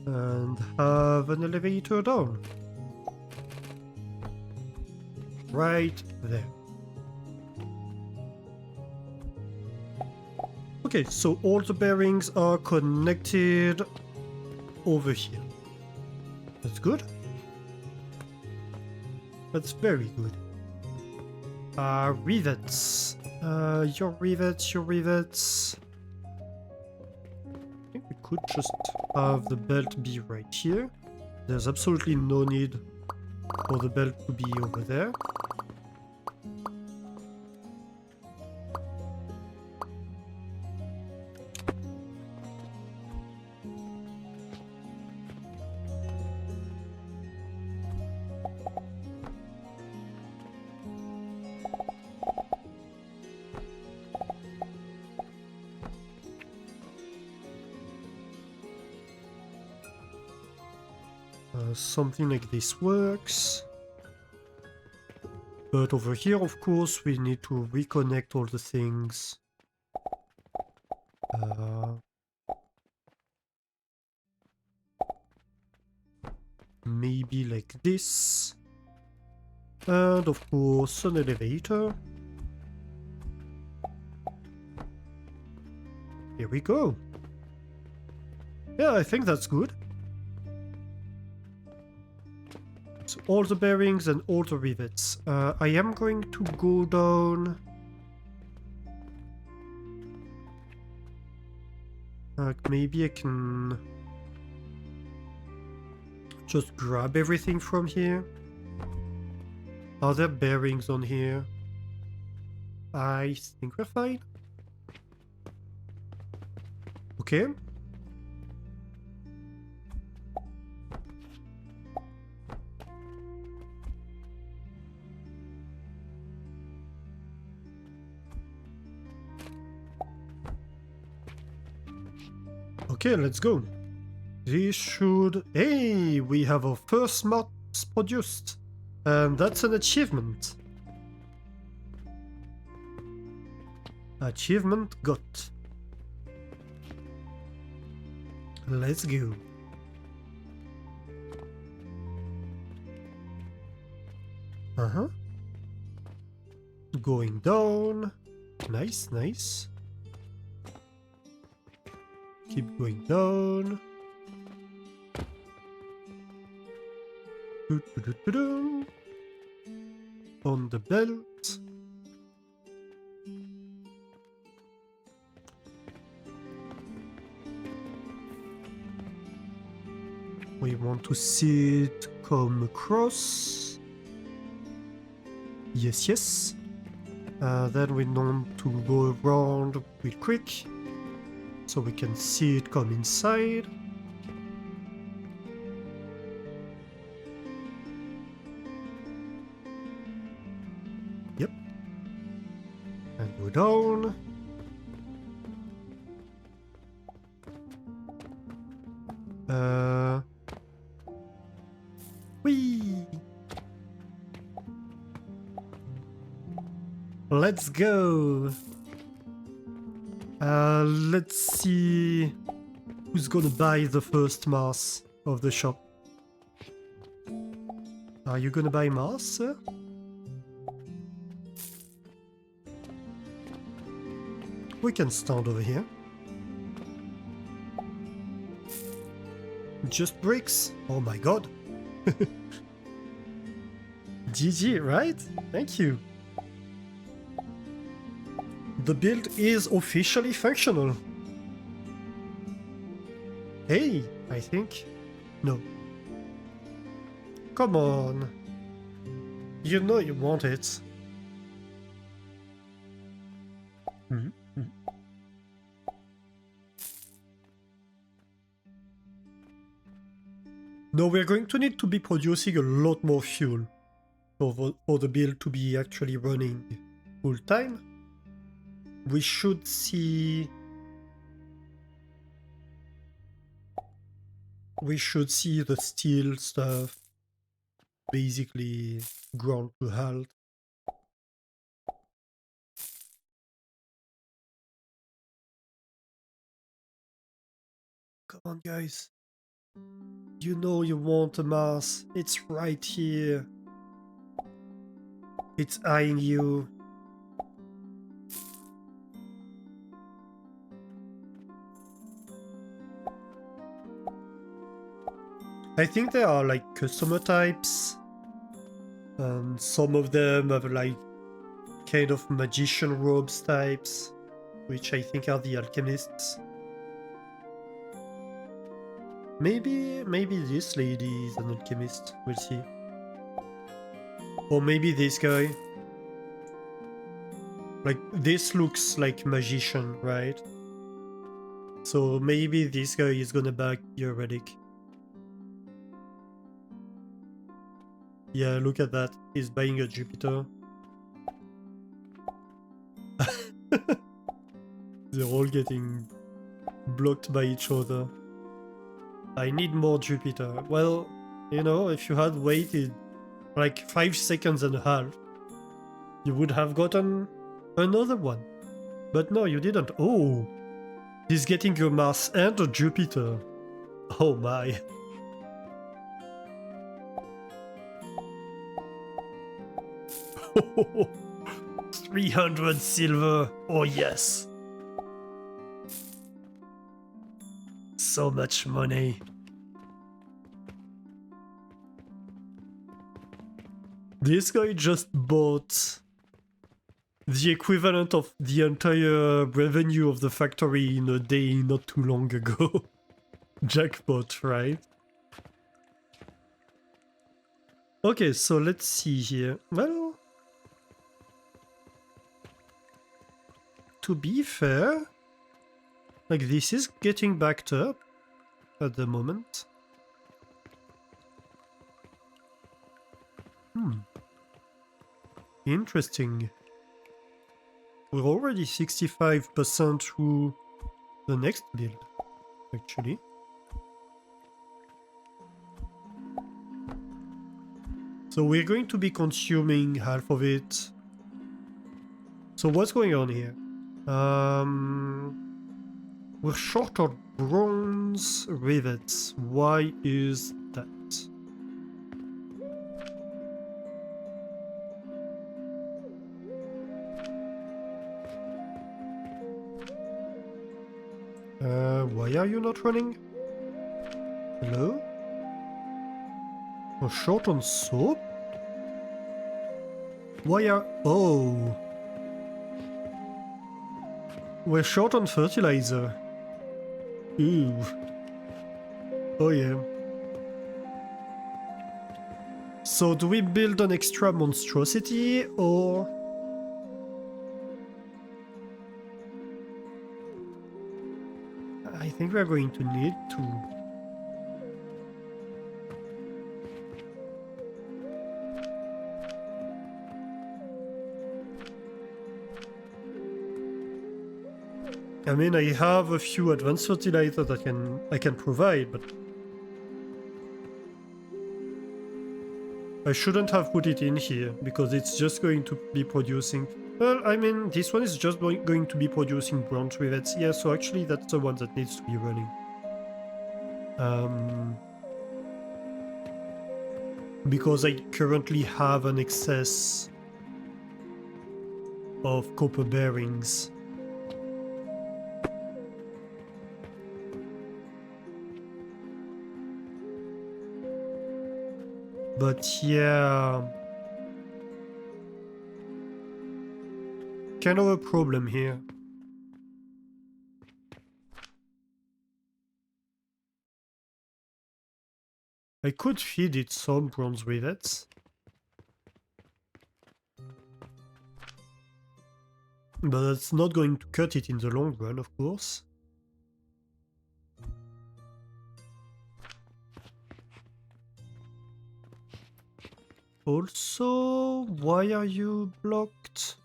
And have an elevator down. Right there. Okay, so all the bearings are connected over here. That's good. That's very good. Rivets. Your rivets. I think we could just have the belt be right here. There's absolutely no need for the belt to be over there. Something like this works. But over here, of course, we need to reconnect all the things. Maybe like this. And of course, an elevator. Here we go. Yeah, I think that's good. So all the bearings and all the rivets. I am going to go down. Maybe I can just grab everything from here. Are there bearings on here? I think we're fine. Okay. Okay, let's go. This should... Hey, we have our first mods produced. And that's an achievement. Achievement got. Let's go. Going down. Nice, nice. Keep going down. On the belt. We want to see it come across. Yes, yes. Then we want to go around real quick so we can see it come inside. Yep. And go down. Whee! Let's go! Let's see who's gonna buy the first Mars of the shop. Are you gonna buy Mars, sir? We can stand over here. Just bricks. Oh my god. GG, right? Thank you. The build is officially functional. Hey, I think. No. Come on. You know you want it. No, we're going to need to be producing a lot more fuel for the build to be actually running full time. We should see... the steel stuff basically ground to halt. Come on, guys. You know you want a Mars. It's right here. It's eyeing you. I think there are like customer types. And some of them have like kind of magician robes types, which I think are the alchemists. Maybe this lady is an alchemist, we'll see. Or maybe this guy. Like, this looks like magician, right? So maybe this guy is gonna back your relic. Yeah, look at that. He's buying a Jupiter. They're all getting blocked by each other. I need more Jupiter. Well, you know, if you had waited like 5 seconds and a half, you would have gotten another one. But no, you didn't. Oh, he's getting a Mars and a Jupiter. Oh my. Oh, 300 silver. Oh yes. So much money. This guy just bought the equivalent of the entire revenue of the factory in a day not too long ago. Jackpot, right? Okay, so let's see here. Well, to be fair, like this is getting backed up at the moment. Interesting. We're already 65% through the next build, actually. So we're going to be consuming half of it. So what's going on here? We're short on bronze rivets. Why is that? Why are you not running? Hello? We're short on soap? Why are... Oh! We're short on fertilizer. Ooh. Oh yeah. So do we build an extra monstrosity or... I think we're going to need to. I mean, I have a few advanced fertilizers that I can provide, but I shouldn't have put it in here because it's just going to be producing. Well, I mean, this one is just going to be producing bronze rivets. Yeah, so actually that's the one that needs to be running. Because I currently have an excess of copper bearings. But yeah, kind of a problem here. I could feed it some bronze rivets. But that's not going to cut it in the long run, of course. Also, why are you blocked?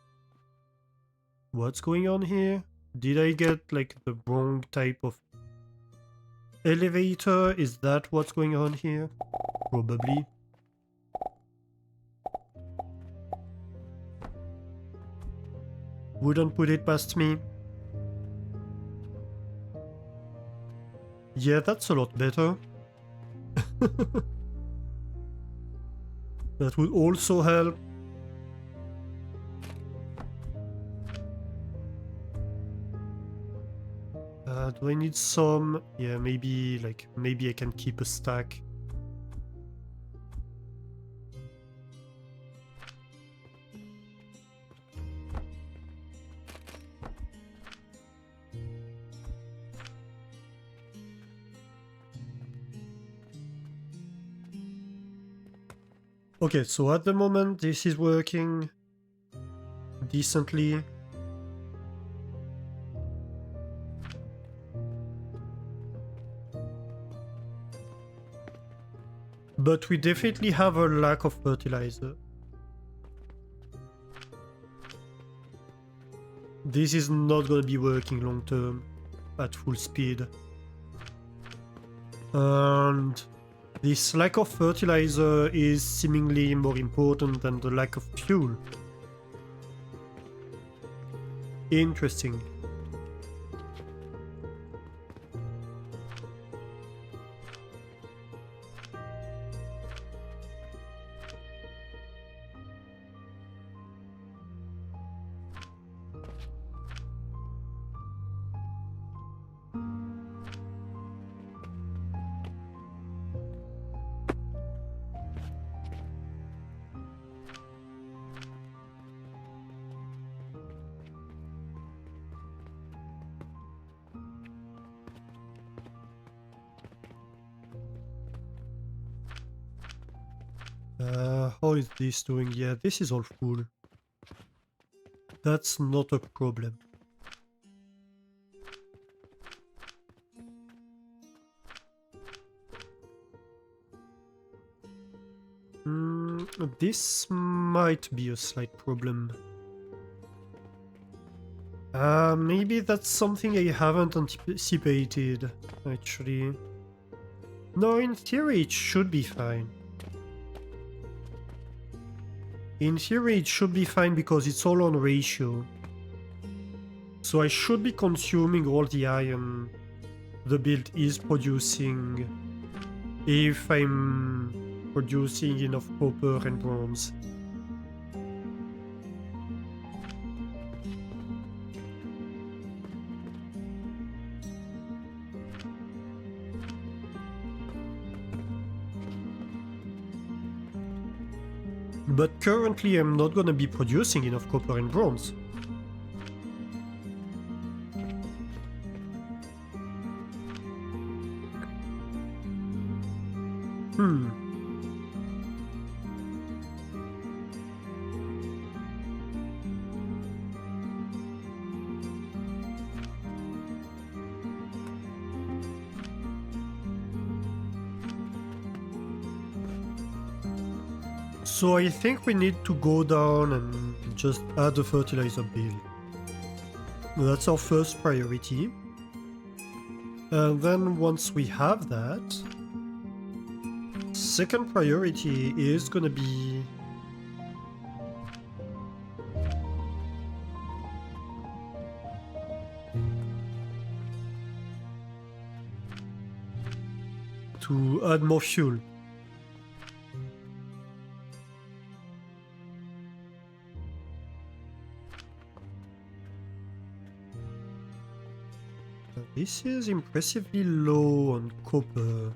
What's going on here? Did I get like the wrong type of elevator? Is that what's going on here? Probably. Wouldn't put it past me. Yeah, that's a lot better. That would also help. Do I need some? Yeah, maybe I can keep a stack. Okay, so at the moment this is working decently. But we definitely have a lack of fertilizer. This is not going to be working long term at full speed. And this lack of fertilizer is seemingly more important than the lack of fuel. Interesting. How is this doing? Yeah, this is all full. That's not a problem. This might be a slight problem. Maybe that's something I haven't anticipated, actually. No, in theory it should be fine. In theory it should be fine because it's all on ratio. So I should be consuming all the iron the build is producing if I'm producing enough copper and bronze. But currently I'm not gonna be producing enough copper and bronze. So I think we need to go down and just add a fertilizer bill. That's our first priority. And then once we have that, second priority is gonna be to add more fuel. This is impressively low on copper.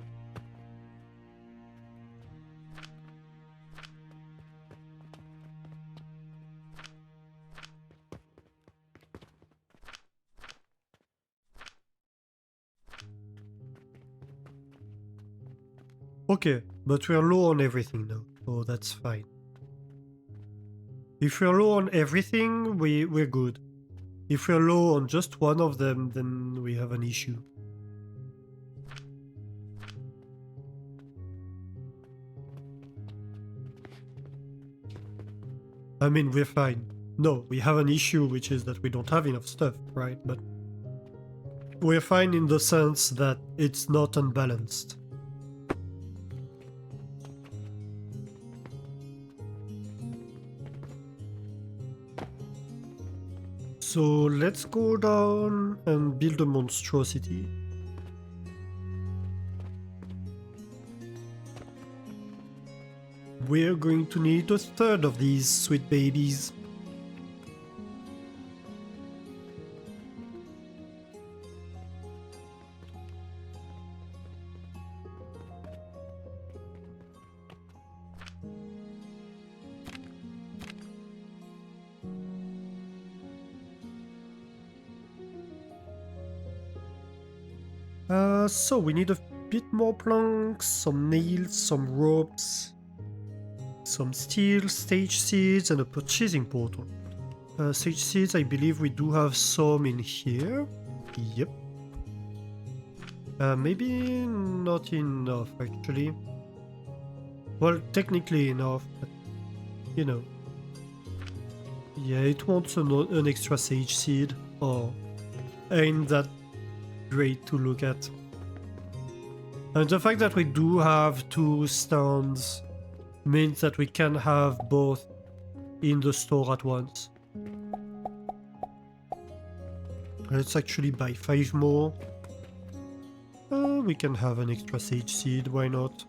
Okay, but we're low on everything now, so that's fine. If we're low on everything, we're good. If we're low on just one of them, then we have an issue. I mean, we're fine. No, we have an issue, which is that we don't have enough stuff, right? But we're fine in the sense that it's not unbalanced. So let's go down and build a monstrosity. We're going to need a third of these sweet babies. So we need a bit more planks, some nails, some ropes, some steel, stage seeds, and a purchasing portal. Sage seeds, I believe we do have some in here. Yep. Maybe not enough, actually. Well, technically enough, but, you know. Yeah, it wants an extra sage seed. Oh, ain't that great to look at. And the fact that we do have 2 stands means that we can have both in the store at once. Let's actually buy 5 more. We can have an extra sage seed, why not?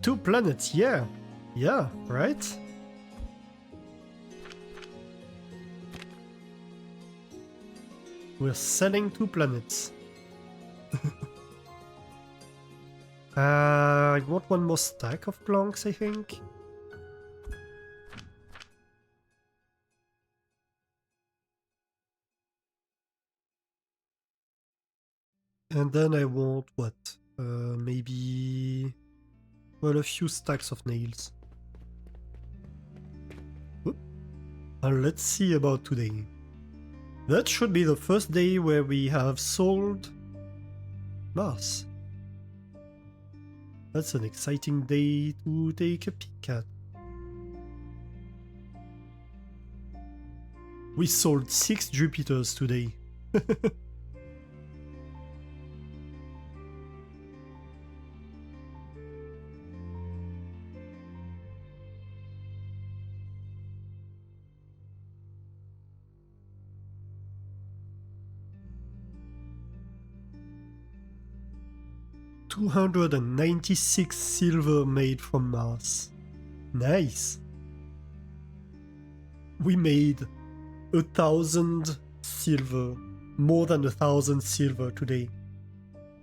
Two planets, yeah. Yeah, right? We're selling 2 planets. I want 1 more stack of planks, I think. And then I want what? Maybe... well, a few stacks of nails. Whoop. And let's see about today. That should be the first day where we have sold Mars. That's an exciting day to take a peek at. We sold 6 Jupiters today. $296 silver made from Mars. Nice. We made 1,000 silver, more than 1,000 silver today,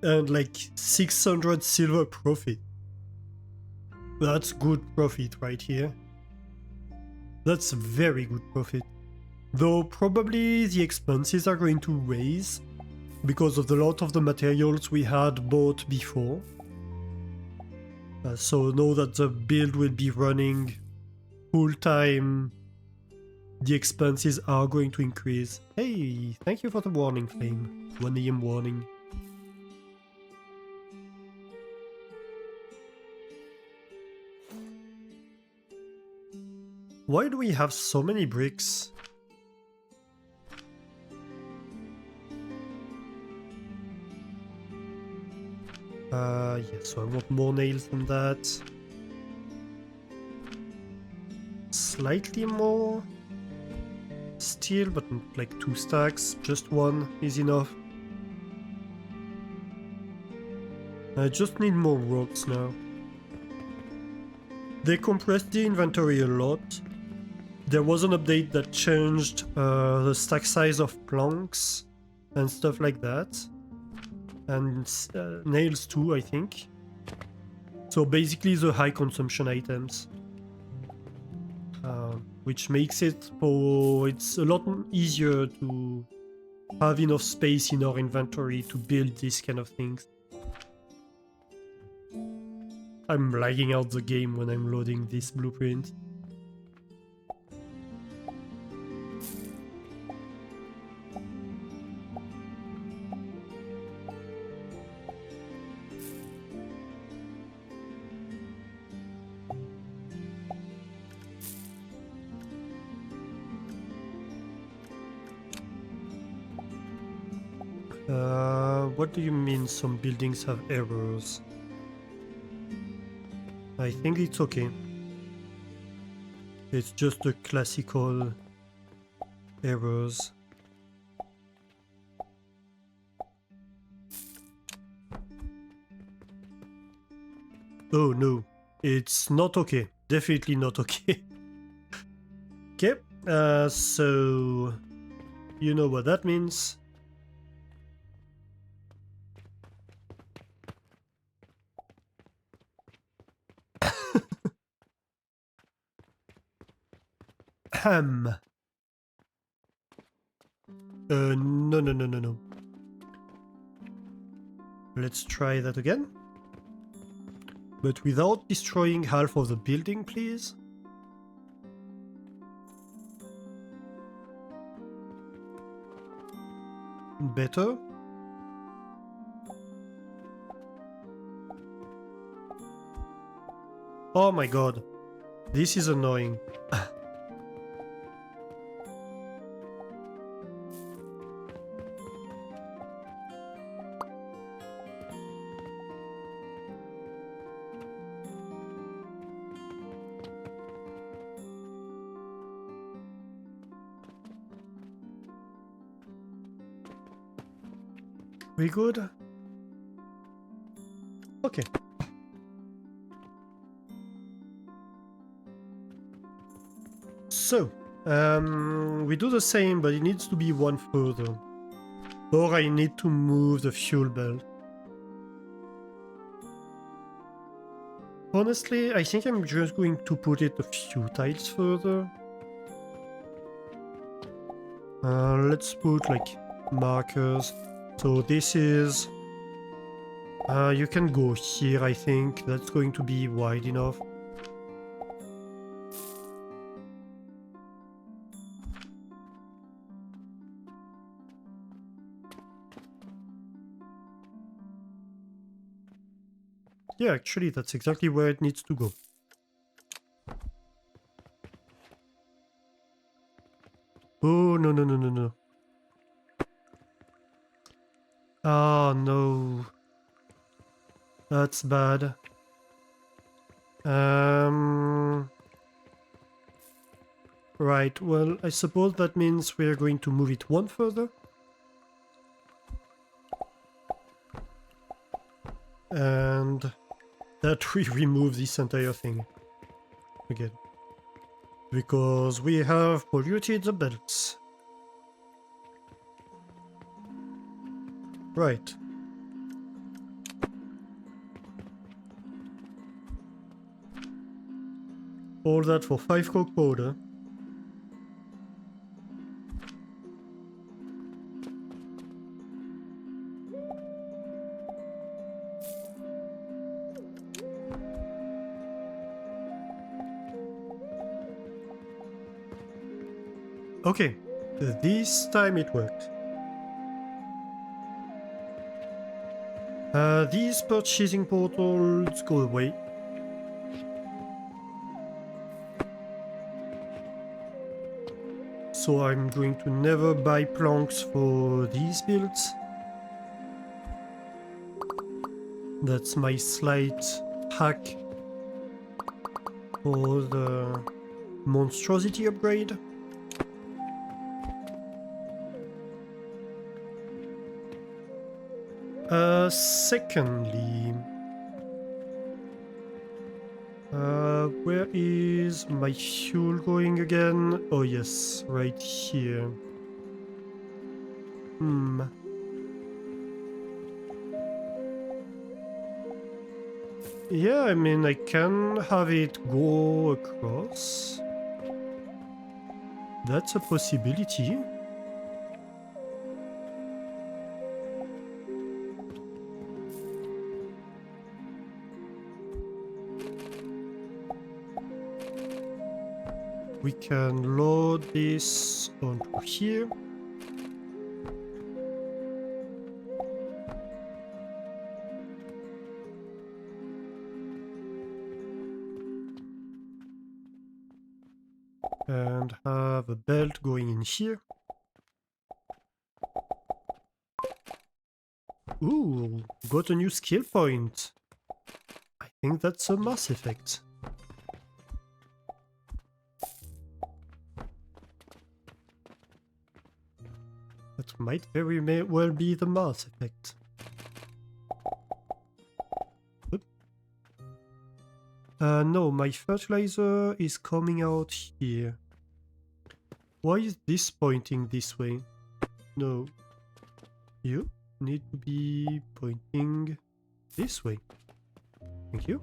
and like 600 silver profit. That's good profit right here. That's very good profit. Though probably the expenses are going to raise because of the lot of the materials we had bought before. So know that the build will be running full time the expenses are going to increase. Hey, thank you for the warning, Flame. 1 AM warning. Why do we have so many bricks? Yeah, so I want more nails than that. Slightly more steel, but not like 2 stacks. Just 1 is enough. I just need more ropes now. They compressed the inventory a lot. There was an update that changed the stack size of planks and stuff like that. And nails too, I think. So basically the high consumption items. Which makes it so it's a lot easier to have enough space in our inventory to build these kind of things. I'm lagging out the game when I'm loading this blueprint. What do you mean some buildings have errors? I think it's okay. It's just the classical errors. Oh no, it's not okay. Definitely not okay. Okay, so you know what that means. Ham. No. Let's try that again. But without destroying half of the building, please. Better. Oh my god. This is annoying. We good? Okay. So, we do the same, but it needs to be 1 further. Or I need to move the fuel belt. Honestly, I think I'm just going to put it a few tiles further. Let's put like markers. So this is... you can go here, I think. That's going to be wide enough. Yeah, actually, that's exactly where it needs to go. Oh, no. Oh, no. That's bad. Right, well, I suppose that means we're going to move it 1 further. And that we remove this entire thing again. Because we have polluted the belts. Right. All that for 5 coke powder. Okay, this time it worked. These purchasing portals go away. So I'm going to never buy planks for these builds. That's my slight hack for the monstrosity upgrade. Secondly, where is my fuel going again? Oh yes, right here. Yeah, I mean, I can have it go across. That's a possibility. We can load this onto here. And have a belt going in here. Ooh, got a new skill point. I think that's a Mass Effect. That might very well be the Mass Effect. No, my fertilizer is coming out here. Why is this pointing this way? No. You need to be pointing this way. Thank you.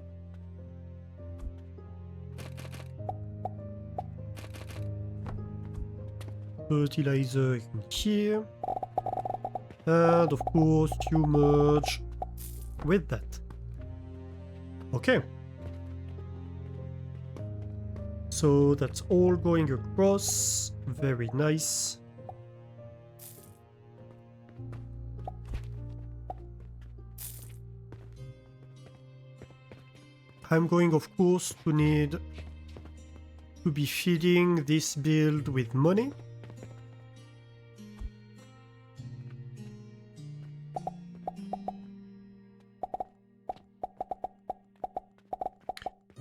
Fertilizer in here. And of course you merge with that. Okay. So that's all going across. Very nice. I'm going, of course, to need to be feeding this build with money.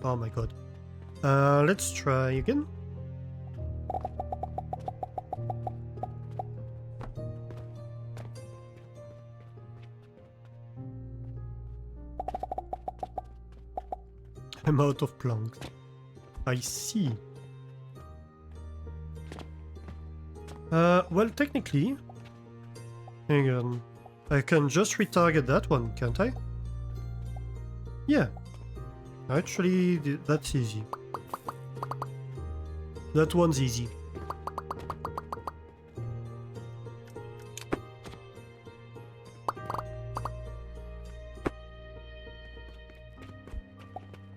Oh my god. Let's try again. I'm out of planks. I see. Well, technically... Hang on. I can just retarget that one, can't I? Yeah. Actually, that's easy. That one's easy.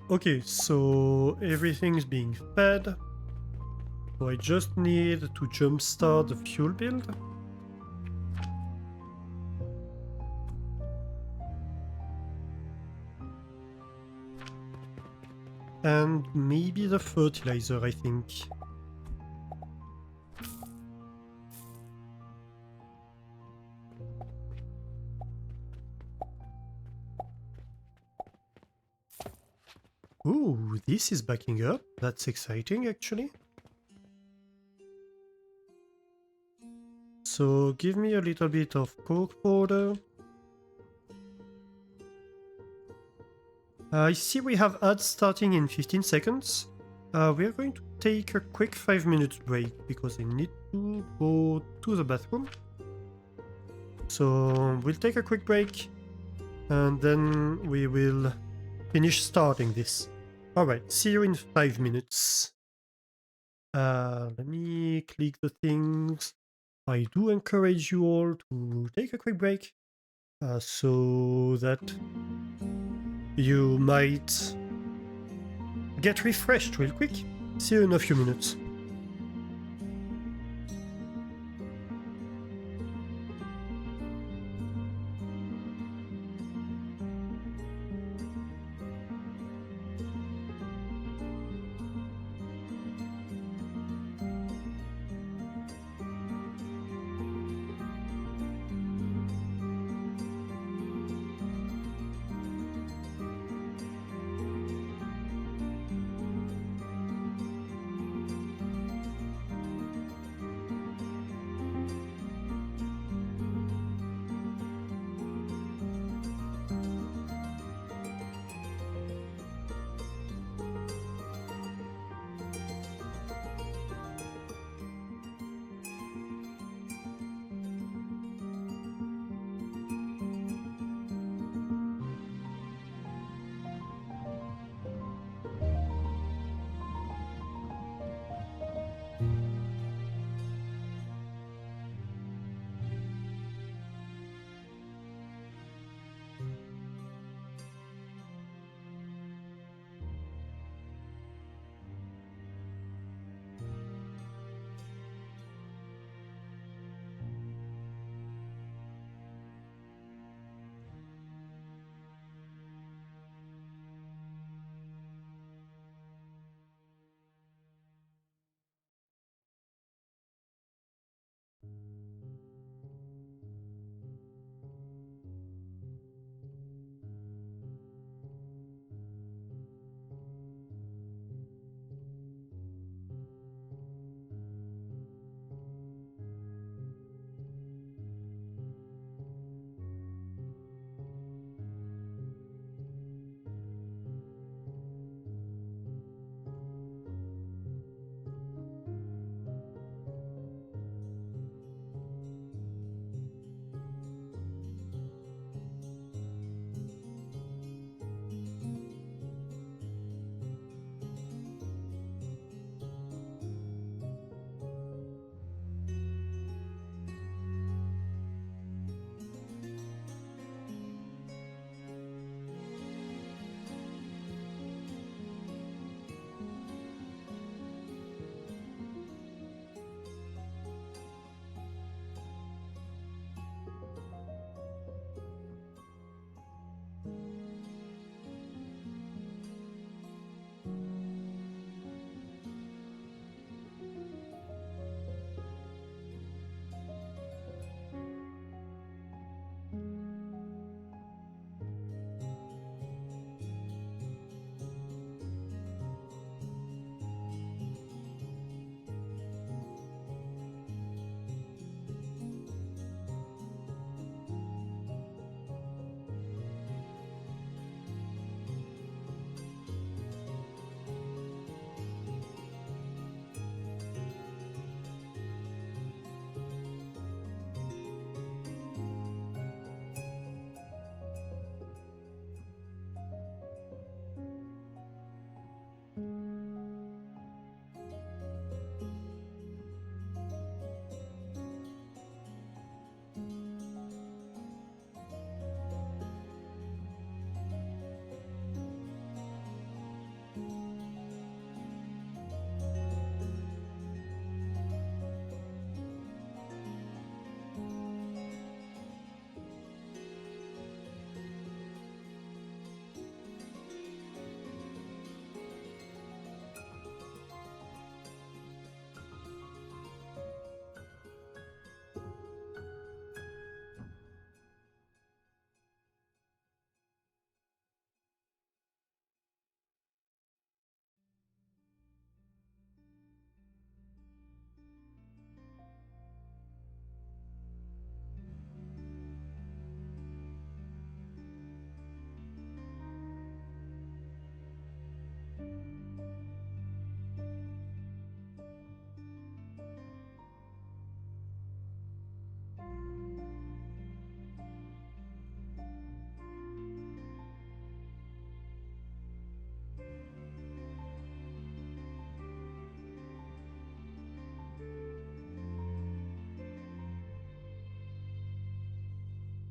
Okay, so everything's being fed. So I just need to jumpstart the fuel build. And maybe the fertilizer, I think. Ooh, this is backing up. That's exciting, actually. So give me a little bit of coke powder. I see we have ads starting in 15 seconds. We are going to take a quick 5-minute break because I need to go to the bathroom. So we'll take a quick break and then we will finish starting this. Alright, see you in 5 minutes. Let me click the things. I do encourage you all to take a quick break so that you might get refreshed real quick. See you in a few minutes.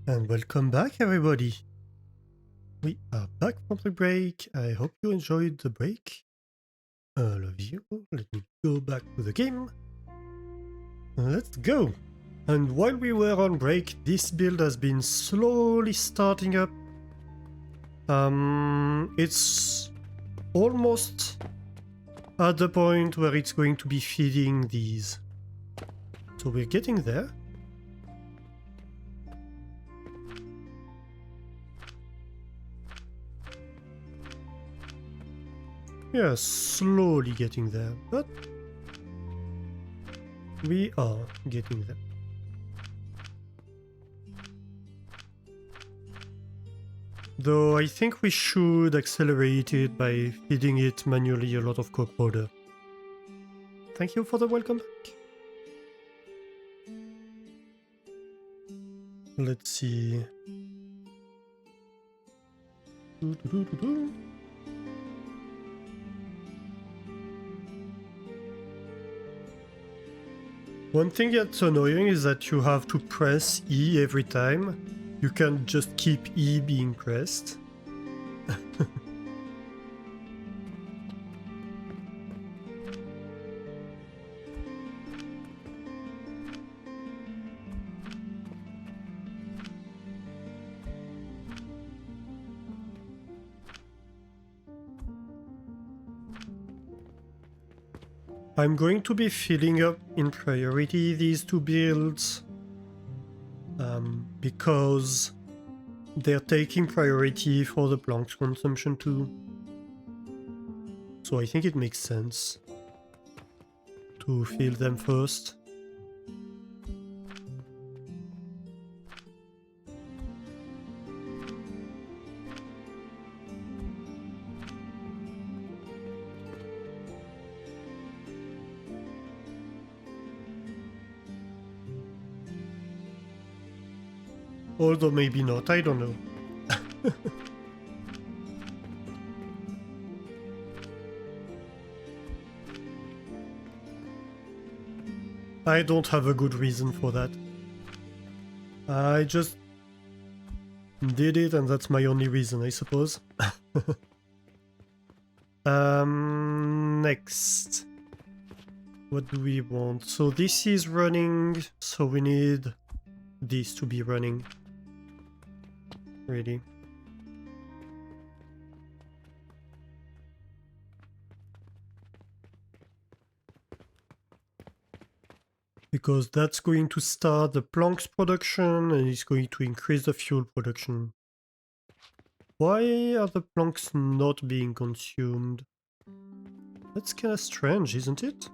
And welcome back, everybody. We are back from the break. I hope you enjoyed the break. All of you. Let me go back to the game. Let's go. And while we were on break, this build has been slowly starting up. It's almost at the point where it's going to be feeding these. So we're getting there. Yeah, slowly getting there, but we are getting there. Though I think we should accelerate it by feeding it manually a lot of coke powder. Thank you for the welcome back. Let's see. One thing that's annoying is that you have to press E every time. You can't just keep E being pressed. I'm going to be filling up in priority these two builds because they're taking priority for the planks consumption too. So I think it makes sense to fill them first. Although maybe not, I don't know. I don't have a good reason for that. I just did it and that's my only reason, I suppose. Next. What do we want? So this is running, so we need this to be running. Really. Because that's going to start the planks production and it's going to increase the fuel production. Why are the planks not being consumed? That's kind of strange, isn't it?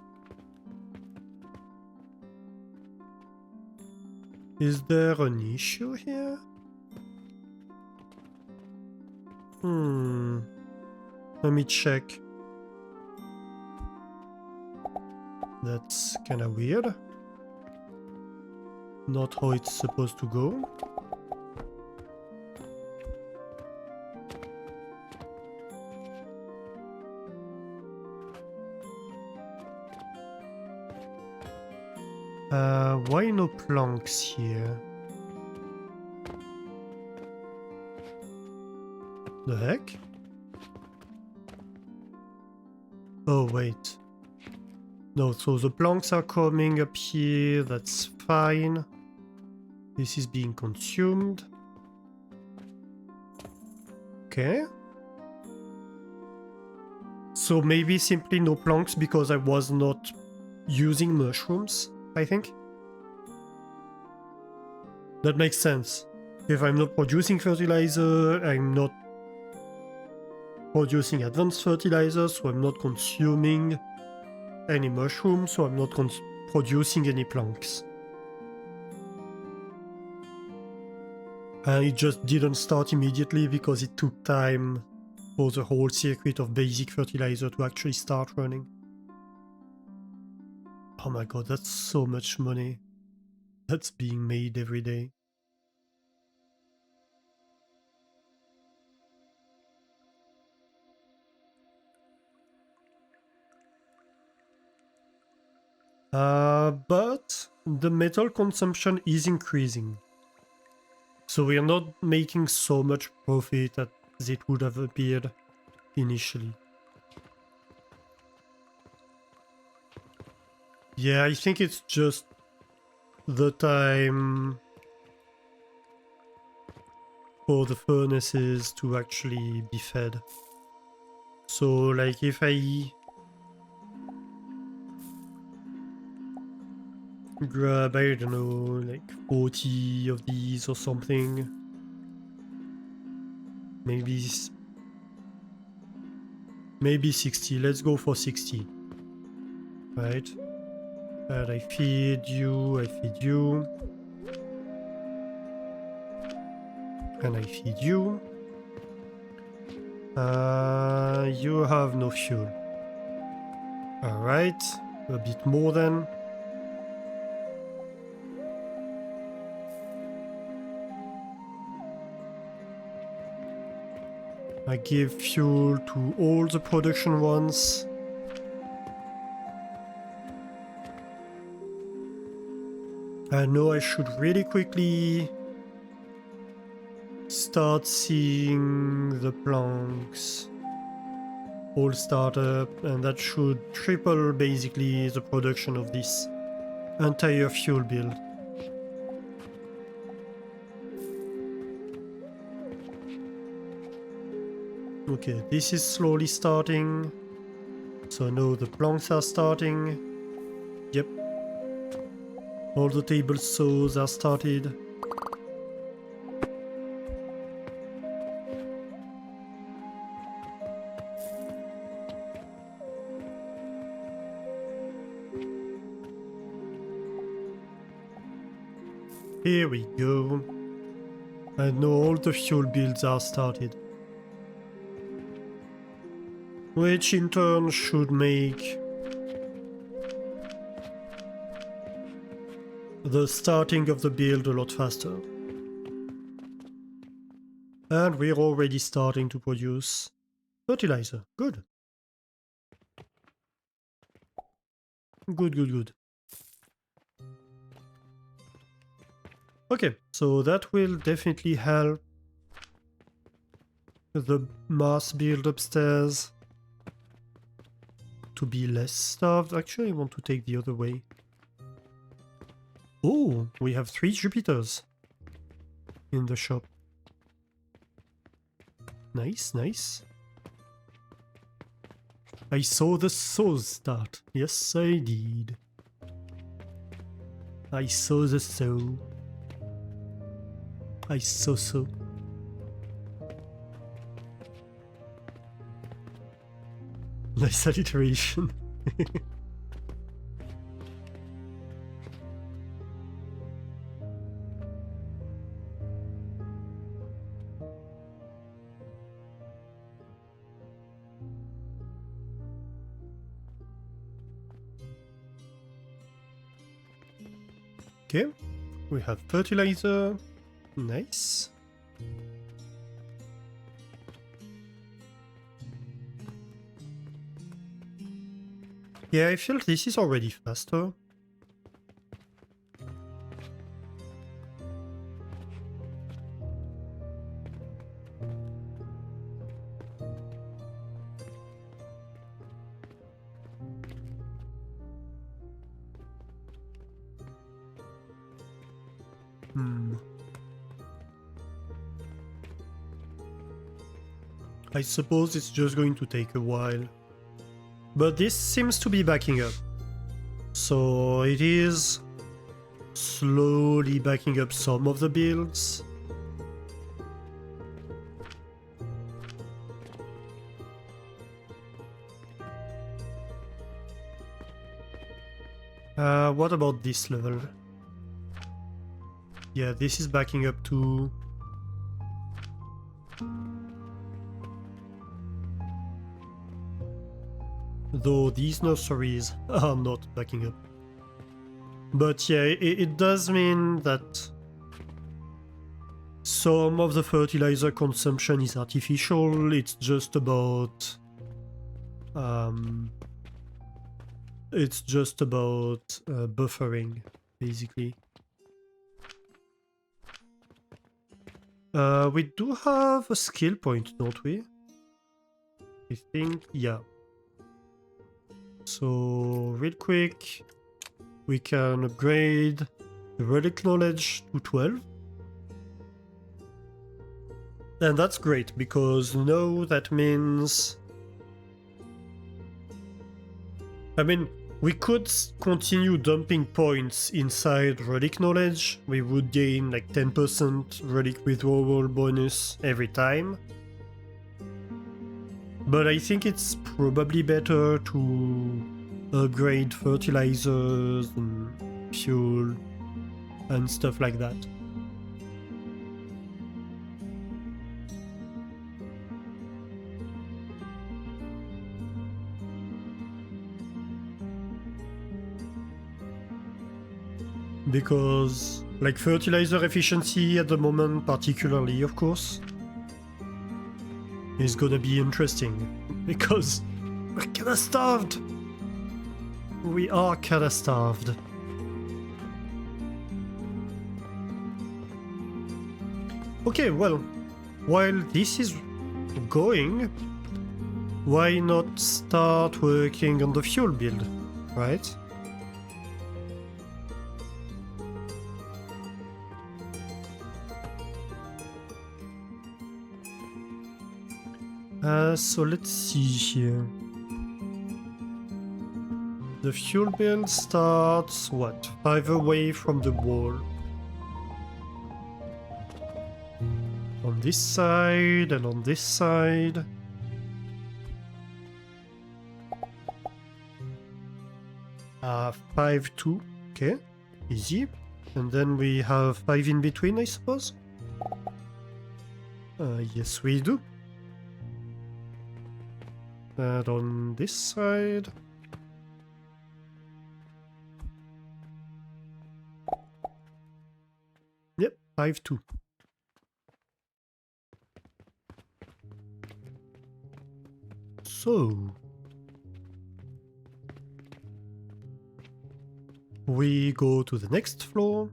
Is there an issue here? Let me check. That's kind of weird. Not how it's supposed to go. Why no planks here? The heck? Oh, wait. No, so the planks are coming up here, that's fine. This is being consumed. Okay. So maybe simply no planks because I was not using mushrooms, I think. That makes sense. If I'm not producing fertilizer, I'm not producing advanced fertilizer, so I'm not consuming any mushrooms, so I'm not producing any planks. And it just didn't start immediately because it took time for the whole circuit of basic fertilizer to actually start running. Oh my god, that's so much money that's being made every day. But the metal consumption is increasing. So we are not making so much profit as it would have appeared initially. Yeah, I think it's just the time for the furnaces to actually be fed. So like if I grab, I don't know, like 40 of these or something, maybe 60. Let's go for 60. Right? And I feed you, and I feed you. You have no fuel. Alright, a bit more then. I give fuel to all the production ones. I know I should really quickly start seeing the planks all start up, and that should triple basically the production of this entire fuel build. Okay, this is slowly starting. So now the planks are starting. Yep. All the table saws are started. Here we go. And now all the fuel builds are started. Which in turn should make the starting of the build a lot faster. And we're already starting to produce fertilizer. Good. Good, good, good. Okay, so that will definitely help the mass build upstairs to be less starved. Actually, I want to take the other way. Oh, we have 3 Jupiters in the shop. Nice, nice. I saw the saws start. Yes, I did. I saw the saw. I saw so. Nice alliteration. Okay, we have fertilizer. Nice. Yeah, I feel this is already faster. I suppose it's just going to take a while. But this seems to be backing up. So it is slowly backing up some of the builds. What about this level? Yeah, this is backing up too. Though these nurseries are not backing up. But yeah, it does mean that some of the fertilizer consumption is artificial. It's just about buffering, basically. We do have a skill point, don't we? I think, yeah. So, real quick, we can upgrade the relic knowledge to 12. And that's great, because no, that means... I mean, we could continue dumping points inside relic knowledge. We would gain like 10% relic withdrawal bonus every time. But I think it's probably better to upgrade fertilizers and fuel and stuff like that. Because, like, fertilizer efficiency at the moment, particularly, of course, is gonna be interesting. Because we're kinda starved! We are kinda starved. Okay, well, while this is going, why not start working on the fuel build, right? So let's see here. The fuel build starts, what, 5 away from the wall. On this side and on this side. Uh, 5, 2, okay, easy. And then we have 5 in between, I suppose? Yes, we do. And on this side... Yep, 5, 2. So... we go to the next floor.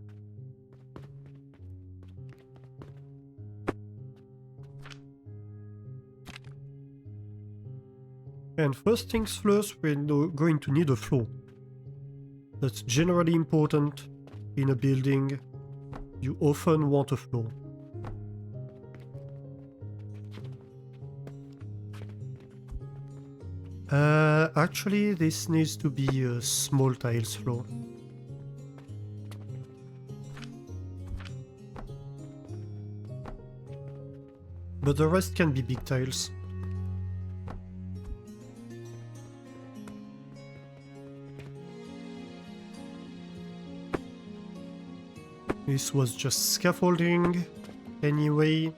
And first things first, we're going to need a floor. That's generally important in a building. You often want a floor. Actually, this needs to be a small tiles floor. But the rest can be big tiles. This was just scaffolding, anyway.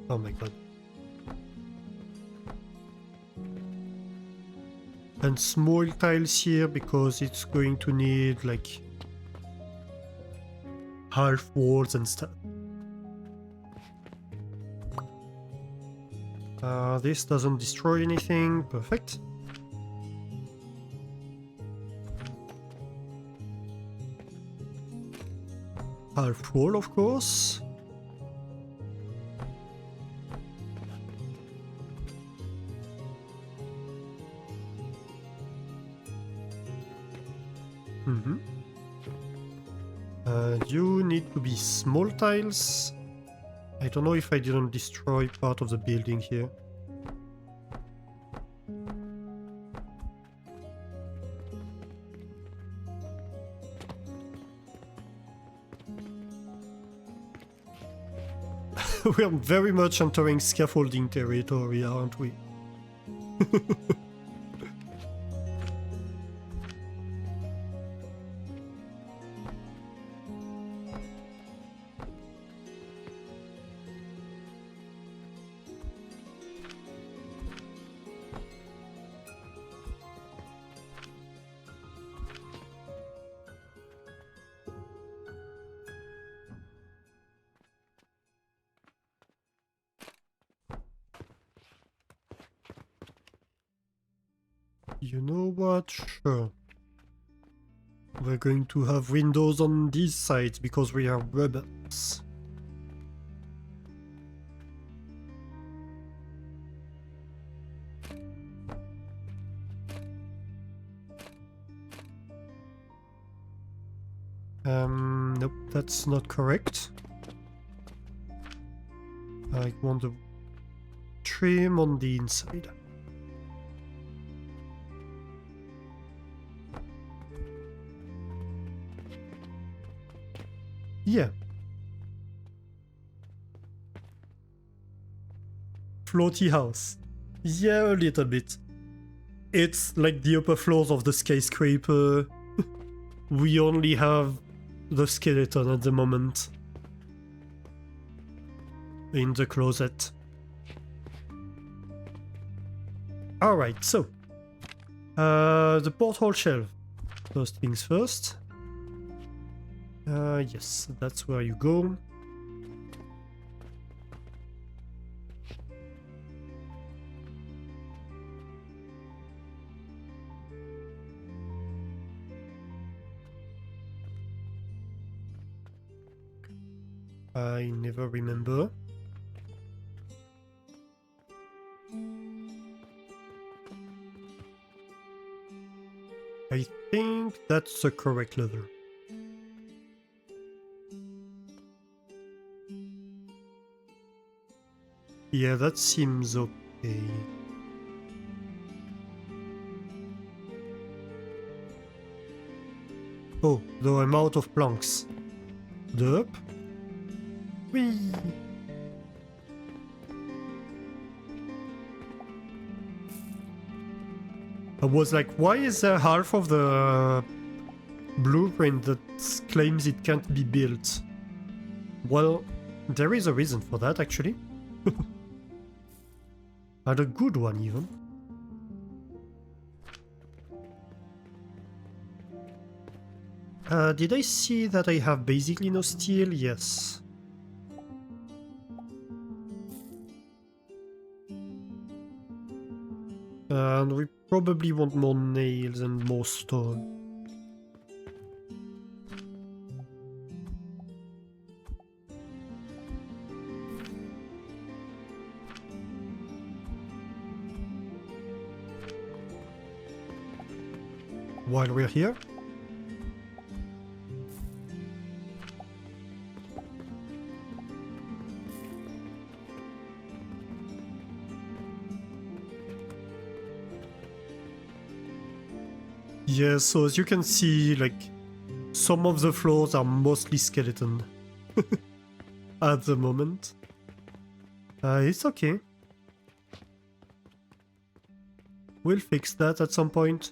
Oh my god. And small tiles here because it's going to need like half walls and stuff. This doesn't destroy anything, perfect. Half wall, of course. You need to be small tiles. I don't know if I didn't destroy part of the building here. We are very much entering scaffolding territory, aren't we? You know what? Sure. We're going to have windows on these sides because we are rebels. Nope, that's not correct. I want the trim on the inside. Yeah. Floaty house. Yeah, a little bit. It's like the upper floors of the skyscraper. We only have the skeleton at the moment. In the closet. Alright, so. The porthole shelf. First things first. Yes, that's where you go. I never remember. I think that's the correct level. Yeah, that seems okay. Oh, though I'm out of planks. Derp. Whee! I was like, why is there half of the blueprint that claims it can't be built? Well, there is a reason for that, actually. And a good one, even. Did I see that I have basically no steel? Yes. And we probably want more nails and more stone. While we're here. Yeah, so as you can see, like, some of the floors are mostly skeleton at the moment. It's okay. We'll fix that at some point.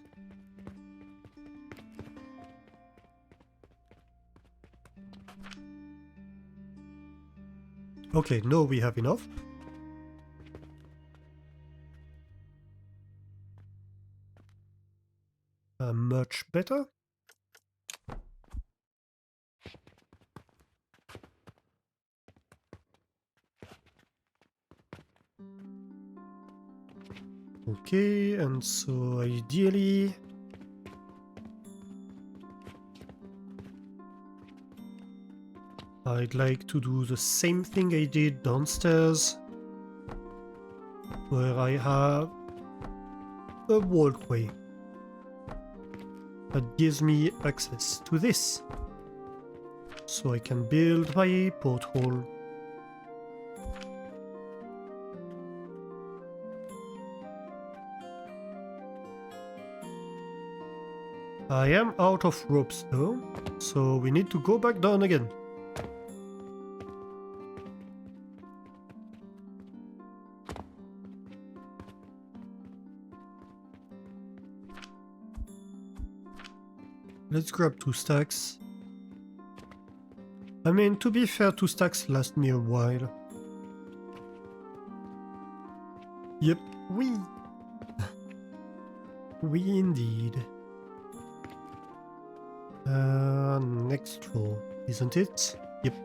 Okay, no, we have enough. Much better. Okay, and so ideally... I'd like to do the same thing I did downstairs, where I have a walkway that gives me access to this, so I can build my porthole. I am out of ropes though, so we need to go back down again. Let's grab 2 stacks. I mean, to be fair, 2 stacks last me a while. Yep, we. We indeed. Next floor, isn't it? Yep.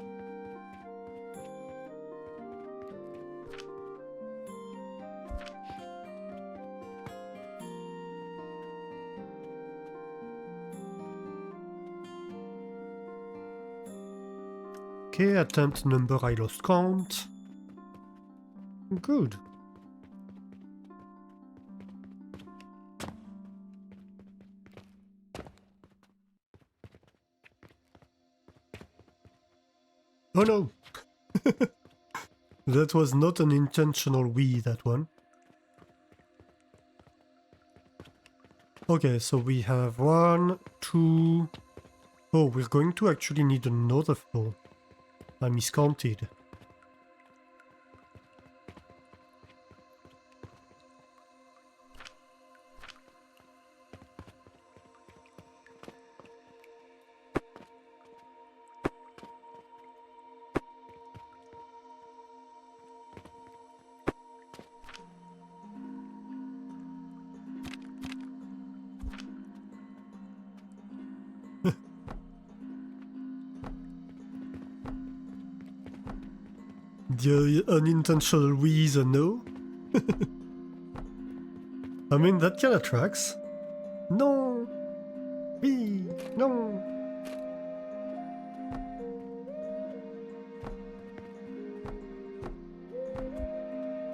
Okay, attempt number I lost count. Good. Oh no! That was not an intentional wee, that one. Okay, so we have 1, 2... Oh, we're going to actually need another floor. I miscounted. The unintentional wee is a no? I mean, that kinda tracks. No! Wee! No!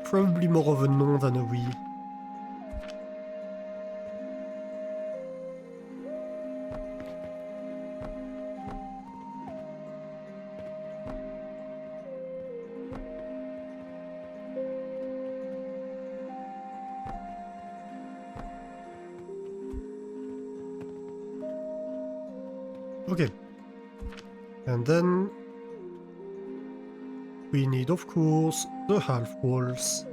Probably more of a no than a wee. Okay. And then we need, of course, the half walls.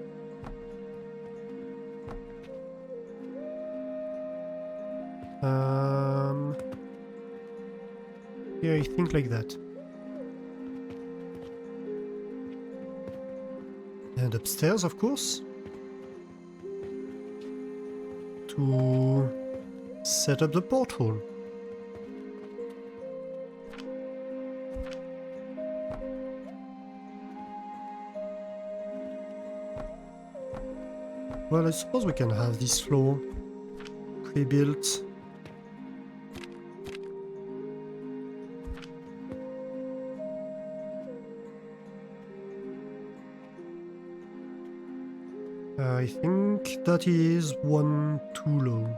Yeah, I think like that. And upstairs, of course. To set up the porthole. Well, I suppose we can have this floor pre-built. I think that is one too low.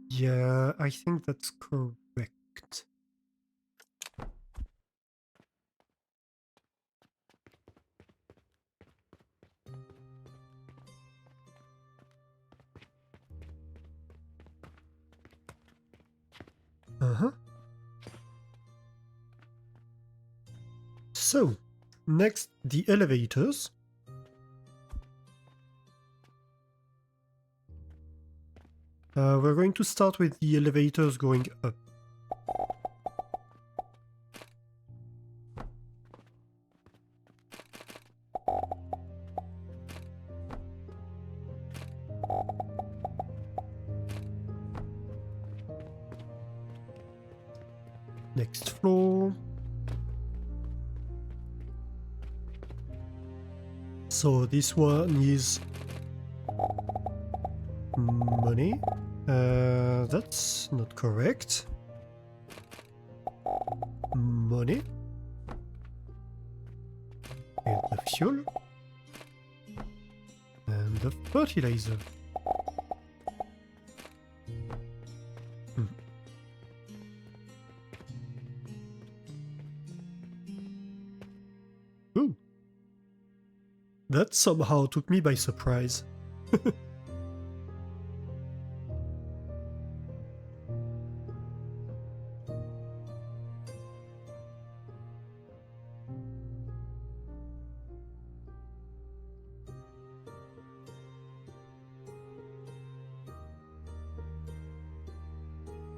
Yeah, I think that's correct. Uh-huh. So, next, the elevators. We're going to start with the elevators going up. Next floor. So this one is money. That's not correct. Money. And the fuel. And the fertilizer. Ooh. That somehow took me by surprise.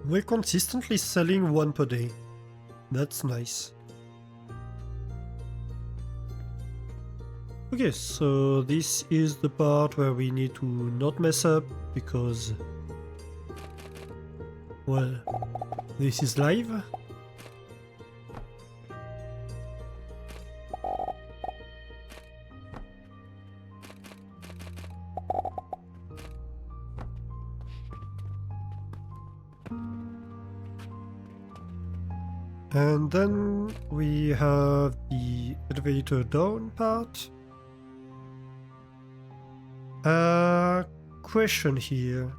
We're consistently selling one per day. That's nice. Okay, so this is the part where we need to not mess up because, well, this is live. And then we have the elevator down part. Question here.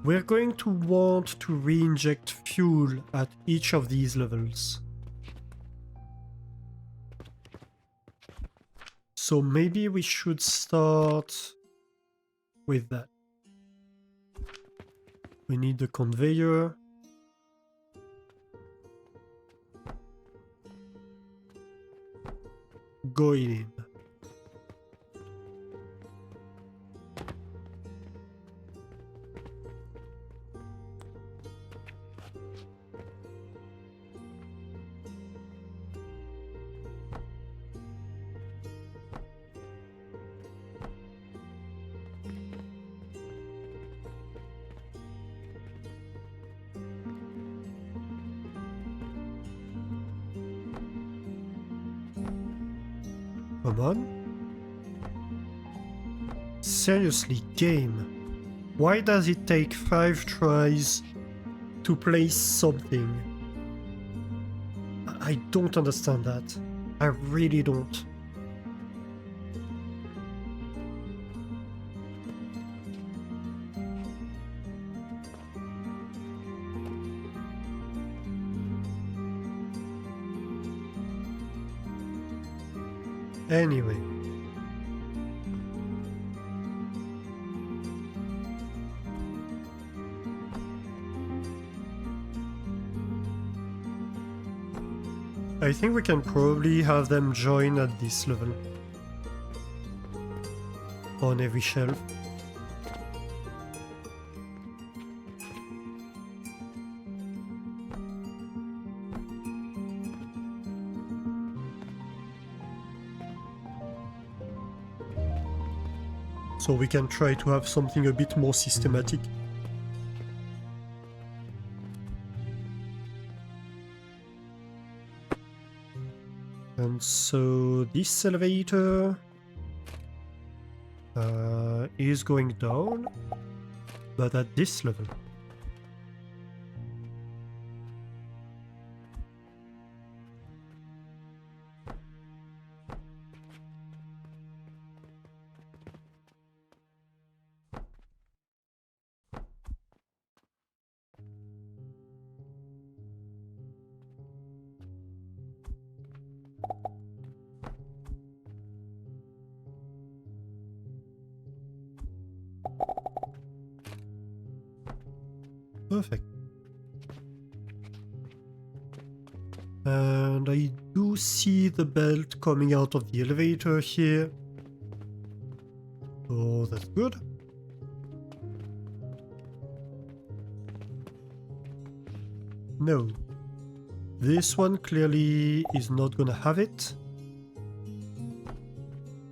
We're going to want to re-inject fuel at each of these levels. So maybe we should start with that. We need the conveyor. Going in. Come on. Seriously, game. Why does it take 5 tries to place something? I don't understand that. I really don't. Anyway. I think we can probably have them join at this level. On every shelf. So we can try to have something a bit more systematic. And so this elevator is going down, but at this level. Perfect. And I do see the belt coming out of the elevator here. Oh, that's good. No. This one clearly is not gonna have it.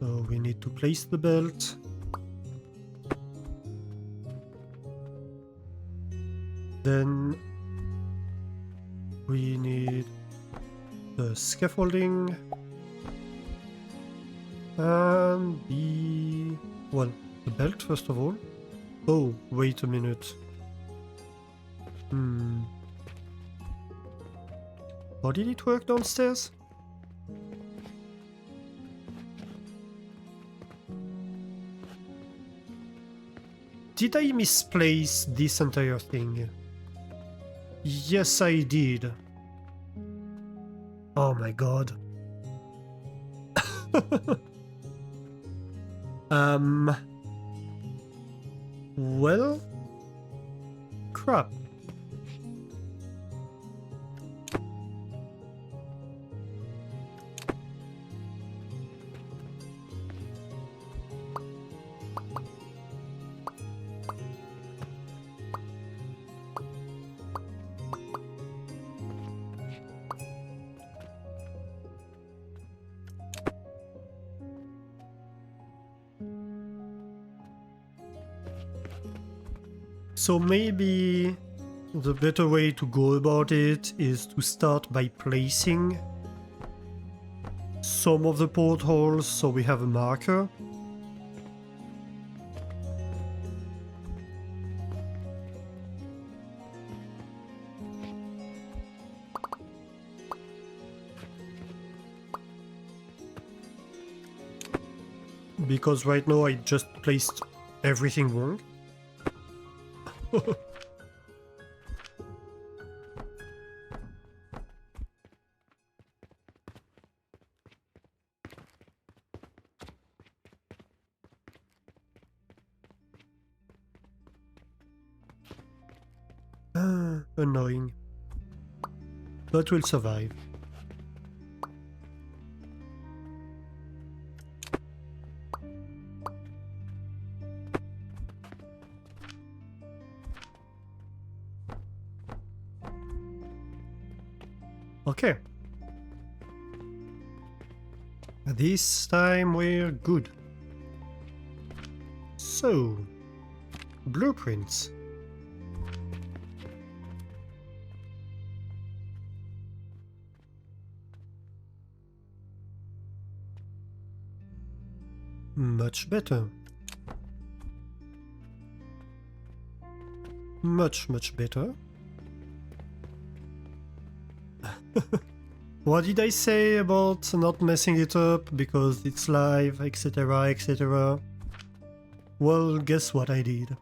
So we need to place the belt. Then we need the scaffolding and the belt first of all. Oh, wait a minute. How did it work downstairs? Did I misplace this entire thing? Yes, I did. Oh my god. Well, crap. So maybe the better way to go about it is to start by placing some of the portholes so we have a marker. because right now I just placed everything wrong. Annoying. But we'll survive. Okay. This time we're good. So, blueprints. Much better. Much better. What did I say about not messing it up because it's live, etc, etc? Well, guess what I did.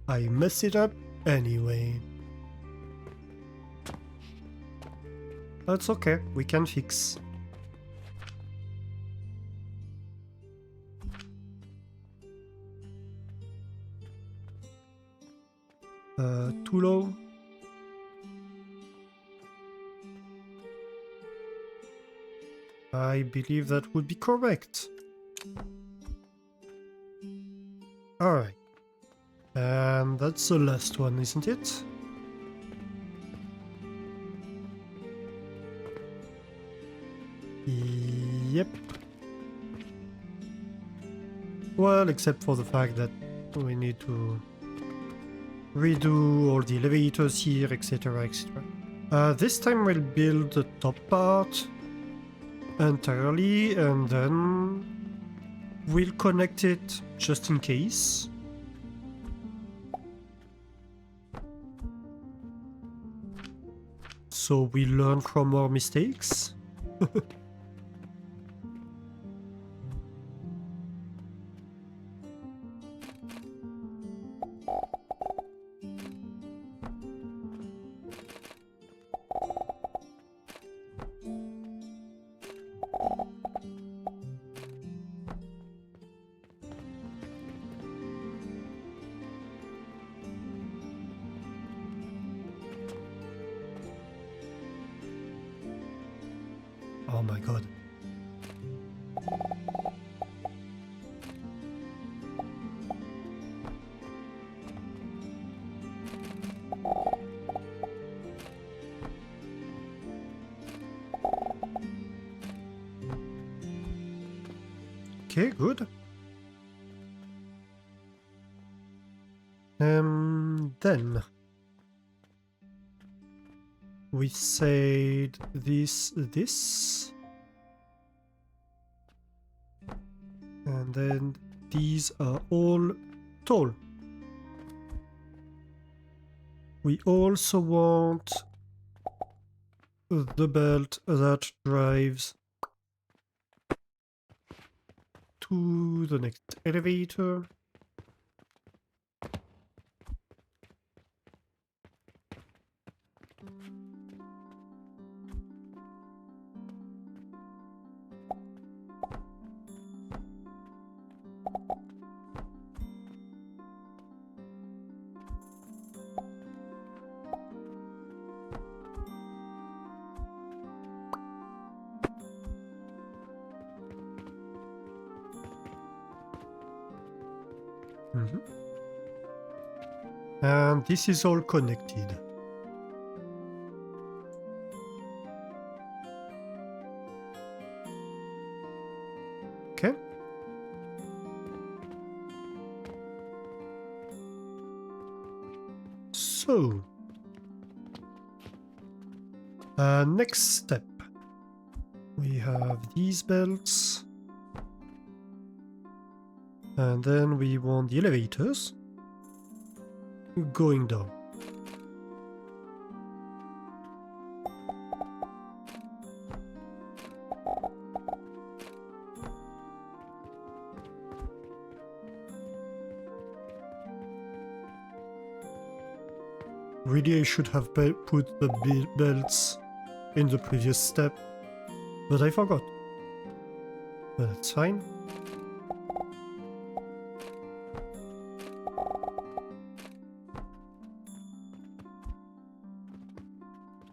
I messed it up anyway. That's okay, we can fix. Too low? I believe that would be correct. Alright. And that's the last one, isn't it? Yep. Well, except for the fact that we need to redo all the elevators here, etc, etc. This time we'll build the top part entirely, and then we'll connect it just in case. So we learn from our mistakes. Oh my god. Okay, good. Then we said this, and then these are all tall. We also want the belt that drives to the next elevator. And this is all connected. Okay. So, next step. We have these belts. And then we want the elevators going down. Really, I should have put the belts in the previous step, but I forgot. But that's fine.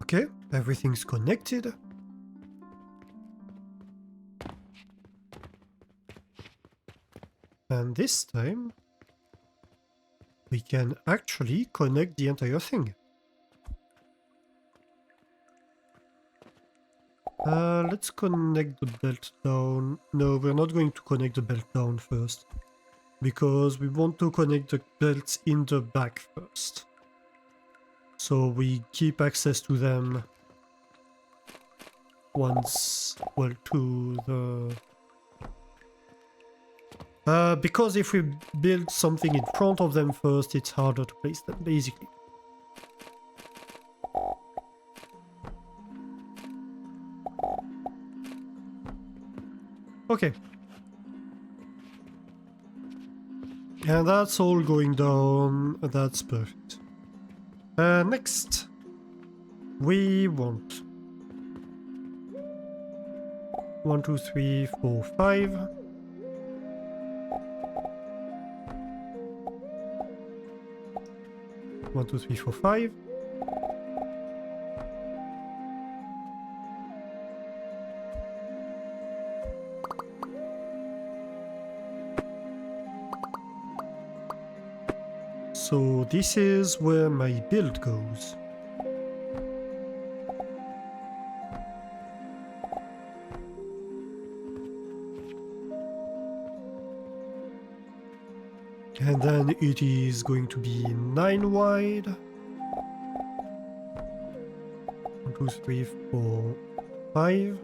Okay, everything's connected. And this time, we can actually connect the entire thing. Let's connect the belt down. No, we're not going to connect the belt down first, because we want to connect the belts in the back first. So we keep access to them once, well, to the... because if we build something in front of them first, it's harder to place them, basically. Okay. And that's all going down, that's perfect. Next, we want 1, 2, 3, 4, 5. One, two, three, four, 5. So this is where my build goes. And then it is going to be 9 wide. 1, 2, 3, 4, 5.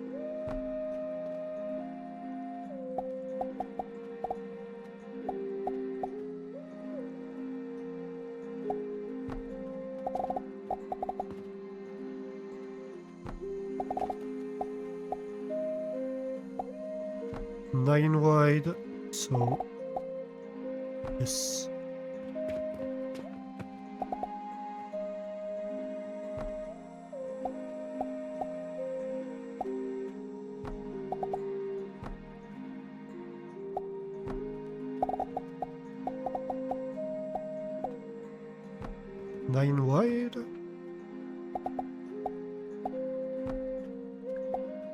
Nine wide, so yes. Nine wide.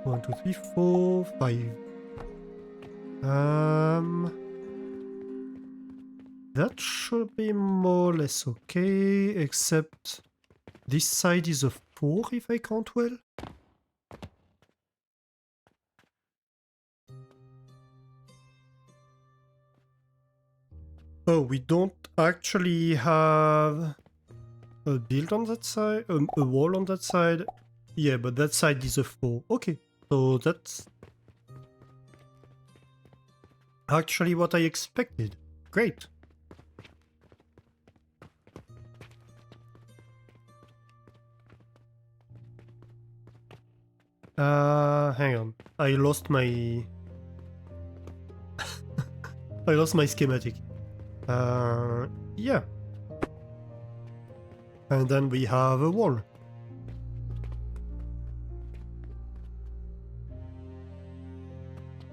1, 2, 3, 4, 5. That should be more or less okay, except this side is a 4 if I count well. Oh, we don't actually have a build on that side, a wall on that side. Yeah, but that side is a 4. Okay, so that's actually what I expected. Great. Hang on. I lost my... I lost my schematic. Yeah. And then we have a wall.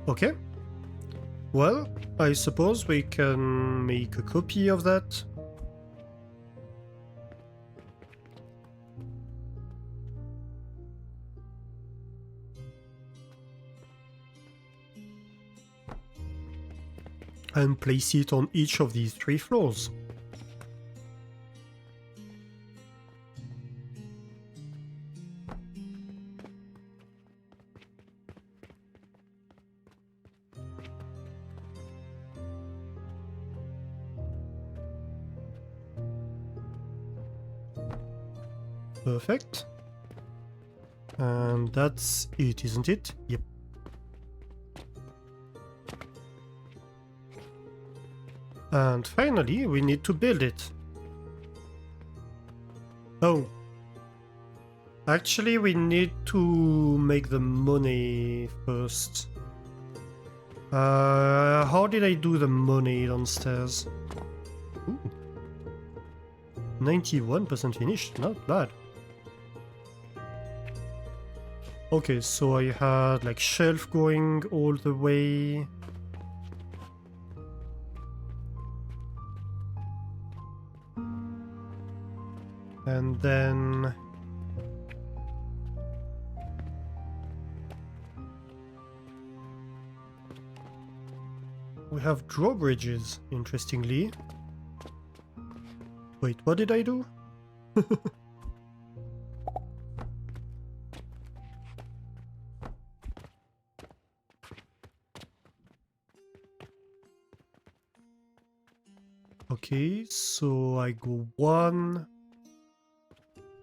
Okay. Well, I suppose we can make a copy of that. And place it on each of these 3 floors. Perfect. And that's it, isn't it? Yep. And finally, we need to build it. Oh. Actually, we need to make the money first. How did I do the money downstairs? Ooh. 91% finished, not bad. Okay, so I had like shelf going all the way. And then we have drawbridges, interestingly. Wait, what did I do? Okay, so I go 1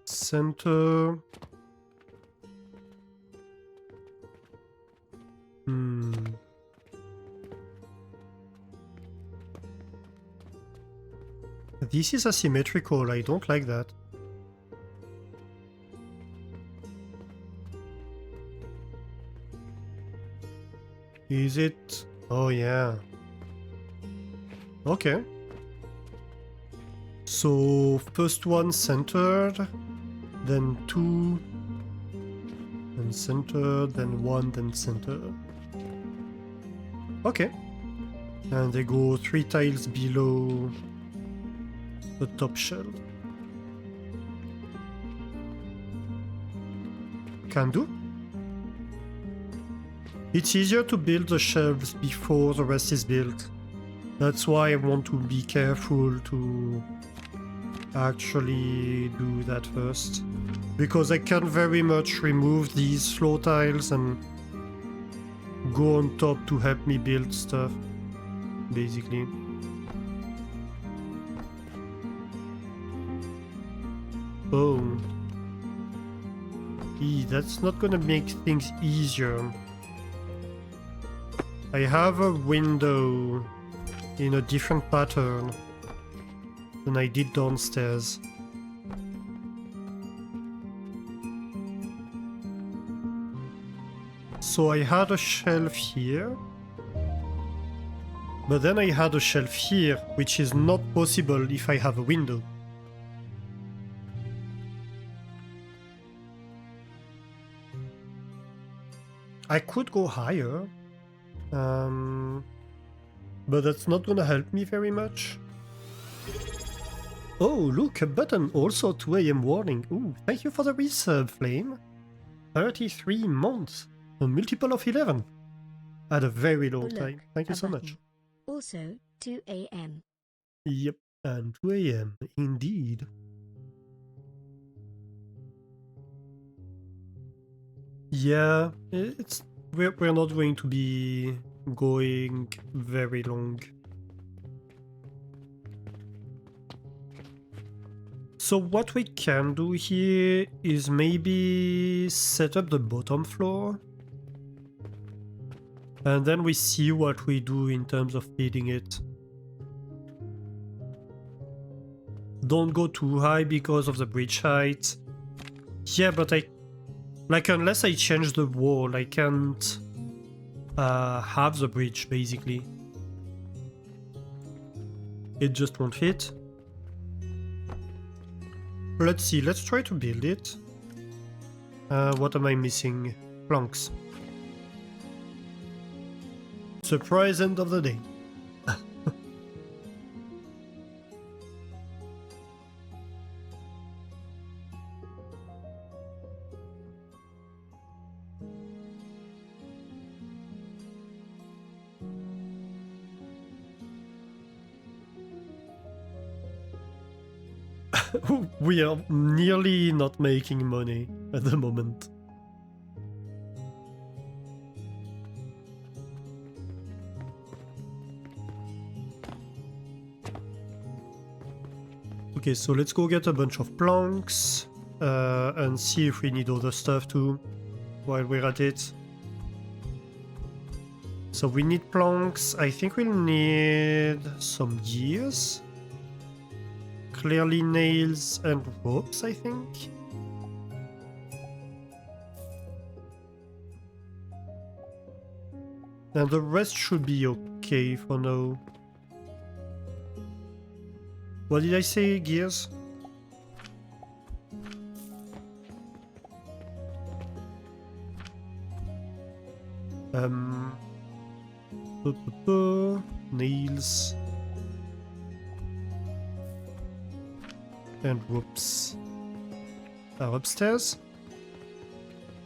center. This is asymmetrical, I don't like that. Is it? Oh yeah. Okay. So first one centered, then 2, then centered, then 1, then centered. Okay. And they go 3 tiles below the top shelf. Can do. It's easier to build the shelves before the rest is built. That's why I want to be careful to actually do that first. Because I can very much remove these floor tiles and go on top to help me build stuff, basically. Oh. That's not gonna make things easier. I have a window in a different pattern than I did downstairs. So I had a shelf here, but then I had a shelf here, which is not possible if I have a window. I could go higher, but that's not gonna help me very much. Oh, look, a button, also 2 AM warning. Ooh, thank you for the resub, Flame. 33 months, a multiple of 11. At a very long time. Thank you so much. Also, 2 AM. Yep, and 2 AM, indeed. Yeah, we're not going to be going very long. So what we can do here is maybe set up the bottom floor. And then we see what we do in terms of feeding it. Don't go too high because of the bridge height. Yeah, but unless I change the wall, I can't have the bridge, basically. It just won't fit. Let's see, let's try to build it. What am I missing? Planks. Surprise end of the day. We are nearly not making money at the moment. Okay, so let's go get a bunch of planks and see if we need other stuff too while we're at it. So we need planks. I think we'll need some gears. Clearly nails and ropes, I think. And the rest should be okay for now. What did I say? Gears? Um, nails and ropes are upstairs.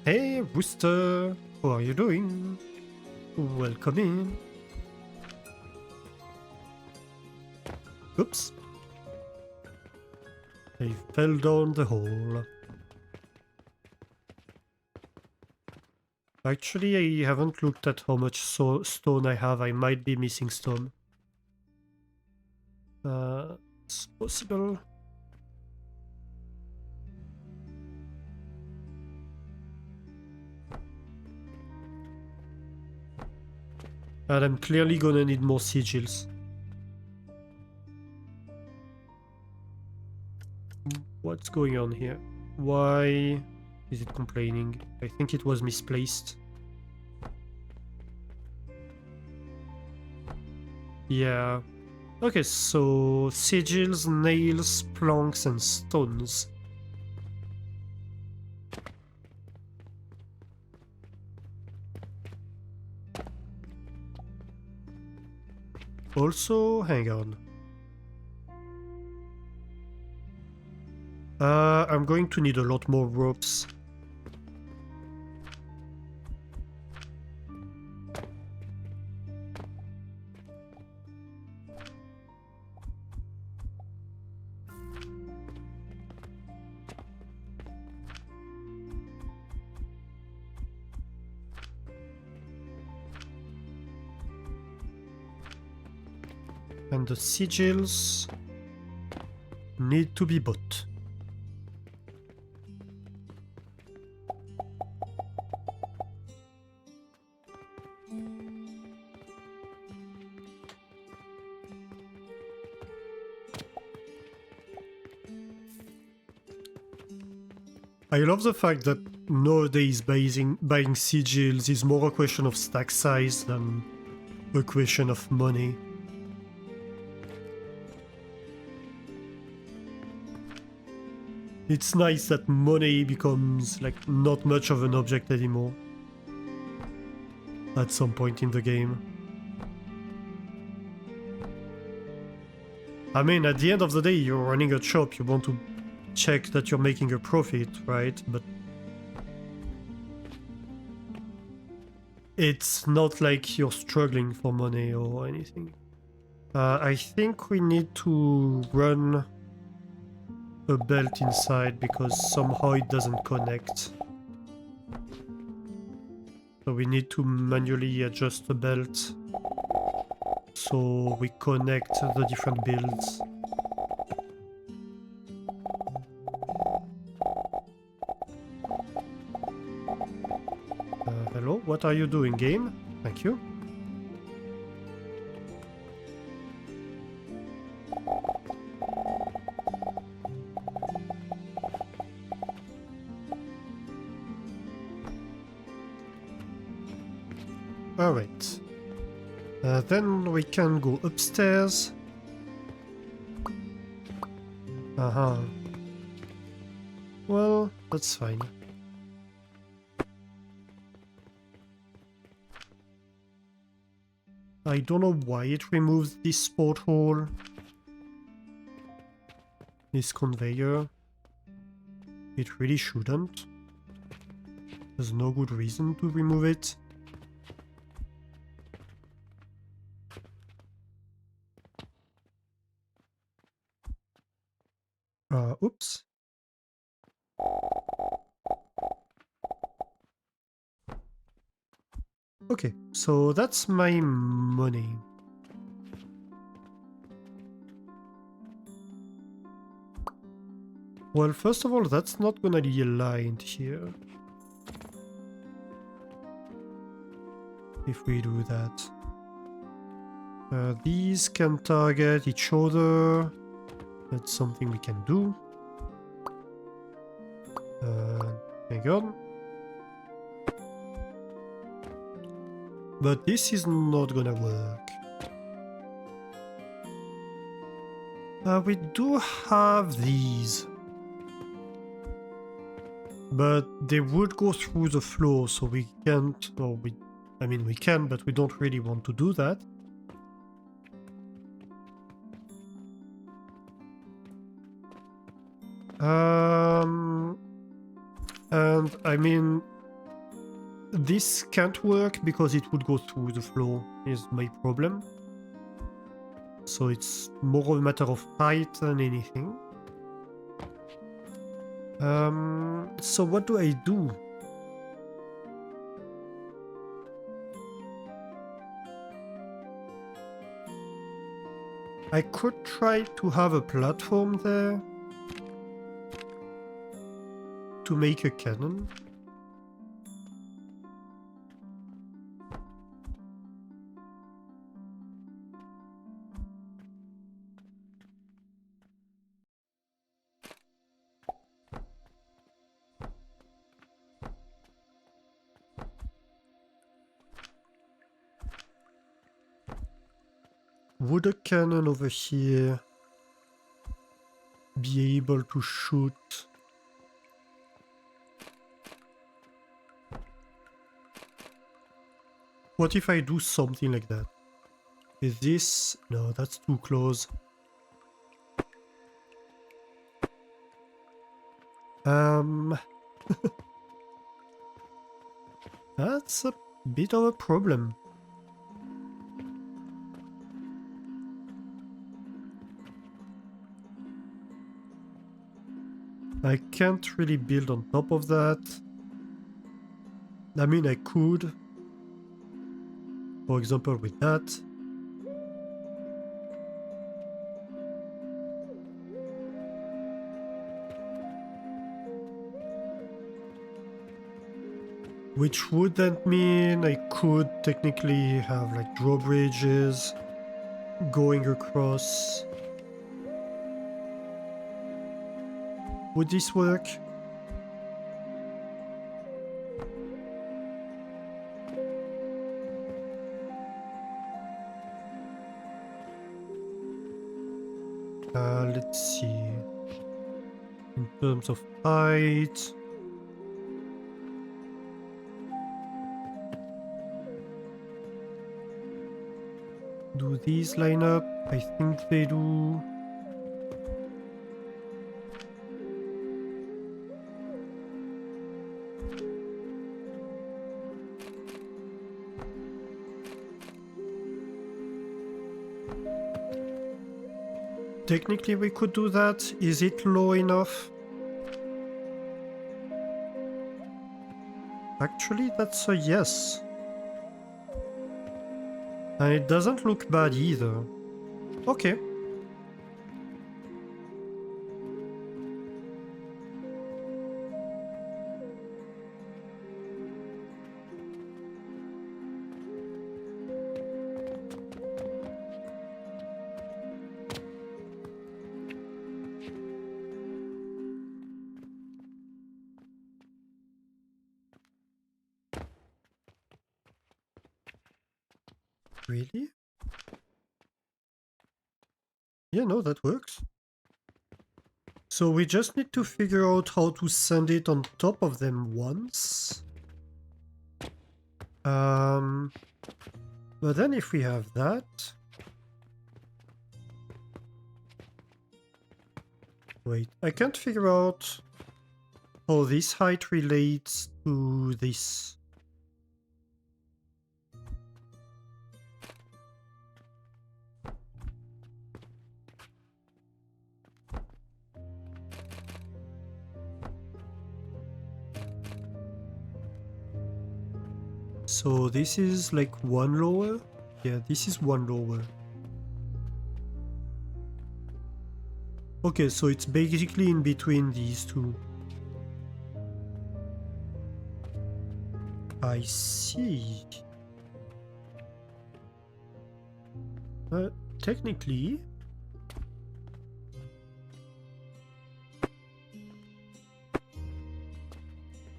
Hey, Rooster, how are you doing? Welcome in. Oops. I fell down the hole. Actually, I haven't looked at how much stone I have. I might be missing stone. It's possible. And I'm clearly gonna need more sigils. What's going on here? Why is it complaining? I think it was misplaced. Yeah. Okay, so sigils, nails, planks, and stones. Also, hang on. I'm going to need a lot more ropes. And the sigils need to be bought. I love the fact that nowadays buying sigils is more a question of stack size than a question of money. It's nice that money becomes like not much of an object anymore at some point in the game. I mean, at the end of the day, you're running a shop, you want to check that you're making a profit, right? But it's not like you're struggling for money or anything. I think we need to run a belt inside because somehow it doesn't connect. So we need to manually adjust the belt so we connect the different builds. Hello, what are you doing, game? Thank you. Alright. Then we can go upstairs. Uh-huh. Well, that's fine. I don't know why it removes this porthole. This conveyor. It really shouldn't. There's no good reason to remove it. Oops. Okay, so that's my money. Well, first of all, that's not gonna be aligned here. If we do that. These can target each other. That's something we can do. Hang on. But this is not gonna work. We do have these. But they would go through the floor, so we can't... Oh, I mean, we can, but we don't really want to do that. And I mean, this can't work because it would go through the floor, is my problem. So it's more of a matter of height than anything. So what do I do? I could try to have a platform there to make a cannon. Would a cannon over here be able to shoot? What if I do something like that? Is this... No, that's too close. That's a bit of a problem. I can't really build on top of that. I mean, I could. For example, with that. Which would then mean I could technically have like drawbridges going across. Would this work? Let's see. In terms of height. Do these line up? I think they do. Technically we could do that. Is it low enough? Actually, that's a yes. And it doesn't look bad either. Okay. Really? Yeah, no, that works. So we just need to figure out how to send it on top of them once. But then if we have that... Wait, I can't figure out how this height relates to this. So this is like one lower? Yeah, this is one lower. Okay, so it's basically in between these two. I see. Technically...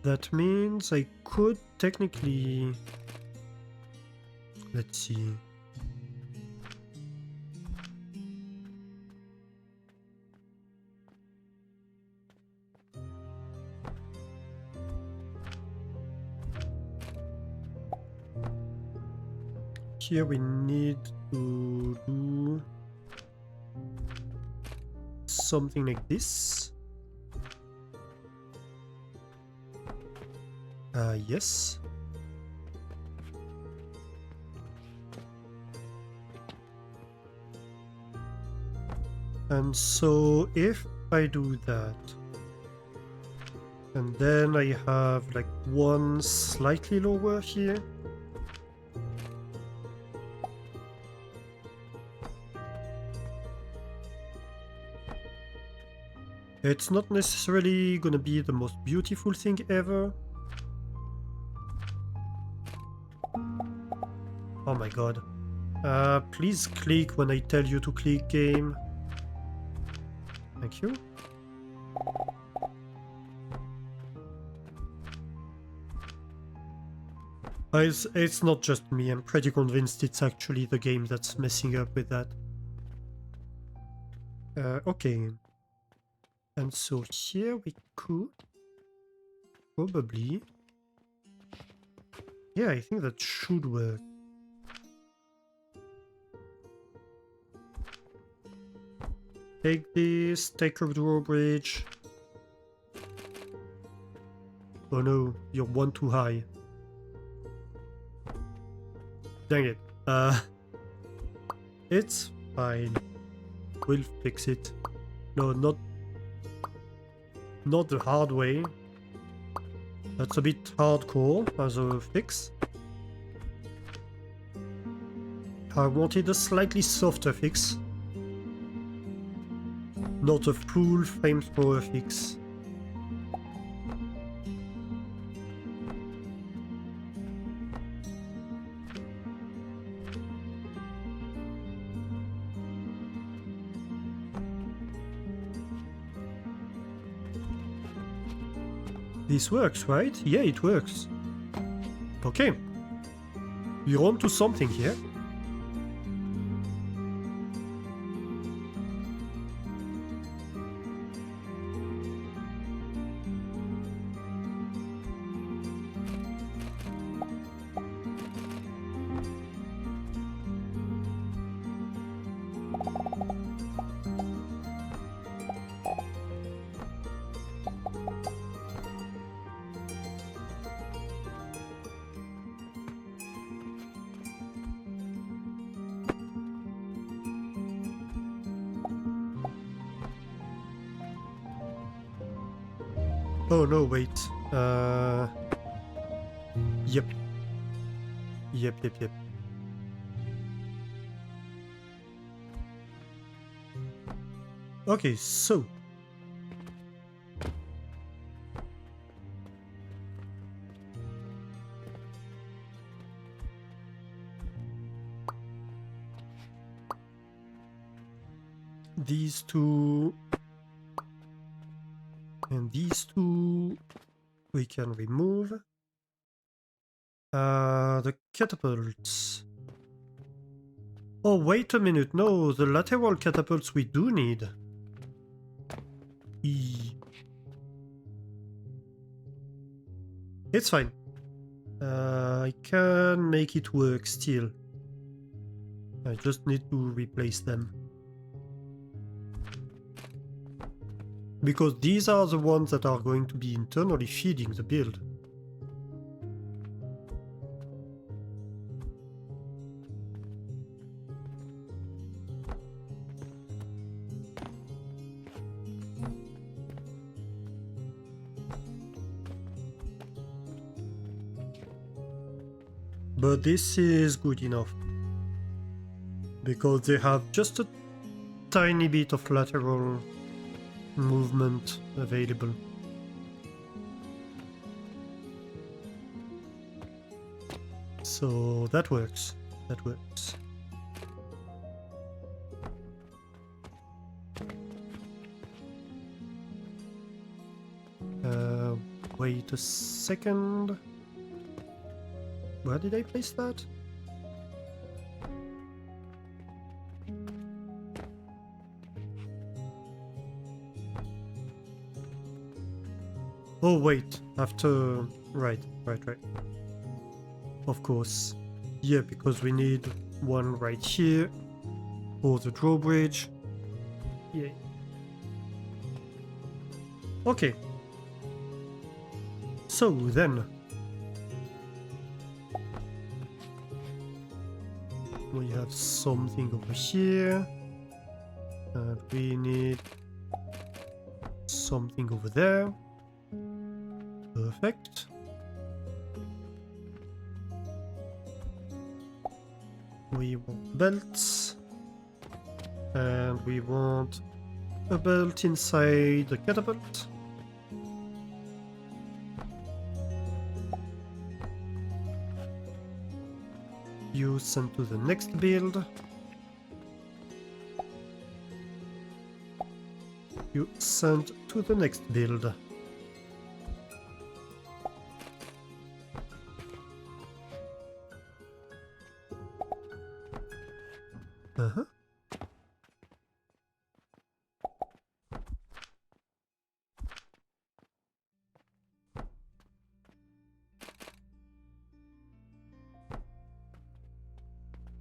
That means I could technically... Let's see. here we need to do something like this. Yes. And so if I do that, and then I have like one slightly lower here. It's not necessarily gonna be the most beautiful thing ever. Oh my god. Please click when I tell you to click, game. Thank you. It's not just me, I'm pretty convinced it's actually the game that's messing up with that. Okay. And so here we could probably... Yeah, I think that should work. Take this, take up the drawbridge. Oh no, you're one too high. Dang it. It's fine. We'll fix it. No, not the hard way. That's a bit hardcore as a fix. I wanted a slightly softer fix. Not a full flamethrower fix. This works, right? Yeah, it works. Okay. You're onto something here. Oh no, wait. Yep. Yep. Okay, so... These two... And these two... We can remove. The catapults. Oh, wait a minute. No, the lateral catapults we do need. It's fine. I can make it work still. I just need to replace them. Because these are the ones that are going to be internally feeding the build. But this is good enough. Because they have just a tiny bit of lateral movement available. So that works. That works. Wait a second. Where did I place that? Oh wait, after... Right. Of course. Yeah, because we need one right here for the drawbridge. Yeah. Okay. So then, we have something over here. And we need something over there. Perfect. We want belts. And we want a belt inside the catapult. You send to the next build. You send to the next build. Uh-huh.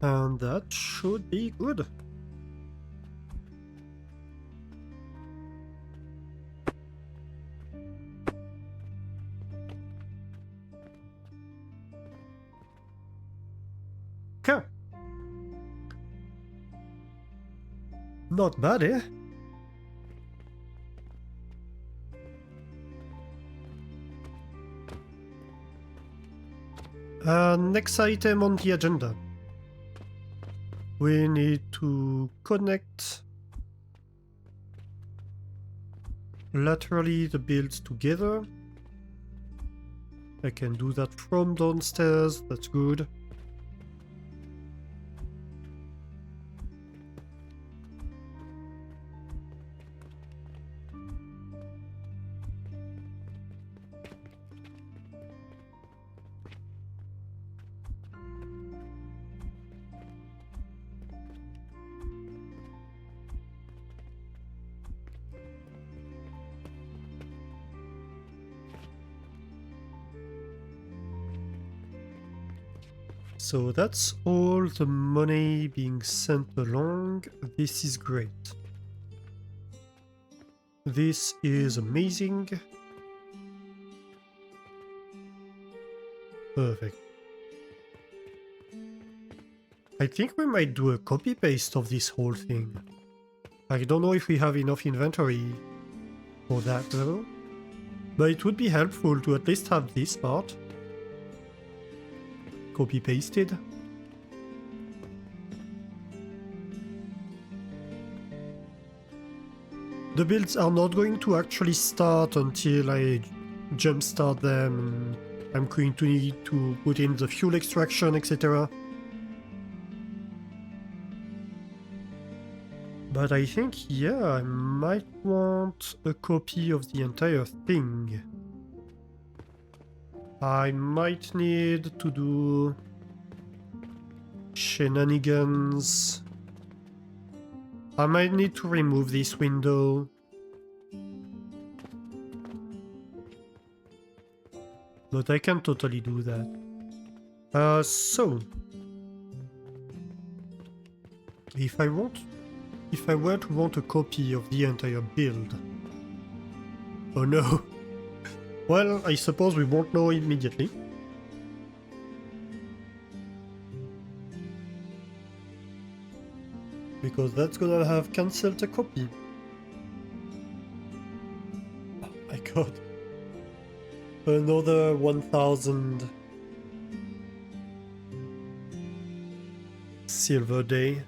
And that should be good. Okay. Not bad, eh? Next item on the agenda. We need to connect laterally the builds together. I can do that from downstairs, that's good. So that's all the money being sent along. This is great. This is amazing. Perfect. I think we might do a copy-paste of this whole thing. I don't know if we have enough inventory for that though, but it would be helpful to at least have this part copy-pasted. The builds are not going to actually start until I jumpstart them. I'm going to need to put in the fuel extraction, etc. But I think, yeah, I might want a copy of the entire thing. I might need to do shenanigans. I might need to remove this window. But I can totally do that. So if I were to want a copy of the entire build. Oh no. Well, I suppose we won't know immediately. Because that's gonna have cancelled a copy. Oh my god. Another 1000 silver day.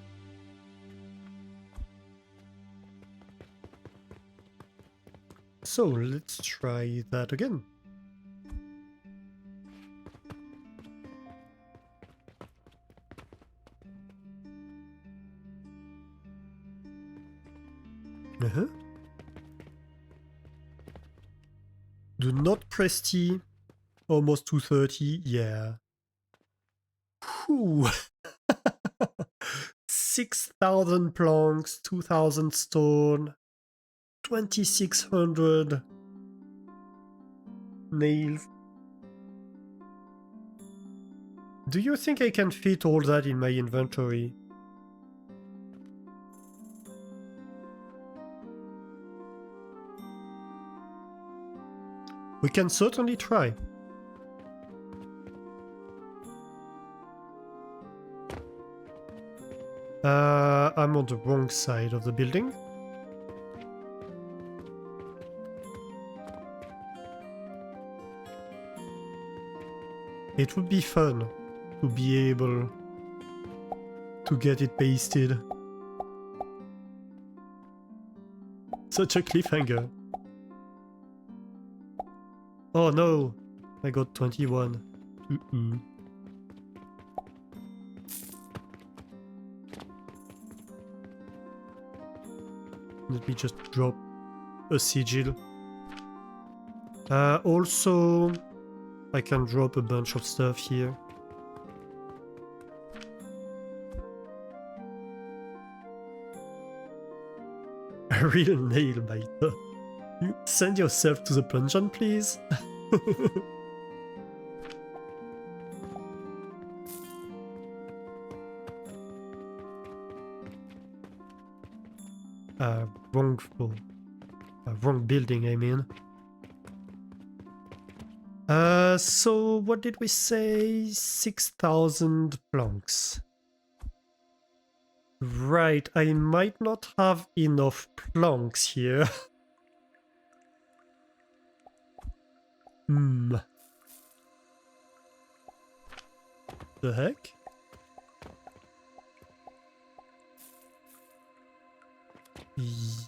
So let's try that again. Do not press T. Almost 230. Yeah. Whew. 6,000 planks, 2,000 stone, 2,600 nails. Do you think I can fit all that in my inventory? We can certainly try. I'm on the wrong side of the building. It would be fun to be able to get it pasted. Such a cliffhanger. Oh no, I got 21. Let me just drop a sigil. Also, I can drop a bunch of stuff here. A real nail biter. You send yourself to the dungeon, please? Wrong floor. Wrong building, I mean. So what did we say? 6,000 planks. Right, I might not have enough planks here. The heck?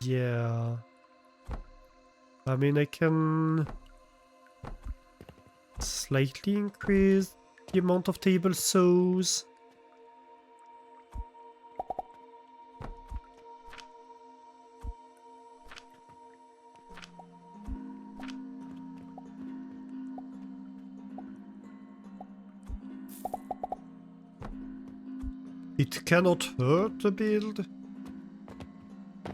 Yeah. I mean, I can slightly increase the amount of table saws. It cannot hurt the build.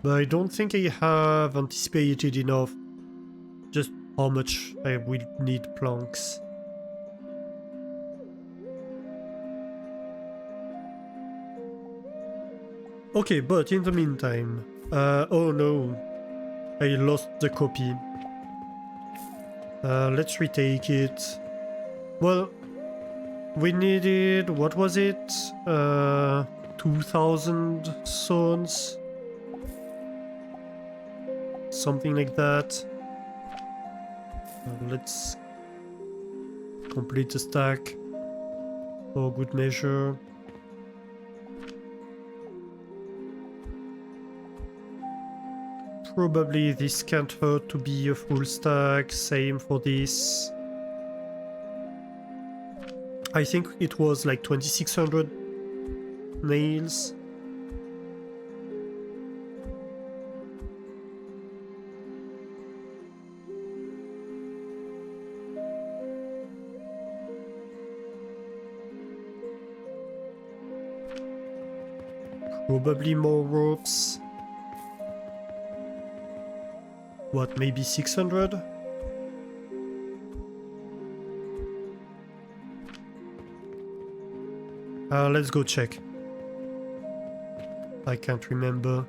But I don't think I have anticipated enough just how much I will need planks. Okay, but in the meantime... oh no, I lost the copy. Let's retake it. Well, we needed... what was it? 2,000 stones? Something like that. Let's complete the stack for good measure. Probably this can't hurt to be a full stack, same for this. I think it was like 2,600 nails. Probably more ropes. What, maybe 600? Let's go check. I can't remember.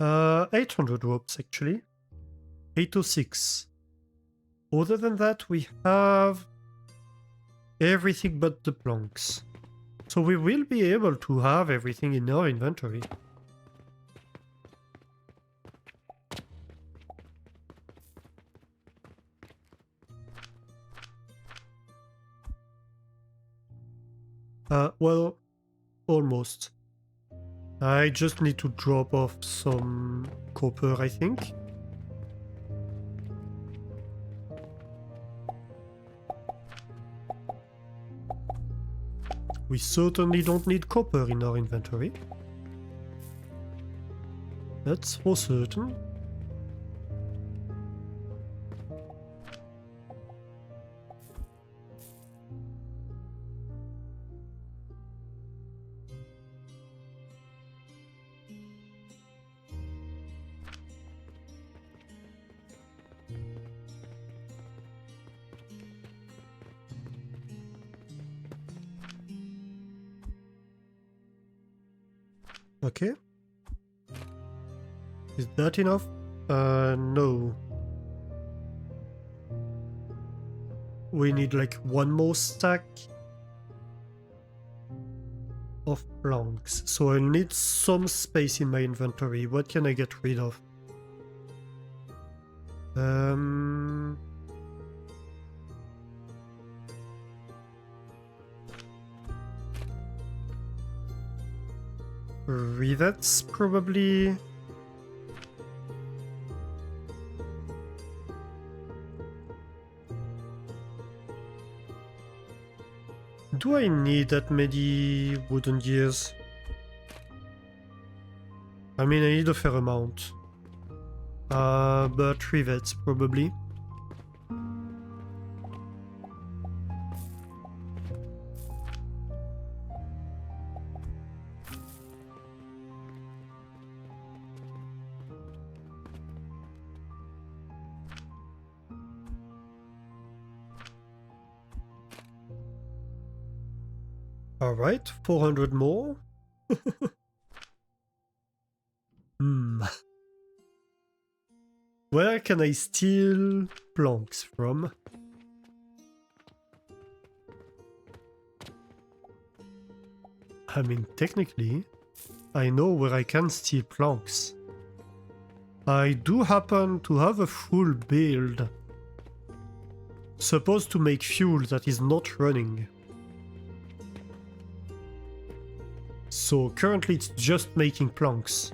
Uh, 800 ropes actually. 806. Other than that, we have everything but the planks. So we will be able to have everything in our inventory. Well, almost. I just need to drop off some copper, I think. We certainly don't need copper in our inventory. That's for certain. Okay. Is that enough? No. We need like one more stack of planks. So I'll need some space in my inventory. What can I get rid of? Rivets, probably. Do I need that many wooden gears? I mean, I need a fair amount. But rivets, probably. Alright, 400 more. Where can I steal planks from? I mean, technically, I know where I can steal planks. I do happen to have a full build supposed to make fuel that is not running. So currently it's just making planks.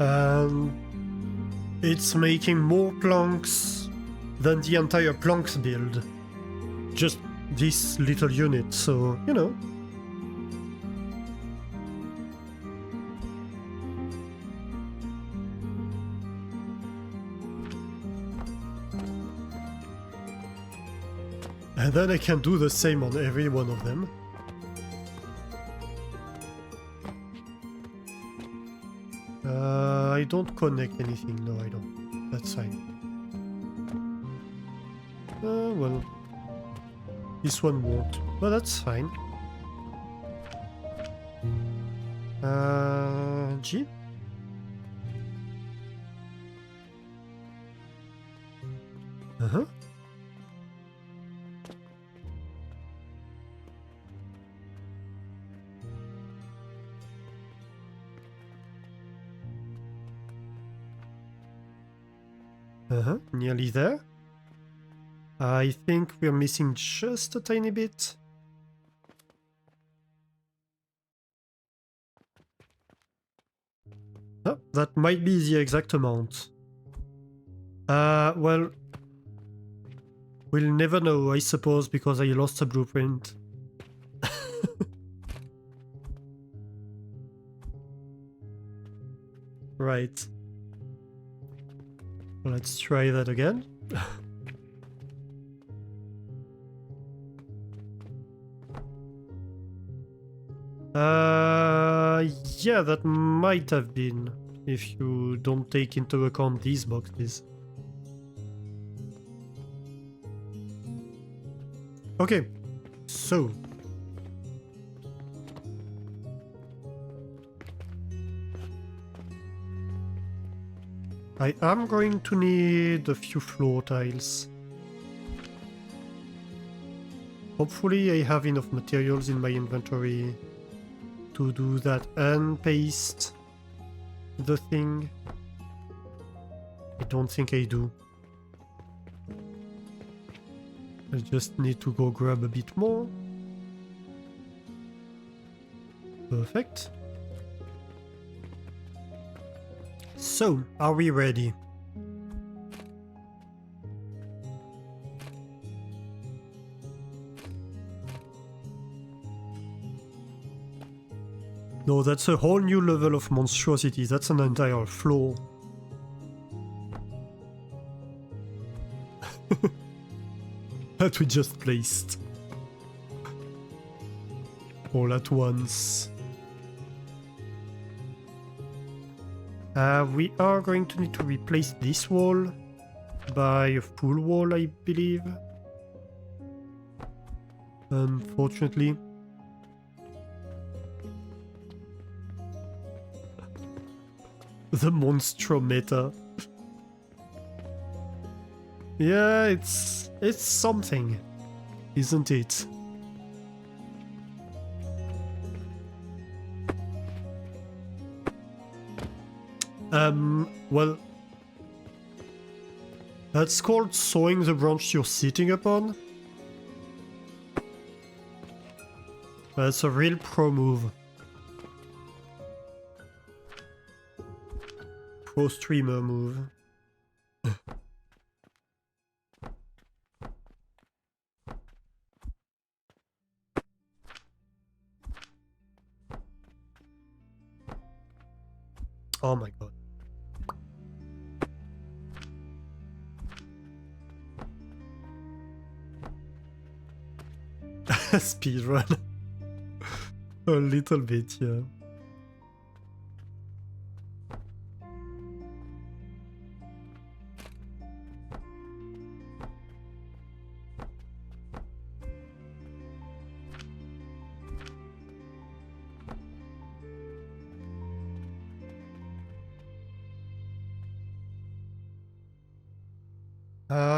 And it's making more planks than the entire planks build. Just this little unit, so, you know. And then I can do the same on every one of them. I don't connect anything, no I don't. That's fine. Well, this one won't, but that's fine. G? Uh-huh. Nearly there. I think we're missing just a tiny bit. Oh, that might be the exact amount. Well, we'll never know, I suppose, because I lost a blueprint. Right. Let's try that again. Yeah, that might have been, if you don't take into account these boxes. Okay, so I am going to need a few floor tiles. Hopefully I have enough materials in my inventory to do that and paste the thing. I don't think I do. I just need to go grab a bit more. Perfect. So, are we ready? No, that's a whole new level of monstrosity. That's an entire floor. That we just placed. All at once. We are going to need to replace this wall by a full wall, I believe. Unfortunately. The Monstrometer. Yeah, it's something, isn't it? Well, that's called sawing the branch you're sitting upon. That's a real pro move. Pro streamer move. Oh my god. Speedrun. A little bit, yeah.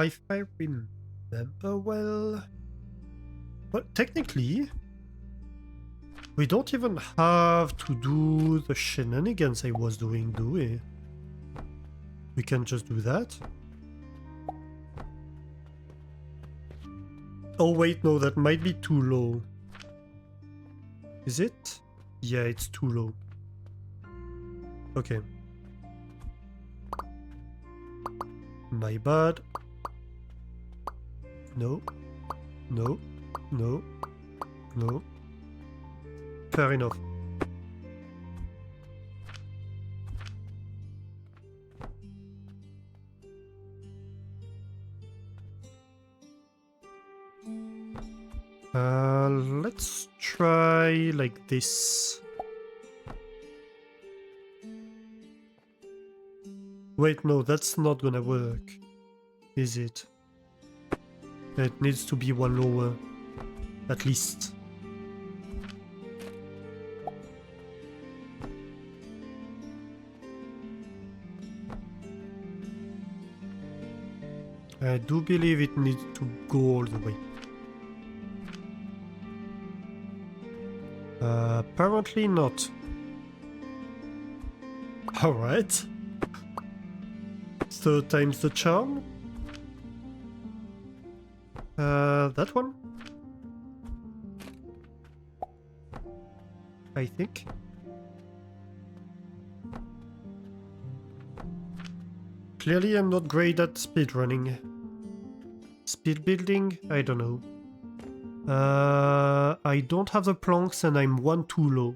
If I remember well... But technically, we don't even have to do the shenanigans I was doing, do we? We can just do that. Oh wait, no, that might be too low. Is it? Yeah, it's too low. Okay. My bad. No. No. No. No. Fair enough. Let's try like this. Wait, no, that's not gonna work, is it? It needs to be one lower, at least. I do believe it needs to go all the way. Apparently not. Alright. So times the charm. That one? I think. Clearly I'm not great at speedrunning. Speed building? I don't know. I don't have the planks and I'm one too low.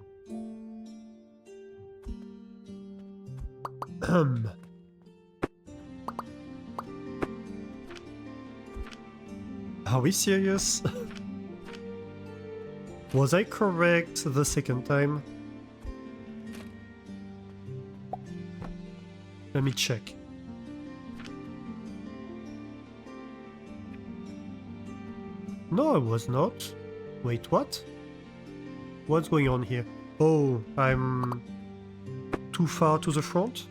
Are we serious? Was I correct the second time? Let me check. No, I was not. Wait, what? What's going on here? Oh, I'm too far to the front?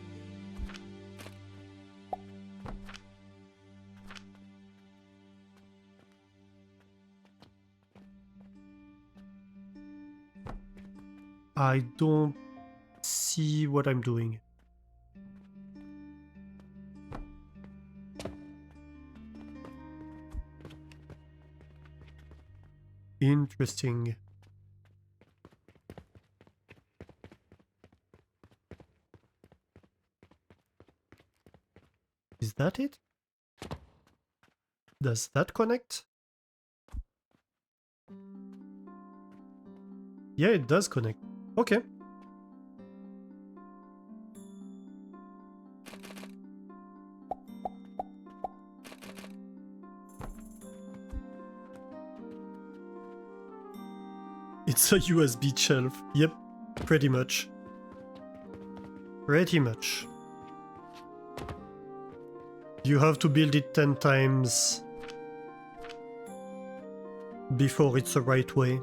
I don't see what I'm doing. Interesting. Is that it? Does that connect? Yeah, it does connect. Okay. It's a USB shelf. Yep, pretty much. Pretty much. You have to build it 10 times before it's the right way.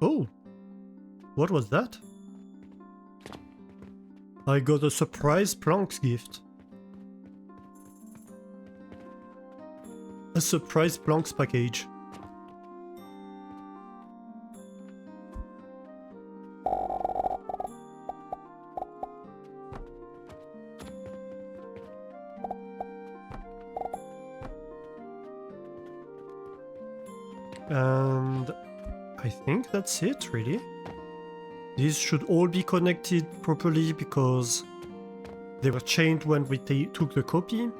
Oh, what was that? I got a surprise Planks gift. A surprise Planks package. And I think that's it, really. These should all be connected properly because they were chained when we took the copy.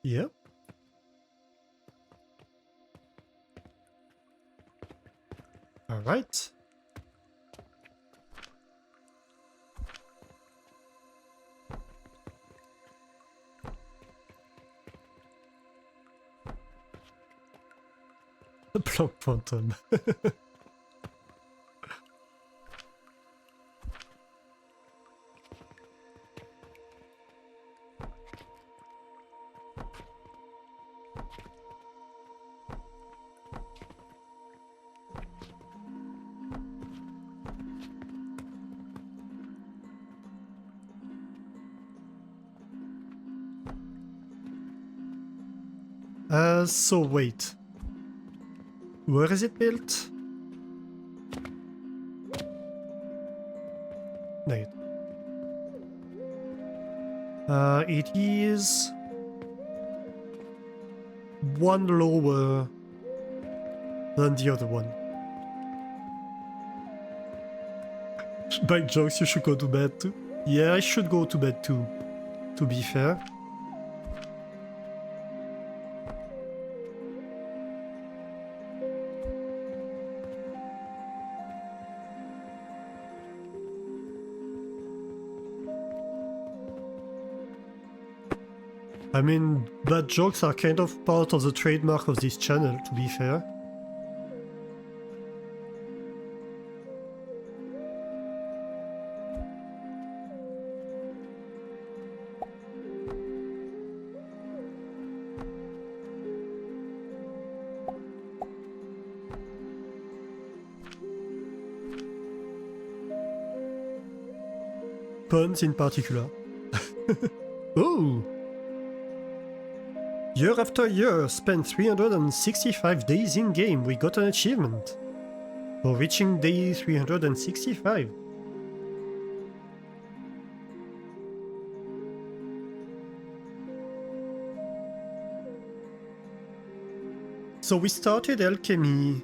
Yep. All right. The Planck Quantum. So wait. Where is it built? No. It is one lower than the other one. By jokes, you should go to bed too. Yeah, I should go to bed too, to be fair. I mean, bad jokes are kind of part of the trademark of this channel, to be fair. Puns in particular. Oh! Year after year, spent 365 days in-game, we got an achievement for reaching day 365. So we started Alchemy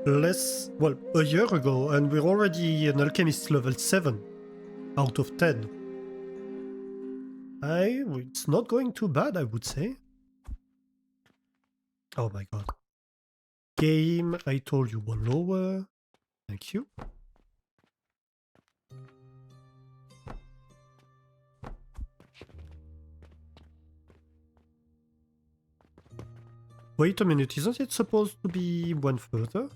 a year ago, and we're already an alchemist level 7 out of 10. It's not going too bad, I would say. Oh my god. Game, I told you one lower. Thank you. Wait a minute, isn't it supposed to be one further?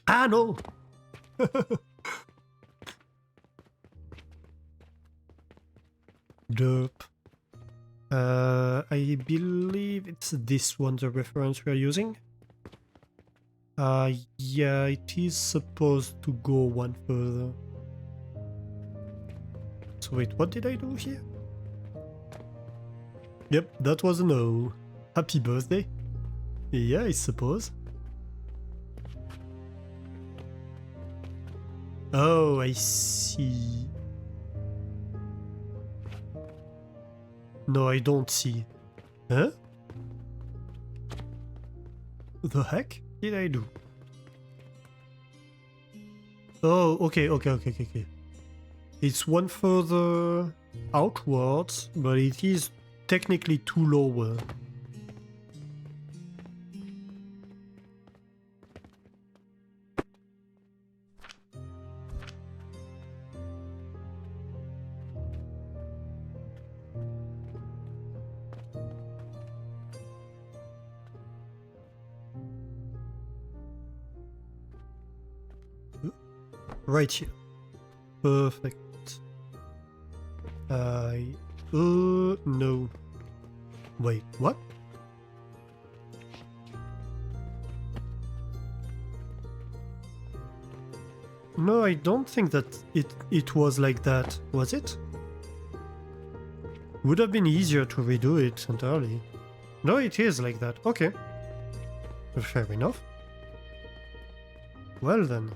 Ah, no! Derp. I believe it's this one, the reference we are using. Yeah, it is supposed to go one further. So wait, what did I do here? Yep, that was a no. Happy birthday. Yeah, I suppose. Oh, I see. No, I don't see. Huh? The heck did I do? Oh, okay. It's one further outwards, but it is technically two lower. Right here. Perfect. No. Wait, what? No, I don't think that it was like that, was it? Would have been easier to redo it entirely. No, it is like that. Okay. Fair enough. Well then.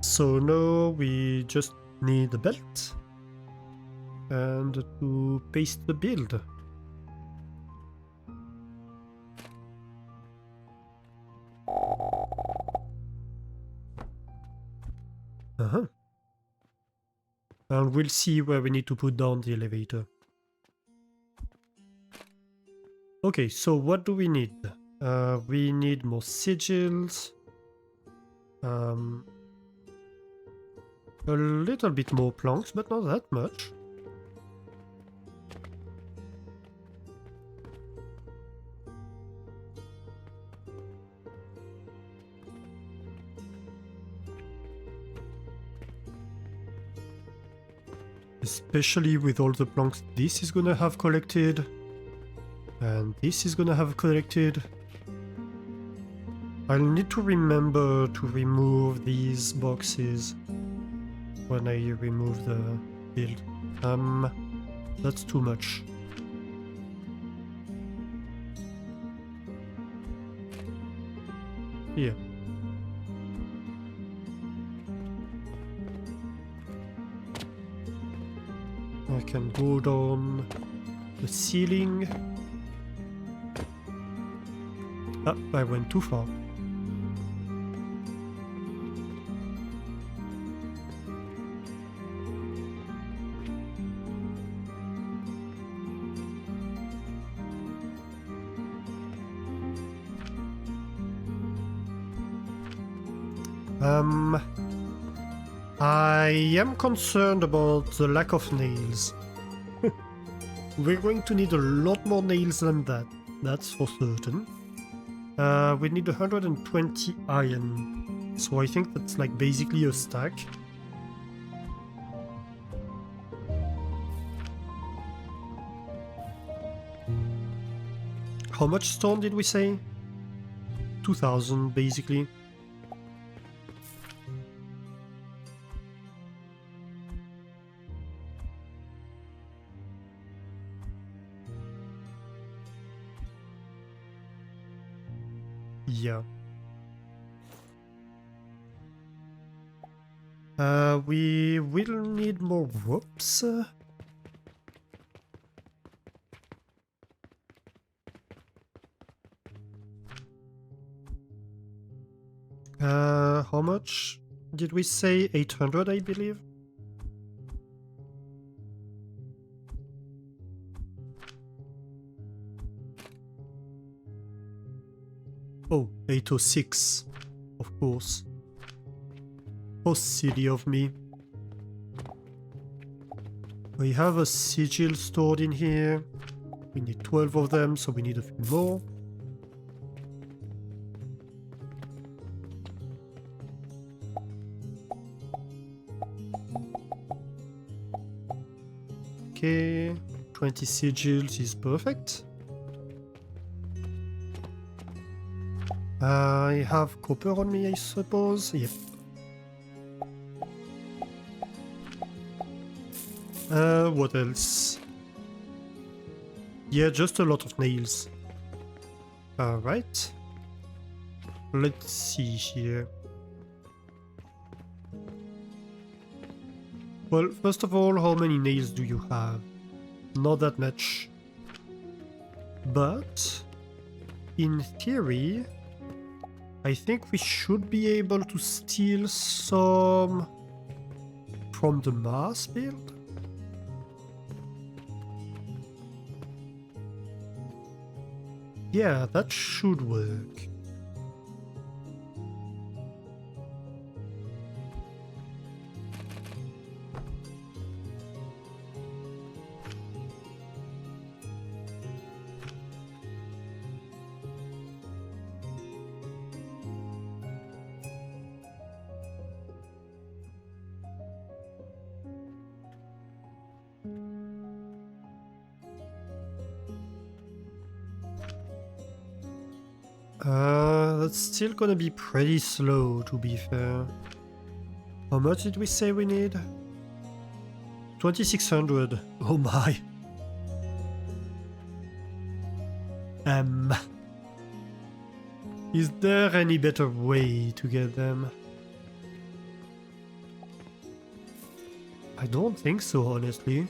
So now we just need the belt and to paste the build. And we'll see where we need to put down the elevator. Okay, so what do we need? We need more sigils. A little bit more planks, but not that much. Especially with all the planks this is gonna have collected. And this is gonna have collected. I'll need to remember to remove these boxes when I remove the build. That's too much. Here. I can go down the ceiling. Ah, I went too far. I am concerned about the lack of nails. We're going to need a lot more nails than that, that's for certain. We need 120 iron, so I think that's like basically a stack. How much stone did we say? 2000 basically. Yeah. We will need more ropes. How much did we say? 800, I believe? Oh, 806, of course. How silly of me. We have a sigil stored in here. We need 12 of them, so we need a few more. Okay, 20 sigils is perfect. I have copper on me, I suppose. Yep. What else? Yeah, just a lot of nails. Alright. Let's see here. Well, first of all, how many nails do you have? Not that much. But, in theory, I think we should be able to steal some from the Mars build. Yeah, that should work. That's still gonna be pretty slow, to be fair. How much did we say we need? 2600. Oh my. Is there any better way to get them? I don't think so, honestly.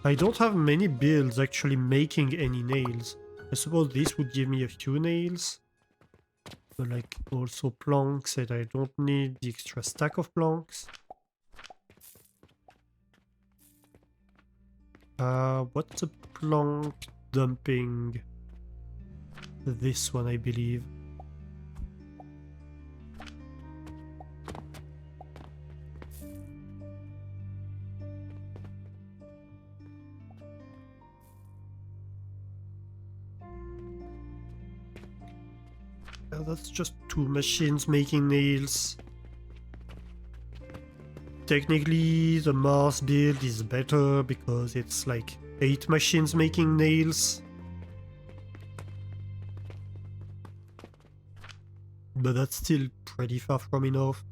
I don't have many builds actually making any nails. I suppose this would give me a few nails. But like also planks, and I don't need the extra stack of planks. What's a plank dumping? This one, I believe. That's just two machines making nails. Technically, the Mars build is better because it's like 8 machines making nails. But that's still pretty far from enough.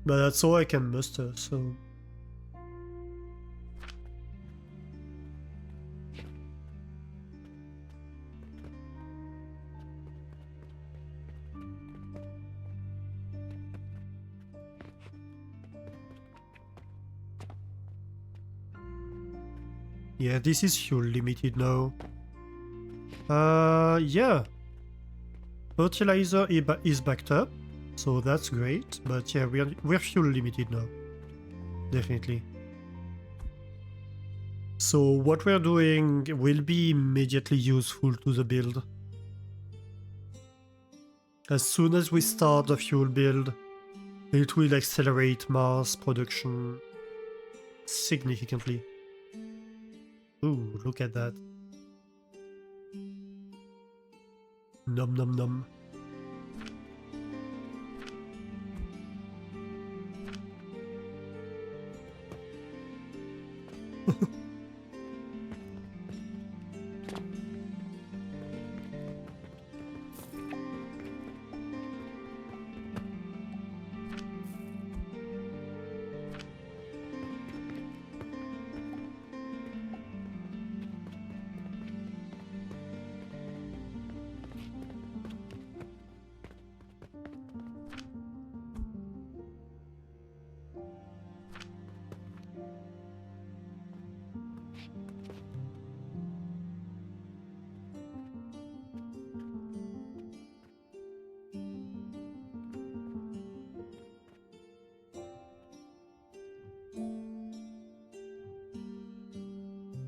But that's all I can muster, so... Yeah, this is fuel limited now. Yeah. Fertilizer is backed up, so that's great. But yeah, we're fuel limited now. Definitely. So what we're doing will be immediately useful to the build. As soon as we start the fuel build, it will accelerate Mars production significantly. Ooh, look at that. Nom nom nom.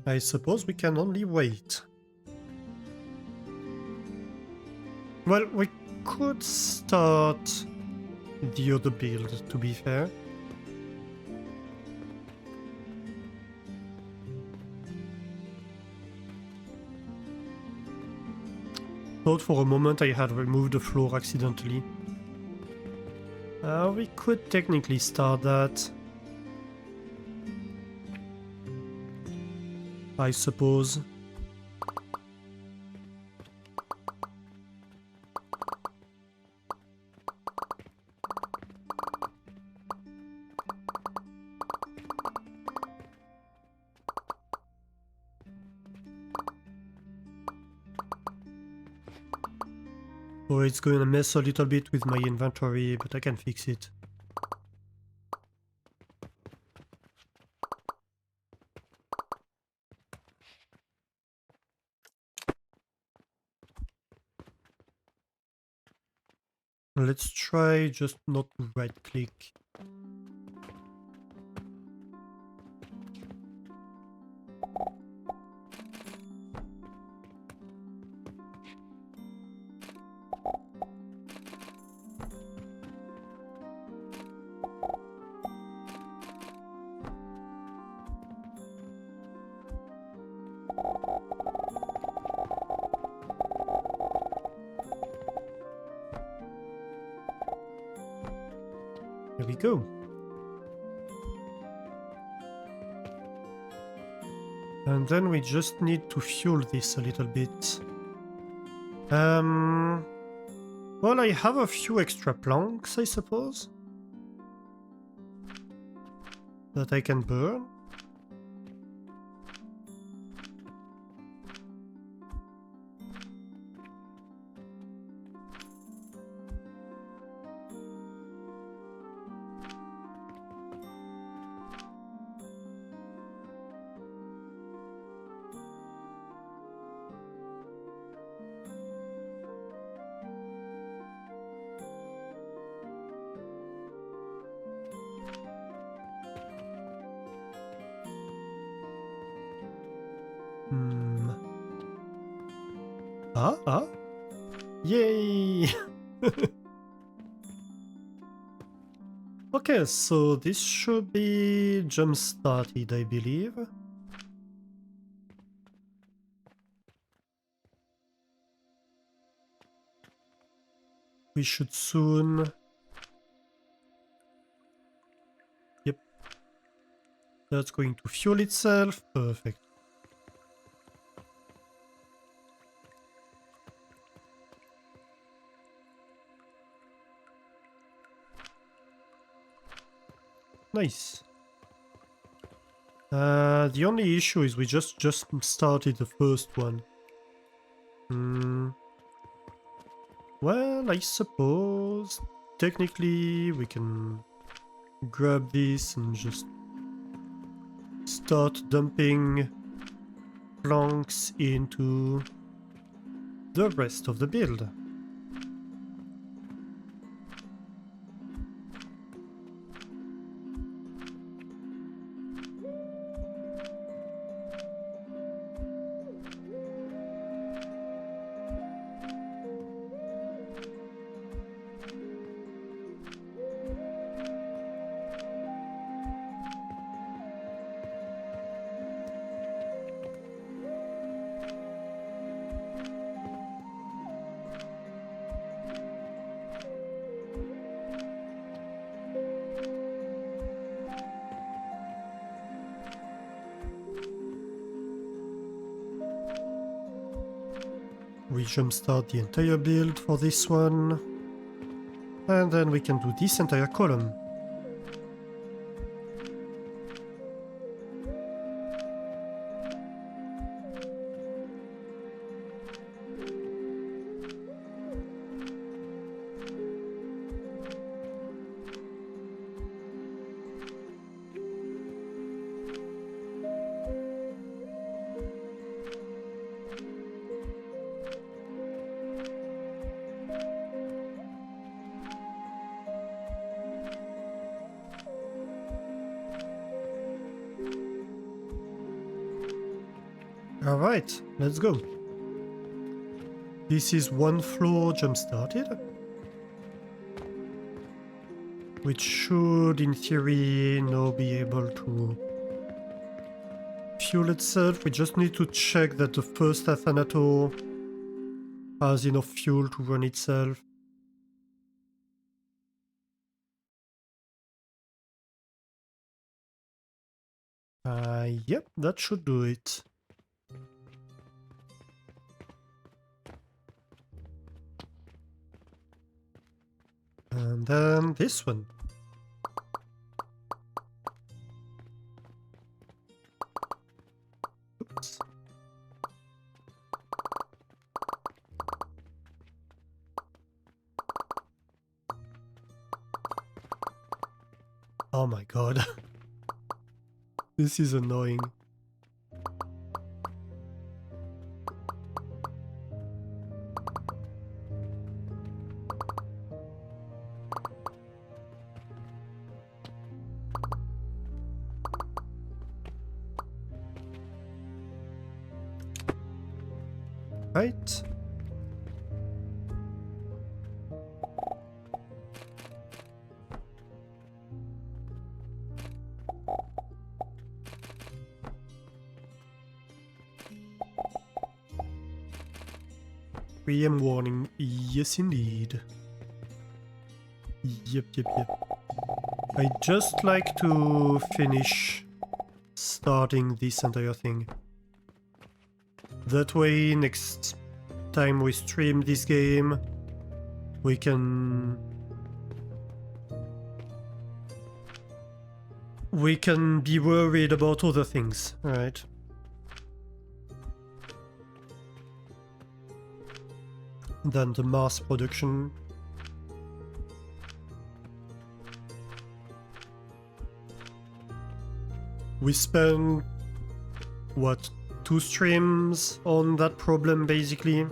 I suppose we can only wait. Well, we could start the other build, to be fair. Thought for a moment I had removed the floor accidentally. We could technically start that, I suppose. Oh, it's going to mess a little bit with my inventory, but I can fix it. Let's try just not to right click. Here we go. And then we just need to fuel this a little bit. Well, I have a few extra planks, I suppose, that I can burn. Ah. Yay! Okay, so this should be jump started, I believe. We should soon... Yep. That's going to fuel itself. Perfect. Nice. The only issue is we just started the first one. Well, I suppose technically we can grab this and just start dumping planks into the rest of the build. We jumpstart the entire build for this one, and then we can do this entire column. Alright, let's go. This is one floor jump started. which should, in theory, now be able to fuel itself. We just need to check that the first Athanato has enough fuel to run itself. Yep, that should do it. And then this one. Oops. Oh my god. This is annoying. Right. PM warning. Yes, indeed. Yep. I'd just like to finish starting this entire thing. That way, next time we stream this game, we can be worried about other things, right? Than the mass production. We spent, what, 2 streams on that problem, basically.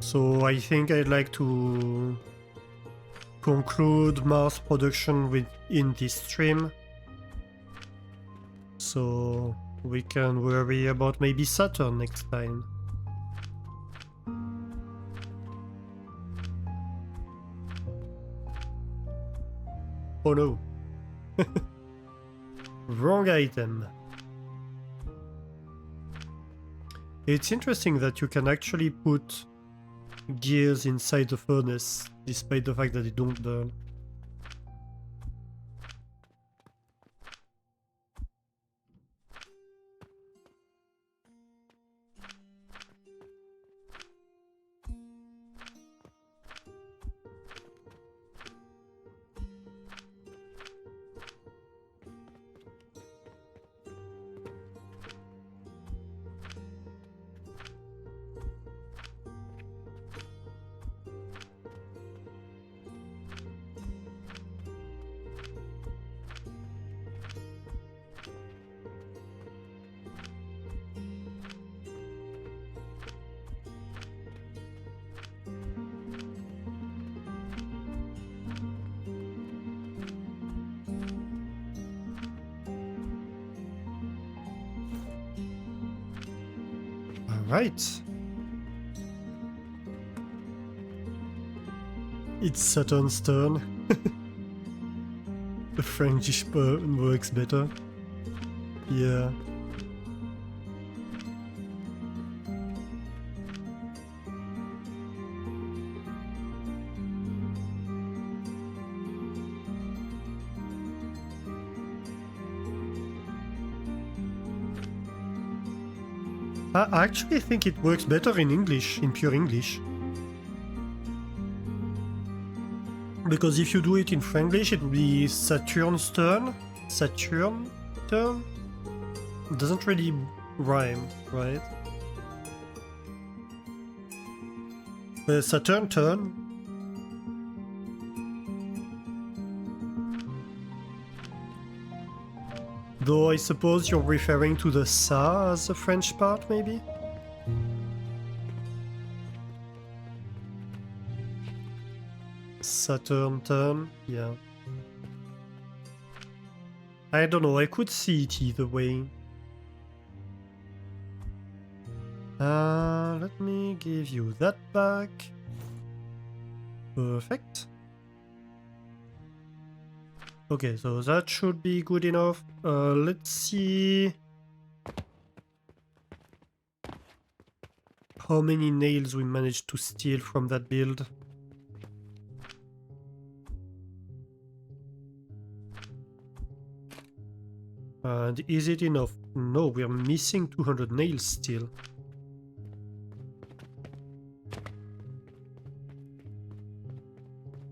So I think I'd like to conclude mass production within this stream. So we can worry about maybe Saturn next time. Oh no. Wrong item. It's interesting that you can actually put gears inside the furnace, despite the fact that they don't burn. Right. It's Saturn's turn. The French burn works better. Yeah. I actually think it works better in English, in pure English. Because if you do it in Franglish, it would be Saturn's turn. Saturn turn? It doesn't really rhyme, right? Saturn turn. Though I suppose you're referring to the Sa as the French part, maybe? Saturn turn, yeah. I don't know, I could see it either way. Let me give you that back. Perfect. Okay, so that should be good enough. Let's see how many nails we managed to steal from that build. And is it enough? No, we are missing 200 nails still.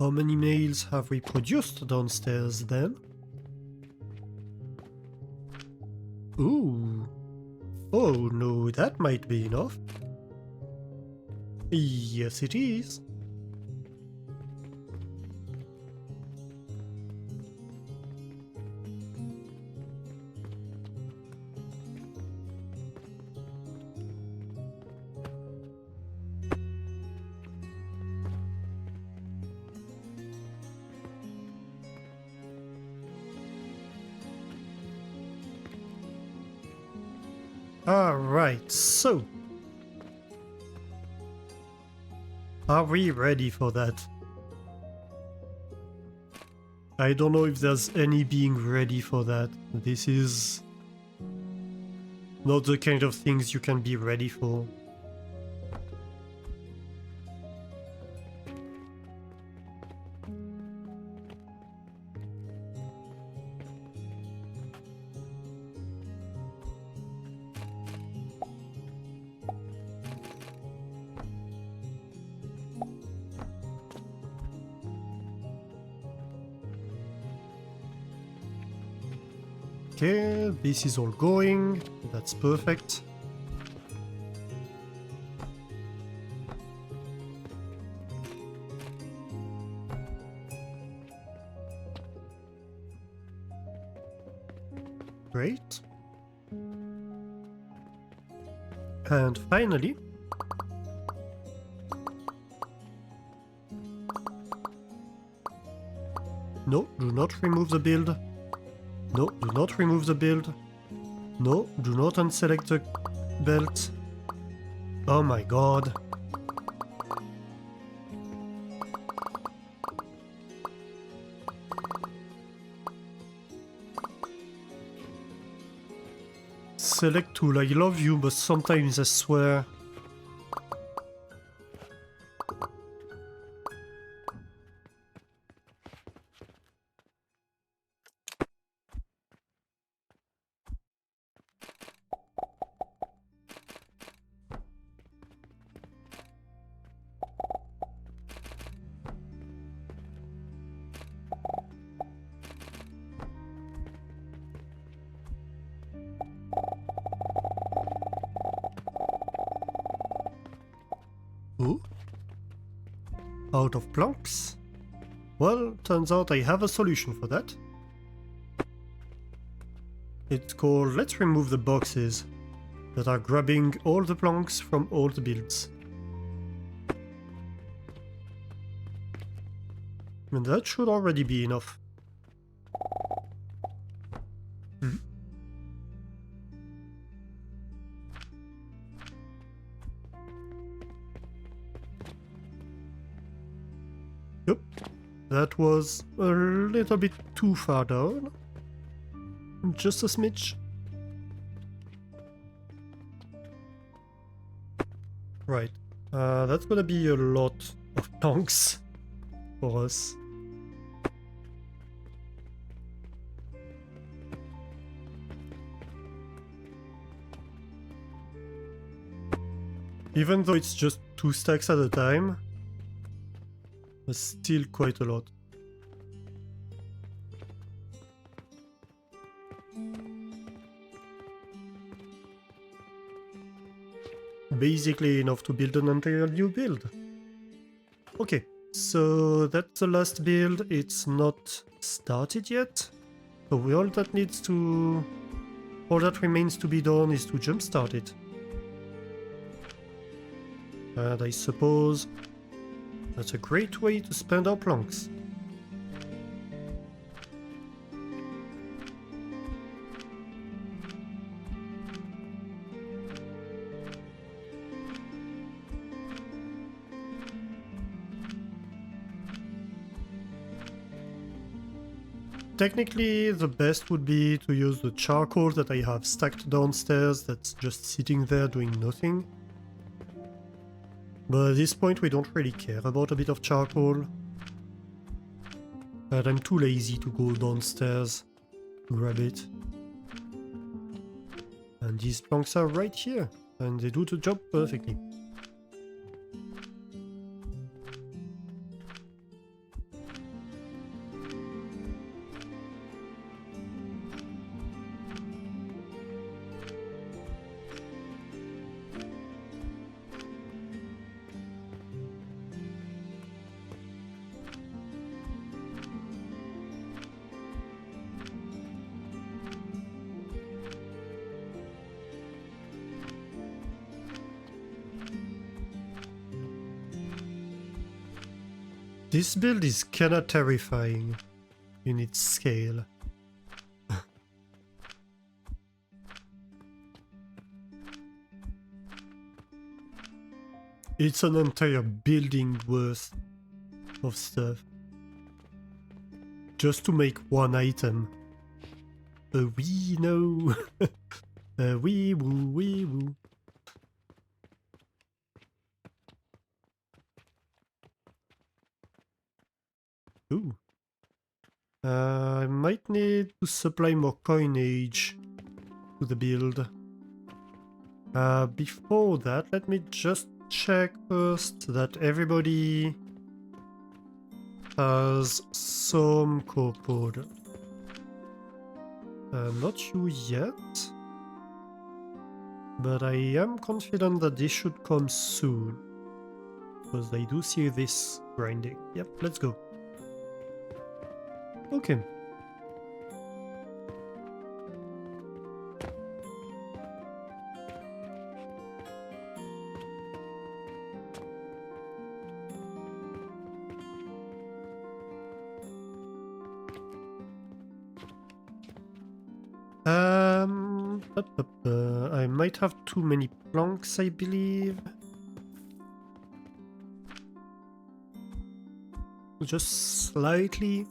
How many nails have we produced downstairs then? Ooh. Oh no, that might be enough. Yes, it is. Alright, so are we ready for that? I don't know if there's any being ready for that. This is not the kind of things you can be ready for. Okay, this is all going. That's perfect. Great. And finally, no, do not remove the build. No, do not remove the build. No, do not unselect the belt. Oh my god. Select tool, I love you, but sometimes I swear. Ooh. Out of planks? Well, turns out I have a solution for that. It's called let's remove the boxes that are grabbing all the planks from all the builds. And that should already be enough. Yep, that was a little bit too far down. Just a smidge. Right, that's gonna be a lot of planks for us. Even though it's just 2 stacks at a time, it's still quite a lot. Basically enough to build an entire new build. Okay, so that's the last build. It's not started yet. So all that remains to be done is to jumpstart it. And I suppose that's a great way to spend our planks. technically the best would be to use the charcoal that I have stacked downstairs that's just sitting there doing nothing. But at this point we don't really care about a bit of charcoal. But I'm too lazy to go downstairs to grab it. And these planks are right here, and they do the job perfectly. This build is kinda terrifying in its scale. It's an entire building worth of stuff. Just to make one item. A wee no. A wee woo wee woo. Ooh. I might need to supply more coinage to the build. Before that, let me just check first that everybody has some copper. Not you yet, but I am confident that this should come soon, because I do see this grinding. Yep, let's go. Okay. I might have too many planks, I believe. Just slightly.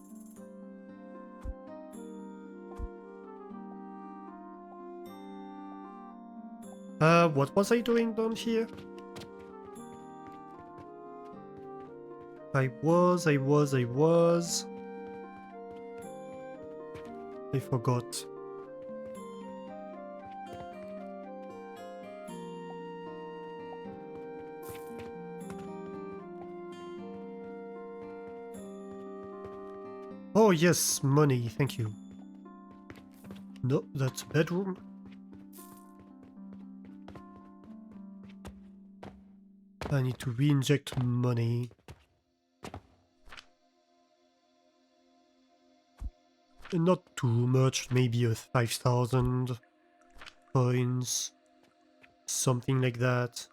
What was I doing down here? I was. I forgot. Oh yes, money, thank you. No, that's bedroom. I need to re-inject money. Not too much, maybe a 5,000 coins. Something like that.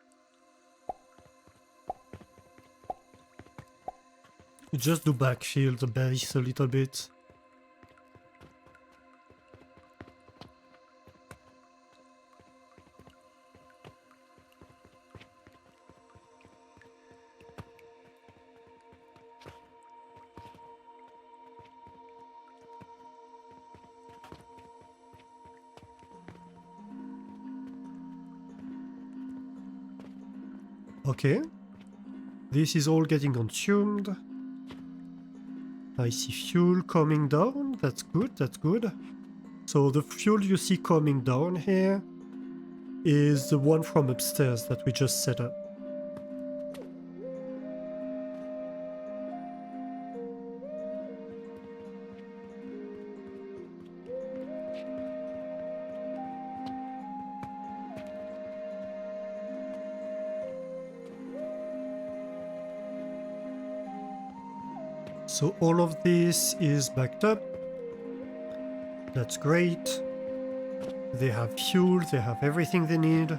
Just do backfill the base a little bit. Okay. This is all getting consumed. I see fuel coming down. That's good, that's good. So the fuel you see coming down here is the one from upstairs that we just set up. So all of this is backed up. That's great. They have fuel, they have everything they need.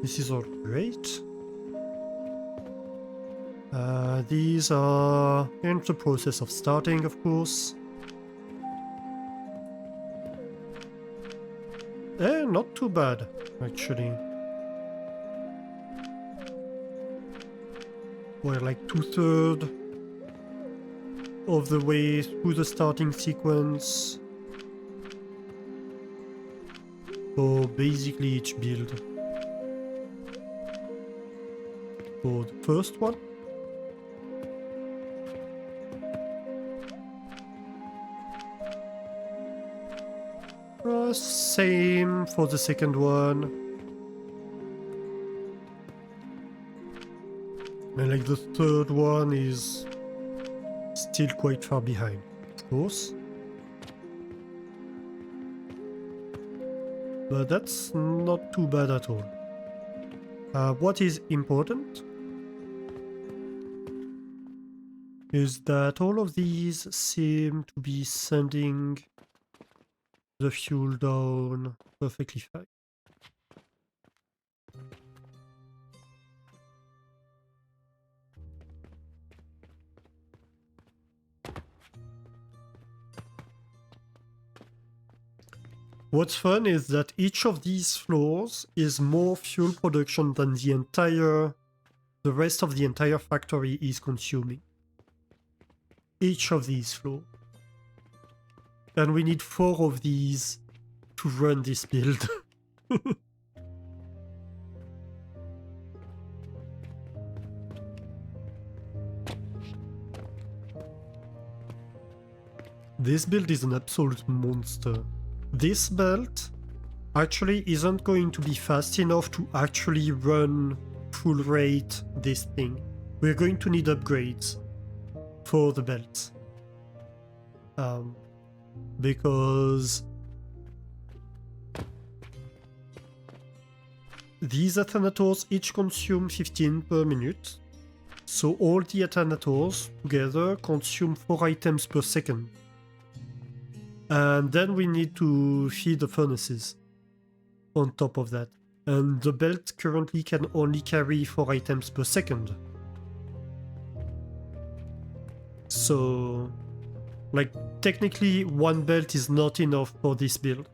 This is all great. These are in the process of starting, of course. Not too bad, actually. We're like 2/3 of the way through the starting sequence. So basically each build. So the first one. Same for the second one. And like the third one is still quite far behind, of course. But that's not too bad at all. What is important is that all of these seem to be sending the fuel down perfectly fine. What's fun is that each of these floors is more fuel production than the rest of the entire factory is consuming. Each of these floors. And we need 4 of these to run this build. This build is an absolute monster. This belt actually isn't going to be fast enough to actually run full rate this thing. We're going to need upgrades for the belts. Because these Athanators each consume 15 per minute. So all the Athanators together consume 4 items per second. And then we need to feed the furnaces on top of that. And the belt currently can only carry 4 items per second. So, like, technically one belt is not enough for this build.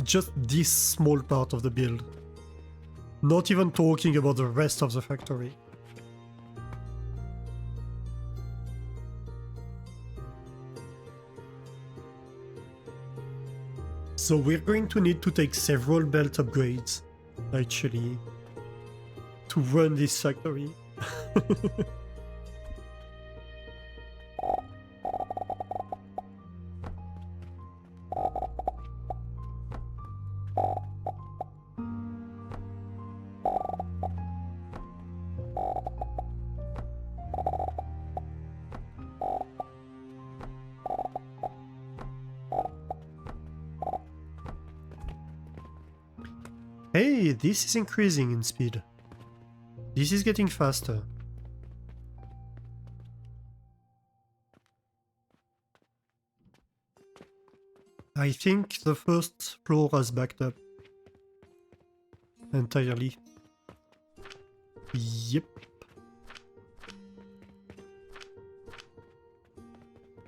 Just this small part of the build. Not even talking about the rest of the factory. So we're going to need to take several belt upgrades, actually, to run this factory. Hey, this is increasing in speed. This is getting faster. I think the first floor has backed up entirely. Yep.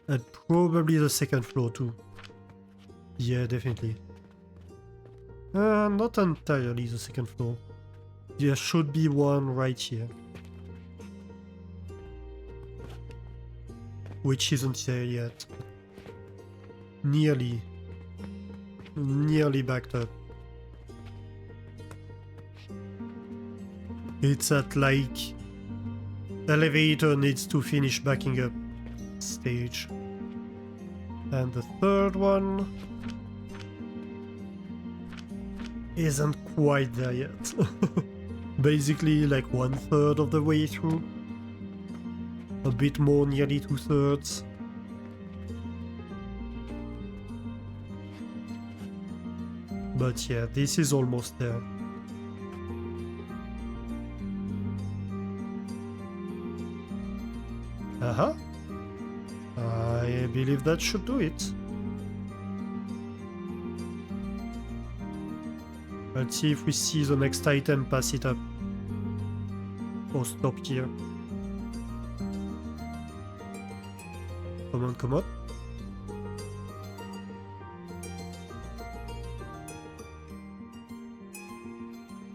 And probably the second floor too. Yeah, definitely. Not entirely the second floor. There should be one right here. Which isn't there yet. Nearly backed up. It's at like elevator needs to finish backing up stage. And the third one isn't quite there yet. Basically like 1/3 of the way through. A bit more, nearly 2/3. But yeah, this is almost there. Uh-huh. I believe that should do it. Let's see if we see the next item pass it up. Or stop here. Come on, come on.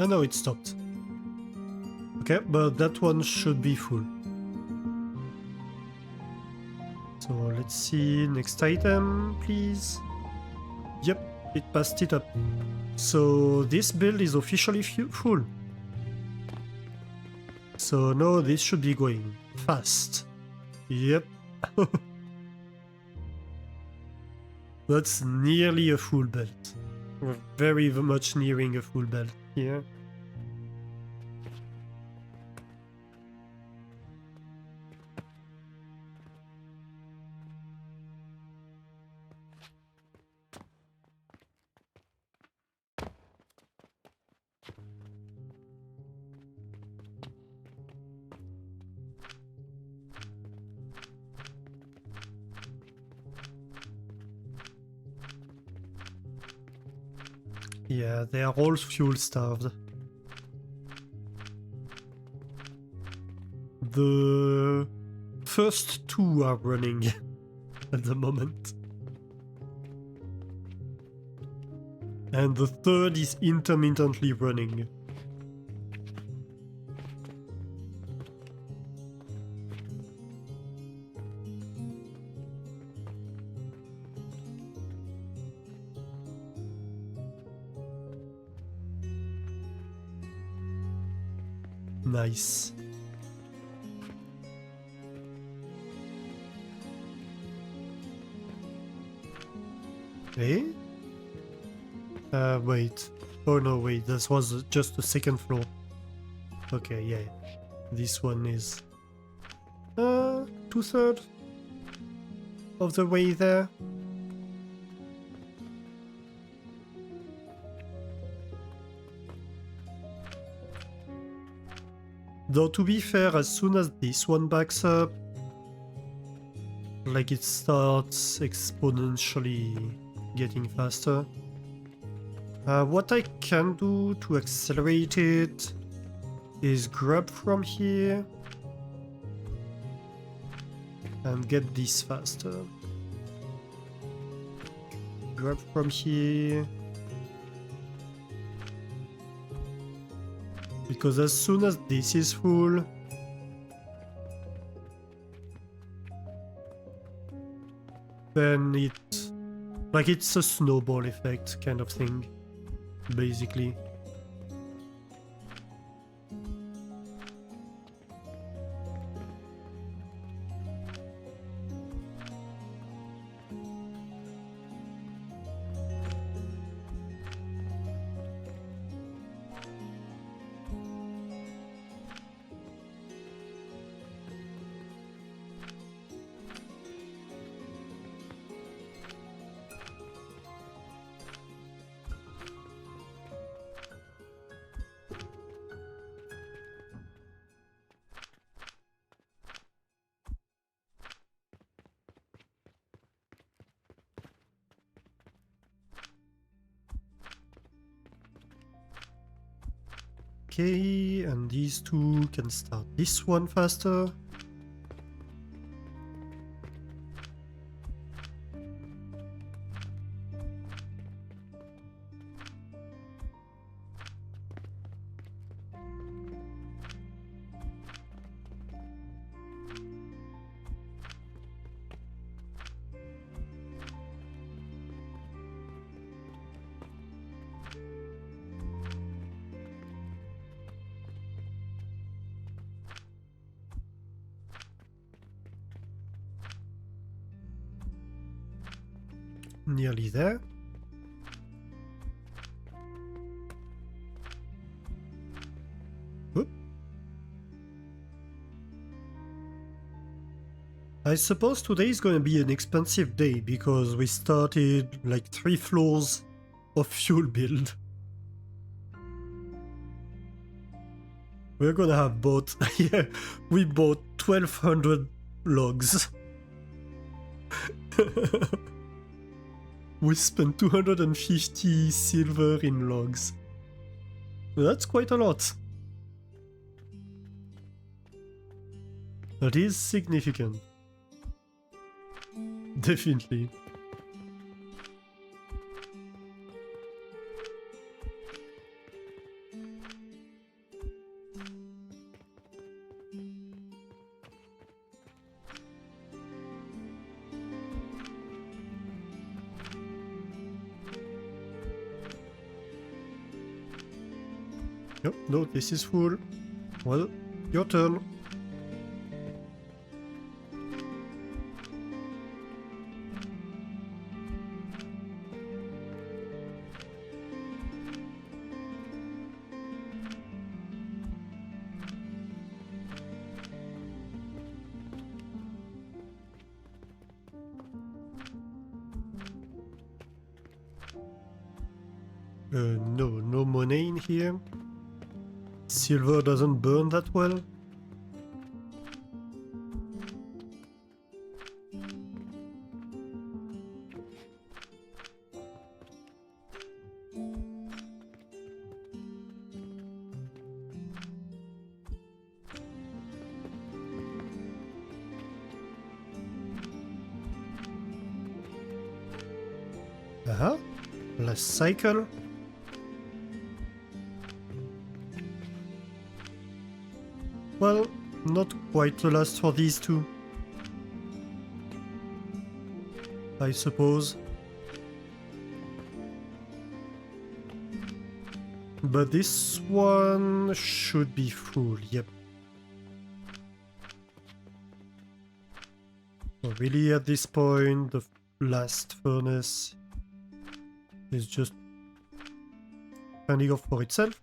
Oh no, it stopped. Okay, but that one should be full. So let's see, next item, please. Yep, it passed it up. So this build is officially full. So now this should be going fast. Yep. That's nearly a full belt. We're very much nearing a full belt here. Yeah, they are all fuel starved. The first two are running at the moment. And the third is intermittently running. Nice. Eh? Wait. Oh no, wait, this was just the second floor. Okay, yeah. This one is... 2/3 of the way there. Though to be fair, as soon as this one backs up, like it starts exponentially getting faster. What I can do to accelerate it is grab from here and get this faster. Grab from here. Because as soon as this is full, then it's a snowball effect kind of thing, basically. Okay, and these two can start this one faster. Nearly there. Oop. I suppose today is going to be an expensive day because we started like 3 floors of fuel build. We're gonna have bought, yeah, we bought 1200 logs. We spent 250 silver in logs. That's quite a lot. That is significant. Definitely. Yep, no, this is full. Well, your turn. No money in here. Silver doesn't burn that well. Aha, last cycle. Well, not quite the last for these two, I suppose. But this one should be full, yep. So really at this point, the last furnace is just standing off for itself.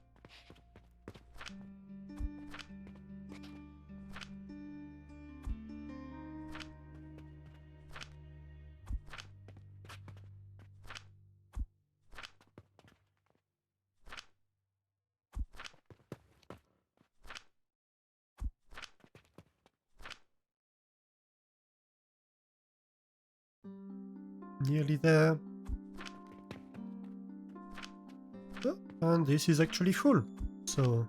Nearly there. Oh, and this is actually full, so...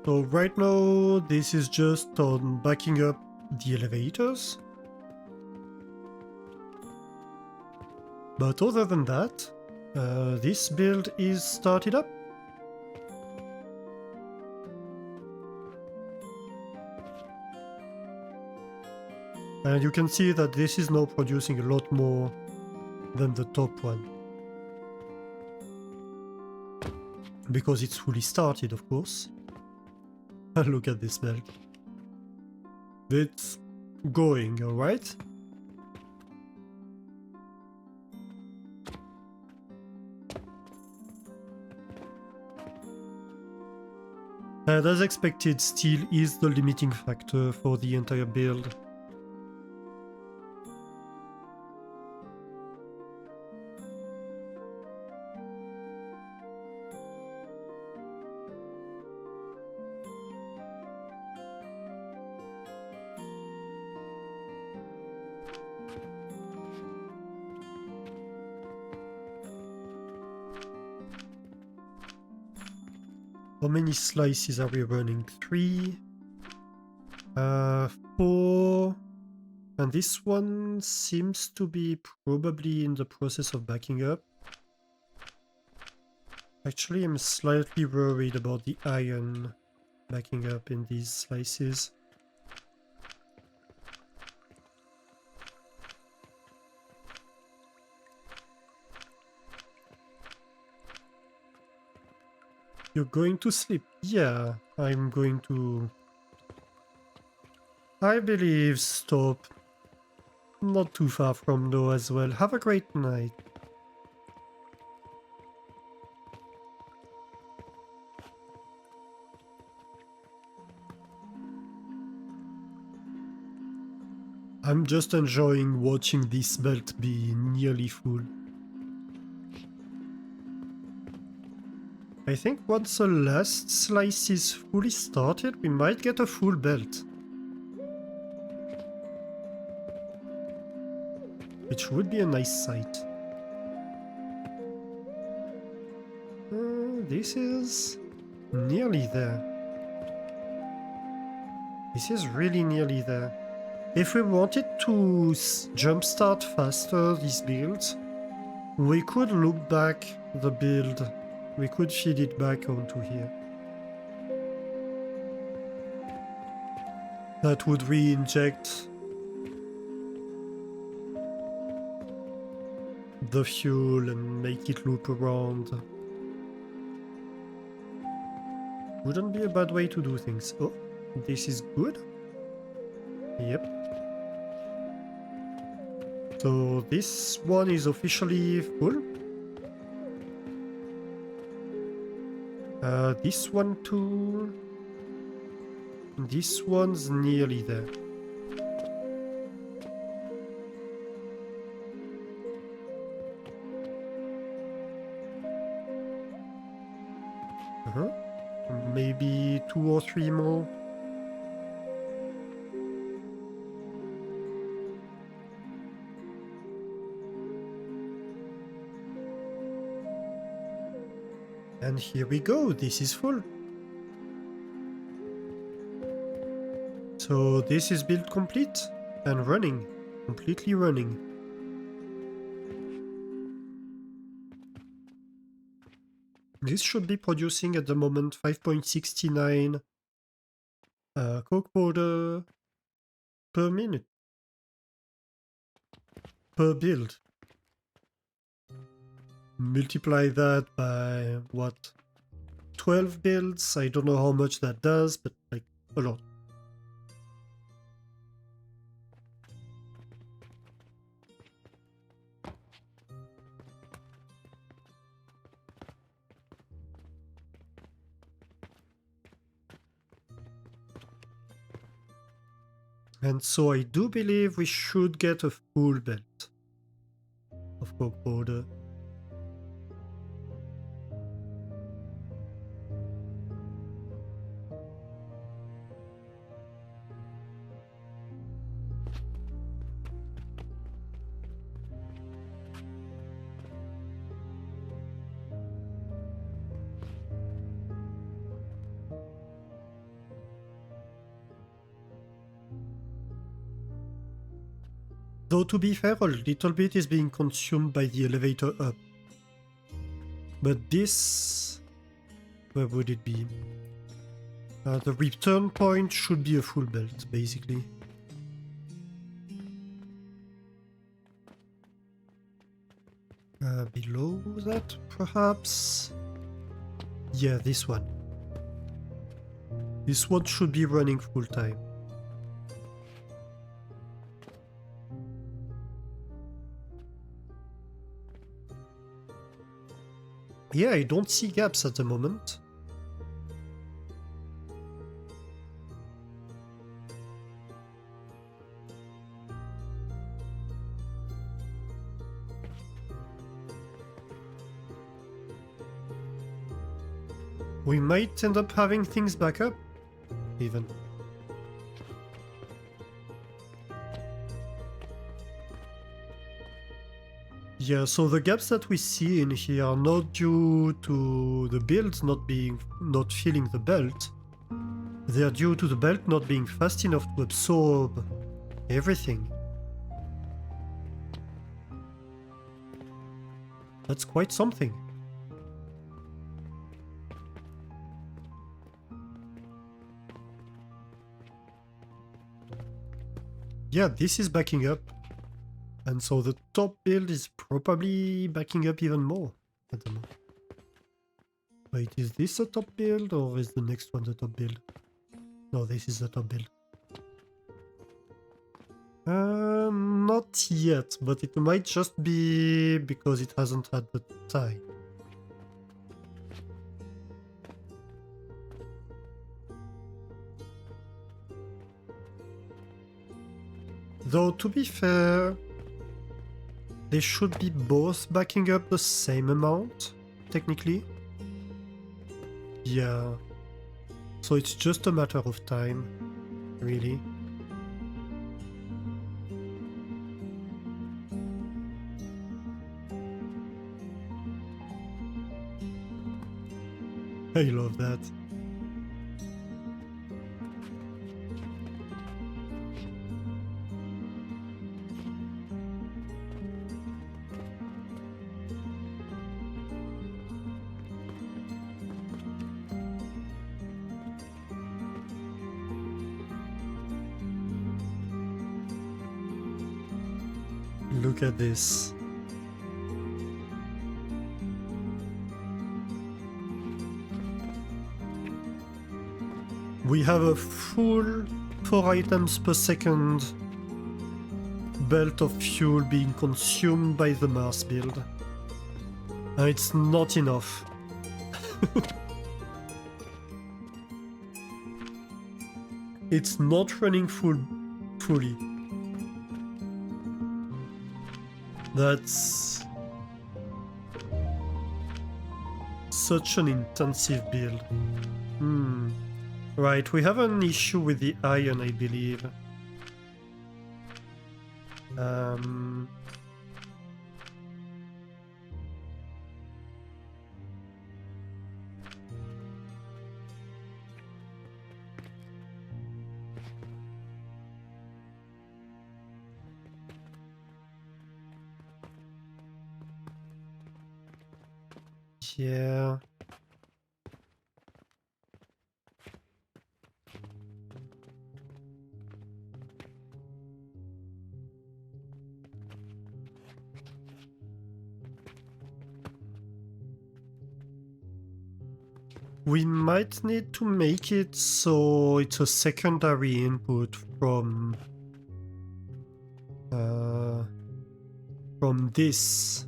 So right now, this is just on backing up the elevators. But other than that, this build is started up. And you can see that this is now producing a lot more than the top one. Because it's fully started, of course. Look at this belt. It's going, alright? And as expected, steel is the limiting factor for the entire build. How many slices are we running? 3, 4, and this one seems to be probably in the process of backing up. Actually, I'm slightly worried about the iron backing up in these slices. You're going to sleep? Yeah, I'm going to... I believe stop. Not too far from though as well. Have a great night. I'm just enjoying watching this belt be nearly full. I think once the last slice is fully started, we might get a full belt. Which would be a nice sight. This is nearly there. This is really nearly there. If we wanted to jumpstart faster this build, we could loop back the build. We could feed it back onto here. That would re-inject the fuel and make it loop around. Wouldn't be a bad way to do things. Oh, this is good. Yep. So this one is officially full. This one too. This one's nearly there. Uh-huh. Maybe 2 or 3 more. And here we go, this is full. So this is build complete and running, completely running. This should be producing at the moment 5.69 coke powder per minute, per build. Multiply that by what? 12 builds? I don't know how much that does, but like a lot. And so I do believe we should get a full belt of coke powder. Though to be fair, a little bit is being consumed by the elevator up. But this... where would it be? The return point should be a full belt, basically. Below that, perhaps? Yeah, this one. This one should be running full time. Yeah, I don't see gaps at the moment. We might end up having things back up, even. Yeah, so the gaps that we see in here are not due to the build not filling the belt. They are due to the belt not being fast enough to absorb everything. That's quite something. Yeah, this is backing up. And so the top build is probably backing up even more. I don't know. Wait, is this a top build or is the next one the top build? No, this is the top build. Not yet, but it might just be because it hasn't had the time. Though, to be fair, they should be both backing up the same amount, technically. Yeah. So it's just a matter of time, really. I love that. Look at this. We have a full 4 items per second belt of fuel being consumed by the Mars build. And it's not enough. It's not running fully. That's such an intensive build. Right, we have an issue with the iron, I believe. Yeah. We might need to make it so it's a secondary input from this.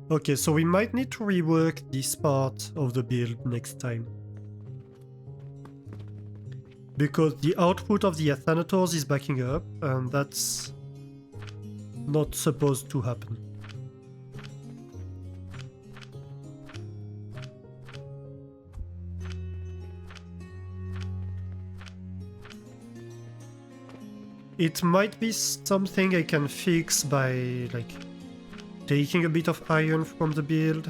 Okay, so we might need to rework this part of the build next time. Because the output of the Athanators is backing up, and that's not supposed to happen. It might be something I can fix by, like, taking a bit of iron from the build.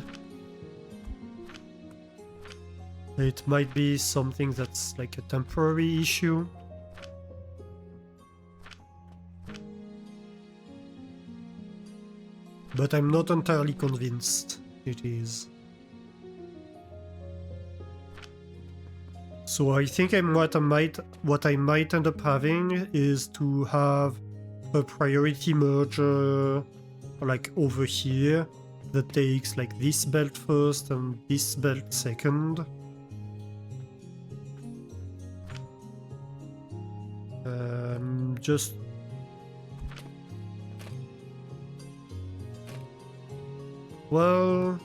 It might be something that's like a temporary issue. But I'm not entirely convinced it is. So I think what I might end up having is to have a priority merger like over here that takes like this belt first and this belt second. Just well,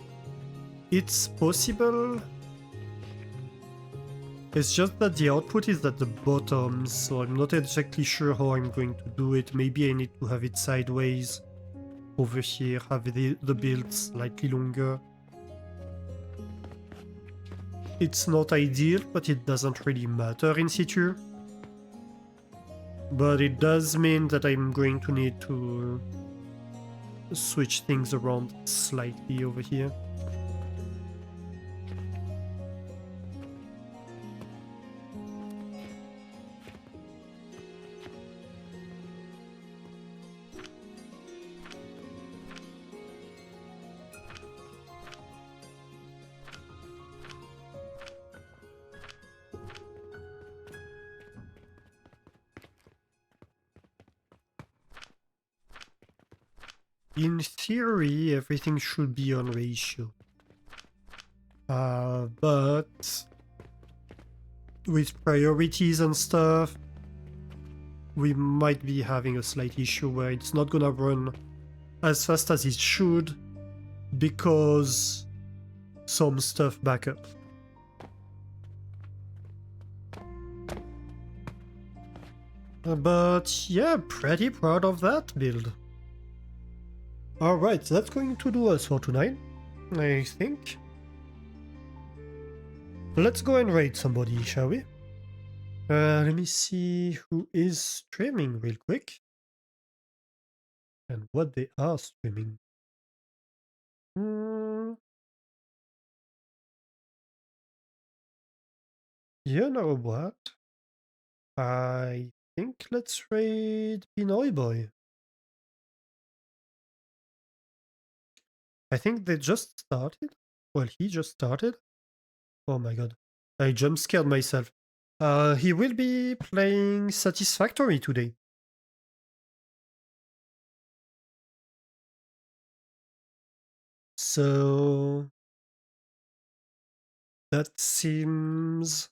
it's possible. It's just that the output is at the bottom, so I'm not exactly sure how I'm going to do it. Maybe I need to have it sideways over here, have the build slightly longer. It's not ideal, but it doesn't really matter in situ. But it does mean that I'm going to need to switch things around slightly over here. In theory, everything should be on ratio. But with priorities and stuff, we might be having a slight issue where it's not gonna run as fast as it should because some stuff back up. But yeah, pretty proud of that build. Alright, that's going to do us for tonight, I think. Let's go and raid somebody, shall we? Let me see who is streaming real quick. And what they are streaming. You know what? I think let's raid Pinoy Boy. I think they just started. Well, he just started. Oh my god. I jump scared myself. He will be playing Satisfactory today. So That seems...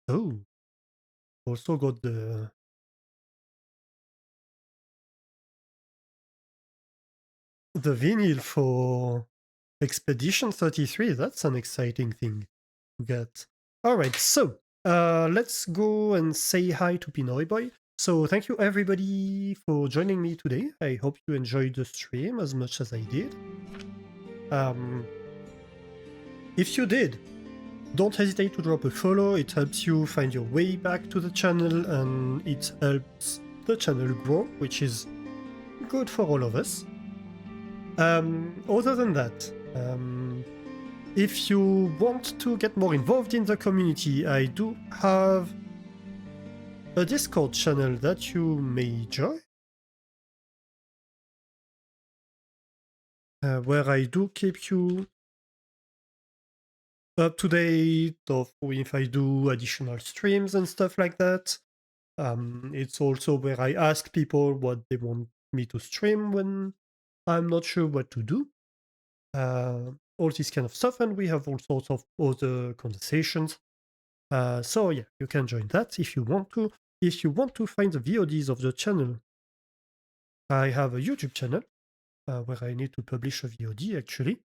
Oh, also got the vinyl for Expedition 33. That's an exciting thing to get. All right, so let's go and say hi to Pinoy Boy. So thank you everybody for joining me today. I hope you enjoyed the stream as much as I did. If you did, don't hesitate to drop a follow. It helps you find your way back to the channel and it helps the channel grow, which is good for all of us. Other than that, if you want to get more involved in the community, I do have a Discord channel that you may join, where I do keep you up to date of if I do additional streams and stuff like that. It's also where I ask people what they want me to stream when I'm not sure what to do. All this kind of stuff, and we have all sorts of other conversations. So yeah, you can join that if you want to. If you want to find the VODs of the channel, I have a YouTube channel where I need to publish a VOD actually.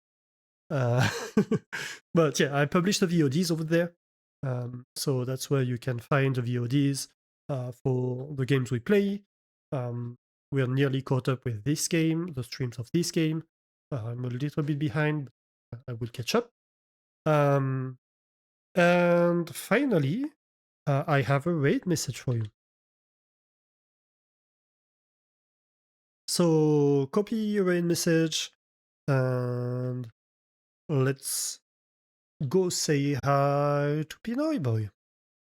Uh, but yeah, I publish the VODs over there. So that's where you can find the VODs for the games we play. We are nearly caught up with this game, the streams of this game. I'm a little bit behind, but I will catch up. And finally, I have a raid message for you. So copy your raid message and let's go say hi to Pinoy Boy.